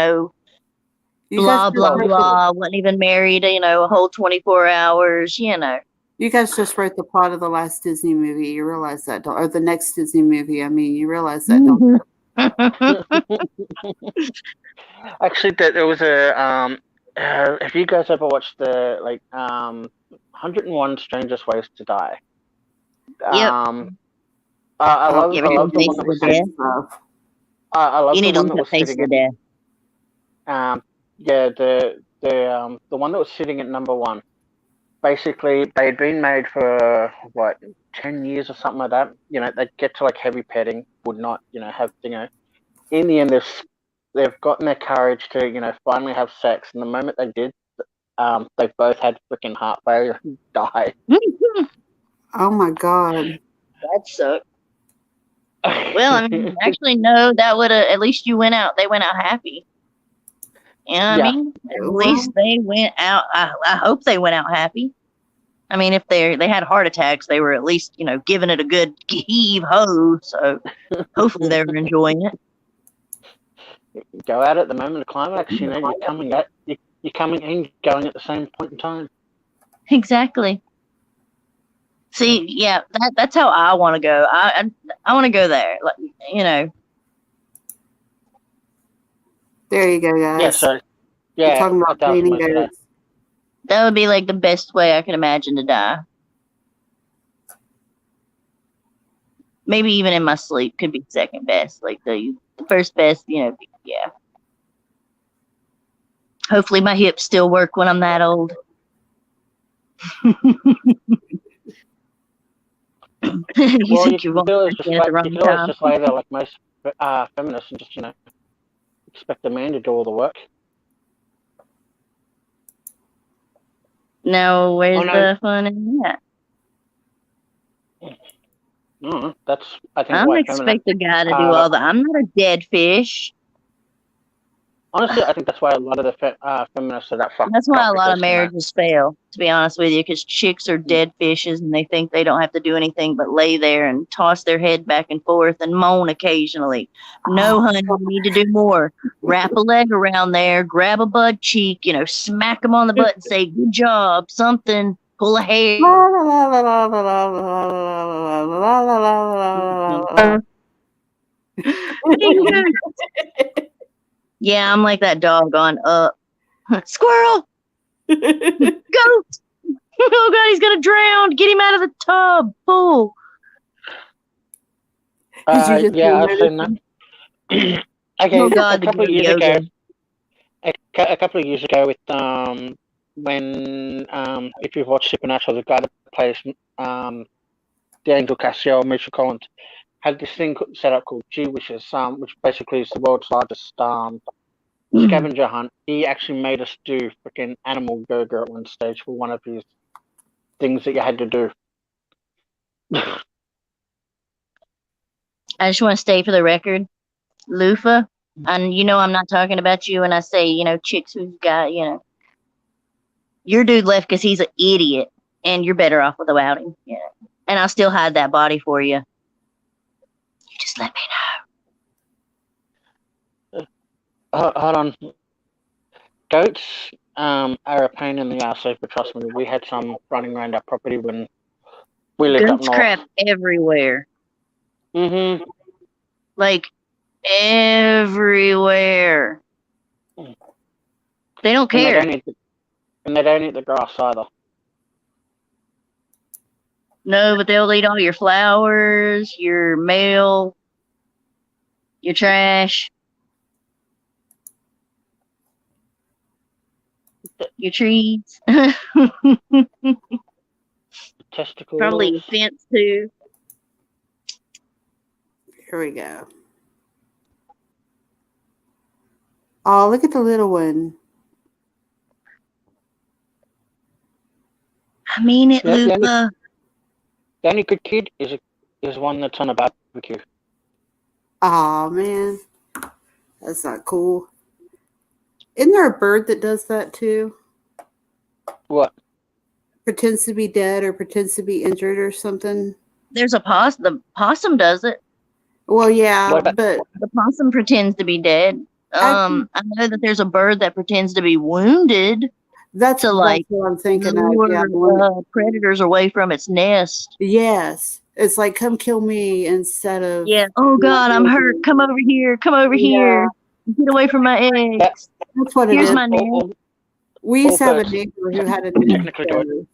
blah guys just blah wrote blah. Wasn't even married, a whole 24 hours. you guys just wrote the plot of the last Disney movie. You realize that, or the next Disney movie. I mean, you realize that, don't you? Actually, there was a have you guys ever watched the 101 Strangest Ways to Die? Yep. I love You ever the seen one Face that of was the sitting. Dead? I love You the need to one look that up was Face of sitting the Dead. at the one that was sitting at number one. Basically, they'd been made for 10 years or something like that. They'd get to heavy petting, would not have in the end they've gotten their courage to finally have sex, and the moment they did, they both had freaking heart failure and died. Oh my god, that sucked. Well, I mean, actually, no, that would have at least they went out happy. You know what I mean? At least they went out. I hope they went out happy. I mean, if they had heart attacks, they were at least giving it a good heave ho. So hopefully they were enjoying it. Go out at the moment of climax. You're coming and going at the same point in time. Exactly. See, yeah, that's how I want to go. I want to go there. There you go, guys. Yeah. So We're talking about cleaning goats. That would be the best way I could imagine to die. Maybe even in my sleep could be second best. The first best, yeah. Hopefully my hips still work when I'm that old. You think you're always just lay there like most feminists and just expect a man to do all the work. No, where's the fun in that? I think I don't expect the guy to do all that. I'm not a dead fish. Honestly, I think that's why a lot of the feminists are that fucked up. That's why a lot of marriages fail, to be honest with you, because chicks are dead fishes and they think they don't have to do anything but lay there and toss their head back and forth and moan occasionally. No, honey, you need to do more. Wrap a leg around there, grab a butt cheek, smack them on the butt and say, good job, something, pull a hair. Yeah, I'm like that dog on Squirrel! Goat! Oh god, he's gonna drown! Get him out of the tub! Pull! Yeah, I've seen that. Okay, oh god, a couple of years ago with when if you've watched Supernatural, the guy that plays the Angel Castiel, Mitchell Collins, had this thing set up called G Wishes, which basically is the world's largest scavenger hunt. He actually made us do freaking animal burger at one stage for one of his things that you had to do. I just want to state for the record, Lufa, and I'm not talking about you when I say, chicks who's got, your dude left because he's an idiot, and you're better off without him. Yeah. And I'll still hide that body for you. You just let me know. Hold on. Goats are a pain in the ass, but trust me, we had some running around our property when we lived up north. Crap everywhere. Mm-hmm. Everywhere. They don't care. And they don't eat the grass either. No, but they'll eat all your flowers, your mail, your trash, your trees. Testicles. Probably your fence too. Here we go. Oh, look at the little one. I mean it, Yeah, Lupa. The only good kid is one that's on a barbecue. Oh man, that's not cool. Isn't there a bird that does that too? What? Pretends to be dead or pretends to be injured or something. There's a possum. The possum does it. Well, yeah, What about- but The possum pretends to be dead. I know that there's a bird that pretends to be wounded that's to like what I'm thinking lure of. Yeah, the one that- predators away from its nest. yes, it's like come kill me instead of Yeah. Oh God, I'm hurt. Come over here. Come over here. Get away from my eggs. That's what it Here's is. my nest. We used to have a birds neighbor who had a technically do it.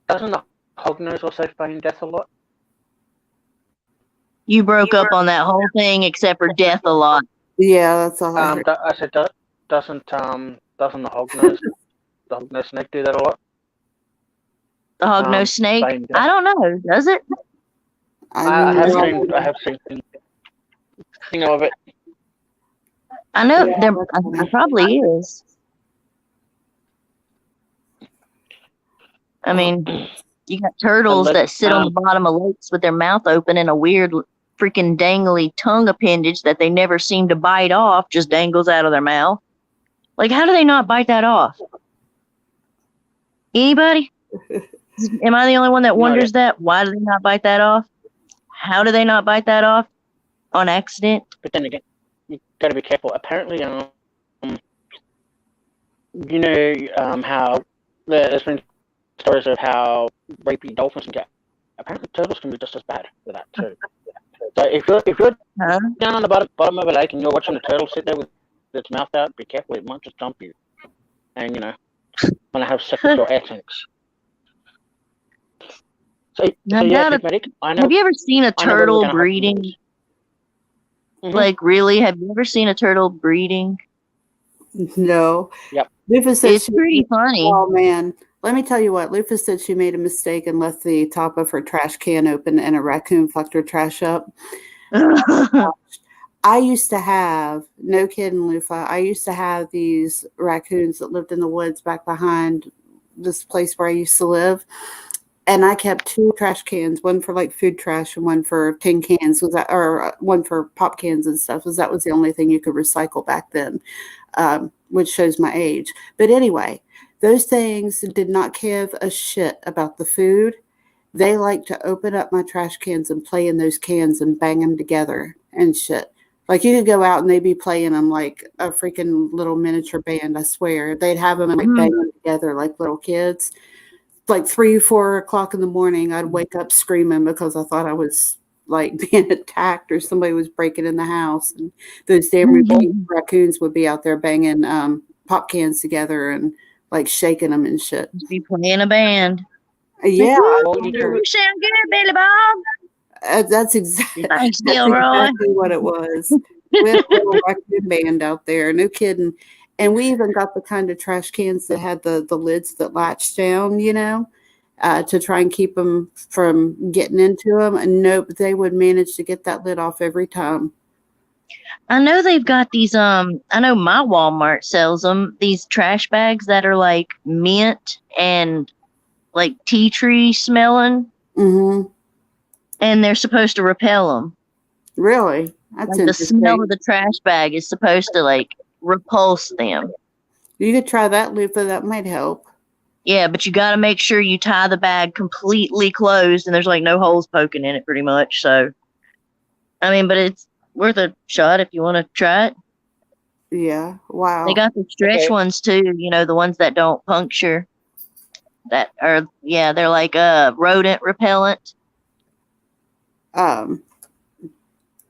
Doesn't the hognose also feign death a lot? You broke up on that whole thing except for death a lot. Yeah, that's all I heard. I said, doesn't the hognose snake do that a lot? The hognose snake? feign death. I don't know. Does it? I have seen thing of it. I know there probably is. I mean, you got turtles that sit on the bottom of lakes with their mouth open and a weird freaking dangly tongue appendage that they never seem to bite off, just dangles out of their mouth. Like, how do they not bite that off? Anybody? Am I the only one that wonders that? Why do they not bite that off? How do they not bite that off? On accident? But then again, you got to be careful. Apparently, you know how there's been stories of how rapey dolphins can get. Apparently, turtles can be just as bad for that too. So if you're down on the bottom of a lake and you're watching a turtle sit there with its mouth out, be careful. It might just jump you, and want to have sex with your essence. So yeah, I know. Have you ever seen a I know where we're turtle gonna breeding? Like, really? Have you ever seen a turtle breeding? No. Yep. Lufus said It's pretty funny. Oh man, let me tell you what. Lufus said she made a mistake and left the top of her trash can open, and a raccoon fucked her trash up. I used to have, no kidding, Lufa. I used to have these raccoons that lived in the woods back behind this place where I used to live. And I kept 2 trash cans, one for like food trash and one for tin cans, or one for pop cans and stuff, because that was the only thing you could recycle back then, which shows my age. But anyway, those things did not give a shit about the food. They like to open up my trash cans and play in those cans and bang them together and shit. Like, you could go out and they'd be playing them like a freaking little miniature band, I swear. They'd have them and like bang them together like little kids. Like 3, 4 o'clock in the morning, I'd wake up screaming because I thought I was like being attacked or somebody was breaking in the house. And those damn raccoons would be out there banging pop cans together and like shaking them and shit. Be playing a band. Yeah. You sound good, Billy Bob. That's exactly Gilroy. What it was. We had a little raccoon band out there. No kidding. And we even got the kind of trash cans that had the lids that latch down, to try and keep them from getting into them. And nope, they would manage to get that lid off every time. I know they've got these, I know my Walmart sells them, these trash bags that are like mint and like tea tree smelling. Mm-hmm. And they're supposed to repel them. Really? That's like the smell of the trash bag is supposed to like repulse them. You could try that, Lupa. That might help. Yeah, but you got to make sure you tie the bag completely closed and there's like no holes poking in it pretty much. So, I mean, but it's worth a shot if you want to try it. Yeah. Wow. They got the stretch ones too, the ones that don't puncture. That are, they're like rodent repellent.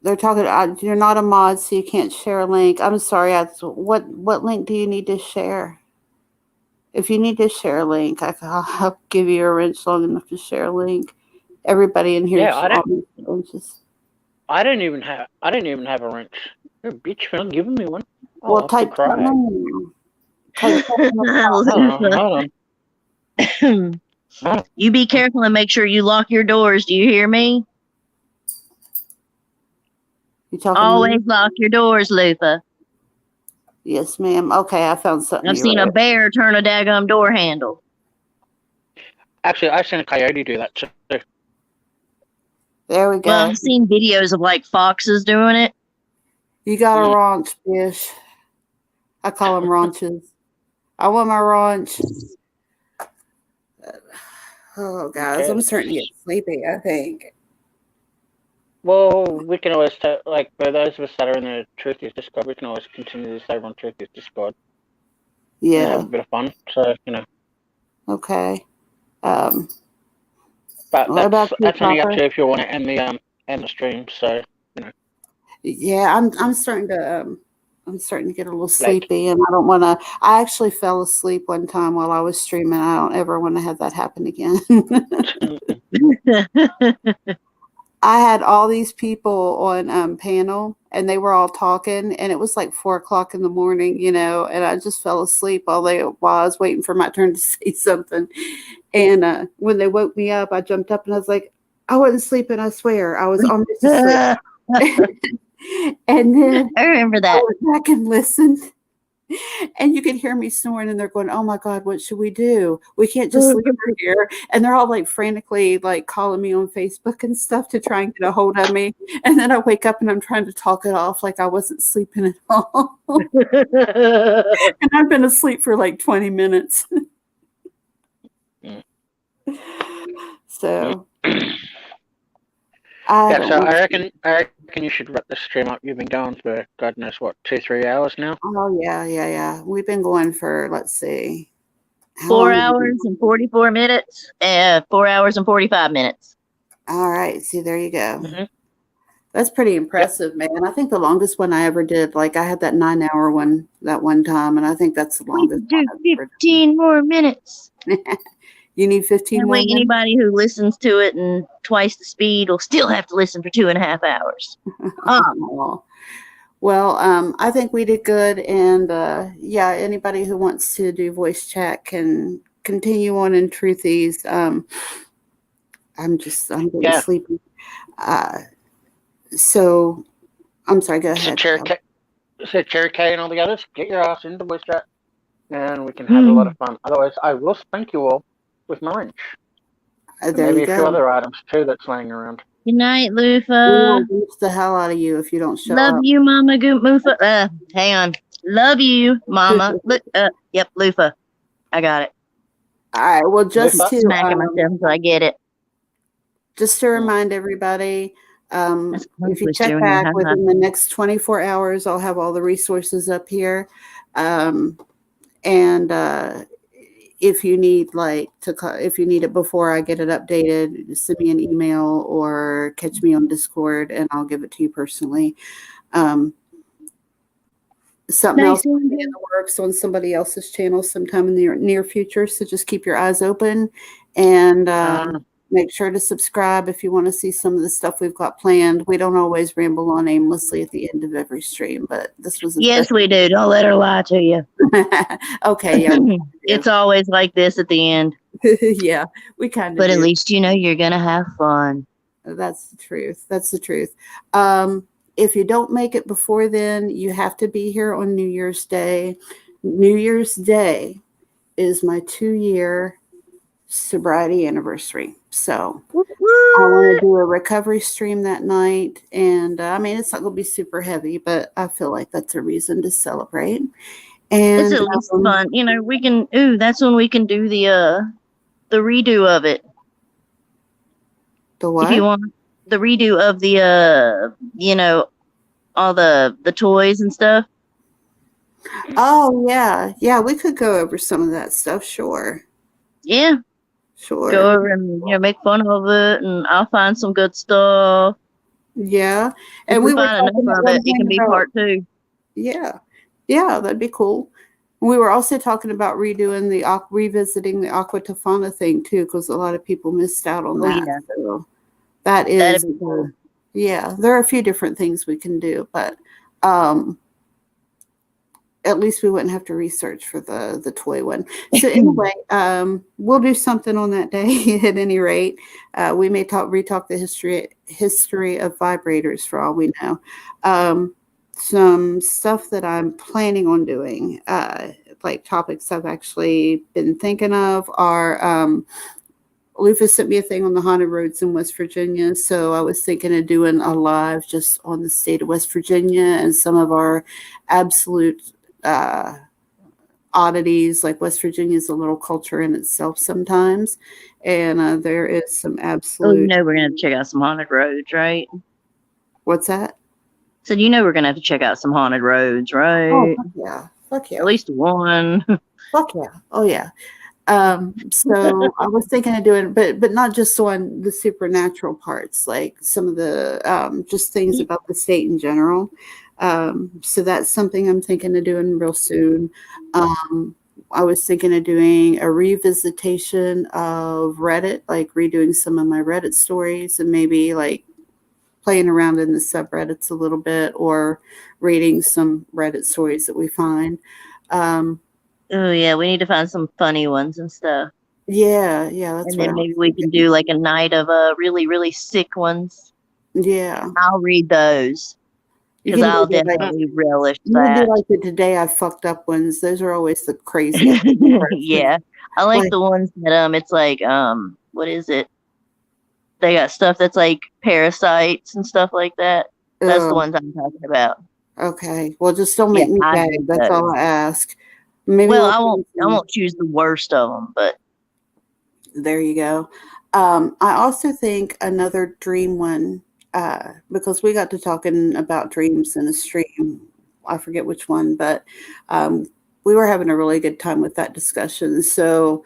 They're talking. You're not a mod, so you can't share a link. I'm sorry. What link do you need to share? If you need to share a link, I'll give you a wrench long enough to share a link. Everybody in here. Yeah, I didn't even have a wrench. You're a bitch for not giving me one. Well, type. Hold on. You be careful and make sure you lock your doors. Do you hear me? Always lock your doors, Lupa. Yes, ma'am. Okay, I found something. I've seen a bear turn a daggum door handle. Actually, I've seen a coyote do that too. There we go. Well, I've seen videos of like foxes doing it. You got a ranch, fish. I call them ranches. I want my ranch. Oh, guys, Okay. I'm starting to get sleepy, I think. Well, we can always like for those of us that are in the Truth Is Discord, we can always continue this over on Truth Is Discord. Yeah. And have a bit of fun. So Okay. But that's only up to you if you want to end the stream. So Yeah, I'm starting to get a little sleepy, and I don't want to. I actually fell asleep one time while I was streaming. I don't ever want to have that happen again. I had all these people on panel, and they were all talking, and it was like 4:00 in the morning, and I just fell asleep while I was waiting for my turn to say something. And when they woke me up, I jumped up and I was like, I wasn't sleeping, I swear. I was almost asleep. And then I remember that. I went back and listened, and you can hear me snoring, and they're going, "Oh my God, what should we do? We can't just sleep here." And they're all like frantically like calling me on Facebook and stuff to try and get a hold of me. And then I wake up and I'm trying to talk it off like I wasn't sleeping at all. And I've been asleep for like 20 minutes. So I reckon you should wrap the stream up. You've been going for God knows what, 2-3 hours now. Oh yeah. We've been going for, let's see, 4 hours and 44 minutes. 4 hours and 45 minutes. All right. See, there you go. Mm-hmm. That's pretty impressive, man. I think the longest one I ever did, like I had that 9-hour one that one time, and I think that's the longest. We do 15 more minutes. You need 15 more minutes? Anybody who listens to it in twice the speed will still have to listen for 2.5 hours. Well, I think we did good. And yeah, anybody who wants to do voice chat can continue on in Truthies. I'm getting sleepy. So I'm sorry, go ahead. So Cherry K and all the others, get your ass into voice chat and we can have a lot of fun. Otherwise, I will spank you all with my wrench. Maybe a few other items too that's laying around. Good night, Lufa. We'll beat the hell out of you if you don't show up. Love you, Mama Goop Mufa. Hang on. Love you, Mama. Yep, Lufa. I got it. All right. Well, just to smacking myself so I get it. Just to remind everybody, if you check back within the next 24 hours, I'll have all the resources up here. If you need if you need it before I get it updated, send me an email or catch me on Discord and I'll give it to you personally. Something else will be in the works on somebody else's channel sometime in the near future. So just keep your eyes open and make sure to subscribe if you want to see some of the stuff we've got planned. We don't always ramble on aimlessly at the end of every stream, but this was yes, we do. Don't let her lie to you. Okay, yeah. It's always like this at the end. Yeah, we kind of. But at least you know you're gonna have fun. That's the truth. That's the truth. If you don't make it before then, you have to be here on New Year's Day. New Year's Day is my 2-year sobriety anniversary. So I want to do a recovery stream that night. And I mean, it's not going to be super heavy, but I feel like that's a reason to celebrate. And it's at least fun. You know, we can, that's when we can do the redo of it. The what? If you want the redo of the, all the toys and stuff. Oh, yeah. Yeah, we could go over some of that stuff. Sure. Yeah. Sure. Go over and make fun of it, and I'll find some good stuff. Yeah, and we find enough of it, it can be part 2. Yeah, that'd be cool. We were also talking about revisiting the Aqua Tofana thing too, because a lot of people missed out on that. Yeah. So that is cool. Yeah, there are a few different things we can do, but at least we wouldn't have to research for the toy one. So anyway, we'll do something on that day at any rate. We may retalk the history of vibrators for all we know. some stuff that I'm planning on doing, like topics I've actually been thinking of are, Lufus sent me a thing on the haunted roads in West Virginia. So I was thinking of doing a live just on the state of West Virginia and some of our absolute oddities. Like West Virginia is a little culture in itself sometimes. And there is some absolute. Oh, you know, we're going to have to check out some haunted roads, right? What's that? So you know we're going to have to check out some haunted roads, right? Oh, fuck yeah. Fuck yeah. At least one. Fuck yeah. Oh, yeah. So I was thinking of doing, but not just on the supernatural parts, like some of the just things about the state in general. So that's something I'm thinking of doing real soon. I was thinking of doing a revisitation of Reddit, like redoing some of my Reddit stories and maybe like playing around in the subreddits a little bit or reading some Reddit stories that we find. Oh yeah, we need to find some funny ones and stuff. Yeah, that's and then maybe we can do like a night of really, really sick ones. Yeah, I'll read those because I'll definitely relish that. You can do like the today I fucked up ones. Those are always the craziest. Yeah, I like the ones that it's like what is it? They got stuff that's like parasites and stuff like that. That's the ones I'm talking about. Okay, well, just don't make me gag. That's all I ask. Maybe I won't choose the worst of them, but there you go. I also think another dream one, because we got to talking about dreams in a stream. I forget which one, but we were having a really good time with that discussion. So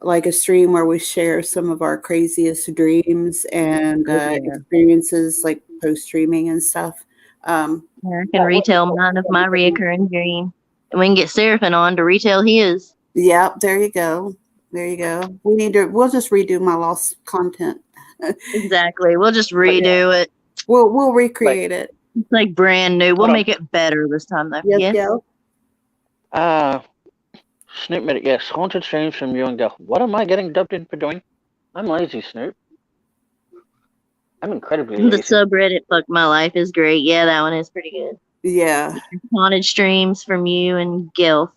like a stream where we share some of our craziest dreams and experiences, like post-streaming and stuff. I can retell mine of my reoccurring dream. And we can get Seraphin on to retell his. Yeah, there you go. We'll just redo my lost content. Exactly. We'll just redo it. We'll recreate it. It's like brand new. We'll make it better this time though. Yes. Snoop made it, yes. Haunted streams from you and Del. What am I getting dubbed in for doing? I'm lazy, Snoop. I'm incredibly lazy. The subreddit Fuck My Life is great. Yeah, that one is pretty good. Yeah. Haunted streams from you and Gil.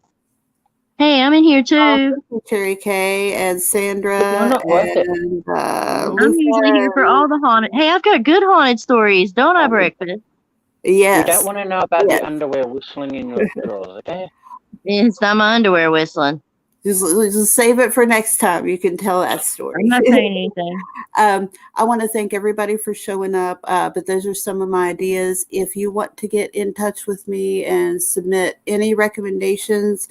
Hey, I'm in here too. Cherry K and Sandra. And, I'm usually here for all the haunted. Hey, I've got good haunted stories, don't I, Breakfast? Yes. We don't want to know about the underwear whistling in your drawers, okay? It's not my underwear whistling. Just save it for next time. You can tell that story. I'm not saying anything. I want to thank everybody for showing up. But those are some of my ideas. If you want to get in touch with me and submit any recommendations,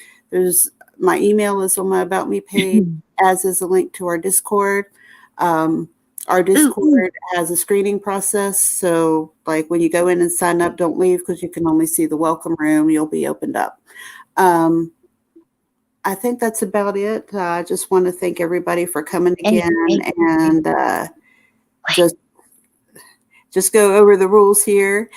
my email is on my About Me page, as is a link to our Discord. Our Discord has a screening process. So like when you go in and sign up, don't leave because you can only see the welcome room. You'll be opened up. I think that's about it. I just want to thank everybody for coming again and just go over the rules here.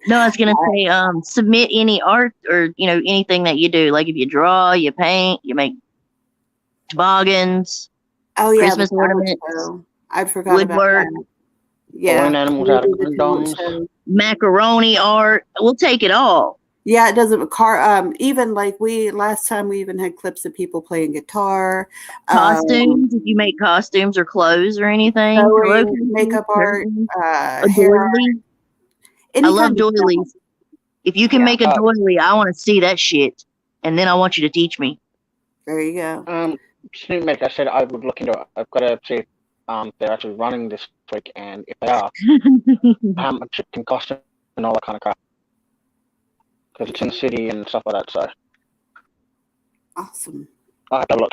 No, I was gonna say submit any art or anything that you do. Like if you draw, you paint, you make toboggans. Oh yeah, Christmas ornaments. I forgot woodwork. about that. Yeah, animals out of condoms. Macaroni art. We'll take it all. Yeah, it doesn't even like last time we even had clips of people playing guitar. Costumes, if you make costumes or clothes or anything. Makeup art, hair. I love doilies. If you can make a doily, I want to see that shit. And then I want you to teach me. There you go. Snoop, I said I would look into it. I've got to see if they're actually running this week, and if they are, how much it can cost and all that kind of crap. Because it's in the city and stuff like that, so. Awesome. I'll have to look.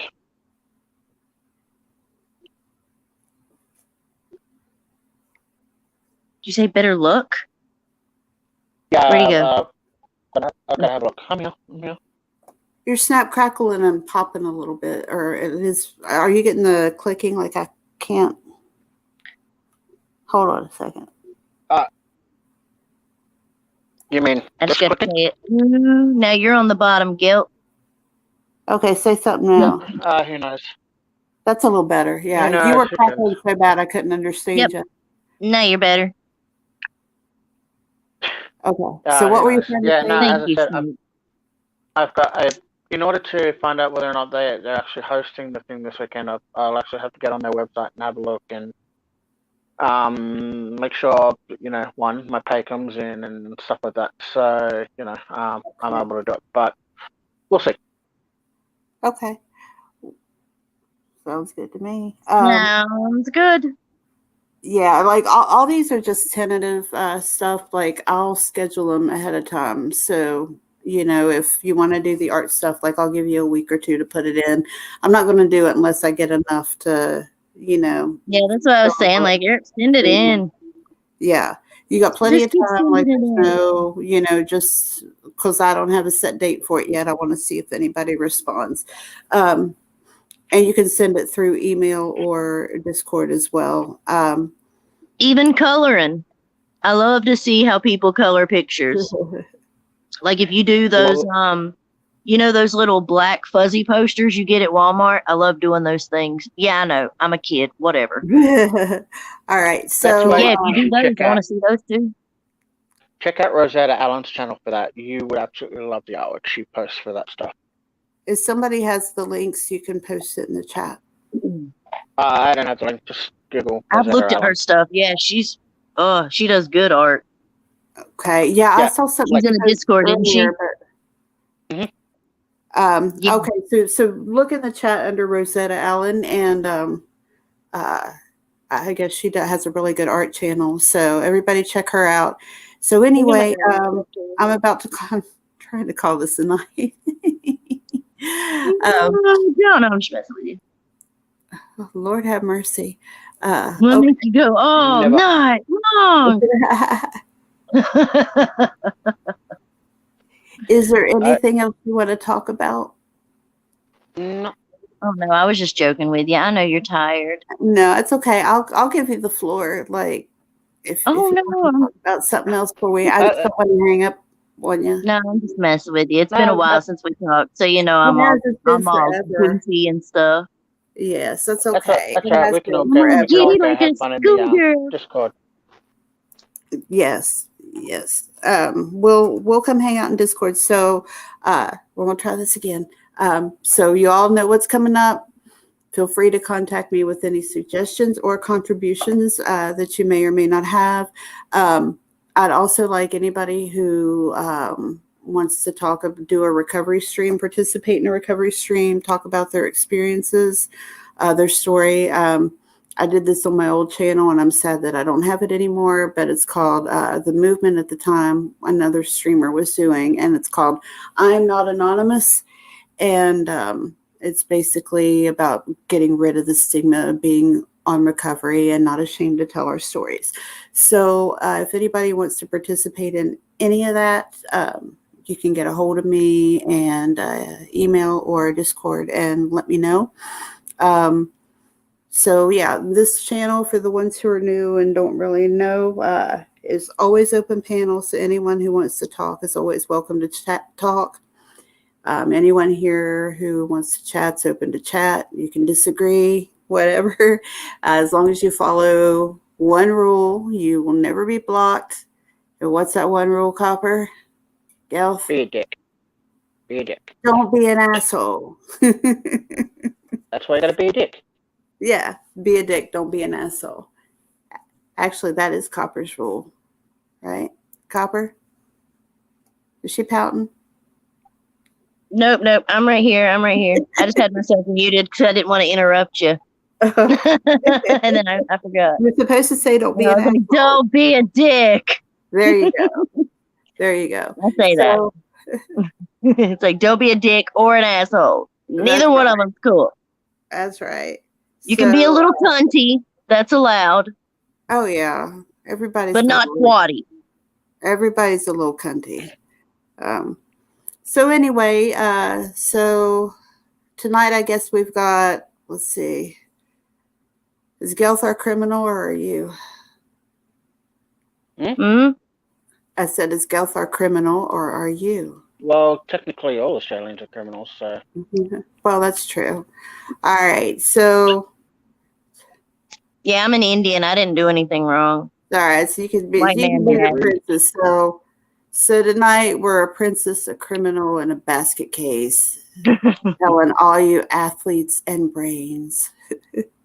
Did you say better look? Yeah. Where'd you go? I've got to have a look. I'm here. You're snap crackling and popping a little bit, or it is. Are you getting the clicking? Like I can't. Hold on a second. You mean? I just got to say it. Now you're on the bottom, Gil. Okay, say something now. Who knows? That's a little better. Yeah, you were crackling so bad I couldn't understand you. Now you're better. Okay. So what were you trying to Yeah, say? no, Thank as I you, said, Snoop. I've got in order to find out whether or not they're actually hosting the thing this weekend, I'll actually have to get on their website and have a look and make sure one, my pay comes in and stuff like that. So I'm able to do it, but we'll see. Okay. Sounds good to me. Sounds good. Yeah, like all these are just tentative stuff. Like I'll schedule them ahead of time. So, if you want to do the art stuff, like I'll give you a week or two to put it in. I'm not going to do it unless I get enough to, Yeah, that's what I was saying. Like, send it in. Yeah, you got plenty Just of time. Like, send it in. just because I don't have a set date for it yet, I want to see if anybody responds. And you can send it through email or Discord as well. Even coloring. I love to see how people color pictures. Like if you do those, those little black fuzzy posters you get at Walmart. I love doing those things. Yeah, I know. I'm a kid. Whatever. All right. So yeah, if you do those, I want to see those too. Check out Rosetta Allen's channel for that. You would absolutely love the artwork she posts for that stuff. If somebody has the links, you can post it in the chat. I don't have the link. Just Google. I've looked at her stuff. Yeah, she does good art. Okay. Yeah, I saw something. She's in the Discord, isn't she? Yeah. Okay. So look in the chat under Rosetta Allen, and I guess she has a really good art channel. So everybody check her out. So anyway, I'm about to trying to call this a night. No, I'm just messing with you. Lord have mercy. We'll make you go all night long. Is there anything else you want to talk about? No. Oh no, I was just joking with you. I know you're tired. No, it's okay. I'll give you the floor. Like if you want to talk about something else before I just don't want to hang up on you. No, I'm just messing with you. It's been a while since we talked, so I'm all goofy and stuff. Yes, that's okay. That's right. We can all go have fun in the Discord. Yes. We'll come hang out in Discord. So we're gonna try this again. So you all know what's coming up. Feel free to contact me with any suggestions or contributions that you may or may not have. I'd also like anybody who wants to do a recovery stream, participate in a recovery stream, talk about their experiences, their story. I did this on my old channel, and I'm sad that I don't have it anymore, but it's called The Movement at the time another streamer was doing, and it's called I'm Not Anonymous. And it's basically about getting rid of the stigma of being on recovery and not ashamed to tell our stories. So if anybody wants to participate in any of that, you can get a hold of me and email or Discord and let me know. So yeah, this channel, for the ones who are new and don't really know, is always open panel. So anyone who wants to talk is always welcome to talk. Anyone here who wants to chat's open to chat. You can disagree, whatever. As long as you follow one rule, you will never be blocked. And what's that one rule, Copper? Gelf? Be a dick. Be a dick. Don't be an asshole. That's why you gotta be a dick. Yeah, be a dick. Don't be an asshole. Actually, that is Copper's rule, right? Copper? Is she pouting? Nope. I'm right here. I just had myself muted because I didn't want to interrupt you. And then I forgot. You're supposed to say don't be an asshole. Don't be a dick. There you go. There you go. I say that. It's like, don't be a dick or an asshole. Neither one of them's cool. That's right. You can be a little cunty. That's allowed. Oh, yeah. Everybody's but not twatty. Everybody's a little cunty. So anyway, so tonight I guess we've got, let's see. Is Gelth our criminal or are you? Mm-hmm. I said, is Gelth our criminal or are you? Well, technically all Australians are criminals, so. Well, that's true. All right, so. Yeah, I'm an Indian. I didn't do anything wrong. All right, so you can be the princess. So So tonight we're a princess, a criminal, and a basket case. Telling all you athletes and brains.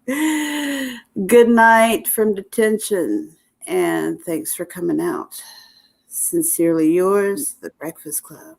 Good night from detention, and thanks for coming out. Sincerely yours, The Breakfast Club.